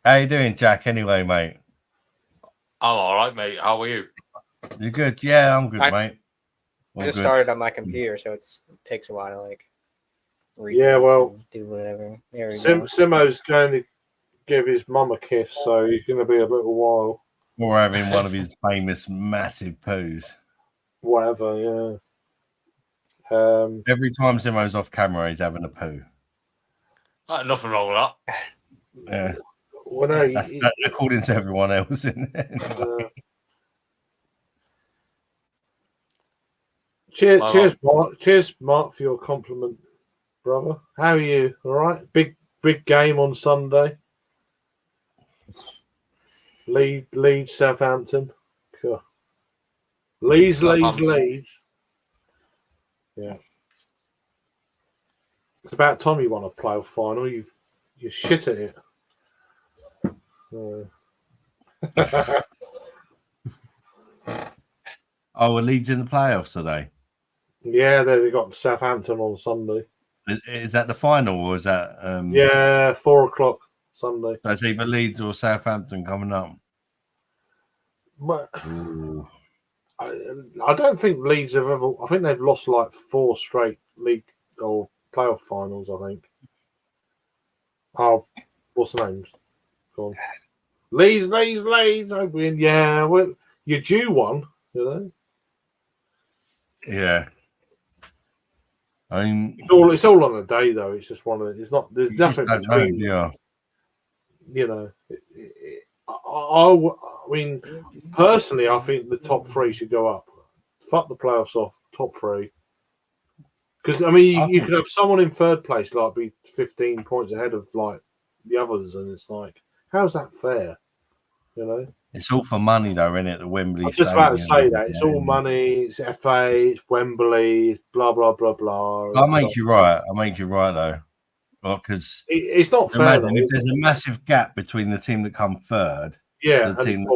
How you doing, Jack? Anyway, mate. I'm all right, mate. How are you? You good? Yeah, I'm good, mate. I just started on my computer, so it takes a while to like. Yeah, well, do whatever. Simo's going to give his mum a kiss, so he's going to be a little while. Or having one of his famous massive poos. Whatever, yeah. Every time Simo's off camera, he's having a poo. Nothing wrong with that. Yeah. Well, no, that's according to everyone else. Cheers, Mark. Cheers, Mark, for your compliment, brother. How are you? All right. Big game on Sunday. Leeds, Southampton. Cool. Leeds. Yeah. It's about time you won a playoff final. You're shit at it. Oh, are Leeds in the playoffs today? Yeah, they got Southampton on Sunday. Is that the final, or is that? Yeah, 4:00 Sunday. So it's either Leeds or Southampton coming up. But Ooh. I don't think Leeds have ever. I think they've lost like 4 straight league or playoff finals. I think. Oh, what's the names? Go on. Leeds. I win. Yeah, well, you're due one. You know. Yeah. I mean, It's all on a day though. It's just one of. It's not. There's you just nothing don't know, between. yeah. You know. I mean, personally, I think the top 3 should go up. Fuck the playoffs off. Top 3. Because I mean, you could have someone in 3rd place like be 15 points ahead of like the others, and it's like, how's that fair? You know, it's all for money, though, isn't it? The Wembley. I was just about to say that it's all Yeah. money. It's FA. It's Wembley. It's blah blah blah blah. I'll make you right. Though, because it's not fair. Imagine if there's a massive gap between the team that come 3rd, yeah, and the team,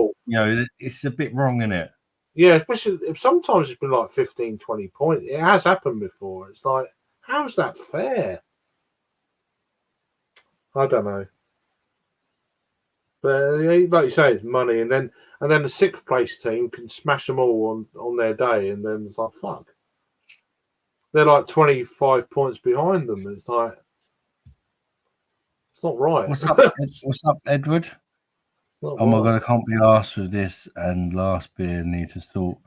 it's a bit wrong, isn't it? Yeah, especially sometimes it's been like 15, 20 points. It has happened before. It's like, how's that fair? I don't know. But like you say, it's money, and then the 6th place team can smash them all on their day, and then it's like, fuck. They're like 25 points behind them. It's like, it's not right. What's up, Edward? Oh my god, I can't be arsed with this. And last beer need to sort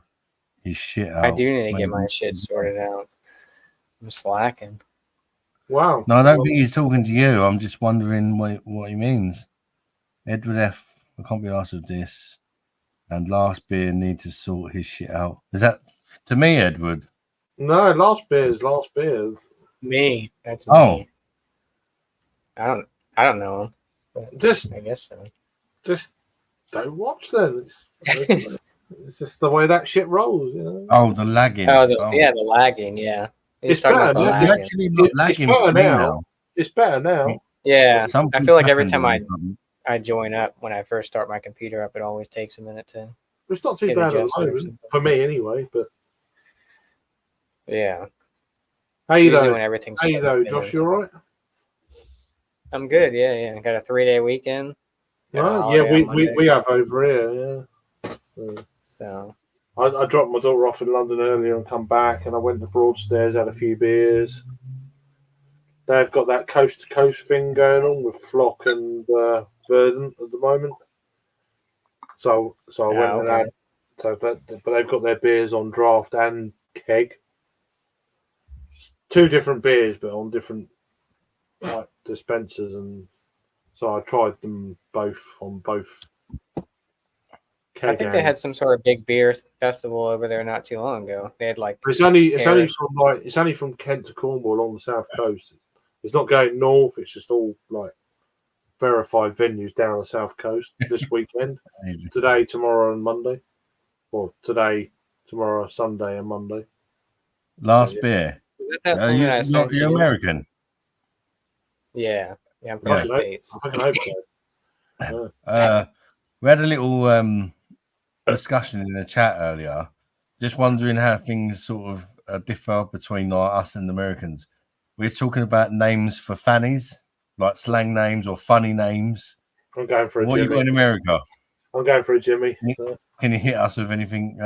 his shit out. I do need to get my shit sorted out. I'm slacking. Wow. No, I don't think he's talking to you. I'm just wondering what he means. Edward F. I can't be arsed with this. And last beer need to sort his shit out. Is that to me, Edward? No, last beer is last beer. Me. That's me. I don't know. Just I guess so. Just don't watch them. It's just the way that shit rolls, you know. Oh, the lagging. Yeah, the lagging. Yeah, it's better now. Actually not lagging for me now. It's better now. Yeah, I feel like every time I join up when I first start my computer up, it always takes a minute to. It's not too bad at the moment for me, anyway. But yeah. How you though? How you though, Josh? You all right? I'm good. Yeah. I got a 3-day weekend. Right. Yeah, we have over here. Yeah. So I dropped my daughter off in London earlier and come back, and I went to Broadstairs, had a few beers. They've got that coast to coast thing going on with Flock and Verdant at the moment. So I went and had. But they've got their beers on draft and keg. 2 different beers, but on different dispensers, and so I tried them both on both. I think they had some sort of big beer festival over there not too long ago. They had like it's only from Kent to Cornwall on the south coast. It's not going north. It's just all like verified venues down the south coast this weekend. Today, tomorrow, and Monday. Or today, tomorrow, Sunday, and Monday. Last beer. You're American. Yeah, I'm from the States. I hope so. We had a little discussion in the chat earlier, just wondering how things sort of differ between us and the Americans. We were talking about names for fannies, like slang names or funny names. I'm going for a Jimmy. What you got in America? I'm going for a Jimmy. Can you hit us with anything?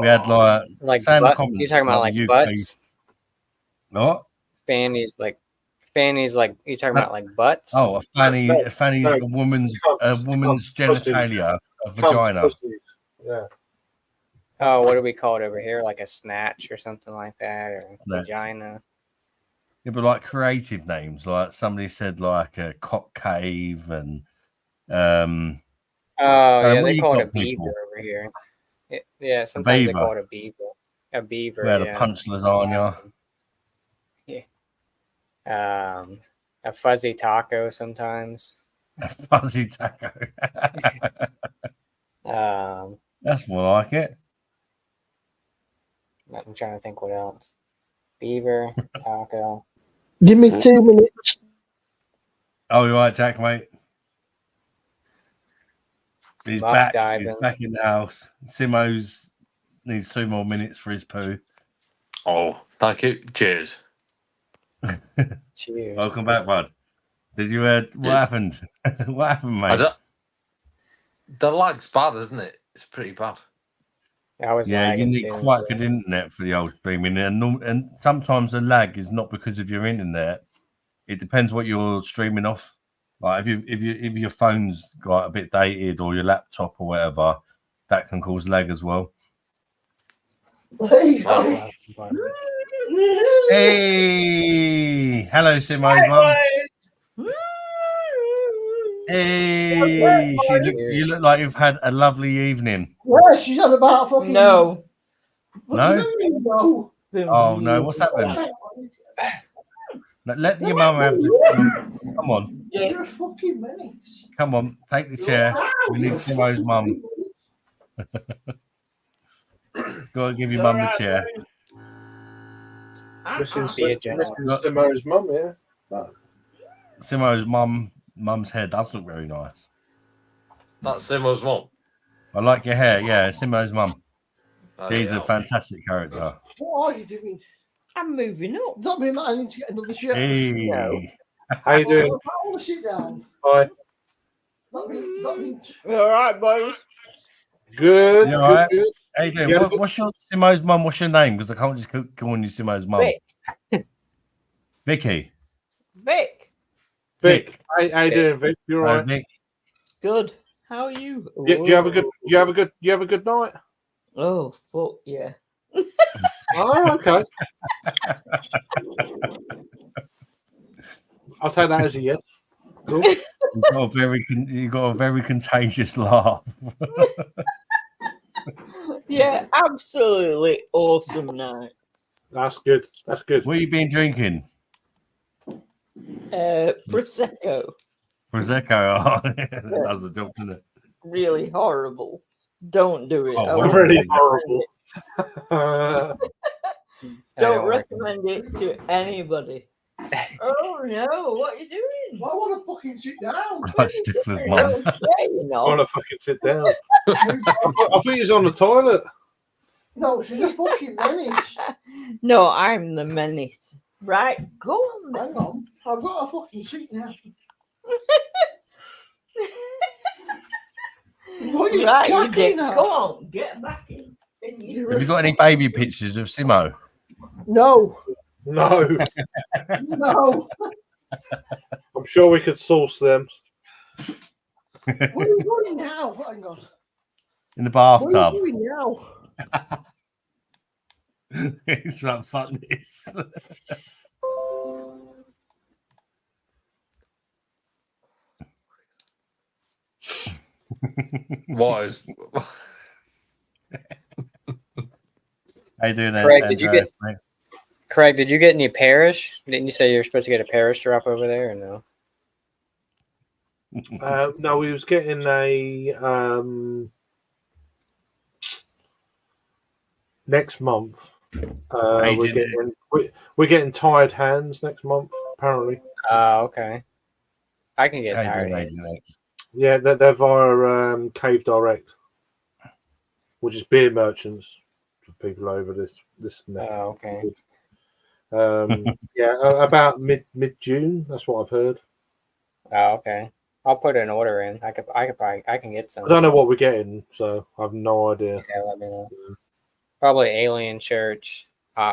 We had like comments. You talking about like butts? What? Fannies like you talking about like butts? Oh, a fanny is a woman's genitalia, a vagina. Yeah. Oh, what do we call it over here? Like a snatch or something like that, or vagina. Yeah, but like creative names, like somebody said like a cock cave and oh yeah, they call it a beaver over here. Yeah, sometimes they call it a beaver. A beaver. We had a punch lasagna. A fuzzy taco sometimes. A fuzzy taco. That's more like it. I'm trying to think what else. Beaver, taco. Give me 2 minutes. Oh, you're right, Jack, mate. He's back. Diving. He's back in the house. Simo's needs 2 more minutes for his poo. Oh, thank you. Cheers. Cheers. Welcome back, bud. Did you what happened? What happened, mate? The lag's bad, isn't it? It's pretty bad. Yeah, you need quite good internet for the old streaming, and sometimes the lag is not because of your internet. It depends what you're streaming off. Like if your phone's got a bit dated or your laptop or whatever, that can cause lag as well. Hey, hello, Simo's mum. Hey, you look like you've had a lovely evening. Yeah, she's had about fucking. No. No? No. Oh no, what's happened? Let your mum have the. Come on. You're a fucking menace. Come on, take the chair. We need Simo's mum. Go and give your mum the chair. Missing Simo's mum, yeah. Simo's mum's hair does look very nice. That's Simo's mum. I like your hair, yeah. Simo's mum. She's a fantastic character. What are you doing? I'm moving up. Does that mean that I need to get another chair? Hey. No. How you doing? I want to sit down. Hi. That means... All right, boys. Good. You all right? Good. How you doing? What's your Simo's mum? What's your name? Because I can't just call you Simo's mum. Vicky. Vic. How you doing, Vic? You all right? Vic. Good. How are you? Do you have a good night? Oh fuck yeah. Oh, okay. I'll take that as a yes. Cool. You got a very contagious laugh. Yeah, absolutely awesome night. That's good. That's good. What have you been drinking? Prosecco. Prosecco. That does the job, doesn't it? Really horrible. Don't do it. Oh, really horrible. Don't recommend it to anybody. Oh no, what are you doing? I want to fucking sit down. Right, Stifler's mum. Yeah, you I know. want to fucking sit down. I think he's on the toilet. No, she's a fucking menace. No, I'm the menace. Right, go on then. Hang on. I've got a fucking seat now. What are you Right, you cackling dick. at? Go on, get back in. Have you got any baby pictures of Simo? No. No. No. I'm sure we could source them. What are you doing now? Hang on. In the What are bathtub. you doing now? He's like, fuck this. What is? How you doing, Craig, Andreas, Craig, did you get any parish? Didn't you say you were supposed to get a parish drop over there or no? No, we was getting a next month. We're getting tired hands next month, apparently. Oh, okay. I can get tired hands. Yeah, they're via Cave Direct, which is beer merchants for people over this. Oh, okay. Yeah, about mid June. That's what I've heard. Oh, okay. I'll put an order in. I can get some. I don't know what we're getting, so I have no idea. Yeah, let me know. Probably Alien Church.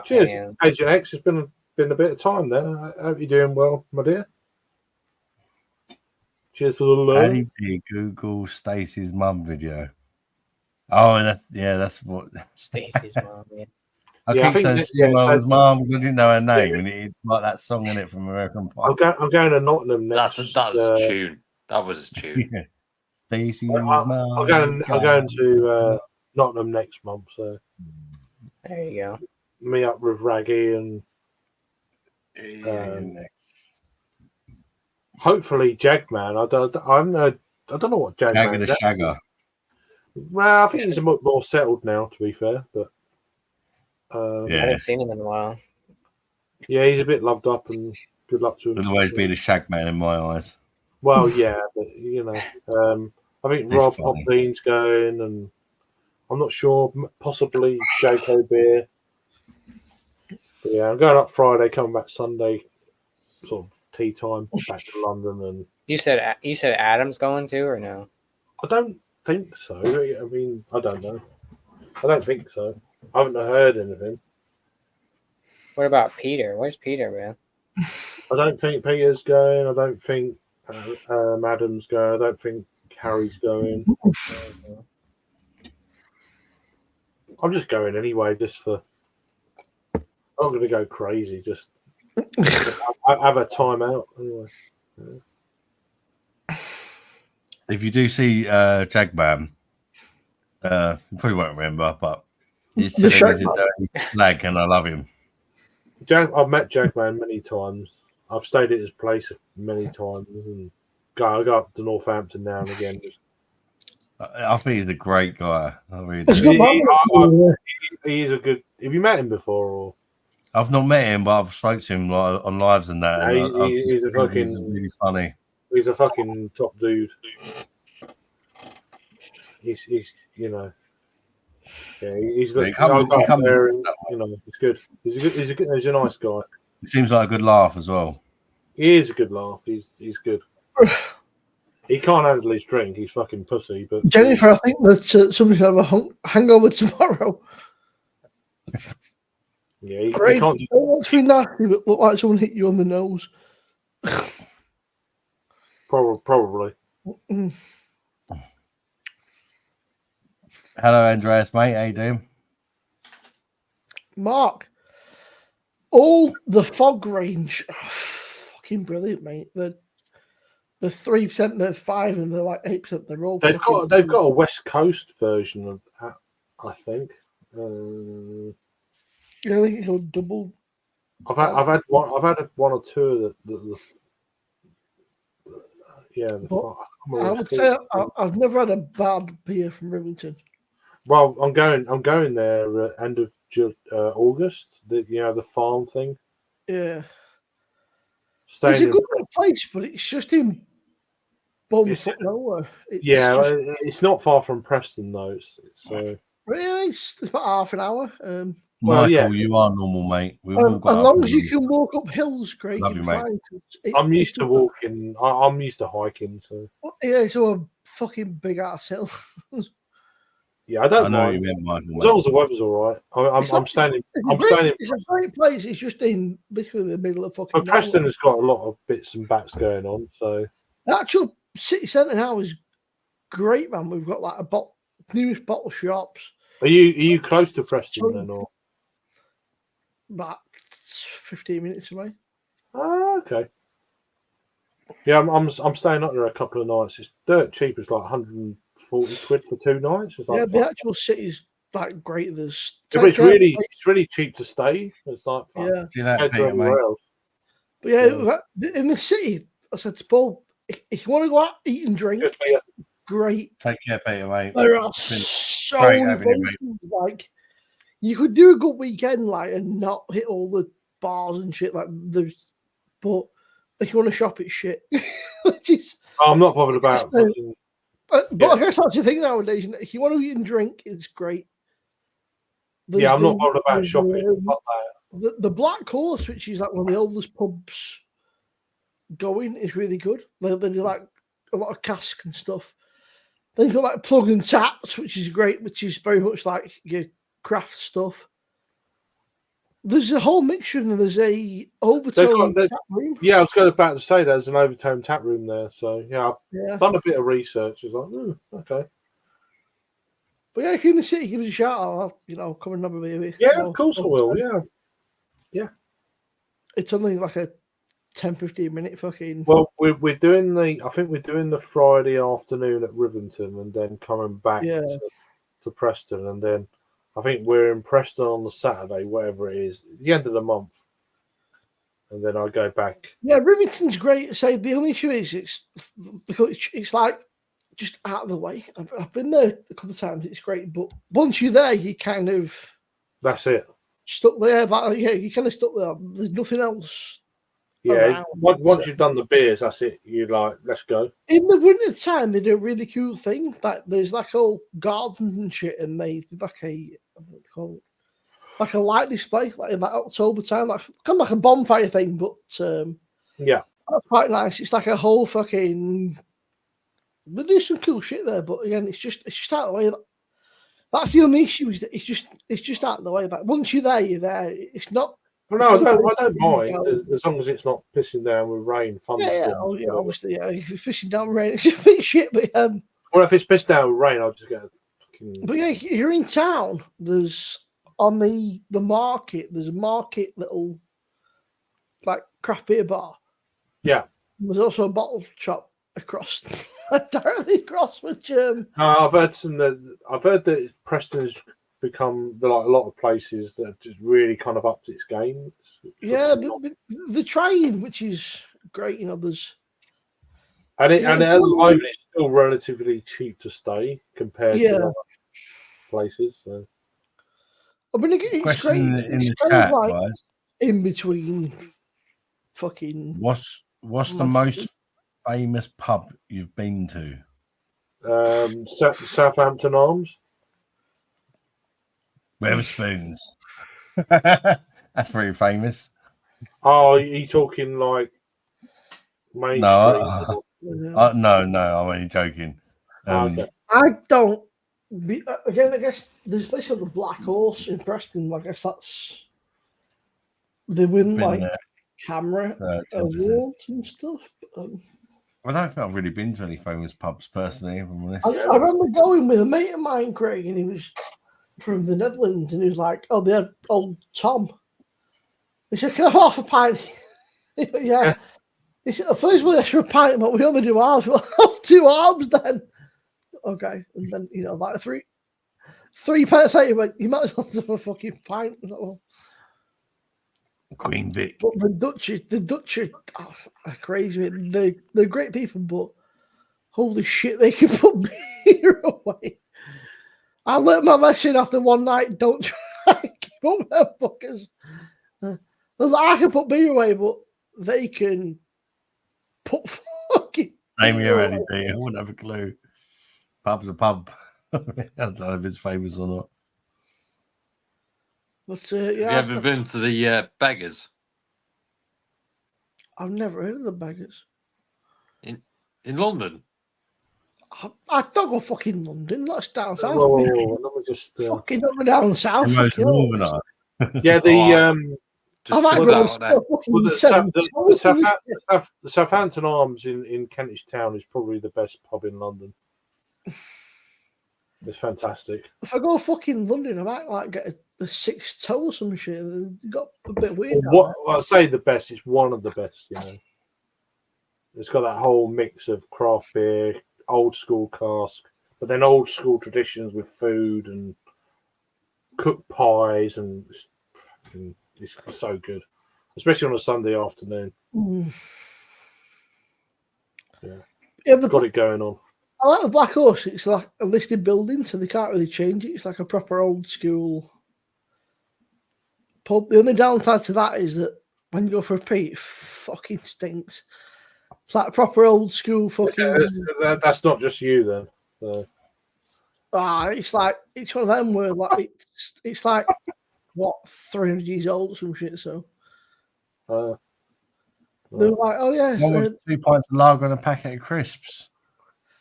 Cheers, Agent X. It's been a bit of time there. I hope you're doing well, my dear. Cheers for the love. How do you Google Stacey's mum video? Oh, that's what Stacey's mum. Yeah. I keep saying Simo's mum because I didn't know her name, and it's like that song in it from American Pie. I'm going to Nottingham next. That's a tune. That was a tune. Yeah. Stacey's mum. I'm going to Nottingham next month, so There you go. me up with Raggy and hopefully Jagman. I don't know what Jagman Jagger is. the Shagger. Well, I think he's a bit more settled now, to be fair. But I haven't seen him in a while. Yeah, he's a bit loved up, and good luck to him. He'll always be the Shagman in my eyes. Well, yeah, but you know, I think He's Rob funny. Poplin's going, and I'm not sure. Possibly JK Beer. But yeah, I'm going up Friday, coming back Sunday, sort of tea time, back to London. And you said Adam's going to, or no? I don't think so. I mean, I don't know. I don't think so. I haven't heard anything. What about Peter? Where's Peter, man? I don't think Peter's going. I don't think Adam's going. I don't think Harry's going. I'm just going anyway, just for. I'm not going to go crazy. Just have a time out anyway. Yeah. If you do see Jagman, you probably won't remember, but he's slag, and I love him. I've met Jagman many times. I've stayed at his place many times, and I go up to Northampton now and again. I think he's a great guy. I really do. He is a good. Have you met him before? Or I've not met him, but I've spoken to him on lives and that. Yeah, and he's really funny. He's a fucking top dude. He's you know. Yeah, he's there, and, you know, he's good. He's a nice guy. He seems like a good laugh as well. He is a good laugh. He's good. He can't handle his drink. He's fucking pussy. But Jennifer, I think that somebody's gonna have a hangover tomorrow. Yeah, he Great. can't. Don't want to be nasty, but look like someone hit you on the nose. Probably. Hello, Andreas, mate. How you doing? Mark, all the fog range, fucking brilliant, mate. The 3%, the 5%, and the like 8%. They're all. They've got a West Coast version of that, I think. Yeah, I think it's double. I've had one or two of the yeah. I would say I've never had a bad beer from Rivington. Well, I'm going there end of August. The farm thing. Yeah, it's Staying a good place, but it's just in bumfuck nowhere. It's not far from Preston though. Really, it's about half an hour. Michael, you are normal, mate. As long as you can walk up hills, great. Love you, mate. I'm used to walking. I'm used to hiking, so yeah, it's a fucking big ass hill. Yeah, I don't know mind. you meant Michael. As long as the weather's all right. I'm standing. It's a great place. It's just in literally the middle of fucking. But Preston has got a lot of bits and bats going on. So the actual city centre now is great, man. We've got like newest bottle shops. Are you close to Preston then, or about 15 minutes away? Oh, okay. Yeah, I'm staying up there a couple of nights. It's dirt cheap. It's like 140 quid for 2 nights. It's like the actual city's like great. There's it's really cheap to stay. It's like yeah. But yeah, in the city, I said to Paul, if you want to go out, eat and drink, great. Take care, Peter, mate. There are so many places, like you could do a good weekend, like, and not hit all the bars and shit like there's. But if you want to shop, it's shit. Which is, I'm not bothered about. But I guess that's the thing nowadays. If you want to eat and drink, it's great. I'm not bothered about shopping. The Black Horse, which is like one of the oldest pubs going, is really good. They do like a lot of cask and stuff. Then you've got like Plug and Taps, which is great, which is very much like your craft stuff. There's a whole mixture, and there's a Overtone tap room. Yeah, I was about to say there's an Overtone tap room there. So I've done a bit of research. It's like, okay. But yeah, if you're in the city, give us a shout. I'll come and have a beer. Yeah, of course I will. Yeah. It's only like a 10-15 minute fucking. Well, we're doing the Friday afternoon at Rivington, and then coming back to Preston, and then I think we're in Preston on the Saturday, whatever it is, the end of the month, and then I go back. Yeah, Rivington's great. So the only issue is it's like just out of the way. I've been there a couple of times. It's great, but once you're there, you kind of that's it. Stuck there, but yeah, you kind of stuck there. There's nothing else Yeah, once you've done the beers, that's it. You're like, let's go. In the winter time, they do a really cool thing. Like there's like all gardens and shit, and they do like a what do they call it? Like a light display, like in like October time, like kind of like a bonfire thing, but yeah, that's quite nice. It's like a whole fucking. They do some cool shit there, but again, it's just out of the way. That's the only issue. Is that it's just out of the way. Like once you're there, you're there. It's not. Well, no, I don't mind as long as it's not pissing down with rain, thunderstorms. Yeah, obviously, yeah. If it's fishing down rain, it's a bit shit. But well, if it's pissed down with rain, I'll just get a fucking. But yeah, you're in town. There's on the market. There's a market little like craft beer bar. Yeah. There's also a bottle shop across, directly across. Which I've heard that Preston's become like a lot of places that have just really kind of upped its game. Yeah, the trying, which is great. You know, there's and at the moment it's still relatively cheap to stay compared to other places. So. I mean, it's great. In It's the kind chat, of like guys. in between. Fucking. What's the most famous pub you've been to? Southampton Arms. Weatherspoons. That's very famous. Oh, are you talking like mainstream? No, no, I'm only joking. Okay. I don't. Again, I guess there's a place called the Black Horse in Preston. I guess that's they win like camera awards and stuff. I don't think I've really been to any famous pubs personally. I remember going with a mate of mine, Craig, and he was from the Netherlands, and he was like, "Oh, they had old Tom." He said, "Can I have half a pint?" Yeah. He said, "First of all, extra pint, but we only do half. Well, 2 arms then." Okay, and then like three pints later, went, "You might as well have a fucking pint." I was like, well, Queen Vic. But the Dutch are crazy. They're great people, but holy shit, they can put beer away. I learned my lesson after one night. Don't try and keep up with them fuckers. I can put beer away, but they can put fucking Same here, Eddie. I wouldn't have a clue. Pub's a pub. I don't know if it's famous or not. But have you ever been to the Beggars? I've never heard of the Beggars. In London? I don't go fucking London. That's down south. Let me just fucking up and down south. Yeah, the I might go the Southampton Arms in Kentish Town is probably the best pub in London. It's fantastic. If I go fucking London, I might like get a 6 toe or some shit. It got a bit weird. I say the best. It's one of the best. It's got that whole mix of craft beer, old school cask, but then old school traditions with food and cooked pies, and it's so good, especially on a Sunday afternoon. Yeah, got it going on. I like the Black Horse. It's like a listed building, so they can't really change it. It's like a proper old school pub. The only downside to that is that when you go for a pee, it fucking stinks. It's like a proper old school fucking. That's not just you then. So. It's like it's one of them where like it's like what 300 years old or some shit. So they're like, oh yeah, 2 pints of lager and a packet of crisps.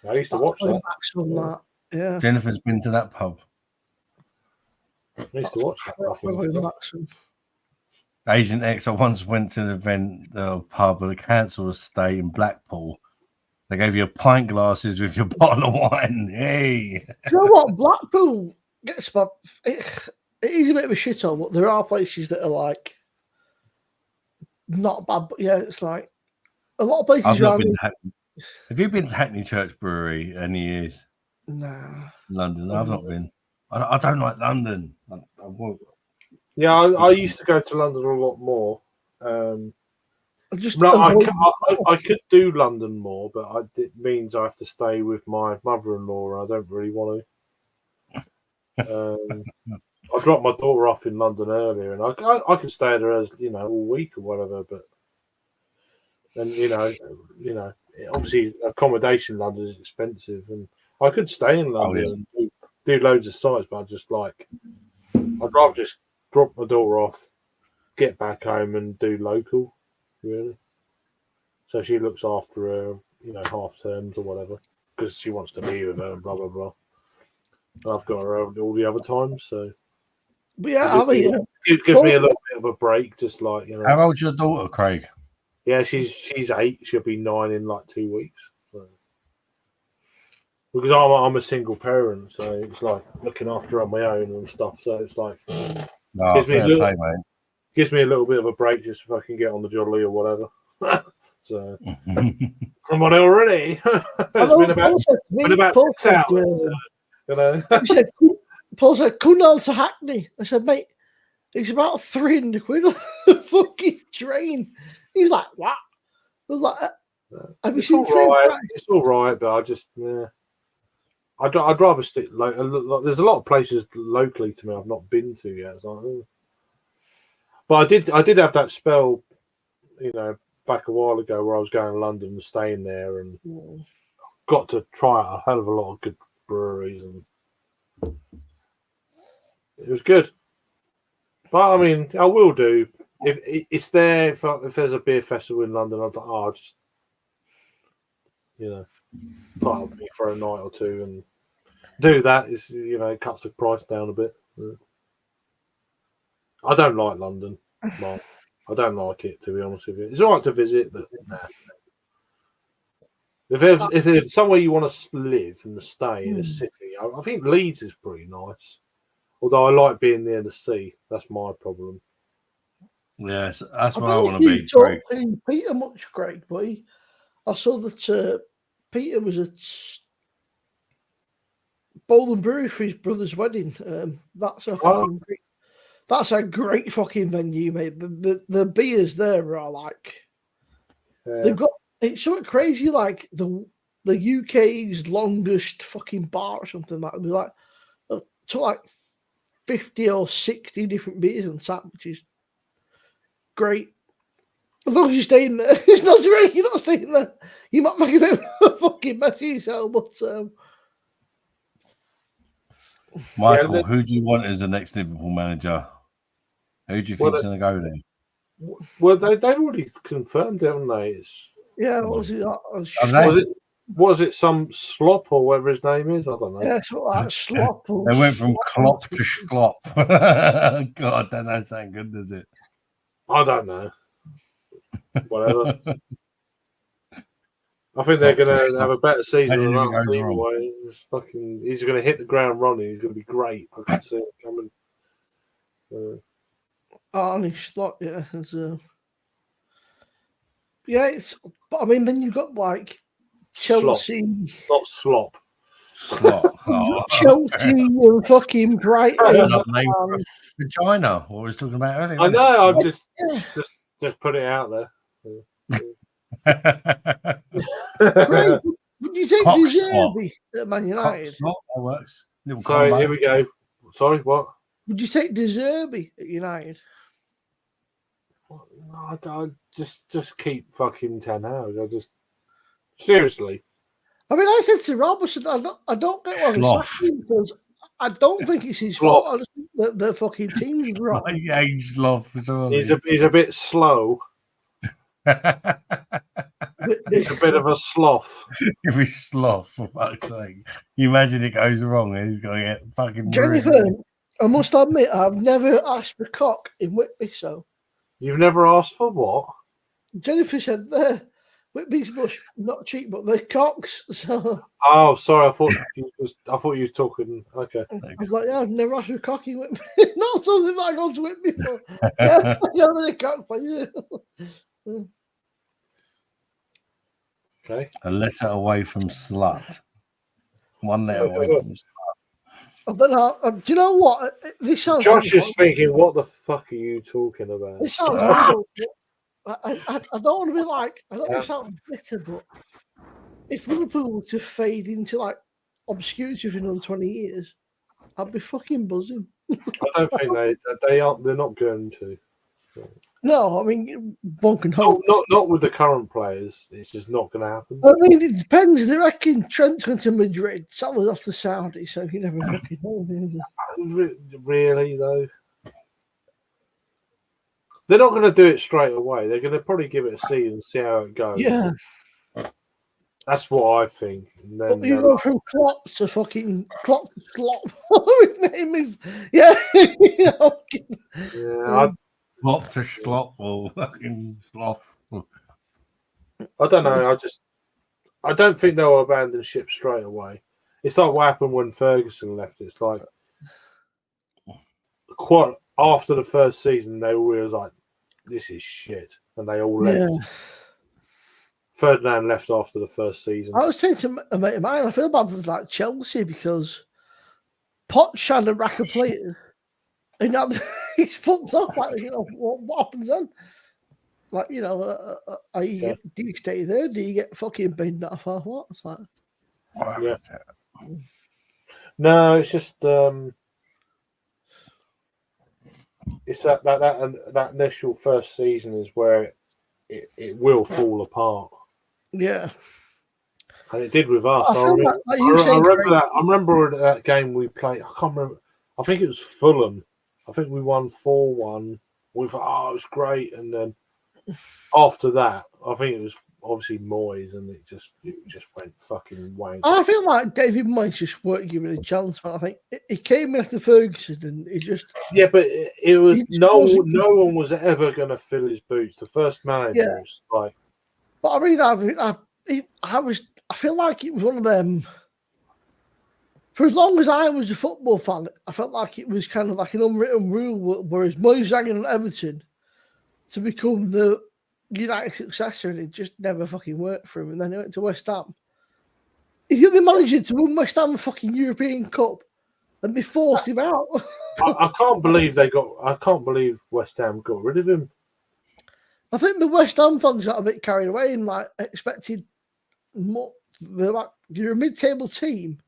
I used to watch that. That. Yeah. Jennifer's been to that pub. I used to watch that. Agent X, I once went to an event, pub at a council estate in Blackpool. They gave you pint glasses with your bottle of wine. Hey. You know what? Blackpool gets it is a bit of a shithole, but there are places that are like not bad. But yeah, it's like a lot of places. Have you been to Hackney Church Brewery any years? No. London. I've not been. I don't like London. I won't. Yeah, I used to go to London a lot more. I could do London more, but it means I have to stay with my mother-in-law, and I don't really want to. I dropped my daughter off in London earlier, and I can stay there as all week or whatever. But And obviously accommodation in London is expensive, and I could stay in London and do loads of sites, but I'd rather just drop my daughter off, get back home, and do local, really. So she looks after her, half terms or whatever, because she wants to be with her and blah blah blah. And I've got her all the other times, so. But yeah, it gives me a little bit of a break, just like How old's your daughter, Craig? Yeah, she's 8. She'll be 9 in like 2 weeks. So. Because I'm a single parent, so it's like looking after her on my own and stuff. So it's like gives me a little bit of a break just if I can get on the jolly or whatever. So I'm on it already. It's been about 6 hours. He said, Paul said, come down to Hackney. I said, mate, it's about 300 quid on the fucking train. He was like, what? I was like, have you seen train price? It's all right, but I'd rather stick. There's a lot of places locally to me I've not been to yet. But I did have that spell, back a while ago where I was going to London and staying there, and got to try a hell of a lot of good breweries, and it was good. But I mean, I will do if it's there. If there's a beer festival in London, I'll just put up me for a night or two and do that. It's it cuts the price down a bit. I don't like London, Mark. I don't like it, to be honest with you. It's all right to visit, but nah. If there's somewhere you want to live and stay in a city, I think Leeds is pretty nice. Although I like being near the sea. That's my problem. Yes, that's where I want to be. Craig. Peter much, Craig, but I saw that Peter was at Bowling Brewery for his brother's wedding. That's a great fucking venue, mate. The beers there are like they've got it's something crazy, like the UK's longest fucking bar or something like that. To like 50 or 60 different beers on tap, which is great. As long as you're staying there, it's not great. You're not staying there. You might make a fucking mess of yourself, but. Michael, who do you want as the next Liverpool manager? Who do you think's going to go there? Well, they've already confirmed, haven't they? Was it some Slop or whatever his name is? I don't know. Yeah, it's like Slop. They went from Klopp to Schlop. God, that doesn't sound good, does it? I don't know. Whatever. I think they're going to have a better season than us anyway. He's going to hit the ground running. He's going to be great. I can see it coming. Arnie Slot, yeah. But I mean, then you've got like Chelsea. Slop. Not Slop. Slop. Oh. Chelsea and fucking Brighton. Vagina, what we was talking about earlier. I know, I've just put it out there. Craig, would you take Deserby at Man United? That works. Sorry, here we go. Sorry, what? Would you take Deserby at United? I just keep fucking Ten Hag. Seriously. I mean, I said to Rob, I don't get why he's sacking because I don't think it's his fault. I just think the fucking team's wrong. Yeah, he's sloth. He's a bit slow. He's a bit of a sloth. If he's sloth, for fuck's sake. You imagine it goes wrong and he's going to get fucking Jennifer, ruined. I must admit, I've never asked for cock in Whitby, so. You've never asked for what? Jennifer said Whitby's not cheap, but they're cocks. So. Oh, sorry. I thought you were talking. Okay. I was like, yeah, I've never asked for cock in Whitby. Not something that I got to Whitby for. Yeah, I'm a cock for you. Okay. A letter away from slut. One letter away from slut. I don't know. Do you know what? This sounds. Josh is thinking, what the fuck are you talking about? This sounds horrible. I don't want to be like. I don't want to sound bitter, but if Liverpool were to fade into like obscurity within another 20 years, I'd be fucking buzzing. I don't think they're not going to. No, I mean, one can hope. Not with the current players. It's just not going to happen. I mean, it depends. They reckon Trent's going to Madrid. Salah's off to Saudi, so you never fucking know. Really, though? They're not going to do it straight away. They're going to probably give it a season, see how it goes. Yeah. That's what I think. And then, But you go from Klopp to fucking Klopp to Slop. What his name is? Yeah. Slop to Slop or fucking Slop. I don't know. I don't think they'll abandon ship straight away. It's like what happened when Ferguson left. It's like quite after the first season, they were like, "This is shit," and they all left. Yeah. Ferdinand left after the first season. I was saying to a mate of mine, I feel bad for like Chelsea because Potts had a rack of players, and now he's fucked off. Like, what happens then? Like, do you stay there? Do you get fucking binned off or what? It's like, yeah. No, it's just it's that initial first season is where it will fall apart. Yeah, and it did with us. I remember that game we played. I can't remember. I think it was Fulham. I think we won 4-1. We thought, it was great, and then after that, I think it was obviously Moyes, and it just went fucking wank. I feel like David Moyes just weren't given a chance. But I think he came after Ferguson, and he just but it was no one was ever going to fill his boots. The first manager was like. But I mean, I feel like it was one of them. For as long as I was a football fan, I felt like it was kind of like an unwritten rule. Whereas Moyes hanging on Everton to become the United successor, and it just never fucking worked for him. And then he went to West Ham. He's the only manager to win West Ham a fucking European Cup, and they forced him out. I can't believe West Ham got rid of him. I think the West Ham fans got a bit carried away and like expected more. They're like, you're a mid-table team,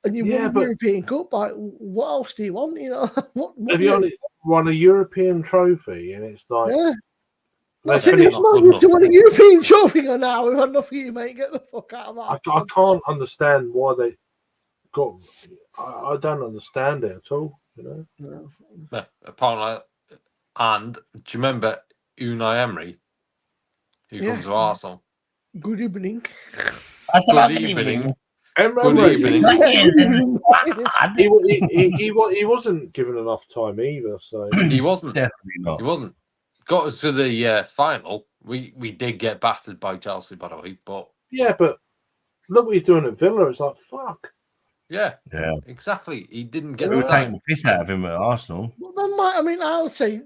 and you won the European Cup. Like, what else do you want? Have you only won a European trophy, and it's like, that's it. It's not good to win a European trophy now. We've had enough of you, mate. Get the fuck out of that. I can't understand why they got. I don't understand it at all. No. Apparently, and do you remember Unai Emery, who comes to Arsenal? Good evening. Good evening. Good evening. He wasn't given enough time either. So he wasn't. Definitely not. He wasn't. Got us to the final. We did get battered by Chelsea, by the way. But but look what he's doing at Villa. It's like fuck. Yeah, exactly. He didn't get. We were taking the piss out of him at Arsenal. Well, I mean, I would say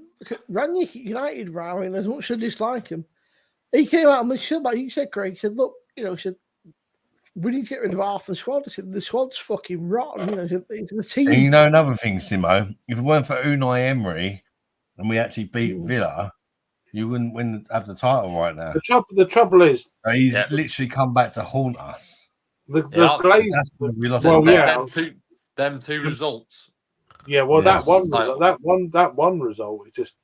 Ranić United, I mean, as much as I dislike him, he came out on the show, like you said, Craig. He said, "Look, said we need to get rid of half the squad." He said, "The squad's fucking rotten." The team. And another thing, Simo, if it weren't for Unai Emery and we actually beat Villa, you wouldn't have the title right now. The trouble is, he's literally come back to haunt us. The Glazers. We lost. Them two results. Yeah, well, that one result, it just.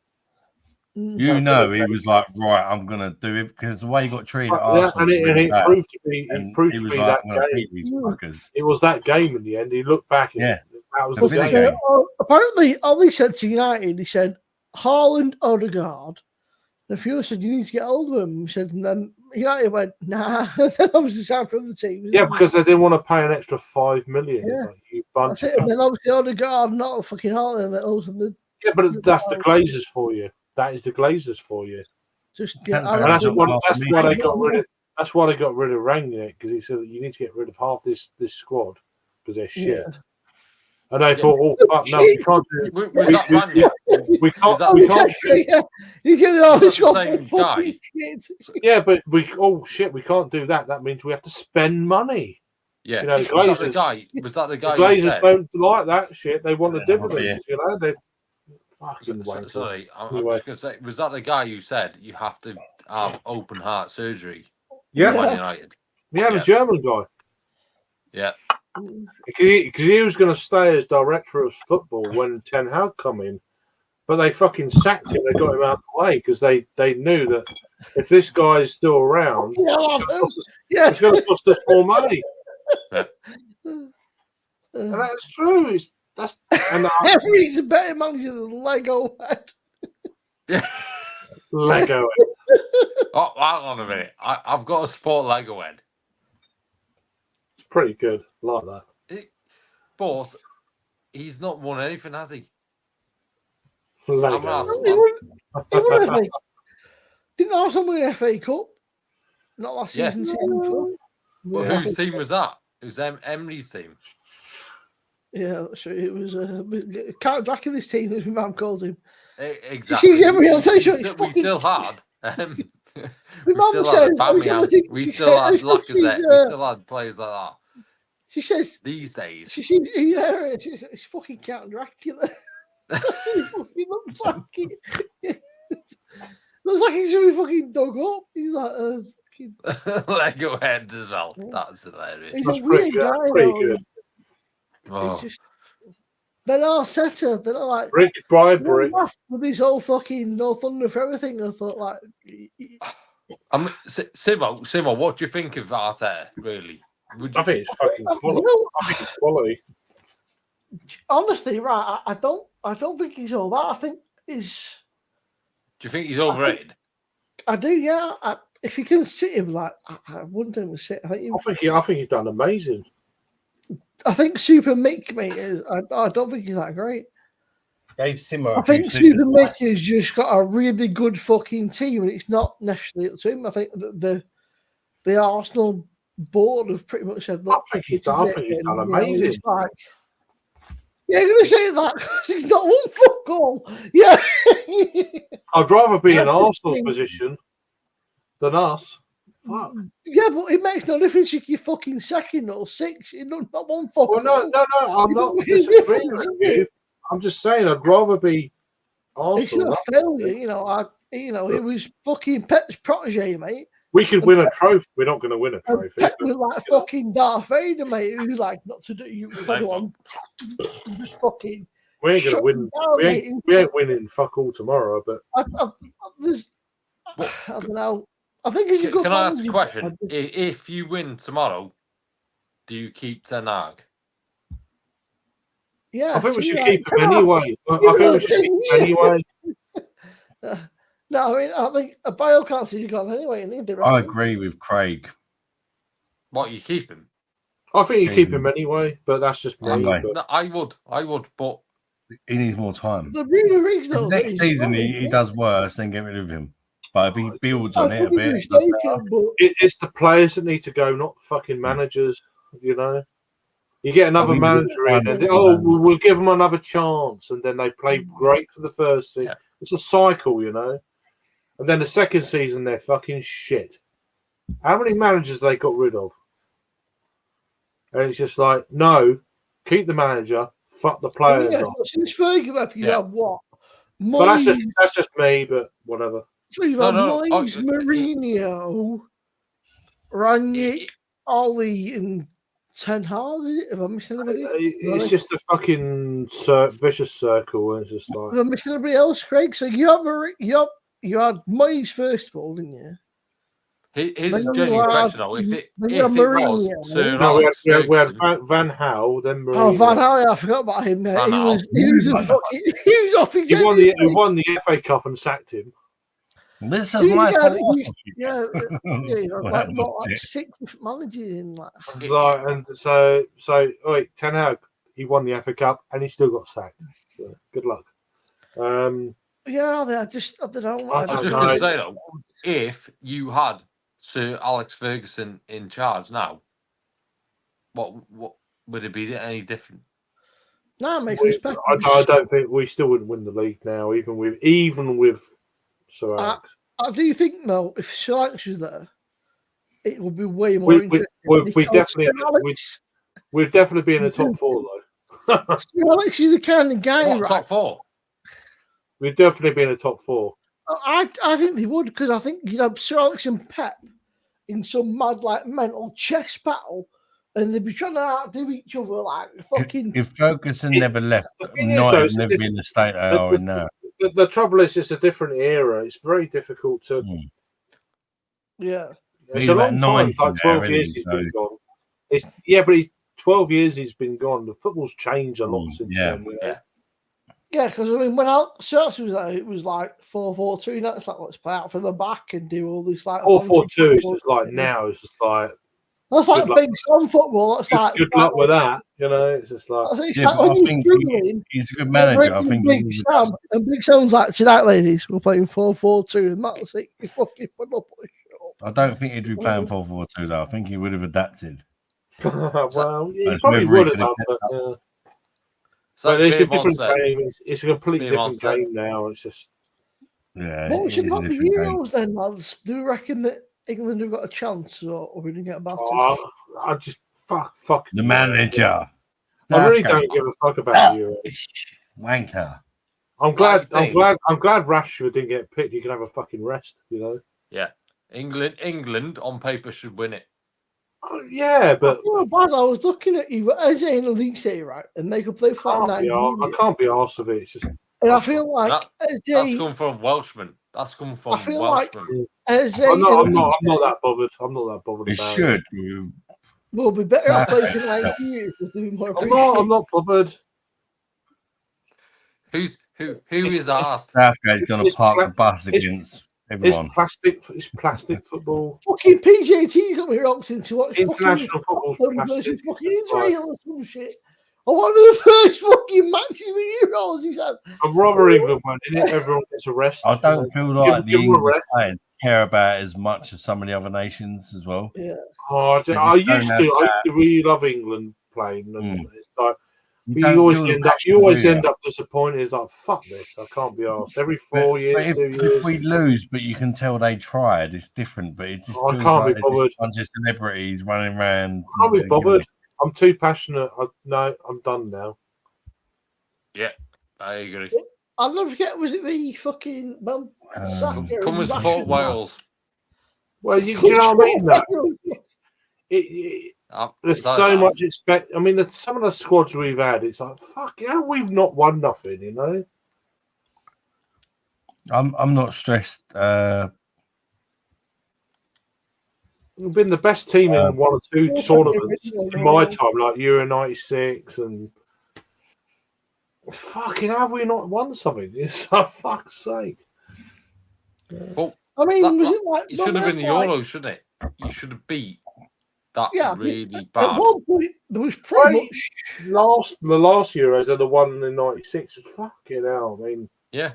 He was like, right, I'm gonna do it because the way he got treated at Arsenal, and it proved to be. It proved to be like, that game. These fuckers. It was that game in the end. He looked back. And that was the game. Apparently, Ollie said to United, he said, Haaland, Odegaard. And a few said, you need to get hold of him. He said, and then United went, nah. That was the sound for the team. Yeah, because they didn't want to pay an extra $5 million. Yeah. Like, you bunch that's it. And then obviously Odegaard, not fucking Haaland. Yeah, but that's the Glazers for you. That is the Glazers for you. Just that's why they got rid of. That's why they got rid of Rangnick, because he said that you need to get rid of half this squad because they're shit. Yeah. And they thought, oh fuck, no, we can't do it. We can't. He's getting all the same guy. Yeah, but we can't do that. That means we have to spend money. Yeah, the Glazers, was that the guy? The Glazers don't like that shit. They want the dividends. They fucking wankers. Sorry, I'm just going to say, was that the guy who said you have to have open heart surgery? Yeah, Man United. Yeah, the German guy. Yeah. Because he was going to stay as director of football when Ten Hag come in, but they fucking sacked him. They got him out of the way because they knew that if this guy is still around, it's going to cost us more money. And that's true. He's a better manager than Lego Head. Lego Head. Oh, hang on a minute. I've got to support Lego Head. It's pretty good. Like that. But he's not won anything, has he? Lego. Didn't Arsenal win an FA Cup? Not last season. Season 4. But whose team was that? It was Emery's team. Yeah, that's right. It was Count Dracula's team, as my mum calls him. Exactly. She sees Emery on stage. We still had. My mum says we still had Lacazette. We still had players like that. She says these days. She sees it's fucking Count Dracula. He fucking looks like it. Looks like he's really fucking dug up. He's like Lego Head as well. That's hilarious. He's a weird guy. Pretty good. Oh. Just, but Arteta, they're like brick by brick with this whole fucking no thunder for everything. I thought like, Simo, what do you think of Arteta? Really? I think it's fucking quality. I think it's quality. Honestly, right? I don't think he's all that. I think he's. Do you think he's overrated? I do, yeah. If you can sit him like, I wouldn't do him to sit. I think he's done amazing. I think Super Mick, mate, is. I don't think he's that great. Gave Simmer. I think Super Mick has just got a really good fucking team, and it's not necessarily up to him. I think that the Arsenal board have pretty much said, "Look, I think he's done amazing." Like, yeah, you're going to say that because he's not one fuck all. Yeah. I'd rather be in Arsenal's position than us. Fuck. Yeah, but it makes no difference if you're fucking second or sixth. You're not one fuck. Well, no, I'm not disagreeing with you. I'm just saying I'd rather be Arsenal. It's not a failure, it was fucking Pep's protege, mate. We could win a trophy. We're not going to win a trophy. Pep was like fucking Darth Vader, mate. He was like, not to do you. Just fucking. We ain't going to win. We ain't winning fuck all tomorrow, but I don't know. I think it's a good. Can I ask a question? If you win tomorrow, do you keep Ten Hag? Yeah, I think we should keep him anyway. I think we should keep him anyway. No, I mean, I think a Bale can't see you gone anyway. I agree with Craig. What, you keep him? I think you keep him anyway, but that's just me. No, I would, but he needs more time. The rumor is though, next season he does worse, then get rid of him. But if he builds on it a bit, it's the players that need to go, not the fucking managers. You know, you get another manager in, and we'll give them another chance, and then they play great for the first season. Yeah. It's a cycle, you know. And then the second season, they're fucking shit. How many managers they got rid of? And it's just like, no, keep the manager, fuck the players off. Since Fergie left, you have what? But that's just me, but whatever. So you've had Moyes, Mourinho, Rangnick, Ollie, and Ten Hag. Have I missed anybody? It's just a fucking vicious circle. And it's just like, have I missed anybody else, Craig? So you had Moyes first of all, didn't you? Here's a genuine question though. If it was Sir Alex we had Van Gaal, then Mourinho. Oh, Van Gaal, I forgot about him. He won the FA Cup and sacked him. This is my fault. Like 6 managers in that. And so wait, Ten Hag, he won the FA Cup and he still got sacked. So, good luck. Yeah, I don't know. I was just going to say though, if you had Sir Alex Ferguson in charge now, what would it be any different? No, make respect. I don't think we still wouldn't win the league now, even with Sir Alex. I do think though, if Sir Alex was there, it would be way more interesting. We'd definitely be in the top 4 though. Sir Alex is the kind of guy, right? Top 4. We'd definitely be in the top 4. I think they would, because I think you'd have Sir Alex and Pep in some mad like mental chess battle, and they'd be trying to outdo each other like fucking. If Ferguson never left, United would never be in the state they are in now. the trouble is, it's a different era. It's very difficult to. Yeah. It's a long time. It's like 12 years he's been gone. But he's 12 years he's been gone. The football's changed a lot since then. Yeah, because I mean, when Chelsea was there, it was like 4-4-2. Now it's like let's play out from the back and do all this like 4-4-2 is just like now. It's just like that's like big Sam football. That's like good luck with that. You know, it's just like it's like when you're struggling. He's a good manager. I think Big Sam and Big Sam's like tonight, ladies, we're playing 4-4-2, and that's it. You fucking put up with it. I don't think he'd be playing 4-4-2 though. I think he would have adapted. Well, he probably would have done, but. But it's a different game. It's a completely different game now. It's just. Yeah. What was it about the Euros then, lads? Do you reckon that England have got a chance, or we didn't get battered? I just fuck the manager. I really don't give a fuck about the Euros. Wanker. I'm glad Rashford didn't get picked. You can have a fucking rest, you know. Yeah, England on paper should win it. Oh, yeah, but I was looking at you as in Elise, right, and they could play for 9 minutes. I can't be arsed of it. It's just, and I feel like that's come from Welshman. That's come from I feel Welshman. I'm not that bothered. I'm not that bothered. It should. We'll be better off playing for 9 years because they'll be more. I'm not bothered. Who is asked? Southgate's going to park the bus against everyone. It's plastic football. Fucking PJT got me roped into watch international football. Fucking Israel or some shit. I one of the first fucking matches of the Euros. He said, "I'm rather England one, isn't it? Everyone gets a rest." I don't feel like the English players care about it as much as some of the other nations as well. Yeah. Oh, I used to really love England playing. And it's like. You always end up disappointed. It's like, fuck this, I can't be asked. Every 4 years, 2 years. If we lose, but you can tell they tried, it's different. But it just I can't be bothered. A bunch of celebrities running around. I can't be bothered. I'm too passionate. No, I'm done now. Yeah, I agree. I'll never forget, was it the fucking come with Port Wales? Well, you know what I mean? There's so much expect. I mean, some of the squads we've had, it's like, fuck yeah, we've not won nothing, you know. I'm not stressed. We've been the best team in one or two tournaments in my time, like Euro '96, and fucking have we not won something? It's for fuck's sake. Well, I mean, was it like it should have been the Euro, shouldn't it? You should have beat. That's really bad. At one point, there was pretty much the last Euros are the one in '96. Fucking hell, I mean, yeah.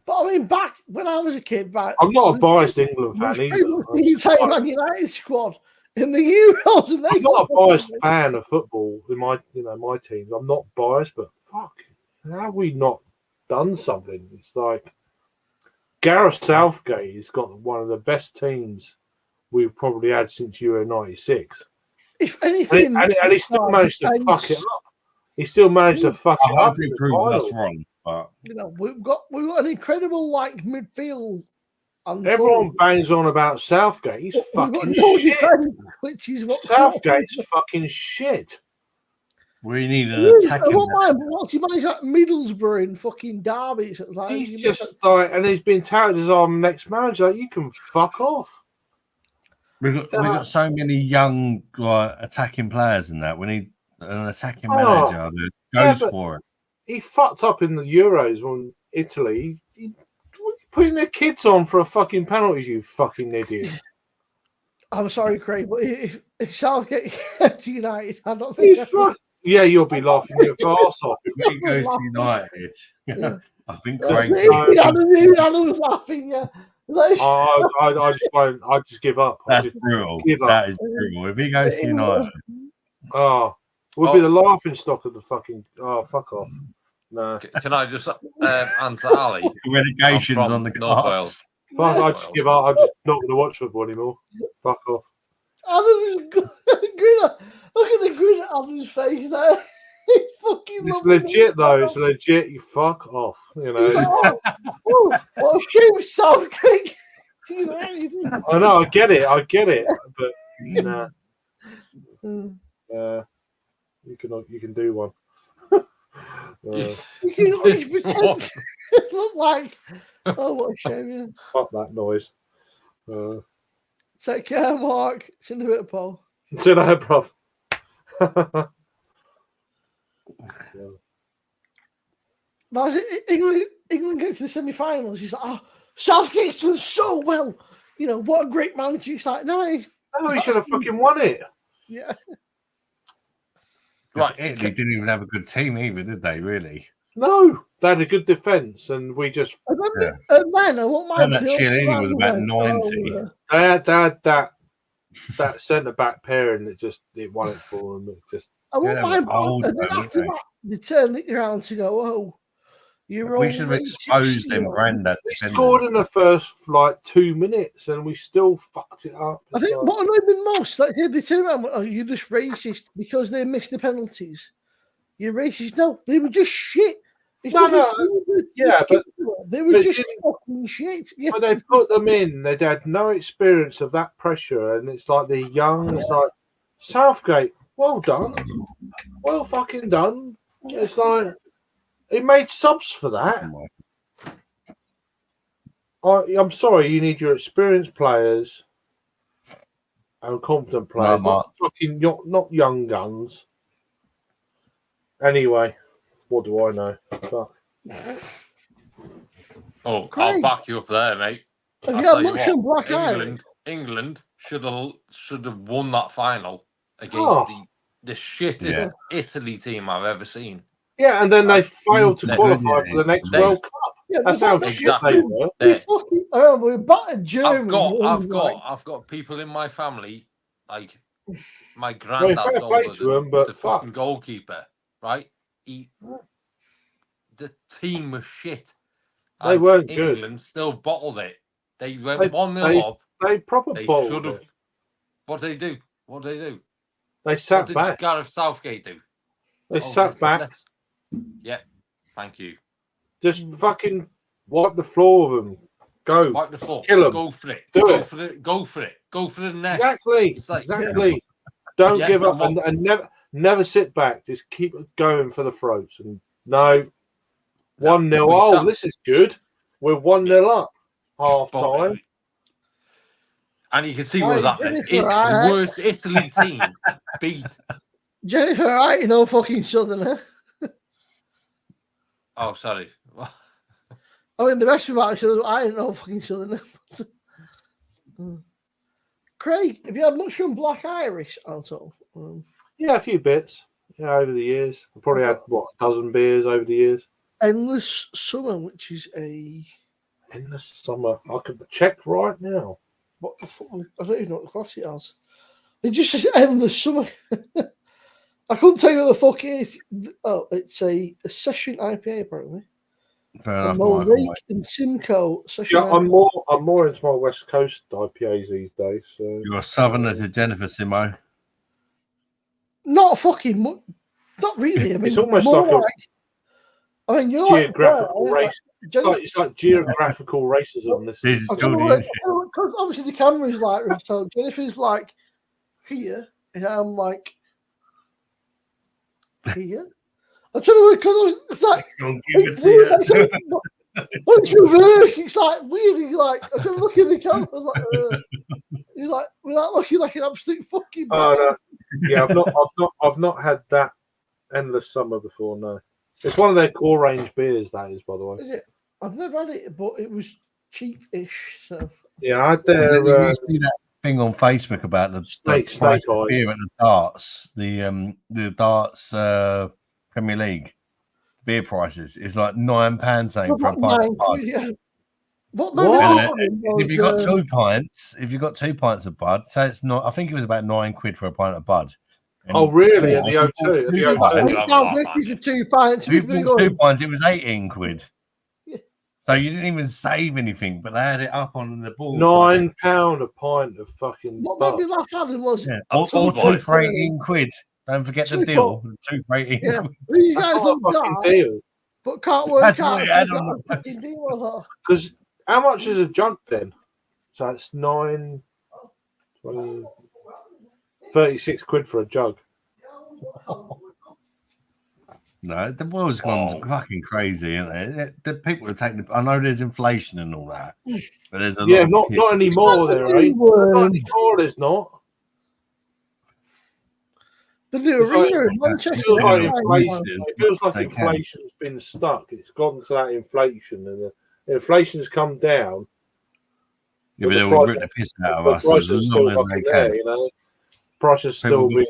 But I mean, back when I was a kid, I'm not a biased England fan either. The entire Man United squad in the Euros, and I'm not a biased fan of football in my teams. I'm not biased, but fuck, how have we not done something? It's like Gareth Southgate has got one of the best teams we've probably had since Euro '96. If anything, and he still managed to fuck it up. He still managed to fuck it up. That's wrong, but you know, we've got an incredible like midfield. Everyone bangs on about Southgate. He's fucking shit. Which is what Southgate's fucking shit. We need an attacking. What's he managed at Middlesbrough and fucking Derby? So like, he's just like, and he's been touted as our next manager. Like, you can fuck off. We've got so many young attacking players in that. We need an attacking manager that goes for it. He fucked up in the Euros when Italy. He putting their kids on for a fucking penalty, you fucking idiot. I'm sorry, Craig, but if Southgate gets to United, I don't think yeah, you'll be laughing your ass off if he goes to United. Yeah. I think Craig's Adam's laughing, yeah. I just won't. I just give up. That's brutal. That is brutal. If he goes to United, we'll be the laughing stock of the fucking. Oh, fuck off. No. Can I just answer Ali? Relegations on the cards. Fuck, I just give up. I'm just not going to watch football anymore. Fuck off. Adam's grin. Look at the grin at Adam's face there. It's legit though. It's legit. You fuck off. You know. What a shame, Southgate. I know. I get it. But nah. You can do one. You can at least pretend it look like. Oh, what a shame! Yeah. Fuck that noise. Take care, Mark. See you in a bit, Paul. See you later, bruv. That's it. England gets to the semi-finals. He's like, "Oh, Southgate's done so well. You know what a great manager." He's like, "No, he should have fucking won it." Yeah. Right, Italy didn't even have a good team either, did they? Really? No, they had a good defence, and we just. And then I won't mind. And that Chiellini was about 90. That centre back pairing that it won it for them. It just. I won't mind. And then after that, they turned it around to go, "Oh, you're we should have exposed them, Grandad." We scored in the first 2 minutes, and we still fucked it up. I think what annoyed me most, like, they turn around and went, "Oh, you're just racist because they missed the penalties. You're racist." No, they were just shit. They were just fucking shit. Yeah. But they've put them in. They'd had no experience of that pressure, and it's like they're young. It's like Southgate. Well done. Well fucking done. It's like he made subs for that. I'm sorry, you need your experienced players and competent players, not young guns. Anyway, what do I know? Fuck. Oh, I'll back you up there, mate. England should have won that final against the shittest Italy team I've ever seen. Yeah, and then they failed to qualify for the next World Cup. Yeah, that's how shit they were. We battered Germany. I've got people in my family, like my granddad's older than the fucking goalkeeper, right? The team was shit. They weren't England good. Still bottled it. They went 1-0 up. They bottled should have. it. What did they do? They sat back. What did Gareth Southgate do? They sat back. Yeah, thank you. Just fucking wipe the floor of them. Go. Wipe the floor. Kill them. Go for it. Go for it. Go for the net. Exactly. Don't give up and never sit back. Just keep going for the throats. And 1-0. Oh, this is good. We're 1-0 up. Half time. And you can see what's happening. It's the worst Italy team beat. Jennifer, right? You know, fucking Southerner. Oh, sorry. I mean, the rest of it, actually, I didn't know fucking Southerner. Craig, have you had much from Black Irish at all? Yeah, a few bits. Yeah, over the years. I've probably had, a dozen beers over the years. Endless Summer, which is a... Endless Summer. I could check right now. What the fuck? I don't even know what the class it has. It just says Endless Summer. I couldn't tell you what the fuck it is. Oh, it's a session IPA, apparently. Fair enough, Michael, and Simcoe session IPA. I'm more into my West Coast IPAs these days. So. You're a southerner to Jennifer, Simo. Not fucking... Not really. I mean, it's almost like I mean, you're geographical race. It's like geographical racism. This is because obviously the camera is like so. Jennifer's like here, and I'm like here. I'm trying to because it's like it's reversed. It's like really like I'm trying to look at the camera. I was like, you're like without looking like an absolute fucking. Oh no, yeah, I've not had that Endless Summer before. No. It's one of their core range beers, that is, by the way. Is it? I've never had it, but it was cheap-ish. So yeah, I had their. You see that thing on Facebook about the price of beer at the darts, the darts Premier League beer prices is like £9 saying for a pint of Bud. Yeah. If you got 2 pints, of Bud, so it's not. I think it was about £9 for a pint of Bud. Oh, really? At the O2? If you bought 2 pints, if you bought 2 pints, it was £18. Yeah. So you didn't even save anything, but they had it up on the board. £9 a pint of fucking. What made me laugh, Adam, was or 2 for £18. Don't forget the deal. 2 for £18. Yeah. These guys love that deal, but can't work out because how much is a jug then? So it's 9, 20. 36 quid for a jug. No, the world's gone fucking crazy, isn't it? The people are taking. I know there's inflation and all that, but there's a lot of not anymore. There, right? Not anymore. There's not. The new arena in Manchester. It feels like inflation's been stuck. It's gone to that inflation, and the inflation's come down. Yeah, but they'll rip the piss out of us as long as they can. You know, prices still be.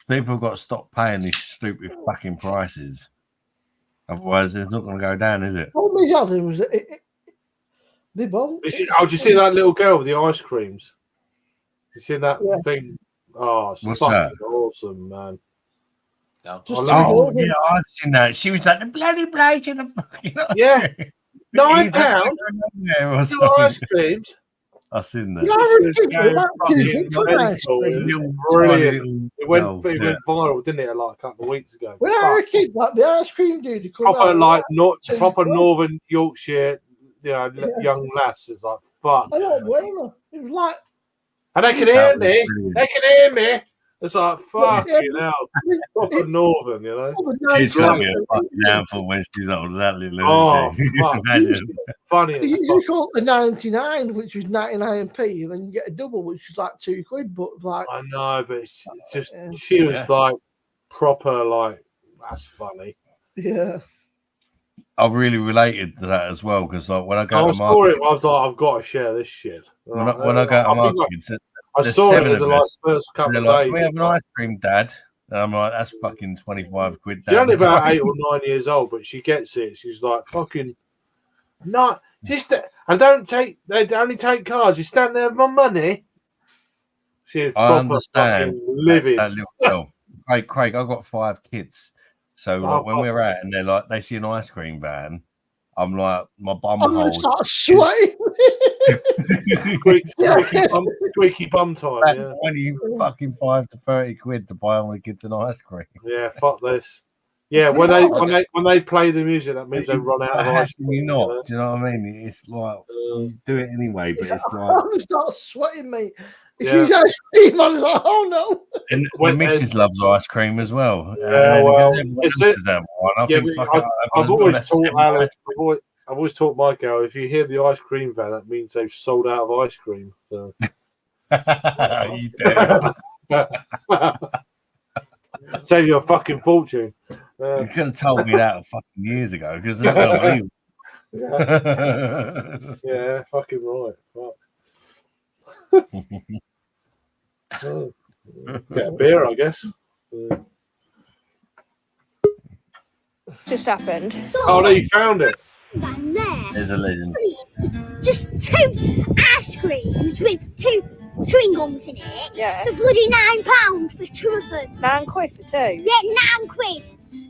People have got to stop paying these stupid fucking prices. Otherwise, it's not going to go down, is it? All these others, they won't. Oh, did you see that little girl with the ice creams? You seen that thing? Oh, it's fucking awesome, man. No. Yeah, I've seen that. She was like the bloody place in the fucking £9 for ice creams. I've seen that. It went viral, didn't it? Like a couple of weeks ago. When I was a kid, like the ice cream dude, proper Northern Yorkshire, young lass is like fuck. I don't blame her. It was like, and they can hear me. They can hear me. It's like fuck proper Northern, you know. She's gonna be a fucking handful when she's old. That little funny. You usually call it the 99, which was 99p, and then you get a double, which is like £2. But like, I know, but it's just she was like proper, like that's funny. Yeah. I really related to that as well because like when I go to market, I was like, I've got to share this shit. When I go to market, I saw it in the first couple of days. We have an ice cream, Dad. And I'm like, that's fucking 25 quid. She's only about 8 or 9 years old, but she gets it. She's like, fucking, no, just, and they only take cards. You stand there with my money. She's I understand. Living. That little girl. Craig, I've got 5 kids. So when we're out and they're like, they see an ice cream van, I'm like, my bum I'm hole. start sweating. Squeaky bum time. Yeah. 25 to 30 quid to buy all the kids an ice cream. Yeah, fuck this. Yeah, when they play the music, that means they run out of ice cream. You're not. Do you know what I mean? It's like you do it anyway, but it's like I'm start sweating, mate. She's ice cream. I was like, oh no. And the missus loves ice cream as well. Yeah, well, it's it. I've always taught my girl, if you hear the ice cream van, that means they've sold out of ice cream. So. You do. Save you a fucking fortune. You could have told me that fucking years ago because I don't believe it. Yeah, fucking right. Fuck. Get a beer, I guess. Just happened. Oh no, you found it. There's a legend. Just 2 ice creams with 2 chewing gums in it. Yeah. For bloody £9 for 2 of them. £9 for 2. Yeah, £9.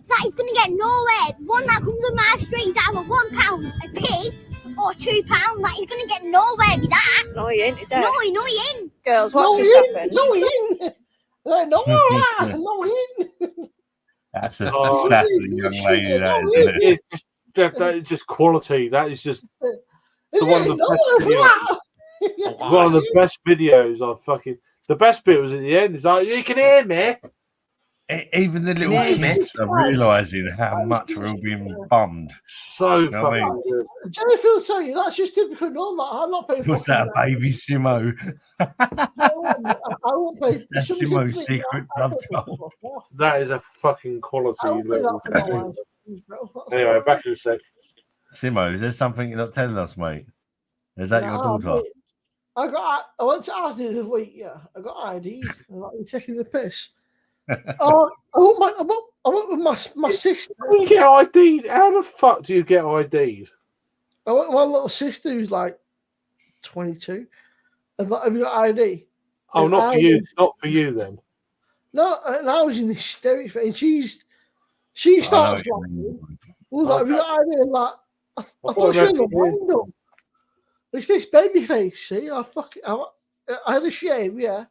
That is going to get nowhere. One that comes on my street is either £1 a piece or £2. That is going to get nowhere with that. No, he ain't, is it? No, he ain't. Girls, what's just happened? No, he ain't. No, he ain't. That's a young lady, that isn't it? That is just quality. That is just one of the best videos. One of the best videos I've fucking. The best bit was at the end. It's like, you can hear me. Even the little kids are realising how much we're all being bummed. So fucking good. Jerry feels sorry. That's just typical normal. I'm not paying for what's that, baby Simo? I won't pay. That's Simo's secret love goal. That is a fucking quality little thing. Anyway, back in a sec. Simo, is there something you're not telling us, mate? Is that your daughter? I went to Asda the other week. Yeah, I got ID. I'm like, you're taking the piss. I went with my sister. You get ID'd? How the fuck do you get ID'd? I went with my little sister who's like 22. Have you got ID? Oh, and not for you. Not for you then. No, and I was in hysterics, and she starts laughing. Like, have you got ID? And like, I thought she was in the window. It's this baby face, see? I had a shave, yeah.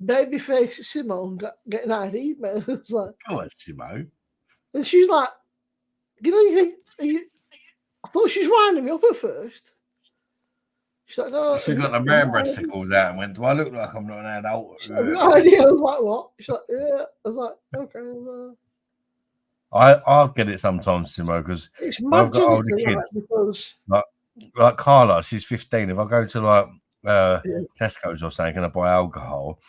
Baby face Simo getting ID, man. I was like, come on, Simo. And she's like, you think, I thought she was winding me up at first. She's like, no. She got the man breasticles out and went, do I look like I'm not an adult? I was like, what? She's like, yeah. I was like, okay. I'll get it sometimes, Simo, because I've got older kids. Because like Carla, she's 15. If I go to like Tesco's or something and I buy alcohol,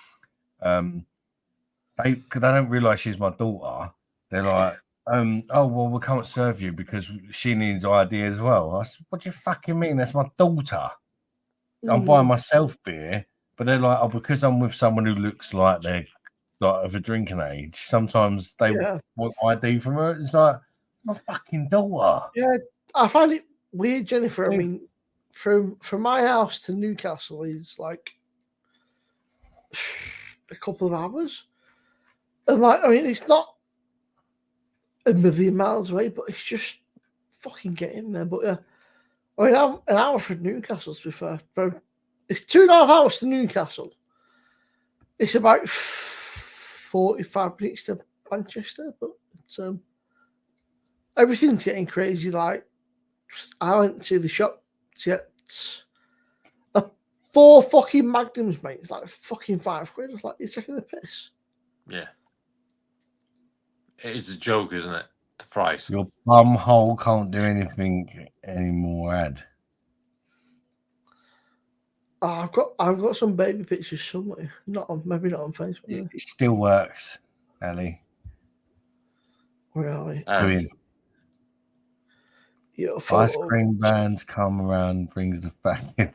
they don't realise she's my daughter. They're like, oh well, we can't serve you because she needs ID as well. I said, what do you fucking mean? That's my daughter. I'm buying myself beer, but they're like, oh, because I'm with someone who looks like they're like of a drinking age. Sometimes they want ID from her. It's like my fucking daughter. Yeah, I find it weird, Jennifer. I mean, from my house to Newcastle is like a couple of hours, and like, I mean, it's not a million miles away, but it's just fucking getting there. But yeah, I mean, I'm an hour from Newcastle, to be fair, bro. It's 2.5 hours to Newcastle. It's about 45 minutes to Manchester, but it's, everything's getting crazy. Like, I went to the shop to get 4 fucking Magnums, mate. It's like fucking £5. It's like, you're taking the piss. Yeah. It is a joke, isn't it? The price. Your bum hole can't do anything anymore, Ed. Oh, I've got some baby pictures somewhere. Maybe not on Facebook. It still works, Ellie. Where are we? Ice cream vans come around, brings the fucking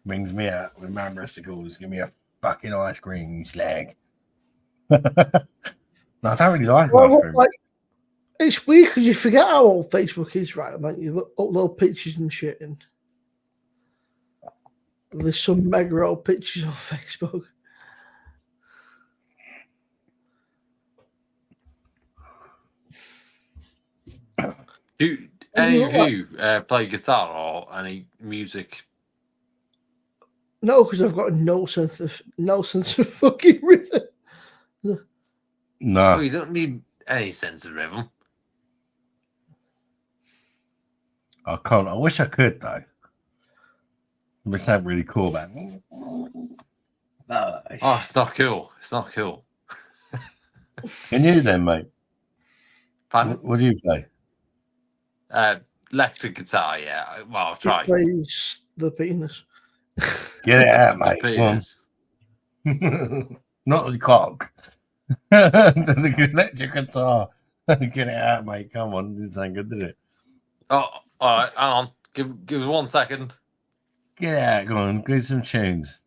brings me out with my breasticles. Give me a fucking ice cream, you slag. No, I don't really like ice cream. Like, it's weird because you forget how old Facebook is, right? Like, you upload pictures and shit, and there's some mega old pictures on Facebook. Do any of you play guitar or any music? No, because I've got no sense of fucking rhythm. No, you don't need any sense of rhythm. I can't. I wish I could though. It sounds really cool, man. Oh, it's not cool. It's not cool. And you then, mate? Pardon? What do you play? Electric guitar, yeah. Well, I'll try. He plays the penis. Get it out, mate. Penis. Not the cock. The electric guitar. Get it out, mate. Come on. Didn't sound good, did it? Oh, all right. Hang on. Give us 1 second. Get out. Go on. Get some tunes.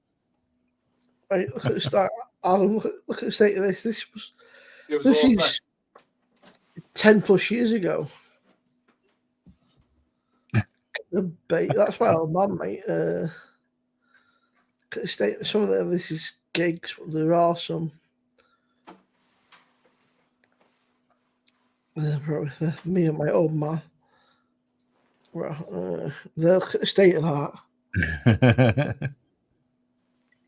Right, look at the start. Alan, look at the state of this. This is 10 plus years ago. That's my old man, mate. Look at the state. Some of this is gigs, but there are some. Me and my old man. Look at the state of that.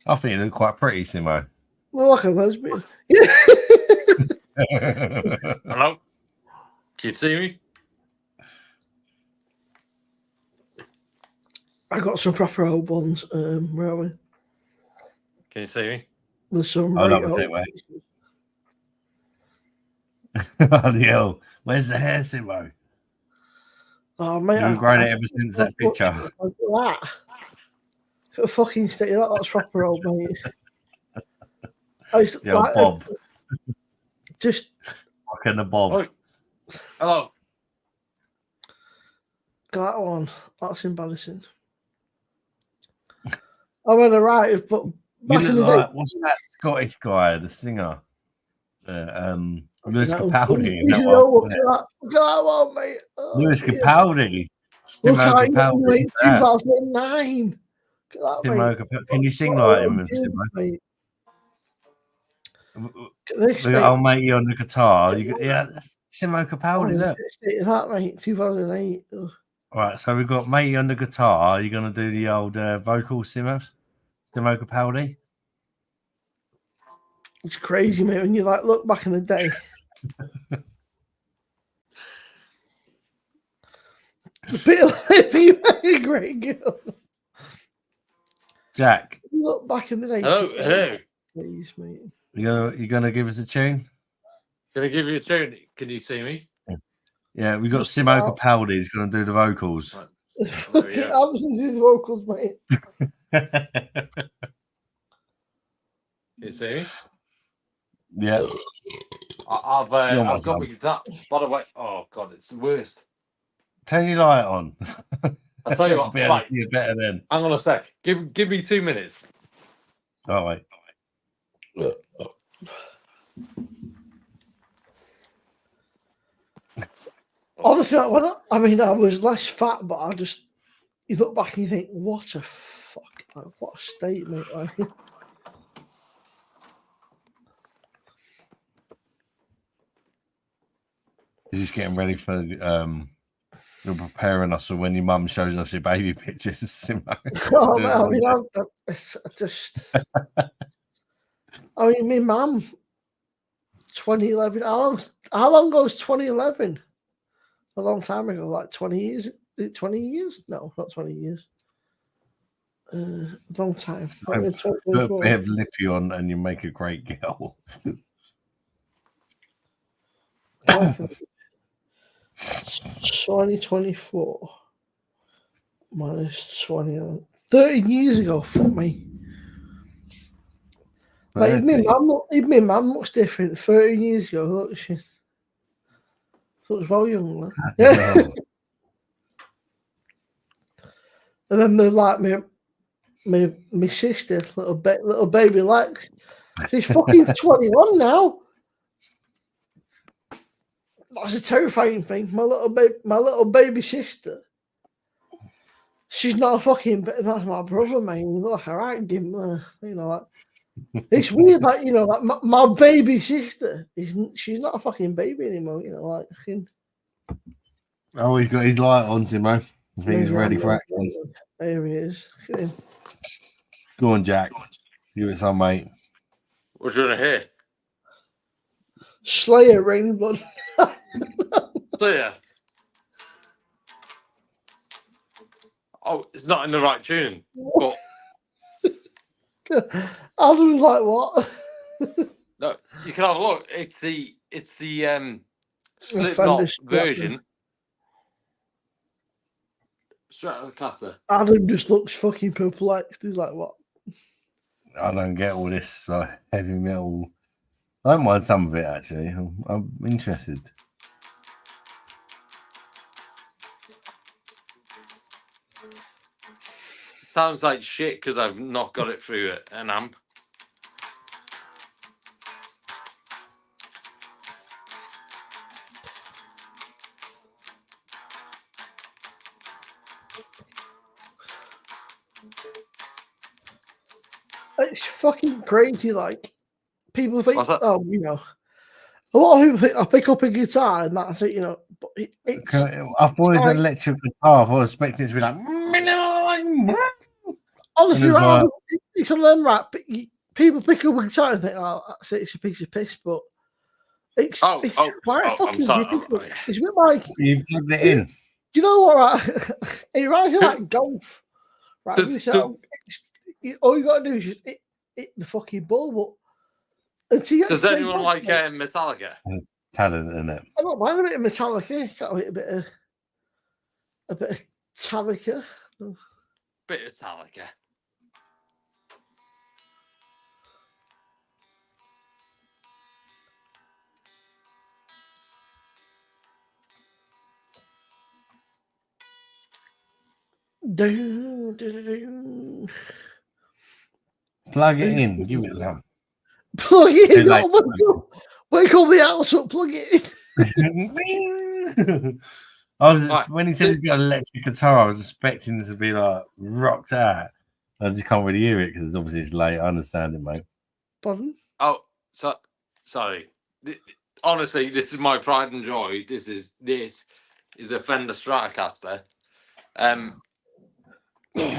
I think you look quite pretty, Simo. Well, like a lesbian. Hello? Can you see me? I got some proper old ones. Where are we? Can you see me? There's some. Oh, that was it, mate. Oh, hell. Where's the hair, Simo? Oh, mate. You've grown it ever since that picture. Look at the fucking state of that. That's proper old, mate. Yeah, like, Bob. Just. Fucking the Bob. Oh. Hello. That one. That's embarrassing. I went alright, but back in the day. What's that Scottish guy, the singer? Lewis Look Capaldi. at that one, mate. Lewis Capaldi. Look at Capaldi. 2009. Look at that, mate. Can you sing like him, Simo? I'll make you on the guitar. Yeah, that's Simo Capaldi. Look. Is that, mate? 2008. Ugh. All right, so we've got matey on the guitar. Are you going to do the old vocal, Simo Capaldi? It's crazy, mate, when you like look back in the day. A bit like a great girl. Jack. You look back in the day. Hello. Please, mate. You gonna give us a tune? Can I give you a tune? Can you see me? Yeah, we got Simo Capaldi. He's going to do the vocals. Right. Fucking I'm going to do the vocals, mate. Can you see me? Yeah. I've got my guitar. By the way, oh god, it's the worst. Turn your light on. I'll tell you what. Be able to see you better then. Hang on a sec. Give me 2 minutes. All right. Honestly, I was less fat, but you look back and you think, what a fuck, like, what a statement. Like. You're just getting ready for you're preparing us for when your mum shows us your baby pictures. Oh, I mean, my mum, 2011. How long ago was 2011? A long time ago, like 20 years. 20 years? No, not 20 years. Long time. Put a bit of lippy on and you make a great girl. 2024 minus 20. 30 years ago, fuck me. Like, even my mum looks different. 30 years ago, look, she looks well young. Yeah. And then there's like my sister, little baby Lex. She's fucking 21 now. That's a terrifying thing. My little baby sister. She's not a fucking. That's my brother, man. You look like a right gimp, you know. Like, it's weird, like, you know, like my baby sister. She's not a fucking baby anymore, you know. Like, oh, he's got his light on, Timo. I think he's ready for action. There he is. Go on, Jack. Give it some, mate. What do you want to hear? Slayer, Rain Blood. Slayer. Oh, it's not in the right tune. But Adam's like, what? no, you can have a look. It's the Slipknot version. Stratocaster. Adam just looks fucking perplexed. He's like, what? I don't get all this heavy metal. I don't mind some of it, actually. I'm interested. Sounds like shit because I've not got it through an amp. It's fucking crazy. Like, people think, oh, you know, a lot of people think I pick up a guitar and that's it, you know. But it's. I thought it was an electric guitar. I was expecting it to be like. Honestly, right, it's one of them, right? But people pick up a guitar and think, oh, that's it, it's a piece of piss. But it's quite fucking difficult. It's a bit like. You've plugged it in. Do you know what, right? It reminds me like golf. Right? All you got to do is just hit the fucking ball. But does anyone like Metallica? Talent, isn't it? I don't mind a bit of Metallica. Got a bit of Metallica. Bit of Metallica. Plug it in. Give it some. Plug it in. Wake all the house up. Plug it in. When he said he's got an electric guitar, I was expecting it to be like rocked out. I just can't really hear it because obviously it's late. I understand it, mate. Pardon? Oh, sorry. Honestly, this is my pride and joy. This is a Fender Stratocaster. Have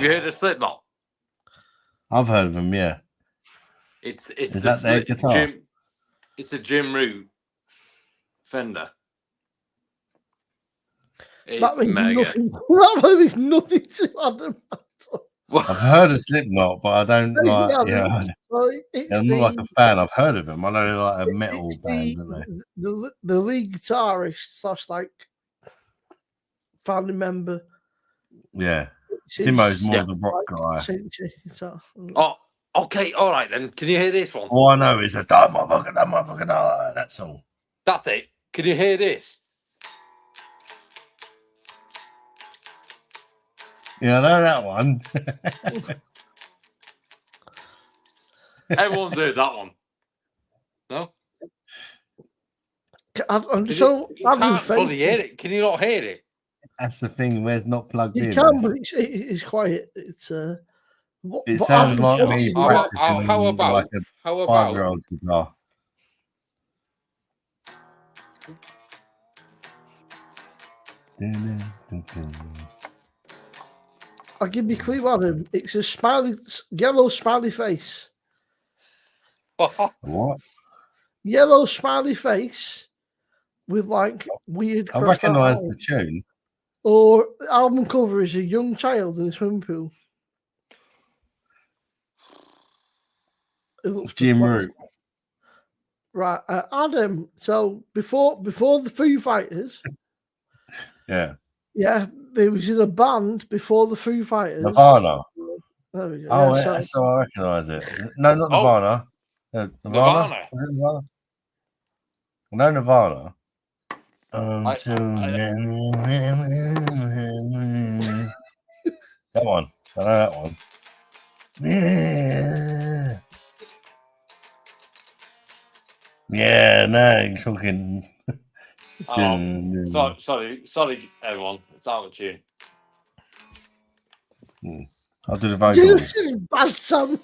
you heard of Slipknot? I've heard of them, yeah. It's is that their guitar? It's a Jim Root Fender. It's That means mega. nothing. That means nothing to Adam. I've heard of Slipknot, but I don't like. Yeah, Well, I'm not like a fan. I've heard of them. I know they're like a metal band, aren't they? The lead guitarist / like founding member. Yeah, Timo's more the rock guy. Oh, okay, all right then. Can you hear this one? All I know is that motherfucker, that song. That's it. Can you hear this? Yeah, I know that one. Everyone's heard that one. No? I'm so can't fully hear it. Can you not hear it? That's the thing. Where's not plugged in? You can, but it's quiet. It's it sounds like me practicing how about like a 5-year-old guitar. I'll give you a clue, Adam. It's a yellow smiley face. What? Yellow smiley face with like weird. I recognise the tune. Or the album cover is a young child in a swimming pool. Jim Root. Right, Adam. So before the Foo Fighters, yeah, they was in a band before the Foo Fighters. Nirvana. There we go. Oh, yeah, so I recognise it. No, not Nirvana. Nirvana. Is it Nirvana? No, Nirvana. That one. I know that one. Yeah. Yeah, no, you're talking. Sorry, everyone. It's out of tune. I'll do the vocals. This is bad, Sam.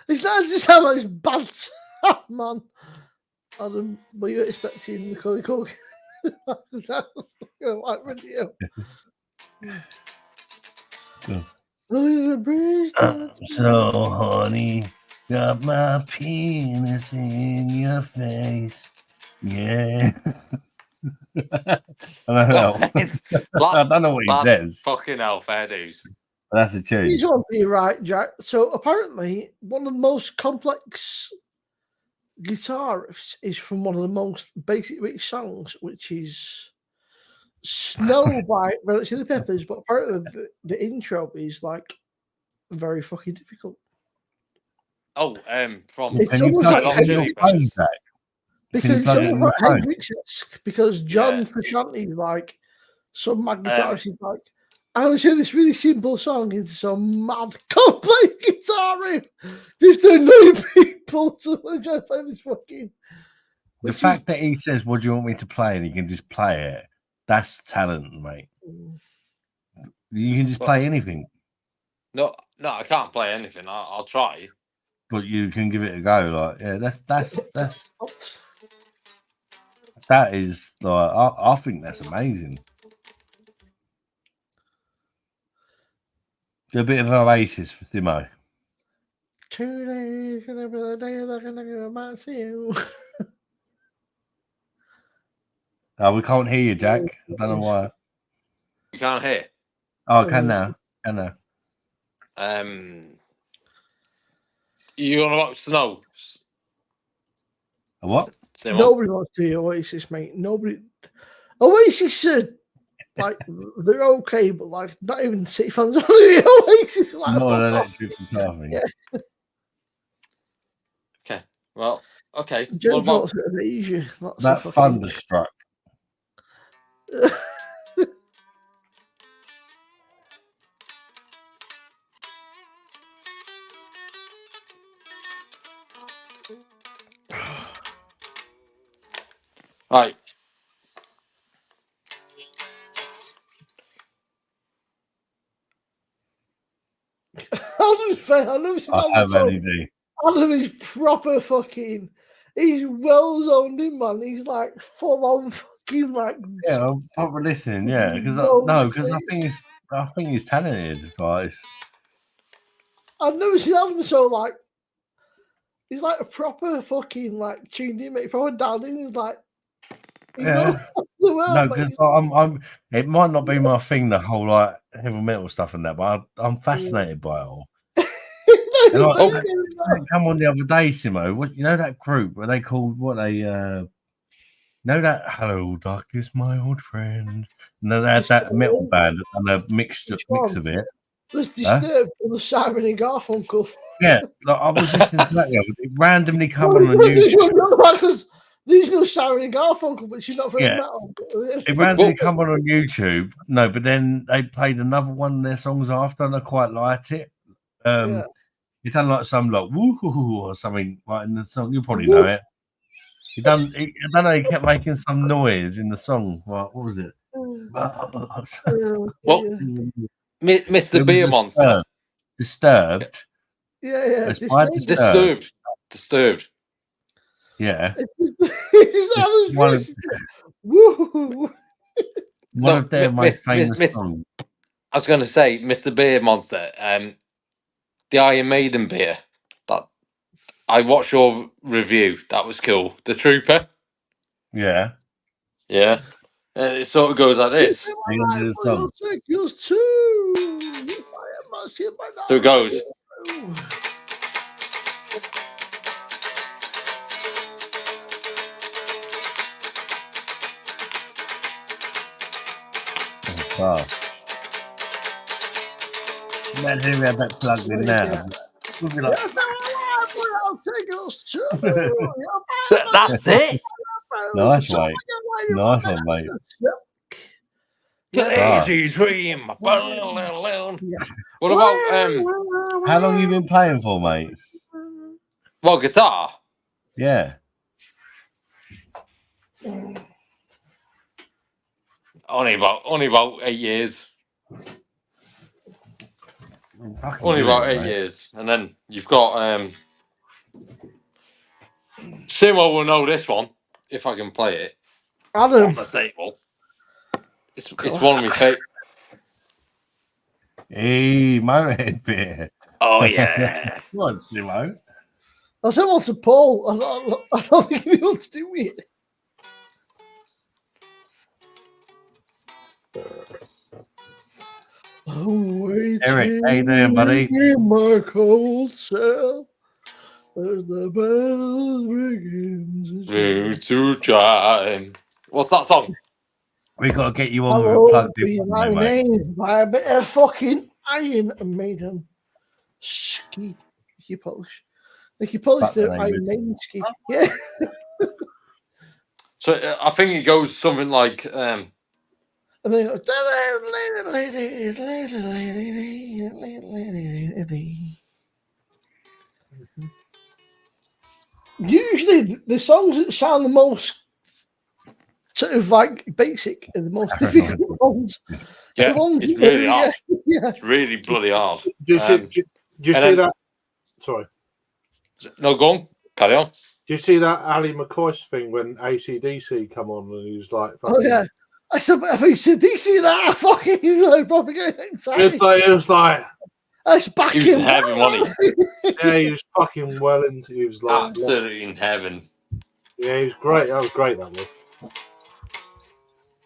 It's not just how much bad, Sam, man. Adam, were you expecting Macaulay Culkin? Like video. So, honey, got my penis in your face. Yeah. I don't know. I don't know what he says. Fucking hell, fair dues. That's a tune. He's on be right, Jack. So apparently, one of the most complex guitar riffs is from one of the most basic rich songs, which is Snow by Red Hot Chili Peppers. But apparently, the intro is like very fucking difficult. Oh, from it's almost like because it's almost like Hendrix-esque, because John Frusciante, like some mad guitarist, is like, I only hear this really simple song into some mad complex guitar riff just to annoy people to try to play this fucking. The fact that he says, "What do you want me to play?" and he can just play it, that's talent, mate. You can just play anything. No, I can't play anything. I'll try. But you can give it a go. Like, yeah, that is like, I think that's amazing. Do a bit of Oasis for Timo. 2 days gonna be the day that I might see you. Oh, we can't hear you, Jack. I don't know why. You can't hear. Oh, I can now. You on about Snow? A what? Nobody wants to hear Oasis, mate. Nobody. Oasis said, like, they're okay, but like, not even City fans on the Oasis. Like, not an electric guitar thing. Yeah. Okay. Well. Okay. What about easier? That Thunderstruck? Right. Adam is proper fucking. He's well zoned in, man. He's like full on fucking like. Yeah, I'm proper listening. Yeah, because I think he's talented, guys. I've never seen Adam so like. He's like a proper fucking like tuned in, mate. Proper dialed in. He's like, he knows the the world. No, because I'm. It might not be my thing, the whole like heavy metal stuff and that, but I'm fascinated by it all. And come on the other day, Simo. What you know that group where they called what they know that Hello Darkness, my old friend. No, they had that metal band and a mix of it. Let's Disturbed on the Simon and Garfunkel. Yeah, like, I was listening to that. It randomly come on YouTube. Because there's no Simon and Garfunkel, but she's not very metal. It randomly come on YouTube. No, but then they played another one of their songs after, and I quite liked it. It done like some like woo or something like in the song. You probably know it. I don't know. He kept making some noise in the song. What was it? Well, Mr. Beer Monster. Disturbed. Yeah. Disturbed. Yeah. One of their most famous songs. I was going to say, Mr. Beer Monster, the Iron Maiden beer. That I watched your review. That was cool. The Trooper. Yeah. Yeah. It sort of goes like this. So it goes. Wow. Imagine we had that plugged in now. We'd be like, that's it. Nice, mate. Nice one, mate. Easy dream. What about how long you been playing for, mate? What, guitar? Yeah. Only about 8 years. Only about 8 years. And then you've got Simo will know this one if I can play it. Adam. On the table. It's one of my favourite. Hey, Motorhead beer. Oh yeah. What, Simo? I sent one to Paul. I don't think he wants to do it. Eric, how you doing, buddy? In my cold cell, as the bells begins to chime. What's that song? We got to get you on with a plugged in. My name by a bit of fucking Iron Maiden. Ski. You Polish. Like you Polish the Iron Maiden ski. Yeah. So I think it goes something like and then it goes, usually the songs that sound the most sort of like basic are the most difficult ones. Yeah, ones it's really hard. Yeah. It's really bloody hard. Do you see that? Sorry. No, go on. Carry on. Do you see that Ali McCoy's thing when AC/DC come on and he was like, "Oh yeah." I said, "But if he said DC that, fucking, he's like probably getting excited." It was like that's back in heaven, wasn't he? Yeah, he was fucking well into. He was like absolutely in heaven. Yeah, he was great. That was great. That was.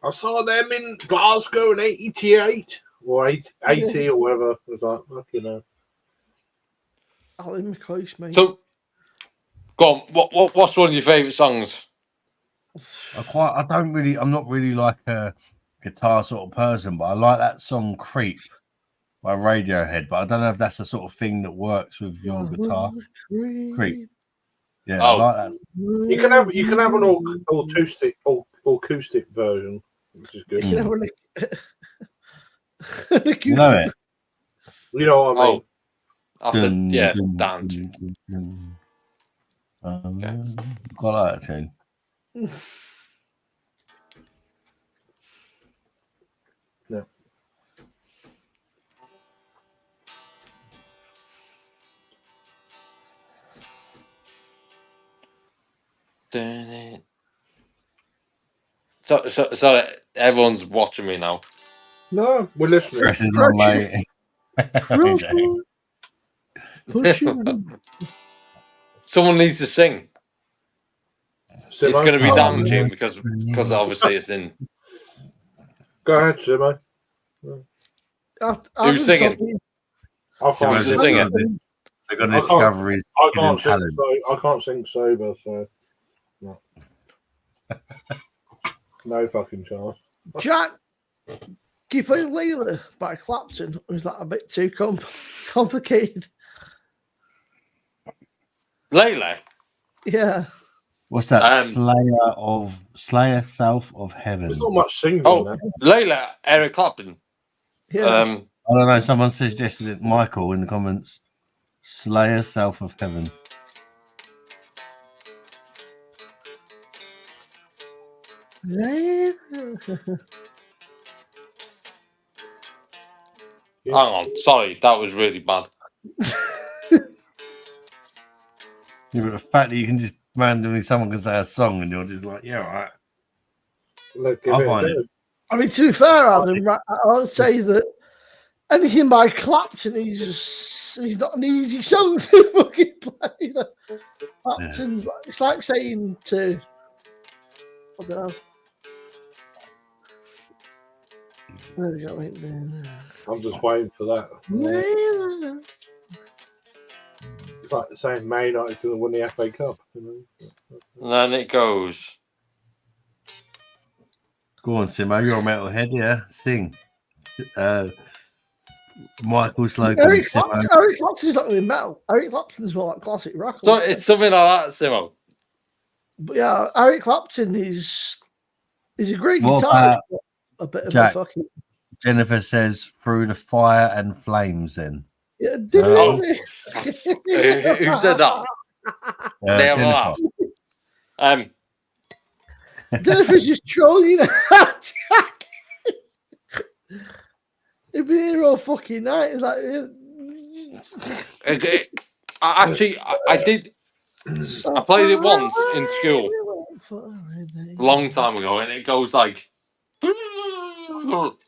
I saw them in Glasgow in '88 or 80 or whatever. It was like, you know. Ali McCoy's, mate. So, go on. What's one of your favourite songs? I'm not really like a guitar sort of person, but I like that song "Creep" by Radiohead. But I don't know if that's the sort of thing that works with your guitar. Creep. Yeah, I like that. You can have an acoustic version, which is good. You can have an acoustic. You know it. You know what I mean? Damned. Quite like that tune. No. So everyone's watching me now. No, we're listening. Pressure's on, mate. Someone needs to sing. It's going to be damaging because obviously it's in Go ahead, Simo. Who's singing? Who's the singer? They're going to discover his hidden talent. I can't sing sober, so no, no fucking chance. Jack, can you play Layla by Clapton? Or is that a bit too complicated? Layla? Yeah. What's that? Slayer South of Heaven. There's not much singing. Oh, Layla, Eric Clapton. Yeah. I don't know. Someone suggested it. Michael in the comments. Slayer South of Heaven. Hang on, sorry, that was really bad. Yeah, but the fact that you can just randomly someone can say a song and you're just like, yeah, all right. Look, I'll find it. I mean, to be fair, Adam, I would say that anything by Clapton, he's not an easy song to fucking play. Clapton's, it's like saying to, I don't know. There we go. I'm just waiting for that. It's like saying Man United to win the FA Cup. You know? And then it goes. Go on, Simo. You're a metalhead, yeah. Sing. Michael Slocum. Eric Clapton's not really metal. Eric Clapton's more like classic rock. So it's something like that, Simo. But yeah, Eric Clapton is a great What guitarist. about But a bit of Jack? a fucking. Jennifer says through the fire and flames. Then. Yeah, Oh. Who said that? Jennifer. Jennifer's just trolling you, Jack. He'd be here all fucking night. It's like, I did. I played it once in school, a long time ago, and it goes like.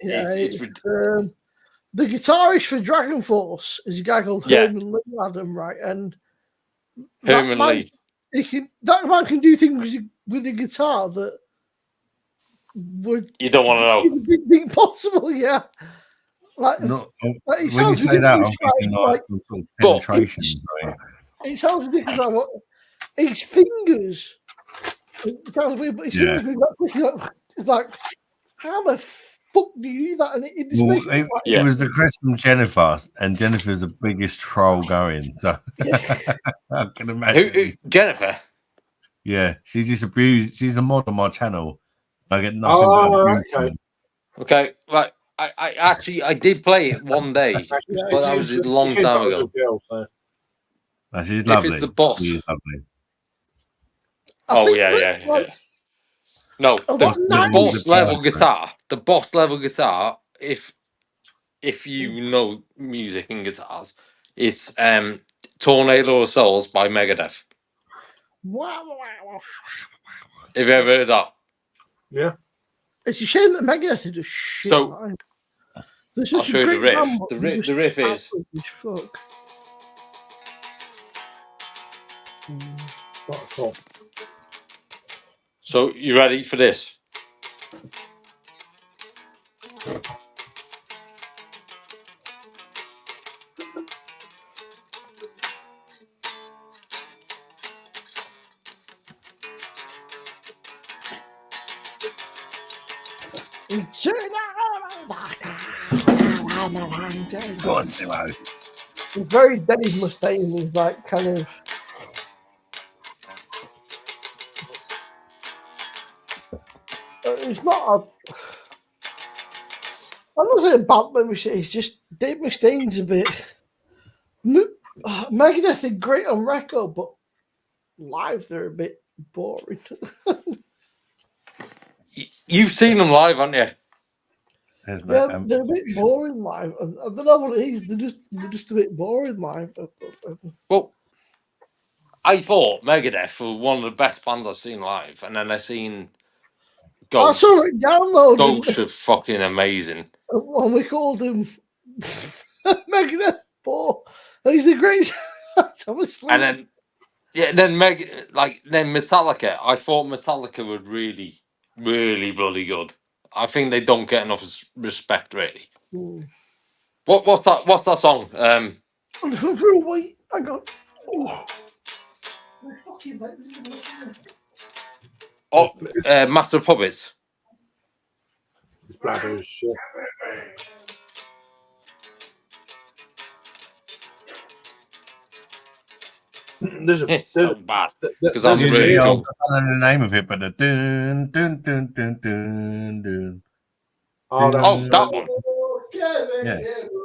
Yeah, the guitarist for Dragon Force is a guy called Herman Lee, Adam, right? And Herman Lee. That man can do things with the guitar that would you don't want to know. Be possible, yeah. Like, no, like it when you sounds say that, I'm ridiculous, thinking right? like some sort of penetration. Right? It sounds ridiculous. Like what his fingers. It sounds weird, but his fingers move that quickly. It's like, how the fuck do you do that? And it just makes me like, it was the request from Jennifer, and Jennifer's the biggest troll going. So I can imagine. Who, Jennifer? Yeah, she just abused. She's a mod on my channel. I get nothing but abuse. Okay, right. I did play it one day, but that was a long time ago. She's lovely. If it's the boss. She is lovely. Oh yeah. No, the boss level guitar. The boss level guitar. If you know music and guitars, it's Tornado of Souls by Megadeth. Wow. Have you ever heard that? Yeah. It's a shame that Megadeth is just shit. So I'll show you the riff. The riff is. Fuck. So you ready for this? Go on, Simo. He's very Dennis Mustaine. He's like kind of. It's not a. I don't say a bad lyric. It's just Dave Mustaine's a bit. Megadeth are great on record, but live they're a bit boring. You've seen them live, haven't you? Yeah, they're a bit boring live. I don't know what it is. They're just a bit boring live. Well, I thought Megadeth were one of the best bands I've seen live, and then I seen Ghost. I saw it download. Ghost are fucking amazing. And we called him Megadeth Paul. And he's the great. And then then Metallica. I thought Metallica were really, really bloody good. I think they don't get enough respect, really. Mm. What's that song? Wait, hang on. Oh. My fucking legs are gonna Master of Puppets. It's bladder as shit. It's so bad because I I'm really drunk. I don't know the name of it, but the dun dun dun dun dun dun. Oh, that one. Yeah,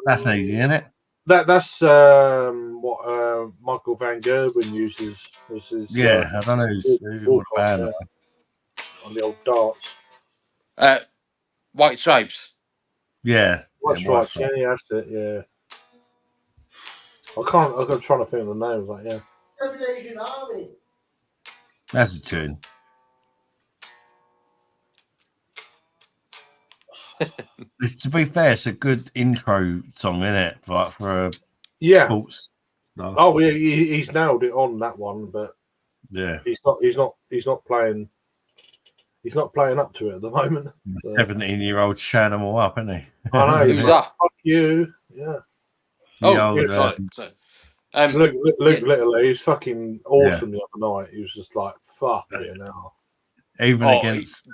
that's easy, isn't it? That's what Michael Van Gerwen uses as his. Yeah, I don't know who's band. On the old darts. White Stripes. Yeah, White Stripes. Yeah, that's it. Yeah. I'm trying to think of the names. Like, yeah. Salvation Army. That's a tune. To be fair, it's a good intro song, isn't it? Like for a sports stuff. Oh, yeah, he's nailed it on that one, but yeah, he's not playing. He's not playing up to it at the moment. 17-year-old showing them all up, isn't he? I know. Who's that? Fuck you. Yeah. Luke Little, he's fucking awesome the other night. He was just like, fuck it now. Even against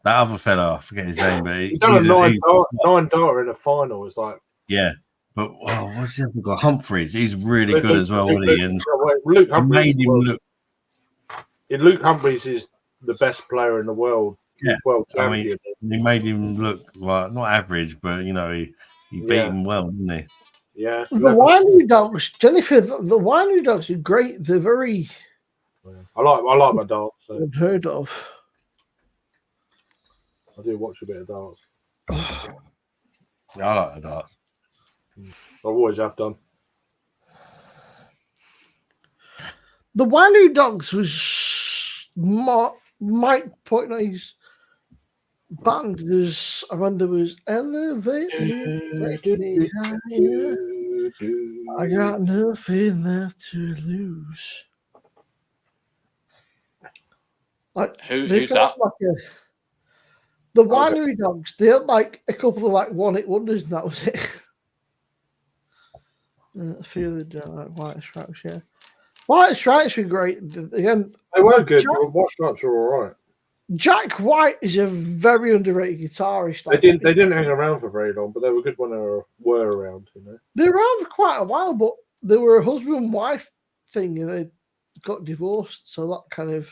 that other fella, I forget his name, but he's done a nine darter in a final. It's like, yeah, but what's the other guy? Humphreys. He's really good as well, isn't he? And Luke Humphreys made him look. Luke Humphreys is the best player in the world. Yeah, world champion. He made him look like not average, but he beat him well, didn't he? Yeah. The winery dogs, Jennifer. The winery dogs are great. They're very. I like my darts. So. Unheard of. I do watch a bit of darts. Yeah, I like the darts. I always have done. The winery dogs was Mike Portnoy's band. I remember there was Elevate Me Higher. I got nothing left to lose. Like, who's that? The winery dogs. They had like a couple of like one-hit wonders, and that was it. I feel the White Stripes, yeah. White Stripes were great. Again, they were good. White Stripes were all right. Jack White is a very underrated guitarist. They didn't hang around for very long, but they were good when they were around. You know, they were around for quite a while, but they were a husband and wife thing, and they got divorced. So that kind of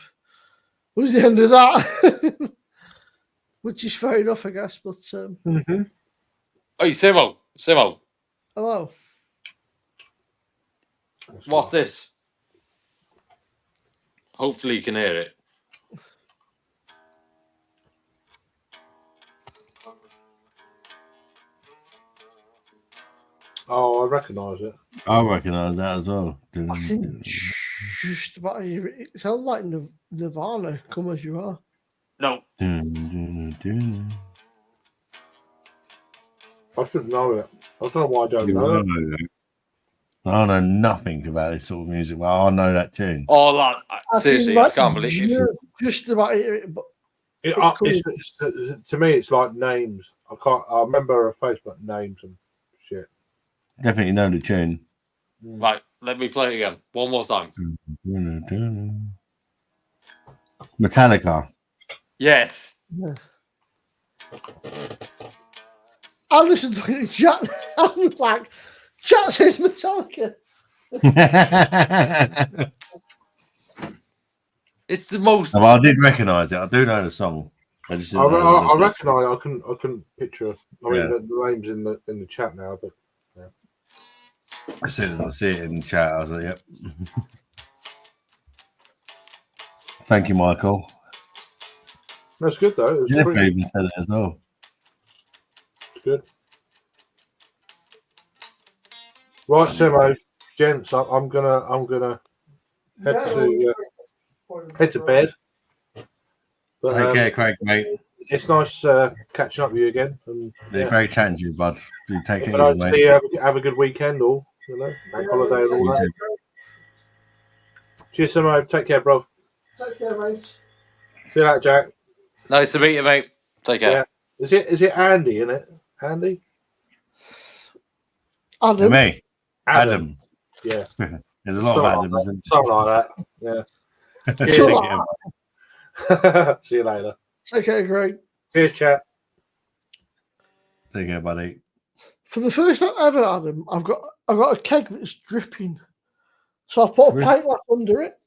was the end of that, which is fair enough, I guess. But Hey, Simo. Hello. What's this? Hopefully you can hear it. Oh, I recognise it. I recognise that as well. I can just about hear it. It sounds like Nirvana, Come As You Are. No. I should know it. I don't know why I don't know it. I know nothing about this sort of music. Well, I know that tune. Oh, lad, seriously, I can't believe it. Just about hear it, but to me, it's like names. I remember a Facebook names and shit. Definitely know the tune. Right, let me play it again. One more time. Metallica. Yes. Yeah. I listened to Jack. I was like, Jack says Metallica. It's the most. Well, I did recognise it. I do know the song. I recognise. I couldn't picture. I mean, the names in the chat now, but yeah. As soon as I see it in the chat, I was like, "Yep." Thank you, Michael. That's good though. Jennifer even said it as well. It's good. Right, Simo, gents, I'm gonna head to bed. But, take care, Craig, mate. It's nice catching up with you again. And, great chatting to you, bud. You take it easy, mate. Have a good weekend, all bank holiday and all that. Cheers, Simo. Take care, bro. Take care, mate. See you later, Jack. Nice to meet you, mate. Take care. Yeah. Is it Andy in it? Andy? Adam. Me. Adam. Yeah. There's a lot of Adams. Something like that. Yeah. See you later. Okay, great. Cheers, chat. Take care, buddy. For the first time ever, Adam, I've got a keg that's dripping. So I put a pint glass under it,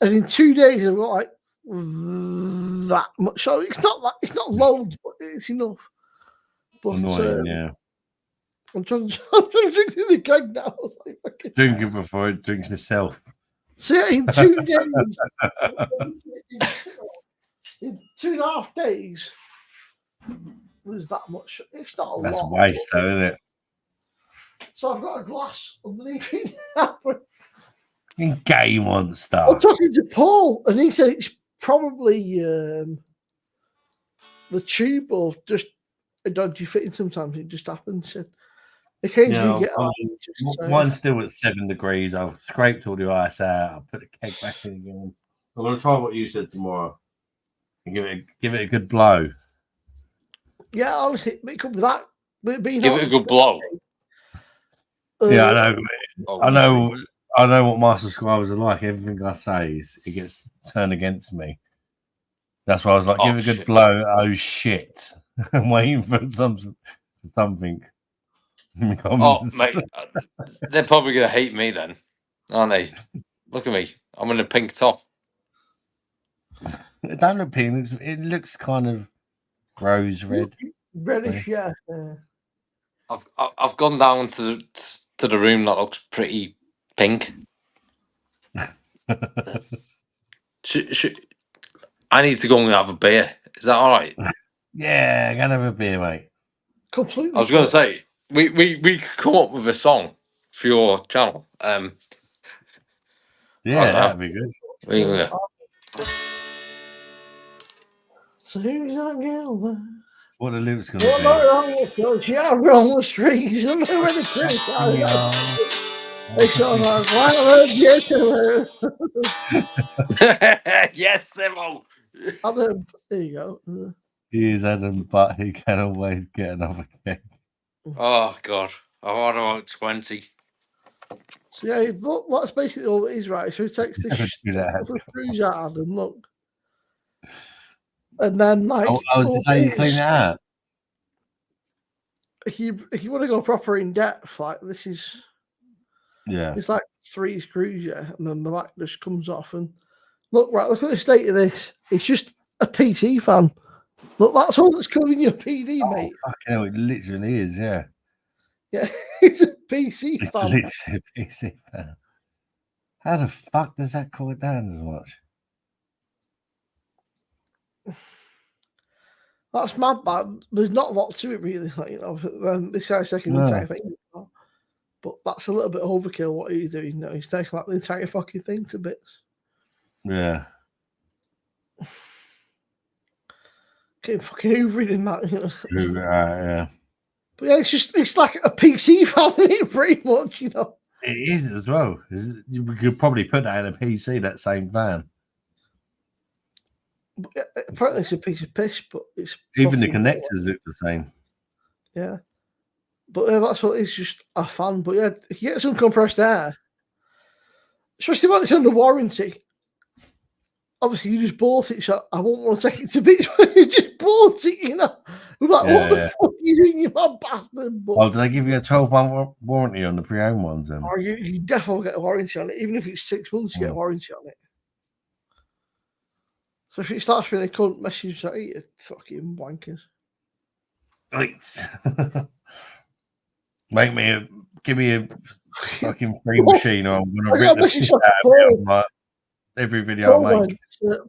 and in 2 days I've got like that much. So it's not loads, but it's enough. But Annoying, yeah. I'm trying to drink through the keg now. Drinking before it drinks itself. So yeah, in 2 days, in 2.5 days, there's that much. It's not a lot. That's waste, though, isn't it? So I've got a glass underneath it. Gay monster. I'm talking to Paul, and he said it's probably the tube or just a dodgy fitting. Sometimes it just happens. And occasionally you get mine's still at 7 degrees. I've scraped all the ice out. I'll put the keg back in again. I'm going to try what you said tomorrow and give it a good blow. Yeah, honestly, it could be that. Give it a good blow. Yeah, I know. I know what my subscribers are like. Everything I say it gets turned against me. That's why I was like, give it a good blow. Oh shit! I'm waiting for something. Oh, mate, they're probably gonna hate me then, aren't they? Look at me. I'm in a pink top. It don't look pink. It looks kind of rose red. Reddish, yeah. I've gone down to the room that looks pretty pink. I need to go and have a beer. Is that all right? Yeah, go and have a beer, mate. Completely. I was going to say we could come up with a song for your channel. Yeah, that'd be good. So who's that girl? What the lyrics going to be? Yeah, on the streets. I know where the crowds are. It's all like, yes, Simo. Adam, there you go. He is Adam, but he can always get another keg. Oh God, I've had about 20. So yeah, look, that's basically all it is, right? So he takes the screws out, Adam. Look, and then like, I was to say, you clean it out. If you want to go proper in depth, like this is. Yeah, it's like 3 screws, yeah, and then the back just comes off. And look at the state of this. It's just a PC fan. Look, that's all that's coming in your PD, mate. Fucking hell, it literally is, yeah. Yeah, it's a PC it's fan. Literally a PC fan. How the fuck does that cool it down as much? That's mad, but there's not a lot to it, really. Like, this guy's taking the entire thing. But that's a little bit overkill what he's doing. No, he's taking like the entire fucking thing to bits. Yeah. Getting fucking hoovering in that, you know. Yeah. But yeah, it's like a PC fan, pretty much, you know. It is as well. We could probably put that in a PC, that same fan. But apparently it's a piece of piss, but it's even the connectors look the same. Yeah. But that's what it's just a fan. But yeah, if you get some compressed air, especially when it's under warranty, obviously you just bought it, so I won't want to take it to bits. You just bought it, you know. Like, what the fuck are you doing, you mad bastard? But, did they give you a 12-month warranty on the pre-owned ones then? Or you definitely get a warranty on it, even if it's 6 months, you get a warranty on it. So if it starts with a cunt message, like, you fucking wankers. Right. Give me a fucking free machine, or I'm going to rip the piss out of it on like every video I make.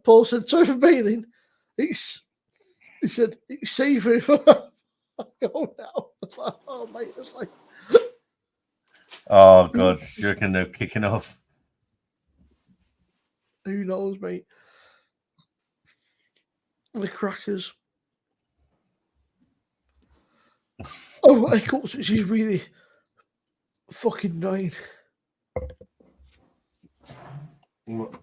Paul said, sorry for bathing. He said, it's safer if I go now. It's like, oh, mate, it's like. Oh, God, do you reckon they're kicking off? Who knows, mate? The crackers. Oh, my God, she's really fucking annoying.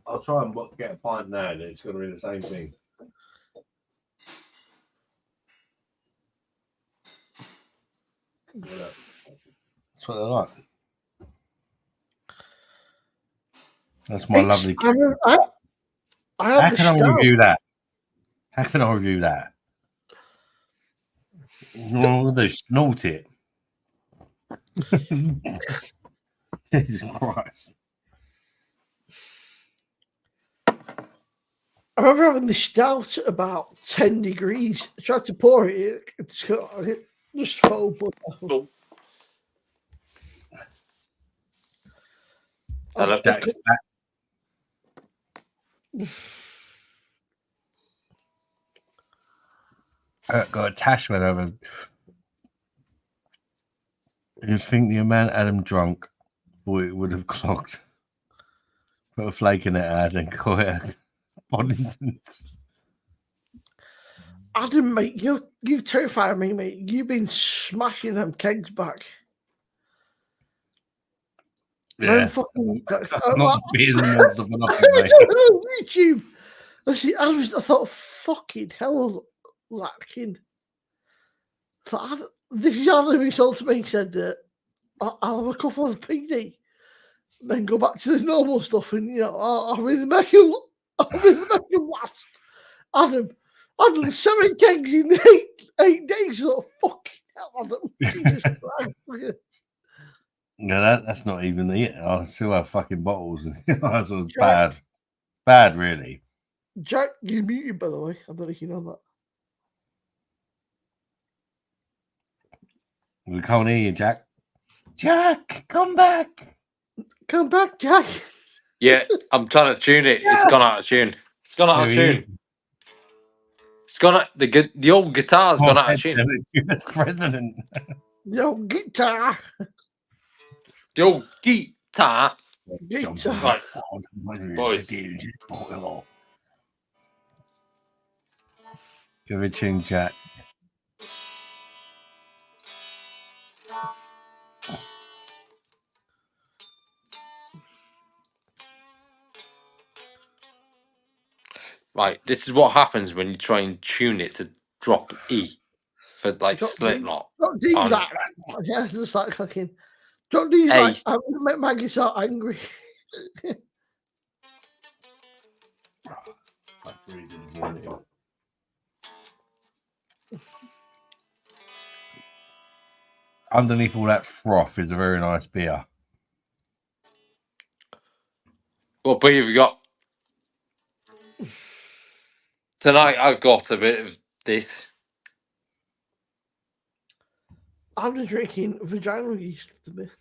I'll try and get a pint now, and it's going to be the same thing. That's what they're like. That's my lovely. How can I review that? How can I review that? No, they snort it. Jesus Christ. I remember having the stout at about 10 degrees. I tried to pour it, it just fell. Hello. Got a tash went over. You'd think the amount Adam drunk, boy, it would have clogged. Put a flake in it, ad, and call it Boddington's. Adam, mate, you terrify me, mate. You've been smashing them kegs back. Yeah. Not beers and more stuff. YouTube. I thought, fucking hell, Larkin. So this is Adam who told me, he said that I'll have a couple of PD, then go back to the normal stuff, and I'll really make him last. Adam, I've done 7 kegs in 8 days. So fucking hell, Adam. Jesus Christ. No, that's not even it. I still have fucking bottles. That's bad. Bad, really. Jack, you're muted, by the way. I don't know if you know that. We can't hear you, Jack. Jack, come back. Come back, Jack. Yeah, I'm trying to tune it. It's gone out of tune. It's gone out of tune. It's gone out. The old guitar's gone out of tune. As president. The old guitar. The old guitar. Guitar. Right. Boys. Give it a tune, Jack. Right, this is what happens when you try and tune it to drop E for like Slipknot. Yeah, just like fucking. Drop D's like, I'm going to make Maggie so angry. Underneath all that froth is a very nice beer. What beer have you got? Tonight I've got a bit of this. I'm just drinking vaginal yeast.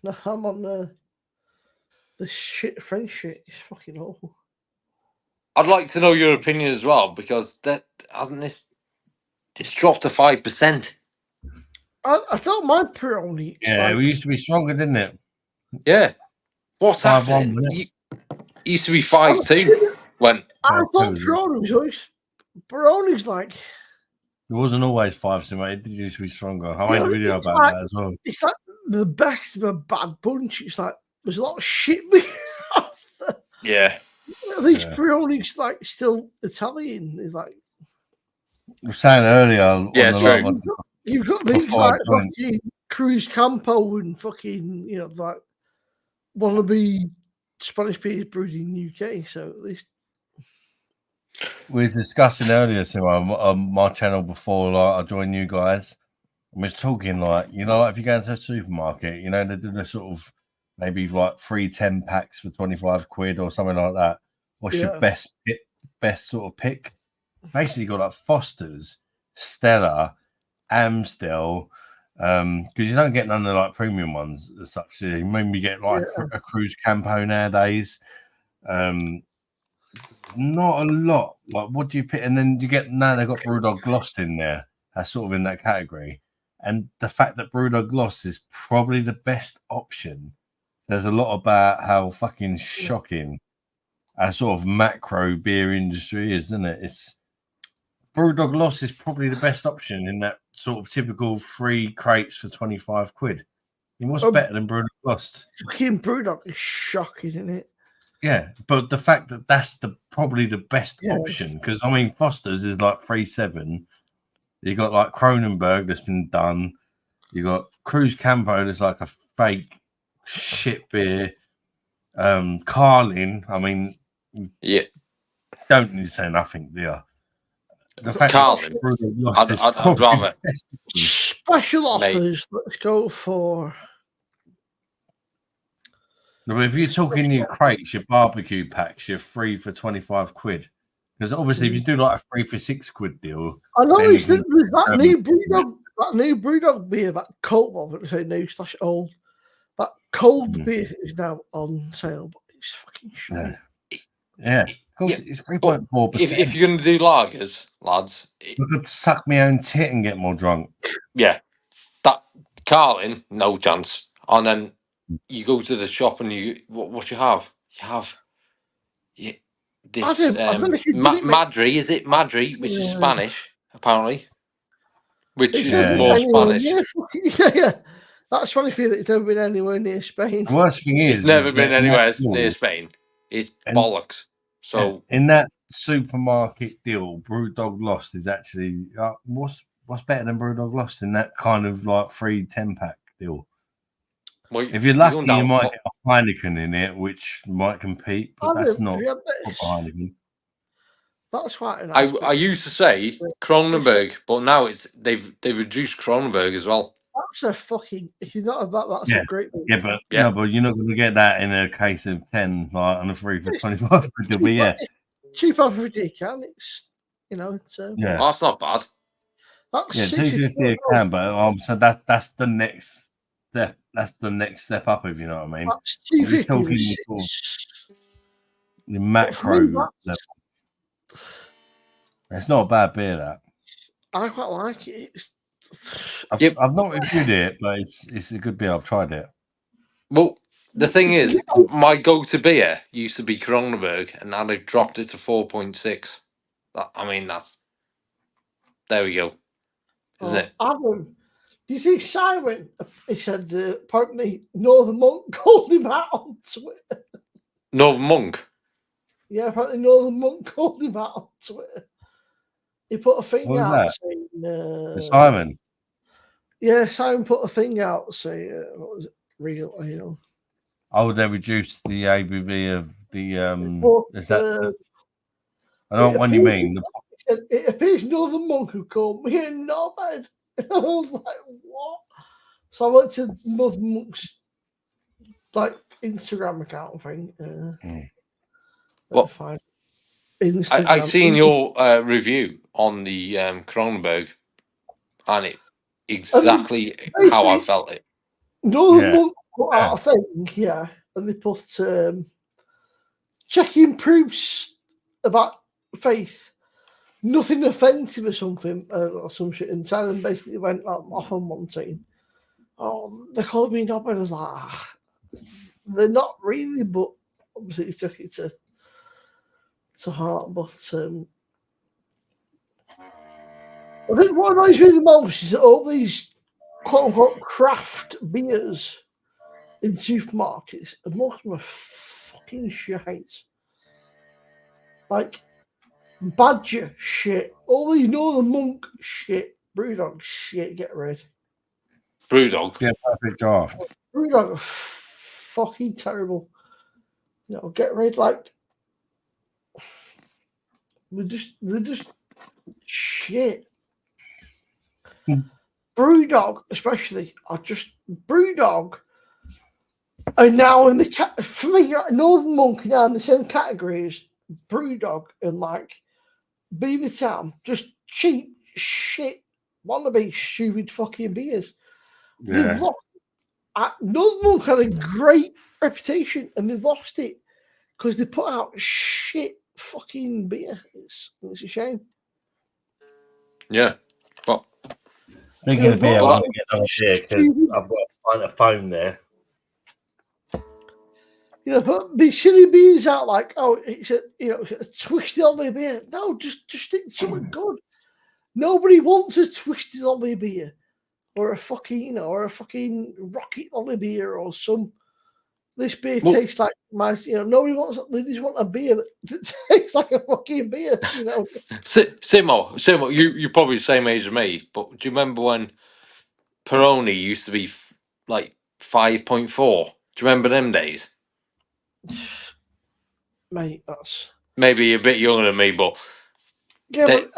No, I'm on the shit French shit. It's fucking awful. I'd like to know your opinion as well, because that hasn't it's dropped to 5%. I don't mind Peroni. Yeah, we used to be stronger, didn't it? Yeah. What's happening? It used to be 5-2 when I thought Peroni's like. It wasn't always 5, mate. It did used to be stronger. I made a video about that as well. It's like the best of a bad bunch. It's like there's a lot of shit being off. Yeah. At least Peroni's like still Italian. It's like I was saying earlier. Yeah, true. You've got these like fucking Cruz Campo and fucking like wannabe Spanish beers brewed in UK. So at least. We were discussing earlier, so on my channel before I joined you guys. We was talking if you go into a supermarket, they do the sort of maybe like 3 10-packs for 25 quid or something like that. What's your best sort of pick? Basically, you got like Foster's, Stella, Amstel, because you don't get none of the like premium ones as such. You maybe get like a Cruz Campo nowadays. It's not a lot. Like, what do you pick? And then you get now they've got Brewdog Gloss in there. That's sort of in that category. And the fact that Brewdog Gloss is probably the best option. There's a lot about how fucking shocking our sort of macro beer industry is, isn't it? It's Brewdog Gloss is probably the best option in that sort of typical 3 crates for 25 quid. And what's better than Brewdog Gloss? Fucking Brewdog is shocking, isn't it? Yeah, but the fact that that's probably the best option, because I mean Foster's is like 3.7. You got like Kronenberg that's been done. You got Cruz Campo. There's like a fake shit beer. Carlin. I mean, yeah. Don't need to say nothing, do you? The fact Carlin, I'd rather special offers. Let's go for. No, but if you're talking your crates, your barbecue packs, you're free for 25 quid. Because obviously, if you do like a 3 for £6 deal, I noticed that there's that new Brewdog beer, that cold one, but say new slash old. That cold beer is now on sale, but it's fucking shit. Yeah. Of course, it's 3.4%. If you're going to do lagers, lads, I could suck my own tit and get more drunk. Yeah, that Carlin, no chance. And then you go to the shop and what you have? You have this Madri. Is it Madri, which is Spanish apparently? Which is more Spanish. Yeah. That Spanish beer that's never been anywhere near Spain. The worst thing is, it's never been anywhere near Spain. It's bollocks. So in that supermarket deal, Brewdog Lost is actually what's better than Brewdog Lost in that kind of like free 10-pack deal. Well, if you're lucky, you might get a Heineken in it, which might compete, but that's not Heineken. That's quite nice. I used to say Kronenberg, but now they've reduced Kronenberg as well. That's a fucking. If you don't have that, that's a great one. Yeah, but no, but you're not going to get that in a case of 10, like on a 3 for 25. But yeah, cheap off of you can. It's it's well, that's not bad. That's $2.50 a can, but so that's the next step. That's the next step up, if you know what I mean. That's $2.50. The macro level. It's not a bad beer, that. I quite like it. I've not reviewed it, but it's a good beer. I've tried it. Well, the thing is, my go-to beer used to be Kronenberg, and now they've dropped it to 4.6. I mean, there we go, isn't it? Adam, do you see Simon? He said apparently Northern Monk called him out on Twitter. Northern Monk? Yeah, apparently Northern Monk called him out on Twitter. He put a thing out saying Simon. Yeah, Simon put a thing out saying what was it? Real, Oh, they reduced the ABV of the is that I don't know what you mean. It appears Northern Monk who called me a knobhead. I was like, what? So I went to Northern Monk's Instagram account thing. What? I seen your review on the Kronenberg, and it exactly how I felt it. Northern Monk put out a thing, and they put checking proofs about faith, nothing offensive or something, or some shit, and Simon basically went off on one team. Oh, they called me knobhead. I was like, they're not really, but obviously he took it to heart. But I think what annoys me the most is that all these quote-unquote craft beers in supermarkets are most of them fucking shite. Like Badger shit, all these Northern Monk shit, Brewdog shit, get rid. Brewdog? Yeah, perfect draft. Brewdog are fucking terrible. Get rid. Like they're just shit. Brewdog, especially, Brewdog are now in the for me. Northern Monk are now in the same category as Brewdog and Beavertown, just cheap shit, wannabe stupid fucking beers. Yeah. Northern Monk had a great reputation and they lost it because they put out shit fucking beer. It's a shame. Yeah, but speaking of beer, I want to get on beer because I've got to find a phone there. Put these silly beers out it's a twisted Ollie beer. No, just stick something good. Nobody wants a twisted Ollie beer or a fucking rocket Ollie beer or some. This beer tastes like my. Nobody wants. They just want a beer that tastes like a fucking beer. Simo, you're probably the same age as me, but do you remember when Peroni used to be like 5.4. Do you remember them days? Mate, that's Maybe you're a bit younger than me, but yeah. But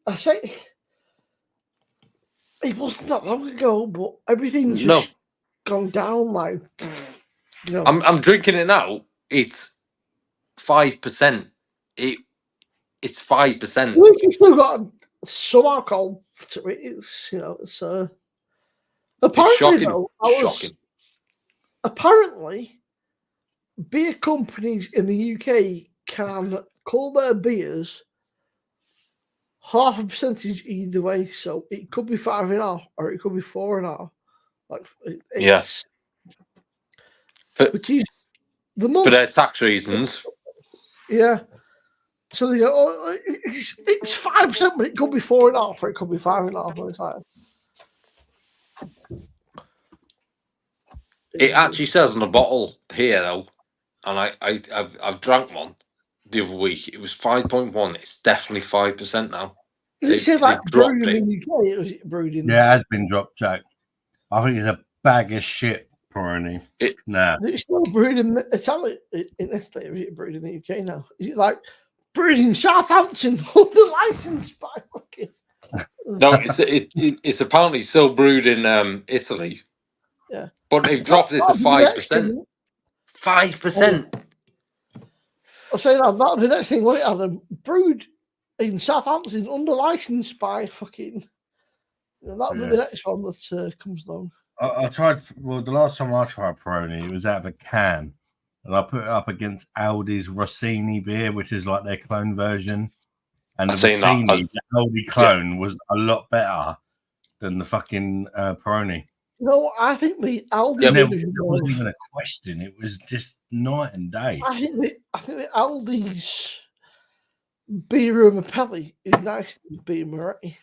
I say it wasn't that long ago, but everything's just gone down. Like, you know, I'm drinking it now. It's 5%. It's 5%. You still got some alcohol to it. It's it's apparently shocking. though. Shocking. Apparently, beer companies in the UK can call their beers half a percentage either way. So it could be 5.5 or it could be 4.5. Like it's which is the most for their tax reasons. Yeah. So they go, oh, it's 5%, but it could be 4.5 or it could be 5.5. It's like, it actually says on the bottle here though, and I've drank one the other week. It was 5.1. It's definitely 5% now. Does it say like brewed in the UK or is it brewed in? Yeah, it has been dropped, Jack. I think it's a bag of shit, Peroni. Nah. Is it still brewed in Italy, in Italy, or is it brewed in the UK now? Is it like brewed in Southampton under license by fucking? No, it's apparently still brewed in Italy. Yeah, but they've dropped it to 5%. 5%. I'll say that. That'll be the next thing. What it had brewed in Southampton under license by fucking. That'll be the next one that comes along. I tried. Well, the last time I tried Peroni, it was out of a can, and I put it up against Aldi's Rossini beer, which is like their clone version. And the Rossini, the Aldi clone, was a lot better than the fucking Peroni. No, I think the Aldi. It wasn't even a question. It was just night and day. I think the Aldi's beer Mapelli is nicer than beer Moretti.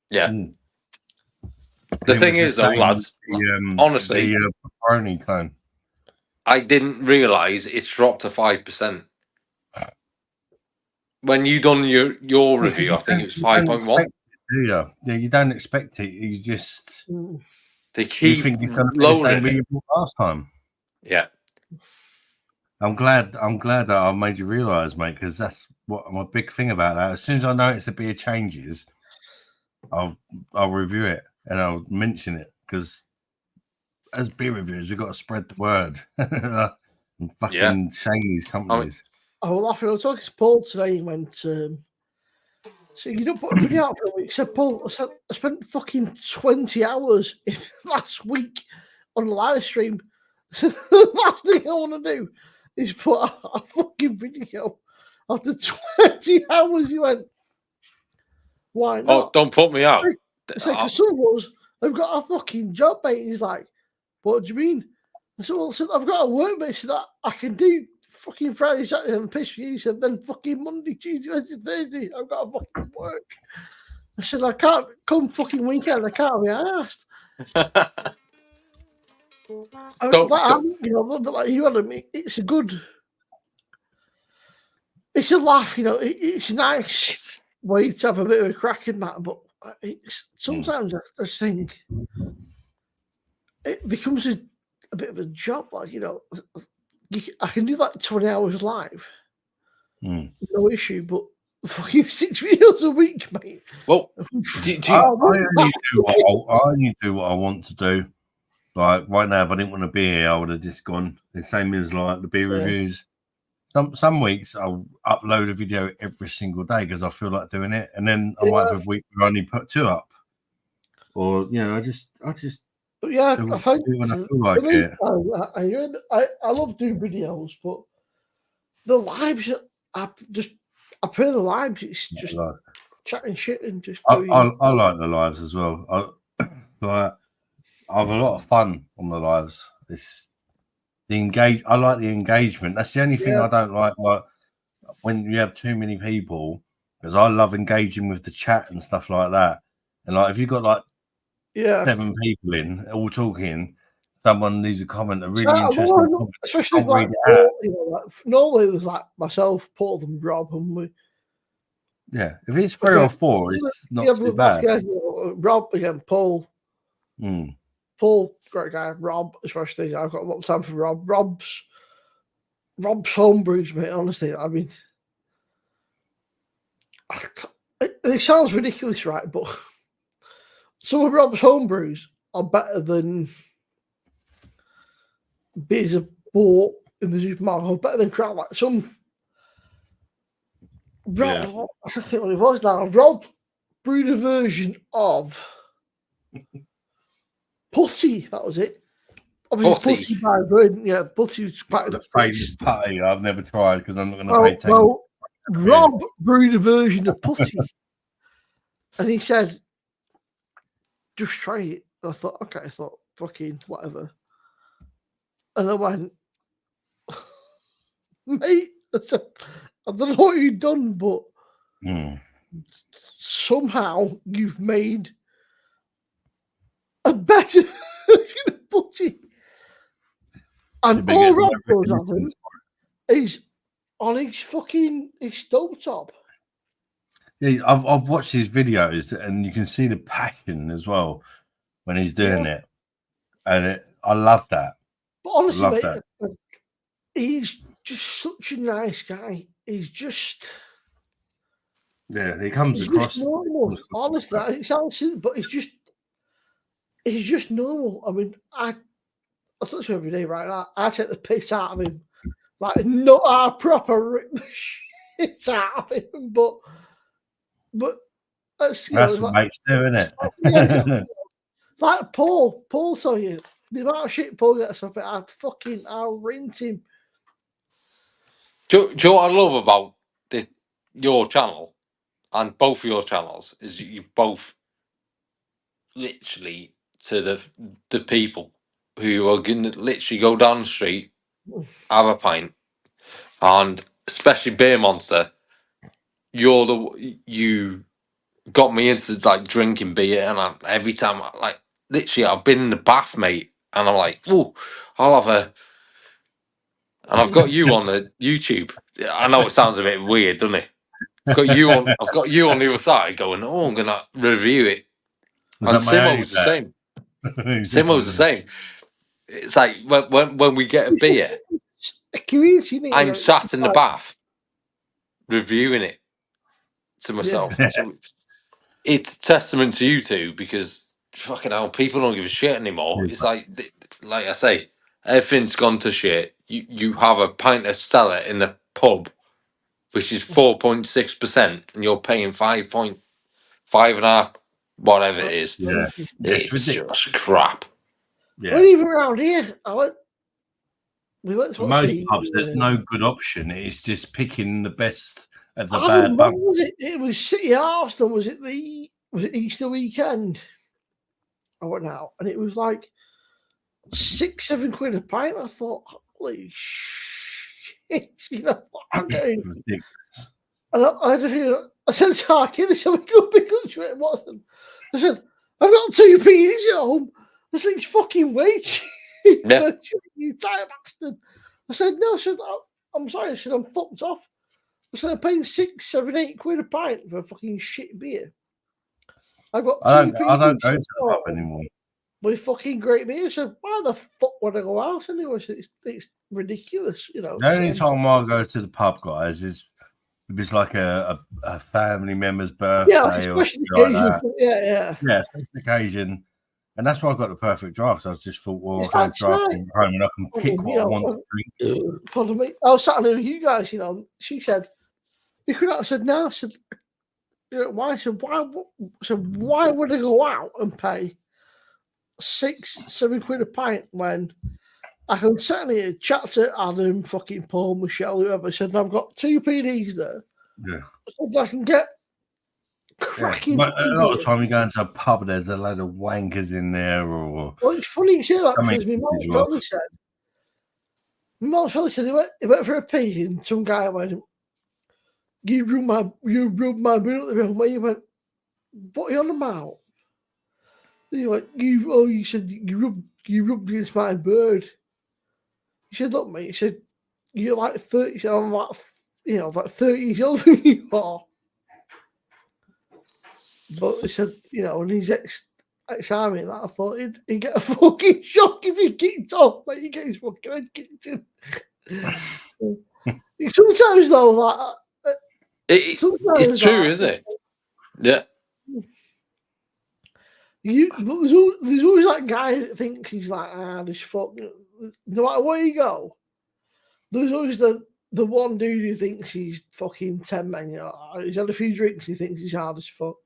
Yeah. The thing is, though, lads, honestly, the Peroni clone. I didn't realise it's dropped to 5%. When you done your review, I think it was 5.1. Yeah, you don't expect it. You just they keep you think it's going to be the same as last time. Yeah. I'm glad that I made you realise, mate, because that's what I'm a big thing about that. As soon as I notice the beer changes, I'll review it and I'll mention it because as beer reviewers, we've got to spread the word and fucking shame these companies. I was laughing. I was talking to Paul today. He went, so you don't put a video out for a week. He said, Paul, I spent fucking 20 hours last week on a live stream. So the last thing I want to do is put a fucking video after 20 hours. You went, why not? Oh, don't put me out. It's like, some of us have got a fucking job, mate. He's like, what do you mean? I said, well, I've got a work, mate, so that I can do fucking Friday, Saturday, and piss for you. He said, then fucking Monday, Tuesday, Wednesday, Thursday, I've got to fucking work. I said, I can't come fucking weekend. I can't be asked. Like you had me. It's a good. It's a laugh, It's a nice way to have a bit of a crack in that, but it's sometimes I just think it becomes a bit of a job. Like I can do like 20 hours live, no issue. But fucking 6 videos a week, mate. Well, I only do what I want to do. Like right now, if I didn't want to be here, I would have just gone. The same as like the beer reviews. Some weeks I'll upload a video every single day because I feel like doing it, and then I might have a week where I only put 2 up, or I just. But yeah, I find when I feel like it. I love doing videos, but the lives I play the lives. It's just chatting shit and just. I like the lives as well. I have a lot of fun on the lives. I like the engagement. That's the only thing I don't like when you have too many people, because I love engaging with the chat and stuff like that. And like if you've got like 7 people in all talking, someone leaves a comment, a really interesting comment, especially like normally it was like myself, Paul, and Rob, and Yeah, if it's 3 or 4, it's not too bad. Rob again, Paul. Mm. Paul, great guy. Rob, especially. I've got a lot of time for Rob. Rob's homebrews, mate. Honestly, I mean, it sounds ridiculous, right? But some of Rob's homebrews are better than beers I've bought in the supermarket. Better than crap. Like some. Rob, I don't think what it was now. Rob brewed a version of Putty. That was it. Obviously, Putty by Burden. Yeah, Putty was quite the famous putty I've never tried because I'm not going to pay attention. Well, Rob brewed a version of Putty, and he said, "Just try it." And I thought, okay. I thought, fucking whatever. And I went, mate. I said, I don't know what you've done, but somehow you've made a better version of Putty. And all Rob goes on is on his stovetop. Yeah, I've watched his videos, and you can see the passion as well when he's doing it, and I love that. But honestly, mate, he's just such a nice guy. He's just he comes across normal. Honestly, it sounds silly, but he's just normal. I mean, I touch him every day right now. I take the piss out of him, like not our proper rip the shit out of him, but that's what makes do, isn't it? It's like Paul. Paul saw you. The amount of shit Paul gets off it, I'll rinse him. Do you know what I love about your channel and both of your channels is you both literally to the people who are going to literally go down the street, have a pint, and especially Beer Monster, you got me into like drinking beer, and every time literally I've been in the bath, mate, and I'm like, oh, I'll have a. And I've got you on the YouTube. I know it sounds a bit weird, doesn't it? I've got you on the other side going, oh, I'm gonna review it. And Simo's the same. Simo's the same. It's like when we get a beer, I'm sat in the bath reviewing it to myself. Yeah. So it's a testament to you two, because fucking hell, people don't give a shit anymore. It's like I say, everything's gone to shit. You have a pint of Stella in the pub, which is 4.6%, and you're paying 5.5, whatever it is. Yeah, it's just crap. Yeah. Well, even around here, we went to most pubs. There's no good option. It's just picking the best of the bad. When was it? It was City Arsenal. Was it Easter weekend? I went out, and it was like £6-7 quid a pint. I thought, holy shit, I'm getting. And I said to our kid, I said, we go pick up to it. Wasn't. I said, I've got 2p at home. This thing's fucking way cheap. Yeah. You tired bastard. I said, no. I said, I'm sorry. I said, I'm fucked off. I said, I'm paying 6, 7, 8 quid a pint for a fucking shit beer. I've got 2p. I don't go to the pub anymore. With fucking great beer. I said, why the fuck would I go out anyway? It's ridiculous, you know. The only time I go to the pub, guys, is if it's like a family member's birthday or something like that. Yeah, special occasion. And that's why I got the perfect draft. So I just thought, well, I'll have a draft from home and I can pick what I want to drink. Pardon me. I was sat there with you guys, you know. She said, you could have said, no. I said, why? I said, why would I go out and pay 6, 7 quid a pint when I can certainly chat to Adam, fucking Paul, Michelle, whoever. I said, I've got 2 PDs there. Yeah. So I can get cracking. But a lot of time you go into a pub, there's a load of wankers in there, or well, it's funny you say that because my mum fella said he went for a pee and some guy went, you rubbed my boot at the wrong way. He went, what are you on about? He went, you said you rubbed against my bird. He said, look, mate, he said, you're like 30, I'm like, like 30 years older than you are. But he said, when he's ex-army, I thought he'd get a fucking shock if he kicked off, but he get his fucking head kicked in. Sometimes though, like it's true, isn't it? Yeah. There's always that guy that thinks he's like this fuck. No matter where you go, there's always the one dude who thinks he's fucking 10 men. He's had a few drinks, he thinks he's hard as fuck.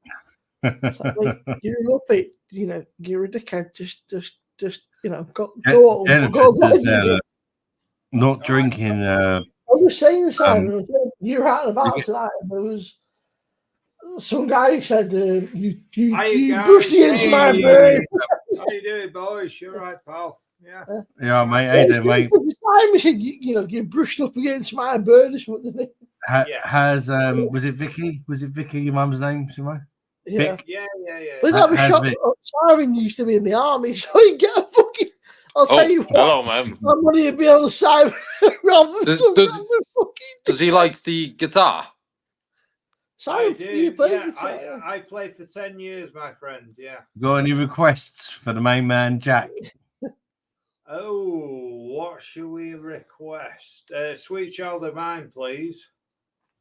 It's like, wait, you're an uppie, you're a dickhead. Just go on. Not drinking. I was saying, Simon, you're out and about tonight, and there was some guy who said, you brushed against my bird. How you doing, boys? You're right, pal. Yeah. Yeah, mate. How you doing, mate? He said, you brushed up against my bird or something. Was it Vicky? Was it Vicky, your mum's name, Simone? Yeah. Vic? Yeah. But that was shot. Simon used to be in the army, so he get a fucking. I'll tell you what. Hello, man. I'm going to be on the side rather than does he like the guitar? Simon, you play guitar? I played for 10 years, my friend. Yeah. Got any requests for the main man, Jack? Oh, what should we request? Sweet Child of Mine, please.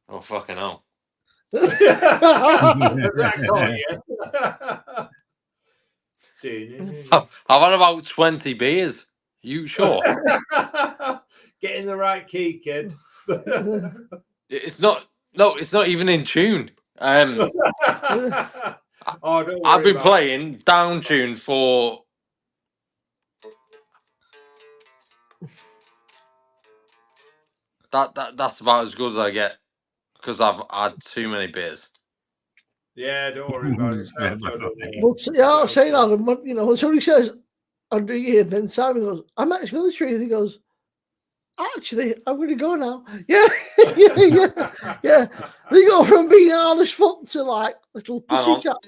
Oh, fucking hell. Has that got you? I've had about 20 beers. You sure? Get in the right key, kid. It's not even in tune. Oh, don't I've worry been playing down tune for that's about as good as I get because I've had too many beers. Yeah, don't worry about it. But yeah, I'll say that. When somebody says, "I'm doing it," then Simon goes, "I'm ex-military," and he goes, "Actually, I'm going to go now." Yeah. They go from being hard as fuck to like little pussycat.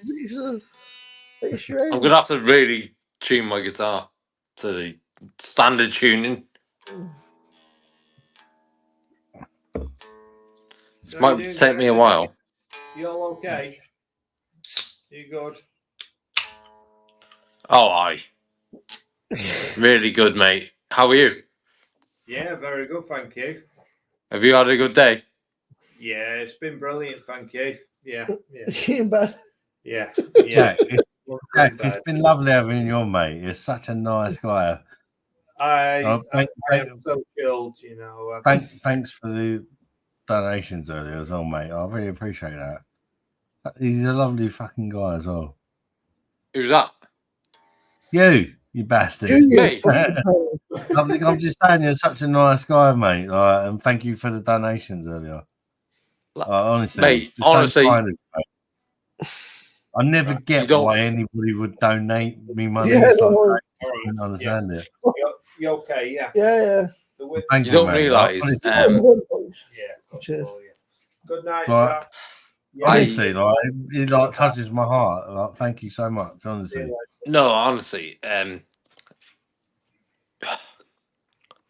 It's strange. I'm gonna have to really tune my guitar to the standard tuning. It might take me a while. You all okay? You good? Oh, aye. Really good, mate. How are you? Yeah, very good, thank you. Have you had a good day? Yeah, it's been brilliant, thank you. Yeah. In bed. Yeah. Jack, it's been lovely having you on, mate. You're such a nice guy. I am so chilled, Thanks for the donations earlier as well, mate. I really appreciate that. He's a lovely fucking guy as well. Who's that? You bastard. Me? I'm just saying you're such a nice guy, mate. And thank you for the donations earlier. Honestly, mate, honestly, so kind, I never get why anybody would donate me money. Yeah, I don't understand it. You okay? Yeah. Yeah. Thank you don't realise. Good night, Jack. Honestly, it touches my heart. Thank you so much. Honestly. No, honestly.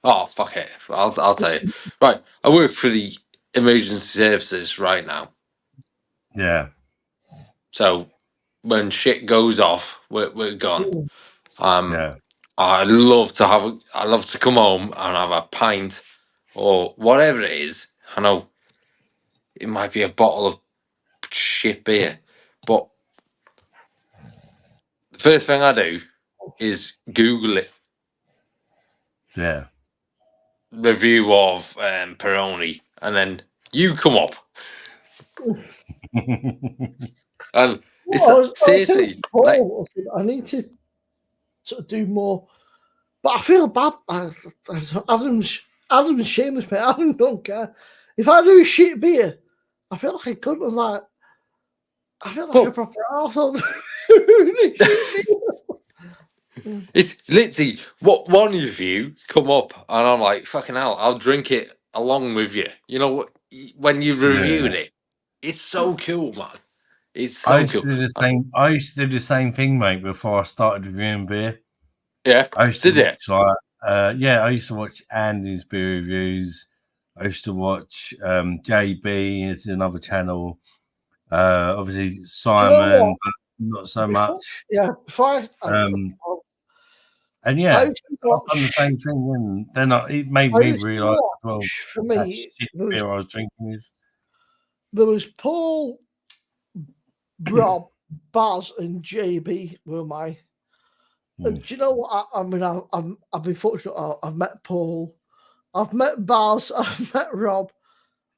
Oh, fuck it. I'll tell you. Right, I work for the emergency services right now. Yeah. So when shit goes off, we're gone. I love to come home and have a pint or whatever it is. I know it might be a bottle of shit beer, but the first thing I do is Google it. Yeah. Review of Peroni, and then you come up. And seriously, I need to sort of do more, but I feel bad. Adam's shameless, mate. Adam don't care. If I do shit beer, I feel like I couldn't. I feel like a proper arsehole. It's literally what one of you come up, and I'm like, fucking hell, I'll drink it along with you. You know what? When you reviewed it, it's so cool, man. It's so I used cool. to do the same. I used to do the same thing, mate. Before I started reviewing beer. Yeah, I used to did watch, I used to watch Andy's beer reviews. I used to watch JB. It's another channel. Obviously Simon, but not so much. Yeah, before and yeah, I I've used to done the watch. same thing, and then it made I me used to realise as well watch, for how me, shit beer I was drinking is. there was Paul, Rob, Baz, and JB were my. And do you know what? I mean, I've been fortunate. I've met Paul, I've met Baz, I've met Rob,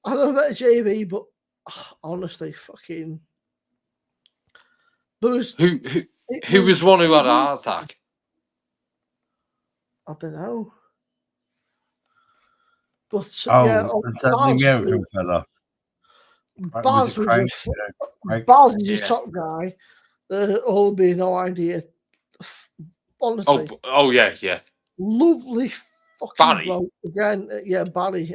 and I've met JB. But honestly, fucking, there was Who was the one who had a heart attack? I don't know. But yeah, the American fella. Baz was Craig? Baz is a top guy. All be no idea. Honestly. Oh yeah. Lovely fucking Barry. bloke again. Yeah, Barry.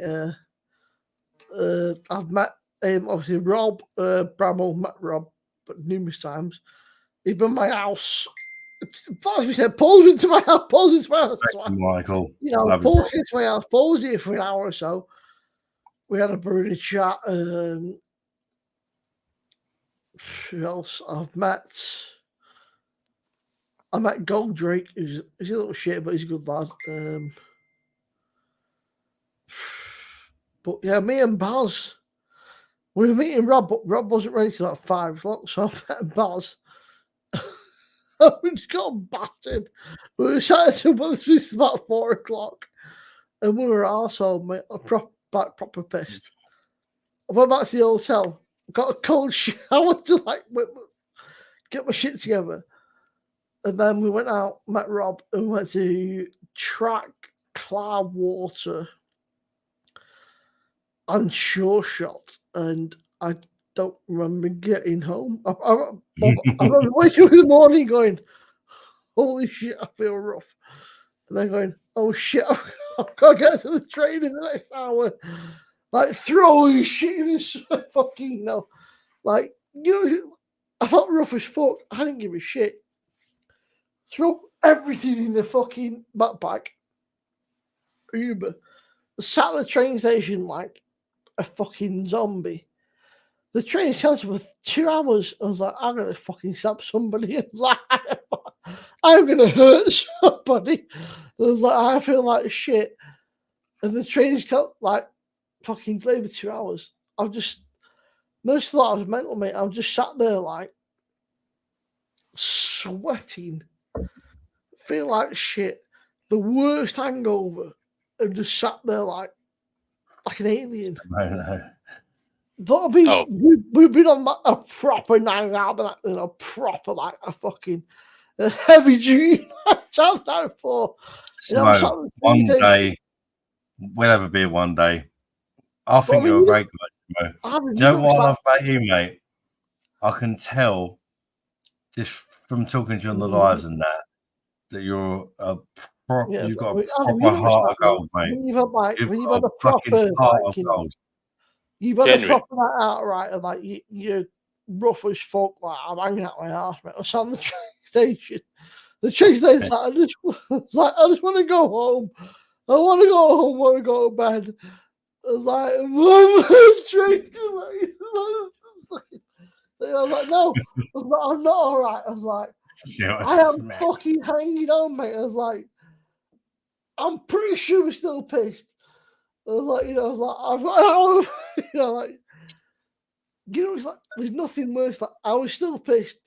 I've met him. Obviously, Rob Bramwell met Rob, but numerous times. He's been in my house. As we said, Paul's into my house. Michael, you know, Paul came to my house. Paul was here for an hour or so. We had a brilliant chat. Who else? I met Goldrake. He's a little shit, but he's a good lad. But yeah, me and Baz, we were meeting Rob, but Rob wasn't ready till like 5 o'clock, so I met Baz. We just got battered. We were sat until about 4 o'clock, and we were arsehole, mate. Proper pissed. I went back to the hotel, got a cold shower to get my shit together, and then we went out, met Rob, and went to track Cloudwater and Sure Shot, and I don't remember getting home. I remember waking up in the morning going, holy shit, I feel rough. And then going, oh shit, I've got to get to the train in the next hour. Like throwing shit in his fucking, like, I felt rough as fuck. I didn't give a shit. Throw everything in the fucking backpack. Uber. Sat at the train station like a fucking zombie. The train cancelled for 2 hours. I was like, I'm gonna fucking stab somebody. I'm gonna hurt somebody. I was like, I feel like shit. And the train's got like fucking delayed for 2 hours. I've just most thought I was mental, mate. I'm just sat there like sweating. Feel like shit. The worst hangover. And just sat there like an alien. But we've been on a proper night out, a proper like a fucking heavy duty night out for. So one day, we'll have a beer one day. I think you're a great guy. Do you know what I love about you, mate? I can tell just from talking to you on the lives and that you're you've got a proper heart of gold, mate. You've had a proper heart of gold. You've had a proper night out, right? And like you're rough as fuck. Like I'm hanging out my ass, mate. I was on the train station. The train station's like, I just want to go home. I want to go home. I want to go to bed. I was like, train delayed. I was like, no, I'm not all right. I was like, I am fucking hanging on, mate. I was like, I'm pretty sure we're still pissed. I was like, I've got it's like there's nothing worse. Like I was still pissed,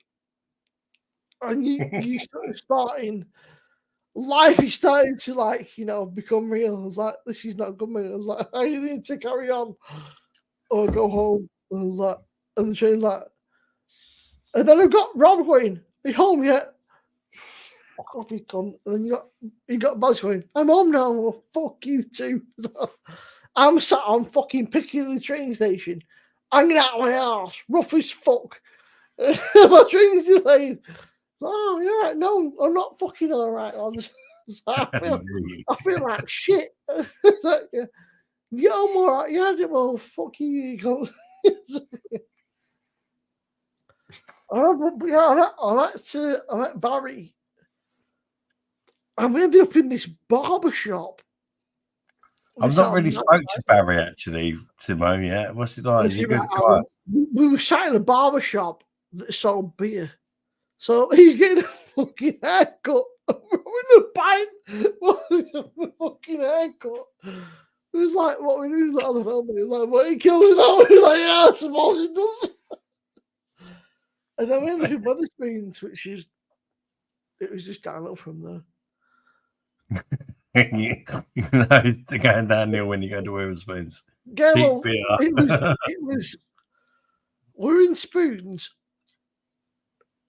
and you starting. Life is starting to become real. I was like, this is not good, mate. I was like, I need to carry on or go home. And I was like, and the train's like, and then I've got Rob going, are you home yet? Fuck off, you cunt. And then you got Buzz going, I'm home now. Well, fuck you too. So I'm sat on fucking Piccadilly train station, hanging out my ass, rough as fuck. My train's delayed. Oh, you're right. No, I'm not fucking all right, lads. So I feel like shit. Like, yeah, I'm all right. Yeah, well, fuck you. I met Barry. And we ended up in this barber shop. I've not really spoke to Barry actually, Timo, yet. What's it like? Is he a good guy? We were sat in a barber shop that sold beer. So he's getting a fucking haircut. With a pint. A fucking haircut. It was like, what we do on the film. He was like, what, he kills it all. He was like, yeah, I suppose it does. And then we ended up with Wetherspoons, which is, it was just downhill from there. You know, they're going downhill when you go to Wetherspoons. Yeah, Cheap well, beer. it was, we're in Spoons,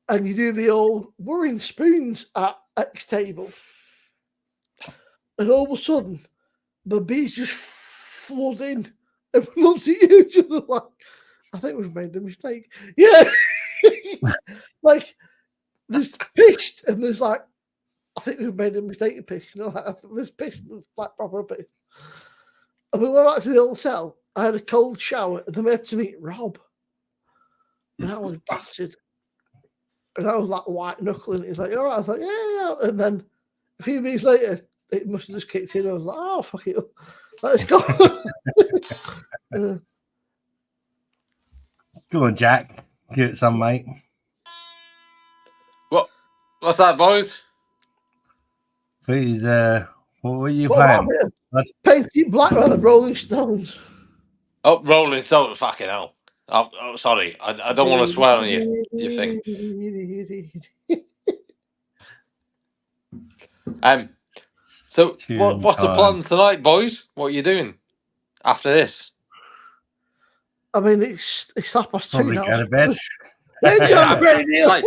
and you do the old, we're in Spoons at X table, and all of a sudden, the bees just flood in, and we looked at each other like, I think we've made a mistake. Yeah, like, there's pissed, and there's like, I think we've made a mistake of piss. You know, like, I think there's piss, there's like proper piss. And we went back to the old cell. I had a cold shower, and then we had to meet Rob. And I was battered. And I was like white knuckling. He's like, all right. I was like, yeah. And then a few minutes later, it must have just kicked in. I was like, oh, fuck it. Let's go. Go on, Jack. Give it some, mate. What's that, boys? Please, what were you playing? Painted black by the Rolling Stones. Oh, Rolling Stones, fucking hell. Oh, sorry. I don't want to swear on your thing. So, what's the plans tonight, boys? What are you doing after this? I mean, it's 2:30 now. Go to bed. Like,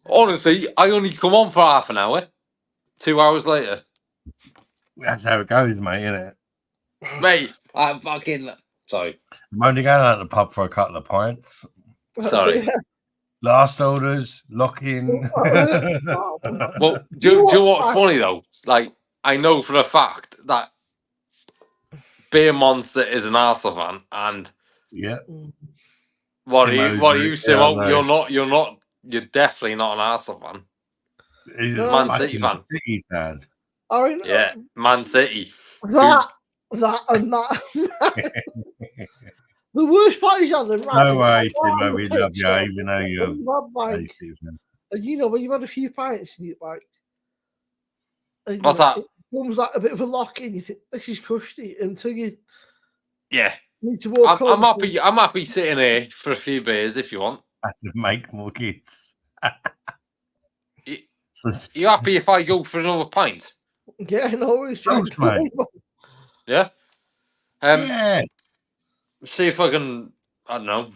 honestly, I only come on for half an hour. 2 hours later. That's how it goes, mate, isn't it? Mate, I'm fucking... Sorry. I'm only going out to the pub for a couple of pints. Sorry. Last orders, lock in. Well, do you know what's funny, though? Like, I know for a fact that Beer Monster is an Arsenal fan, and... Yeah. What are you, Simo? You're definitely not an Arsenal fan. He's a Man City fan. City fan. Yeah, Man City. That and that. The worst part is on the right. No way, Timo, we love you, even though you're and you know, when you've had a few pints and you like, what's that? It comes like a bit of a lock in. You think this is cushy until you need to walk. I'm happy sitting here for a few beers if you want. I have to make more kids. You happy if I go for another pint? Yeah, no, it's just yeah. Yeah. See if I can. I don't know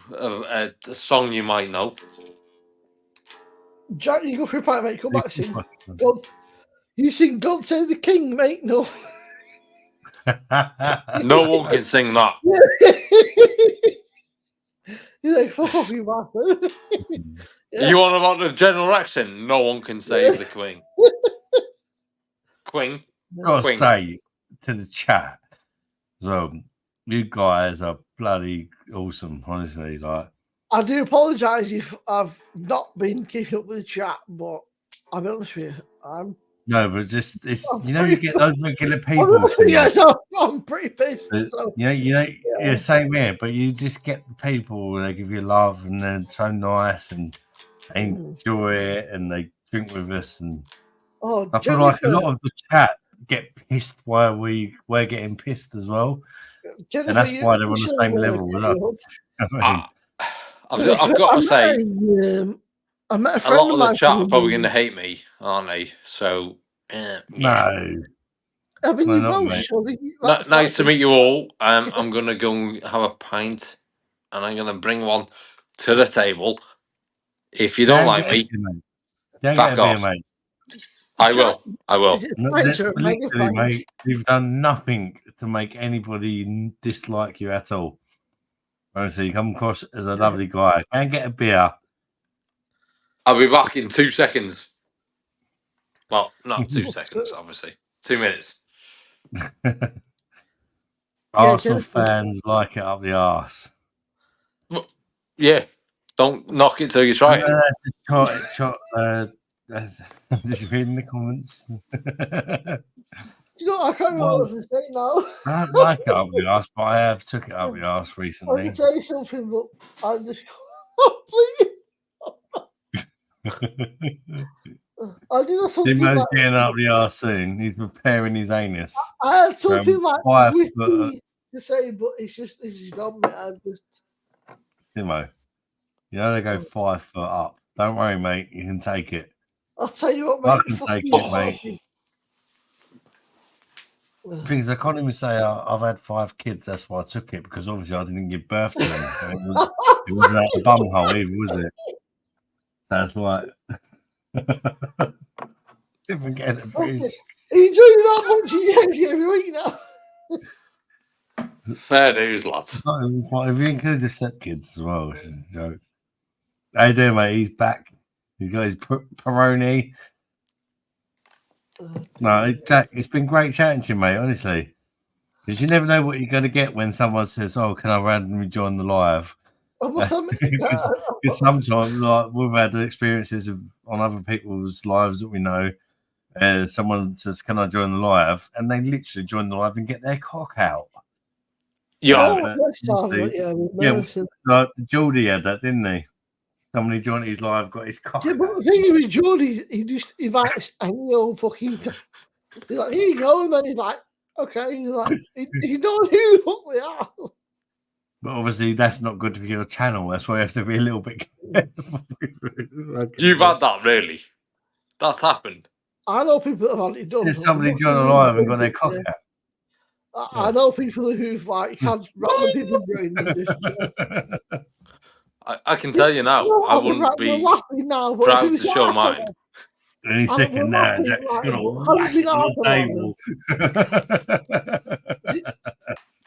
a song you might know. Jack, you go for a pint, mate. Come back, sing. God, you sing "God Save the King," mate. No. No one can sing that. You're like, fuck off, you bastard. You want about the general accent? No one can save the Queen. Queen. Gotta say to the chat, so you guys are bloody awesome, honestly. Like, I do apologise if I've not been keeping up with the chat, but I'll be honest with you, no, but just it's you get those regular people. Yes, I'm pretty pissed. So. Yeah, same here. But you just get the people, they give you love, and they're so nice, and they enjoy it, and they drink with us, and I feel like a lot of the chat get pissed while we're getting pissed as well, Jennifer, and that's why they're on the same level with us. I've got to say, I met a a friend lot of of mine the chat are probably going to hate me, aren't they? So, no. I mean, Why you not, both. mate? Nice to meet you all. I'm going to go and have a pint, and I'm going to bring one to the table. If you don't like me, back off. Mate. I will. Literally, mate, you've done nothing to make anybody dislike you at all. Honestly, you come across as a lovely guy. Go and get a beer. I'll be back in 2 seconds. Well, not 2 seconds, obviously. 2 minutes. Arsenal fans like it up the arse. Yeah. Don't knock it till you try it. I'm just reading the comments. Do you know what? I can't remember what I was saying now. I don't like it up the arse, but I have took it up the arse I recently. can tell you something, but I'm just. Oh, please. I did something Timo's like. getting up the arse soon. He's preparing his anus. I had something like 5 witty foot. to say, but it's just gone, mate. I just. Timo, you know they go 5 foot up. Don't worry, mate. You can take it. I'll tell you what, I mate. can take fucking- it, mate. The thing is, I can't even say I've had 5 kids. That's why I took it, because obviously I didn't give birth to them. It wasn't out the bumhole either, was it? That's why. Different get a British. Are you doing that much? You every week now. Fair dues, lads. If you include the stepkids as well, it's a joke. How you doing, mate? He's back. He's got his Peroni. No, Jack, it's been great chatting to you, mate, honestly. Because you never know what you're going to get when someone says, oh, can I randomly join the live? Because sometimes, like, we've had experiences on other people's lives that we know. Someone says, can I join the live? And they literally join the live and get their cock out. Yeah. Like Geordie had that, didn't he? Somebody joined his live, got his cock. Yeah, but the thing with Geordie, he just invites any old fucking. He's like, here you go, and then he's like, okay, he's like, you don't know who the fuck they are. But obviously, that's not good for your channel. That's why you have to be a little bit careful. You've had that, really? That's happened. I know people that have had it done. There's somebody joined a live and got their cock out. I know people who've like had random people join and just. I can tell you now, I wouldn't be proud to show mine. Any second now, Jack's gonna whack it on the table.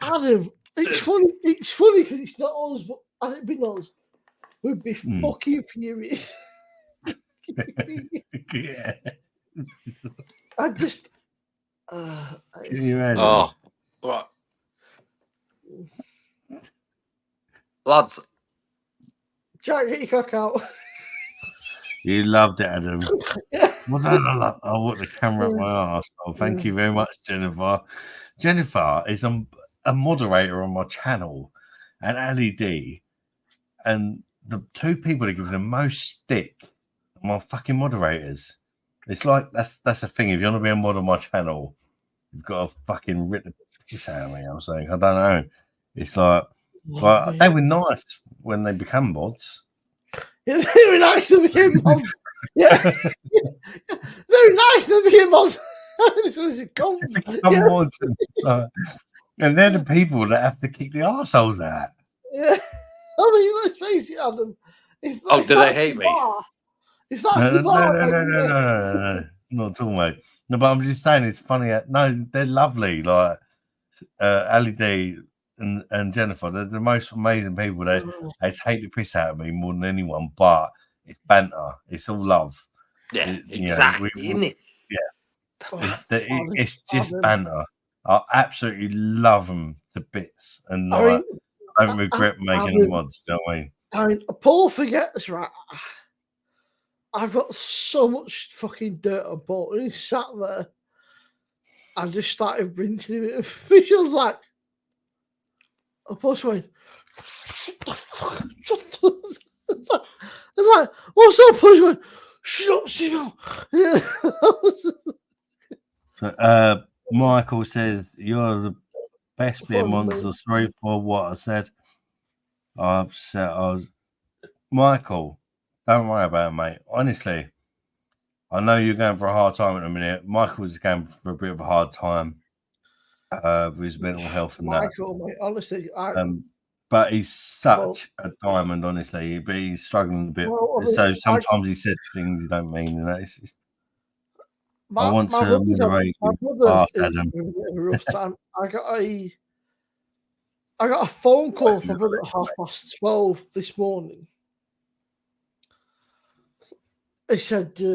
Adam, it's funny. It's funny because it's not us, but had it been us, we'd be fucking furious. Yeah. I just. Can you imagine? Oh, what? Lads. Jack, get your cock out. You loved it, Adam. Well done, I want the camera up my arse. Oh, thank you very much, Jennifer. Jennifer is a moderator on my channel, and Ali D, and the 2 people that give the most stick are my fucking moderators. It's like that's a thing. If you want to be a mod on my channel, you've got to fucking rip the piss out of me. I'm saying, I don't know. It's like, well, they were nice when they become mods. Yeah, they were nice when they became mods. Yeah, very nice when they became mods. This was a mods, and they're the people that have to kick the arseholes out. Yeah, I mean, let's face it, Adam. Oh, do they hate me? If that's the bar, No, not at all, mate. No, but I'm just saying it's funny. No, they're lovely. Like Ali D and Jennifer, they're the most amazing people. They take the piss out of me more than anyone, but it's banter. It's all love. Yeah, exactly, isn't it? Yeah. It's just banter. I absolutely love them to bits, and I don't regret making them mods. You know what I mean? Paul forgets, right? I've got so much fucking dirt on Paul, and he sat there. I just started rinsing him. Visuals like, Paul went, it's like, what's up, Paul? Going, shut up, Simon. Yeah. So, Michael says, you're the best beer monster. Sorry for what I said. I'm upset. Michael, don't worry about it, mate. Honestly, I know you're going for a hard time at the minute. Michael's going for a bit of a hard time with his mental health and Michael, mate, honestly, but he's such a diamond, honestly. But he's struggling a bit. So sometimes he says things he don't mean, and I want to moderate Adam. I got a phone call from him at 12:30 this morning. He said, he's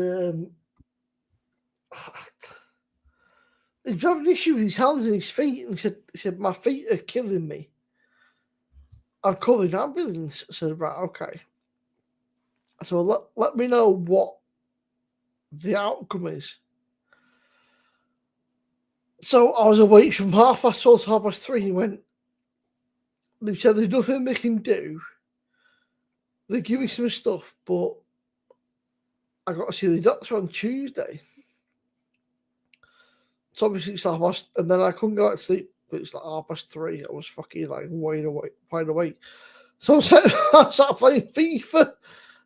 having an issue with his hands and his feet. And he said, my feet are killing me. I'm calling an ambulance. I said, right, okay. I said, well, let me know what the outcome is. So I was awake from 12:30 to 3:30. He went, they said there's nothing they can do. They give me some stuff, but I got to see the doctor on Tuesday. So obviously it's 3:30, and then I couldn't go back to sleep. But it's like 3:30. I was fucking like wide awake. So I sat playing FIFA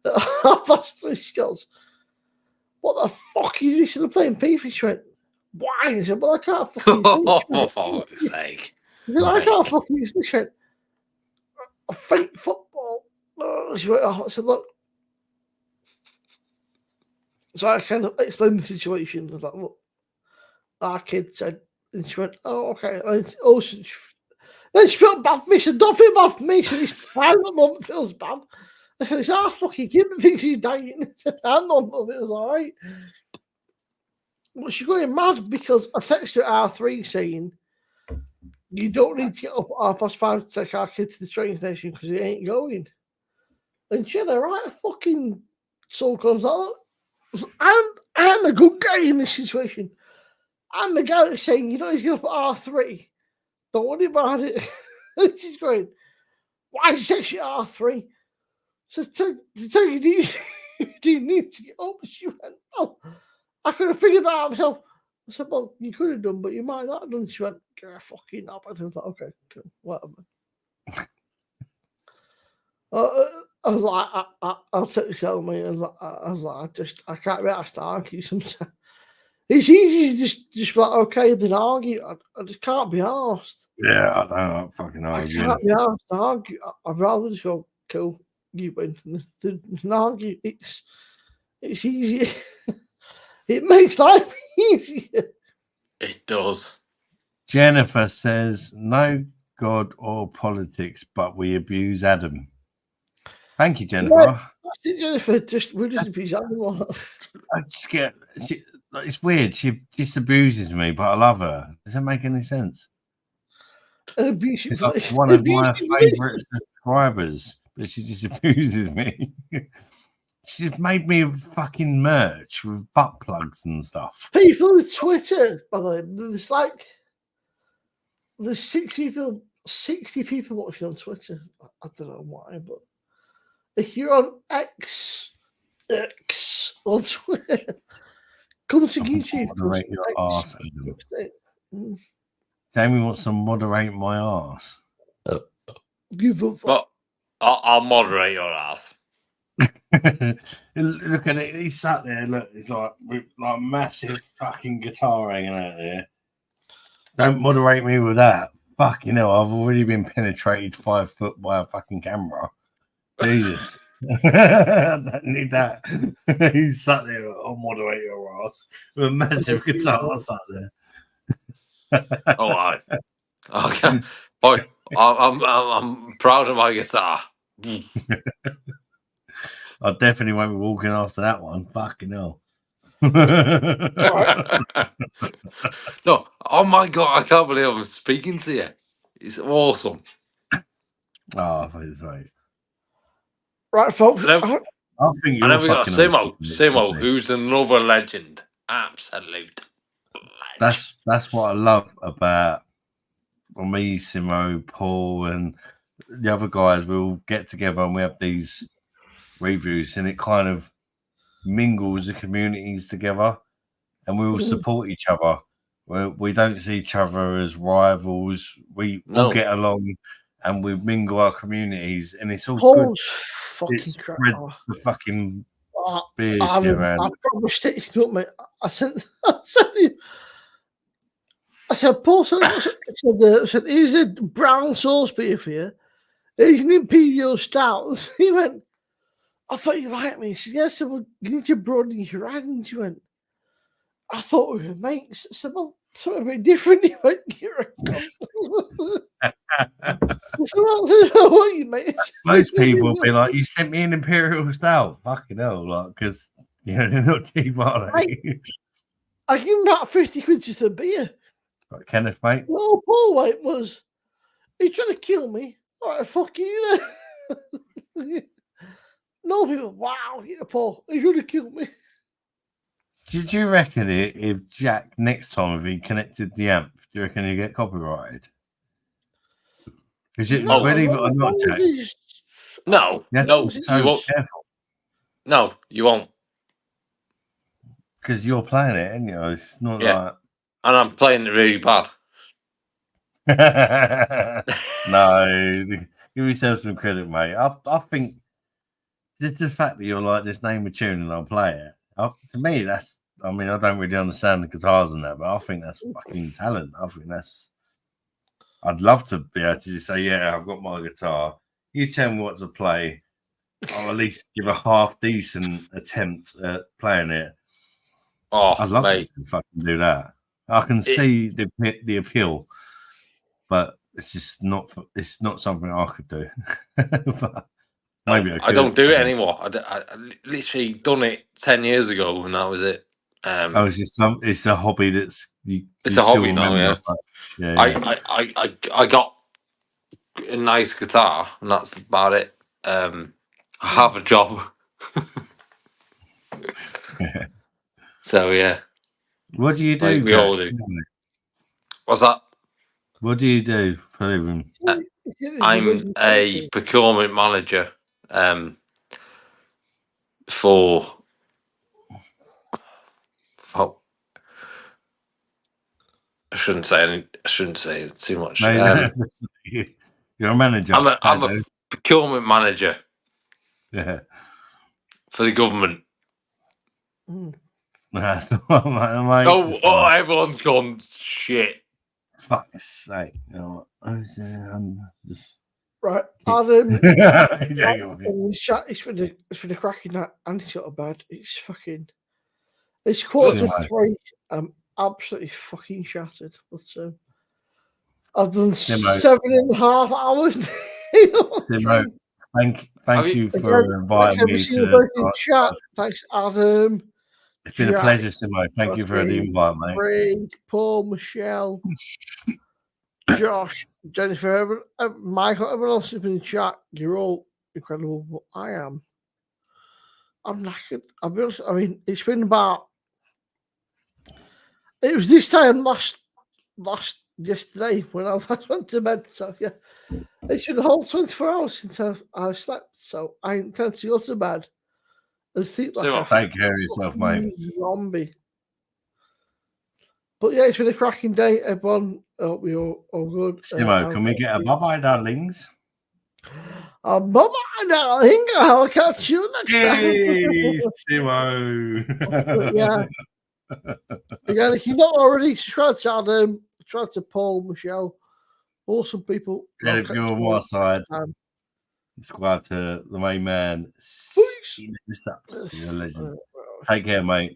at 3:30. She goes, "What the fuck are you doing? I'm playing FIFA." She went, "Why?" I said, "Well, I can't fucking sleep." For fuck's sake. I can't fucking sleep. She went, "I fake football." She went, I said, "Look." So I kind of explained the situation. I was like, "Look, our kid said," and she went, "Oh, okay." Then she felt bad for me. She said, "Don't feel bad for me." She said, "I don't know if it feels bad." I said, "It's our fucking kid that thinks he's dying." I said, "I don't know if it was all right." But she's going mad because I texted her at R3 saying, "You don't need to get up at 5:30 to take our kid to the train station because he ain't going." And she had a right fucking soul comes out. I'm the good guy in this situation. I'm the guy that's saying, "You know, he's going up at R3. Don't worry about it." And she's going, "Why did you say R3? So to tell you, do you need to get up?" She went, "Oh, I could have figured that out myself." I said, "Well, you could have done, but you might not have done." She went, "Get a fucking up." I was like, "Okay, cool, whatever." I was like, I'll take this out, mate. I was like, I can't be asked to argue sometimes. It's easy to just be like, okay, then argue. I just can't be asked. Yeah, I don't fucking argue. I can't be asked to argue. I'd rather just go, "Cool, you win," than argue. It's easier. It makes life easier. It does. Jennifer says, "No God or politics, but we abuse Adam." Thank you, Jennifer. Yeah, that's it, Jennifer. We just abuse Adam. I just get. It's weird. She disabuses me, but I love her. Does that make any sense? She's like one of my favourite subscribers, but she disabuses me. She's made me fucking merch with butt plugs and stuff. People on Twitter, by the way, there's 60 people watching on Twitter. I don't know why, but if you're on X on Twitter, come to YouTube. Moderate your arse. Jamie wants to moderate my arse. Well, I'll moderate your ass. Look at it. He sat there. Look, he's like with like massive fucking guitar hanging out there. Don't moderate me with that. Fuck, I've already been penetrated 5 foot by a fucking camera. Jesus. I don't need that. He's sat there. I'll moderate your ass with a massive guitar sat there. All right. Okay. Boy, I'm proud of my guitar. I definitely won't be walking after that one. Fucking hell. No, oh my God, I can't believe I'm speaking to you. It's awesome. Oh, thanks, mate. Right, folks. And then we got fucking Simo, who's another legend. Absolute. That's what I love about me, Simo, Paul, and the other guys. We'll get together and we have these reviews, and it kind of mingles the communities together, and we all support each other. We don't see each other as rivals. We all get along, and we mingle our communities, and it's all good. It spreads the fucking beers around. I probably stitched up, mate. I said, Paul said, "Here's a brown sauce beer for you. Here's an Imperial Stout." He went, "I thought you liked me." He said, "Yes." I said, "Well, you need to broaden your horizons." He went, "I thought we were mates." I said, "Well, something a bit different." He went, "You're a cunt." What you mate? Most people will be like, "You sent me an Imperial Stout." Fucking hell, like, because they're not cheap, are they? I give him about 50 quid just a beer. Like Kenneth, mate. Well, Paul White was, he's trying to kill me. All right, fuck you then. No people, wow, Paul, he's trying to kill me. Did you reckon if Jack next time if he connected the amp, do you reckon he'd get copyrighted? No, believe it or not, Jack. No, No, you won't. careful. No, you won't. Because you're playing it, and it's not And I'm playing it really bad. No, give yourself some credit, mate. I think just the fact that you're like, just name a tune and I'll play it. To me, that's. I mean, I don't really understand the guitars and that, but I think that's fucking talent. I think that's. I'd love to be able to just say, yeah, I've got my guitar. You tell me what to play. I'll at least give a half decent attempt at playing it. Oh, I'd love mate. to fucking do that. I can see the appeal, but it's just not. It's not something I could do. But maybe I don't do it anymore. I literally done it 10 years ago, and that was it. It's just it's a hobby that's it's a hobby now. Yeah. I got a nice guitar, and that's about it. I have a job. So yeah. What do you do? Like we all do. What's that? What do you do for a living? I'm a procurement manager for I shouldn't say too much. No, you're a manager. I'm a procurement manager. Yeah. For the government. That's mate. Oh, everyone's gone shit. Fuck's sake. Just... Right, Adam. It's for the cracking that anti bad. It's fucking. It's 2:45. I'm absolutely fucking shattered. But I've done 7.5 hours. Thank you for inviting me to chat. Thanks, Adam. It's been a pleasure, Simo. Thank you for the invite, mate. Craig, Paul, Michelle, Josh, Jennifer, Michael, everyone else has been in chat. You're all incredible, but I'm knackered. I'll be honest. I mean, it's been about. It was this time last yesterday when I last went to bed. So yeah, it's been a whole 24 hours since I slept. So I intend to go to bed and sleep like a take care of yourself, mate. Zombie. But yeah, it's been a cracking day, everyone. Hope you're all good. Simo, can we get a bye-bye, darlings? Bye-bye, darling. I'll catch you next time. Simo. Yeah. Again, if you're not already, subscribe to Adam, subscribe to Paul, Michelle, awesome people. And if you're on my side, subscribe to the main man. You're a legend. Take care, mate.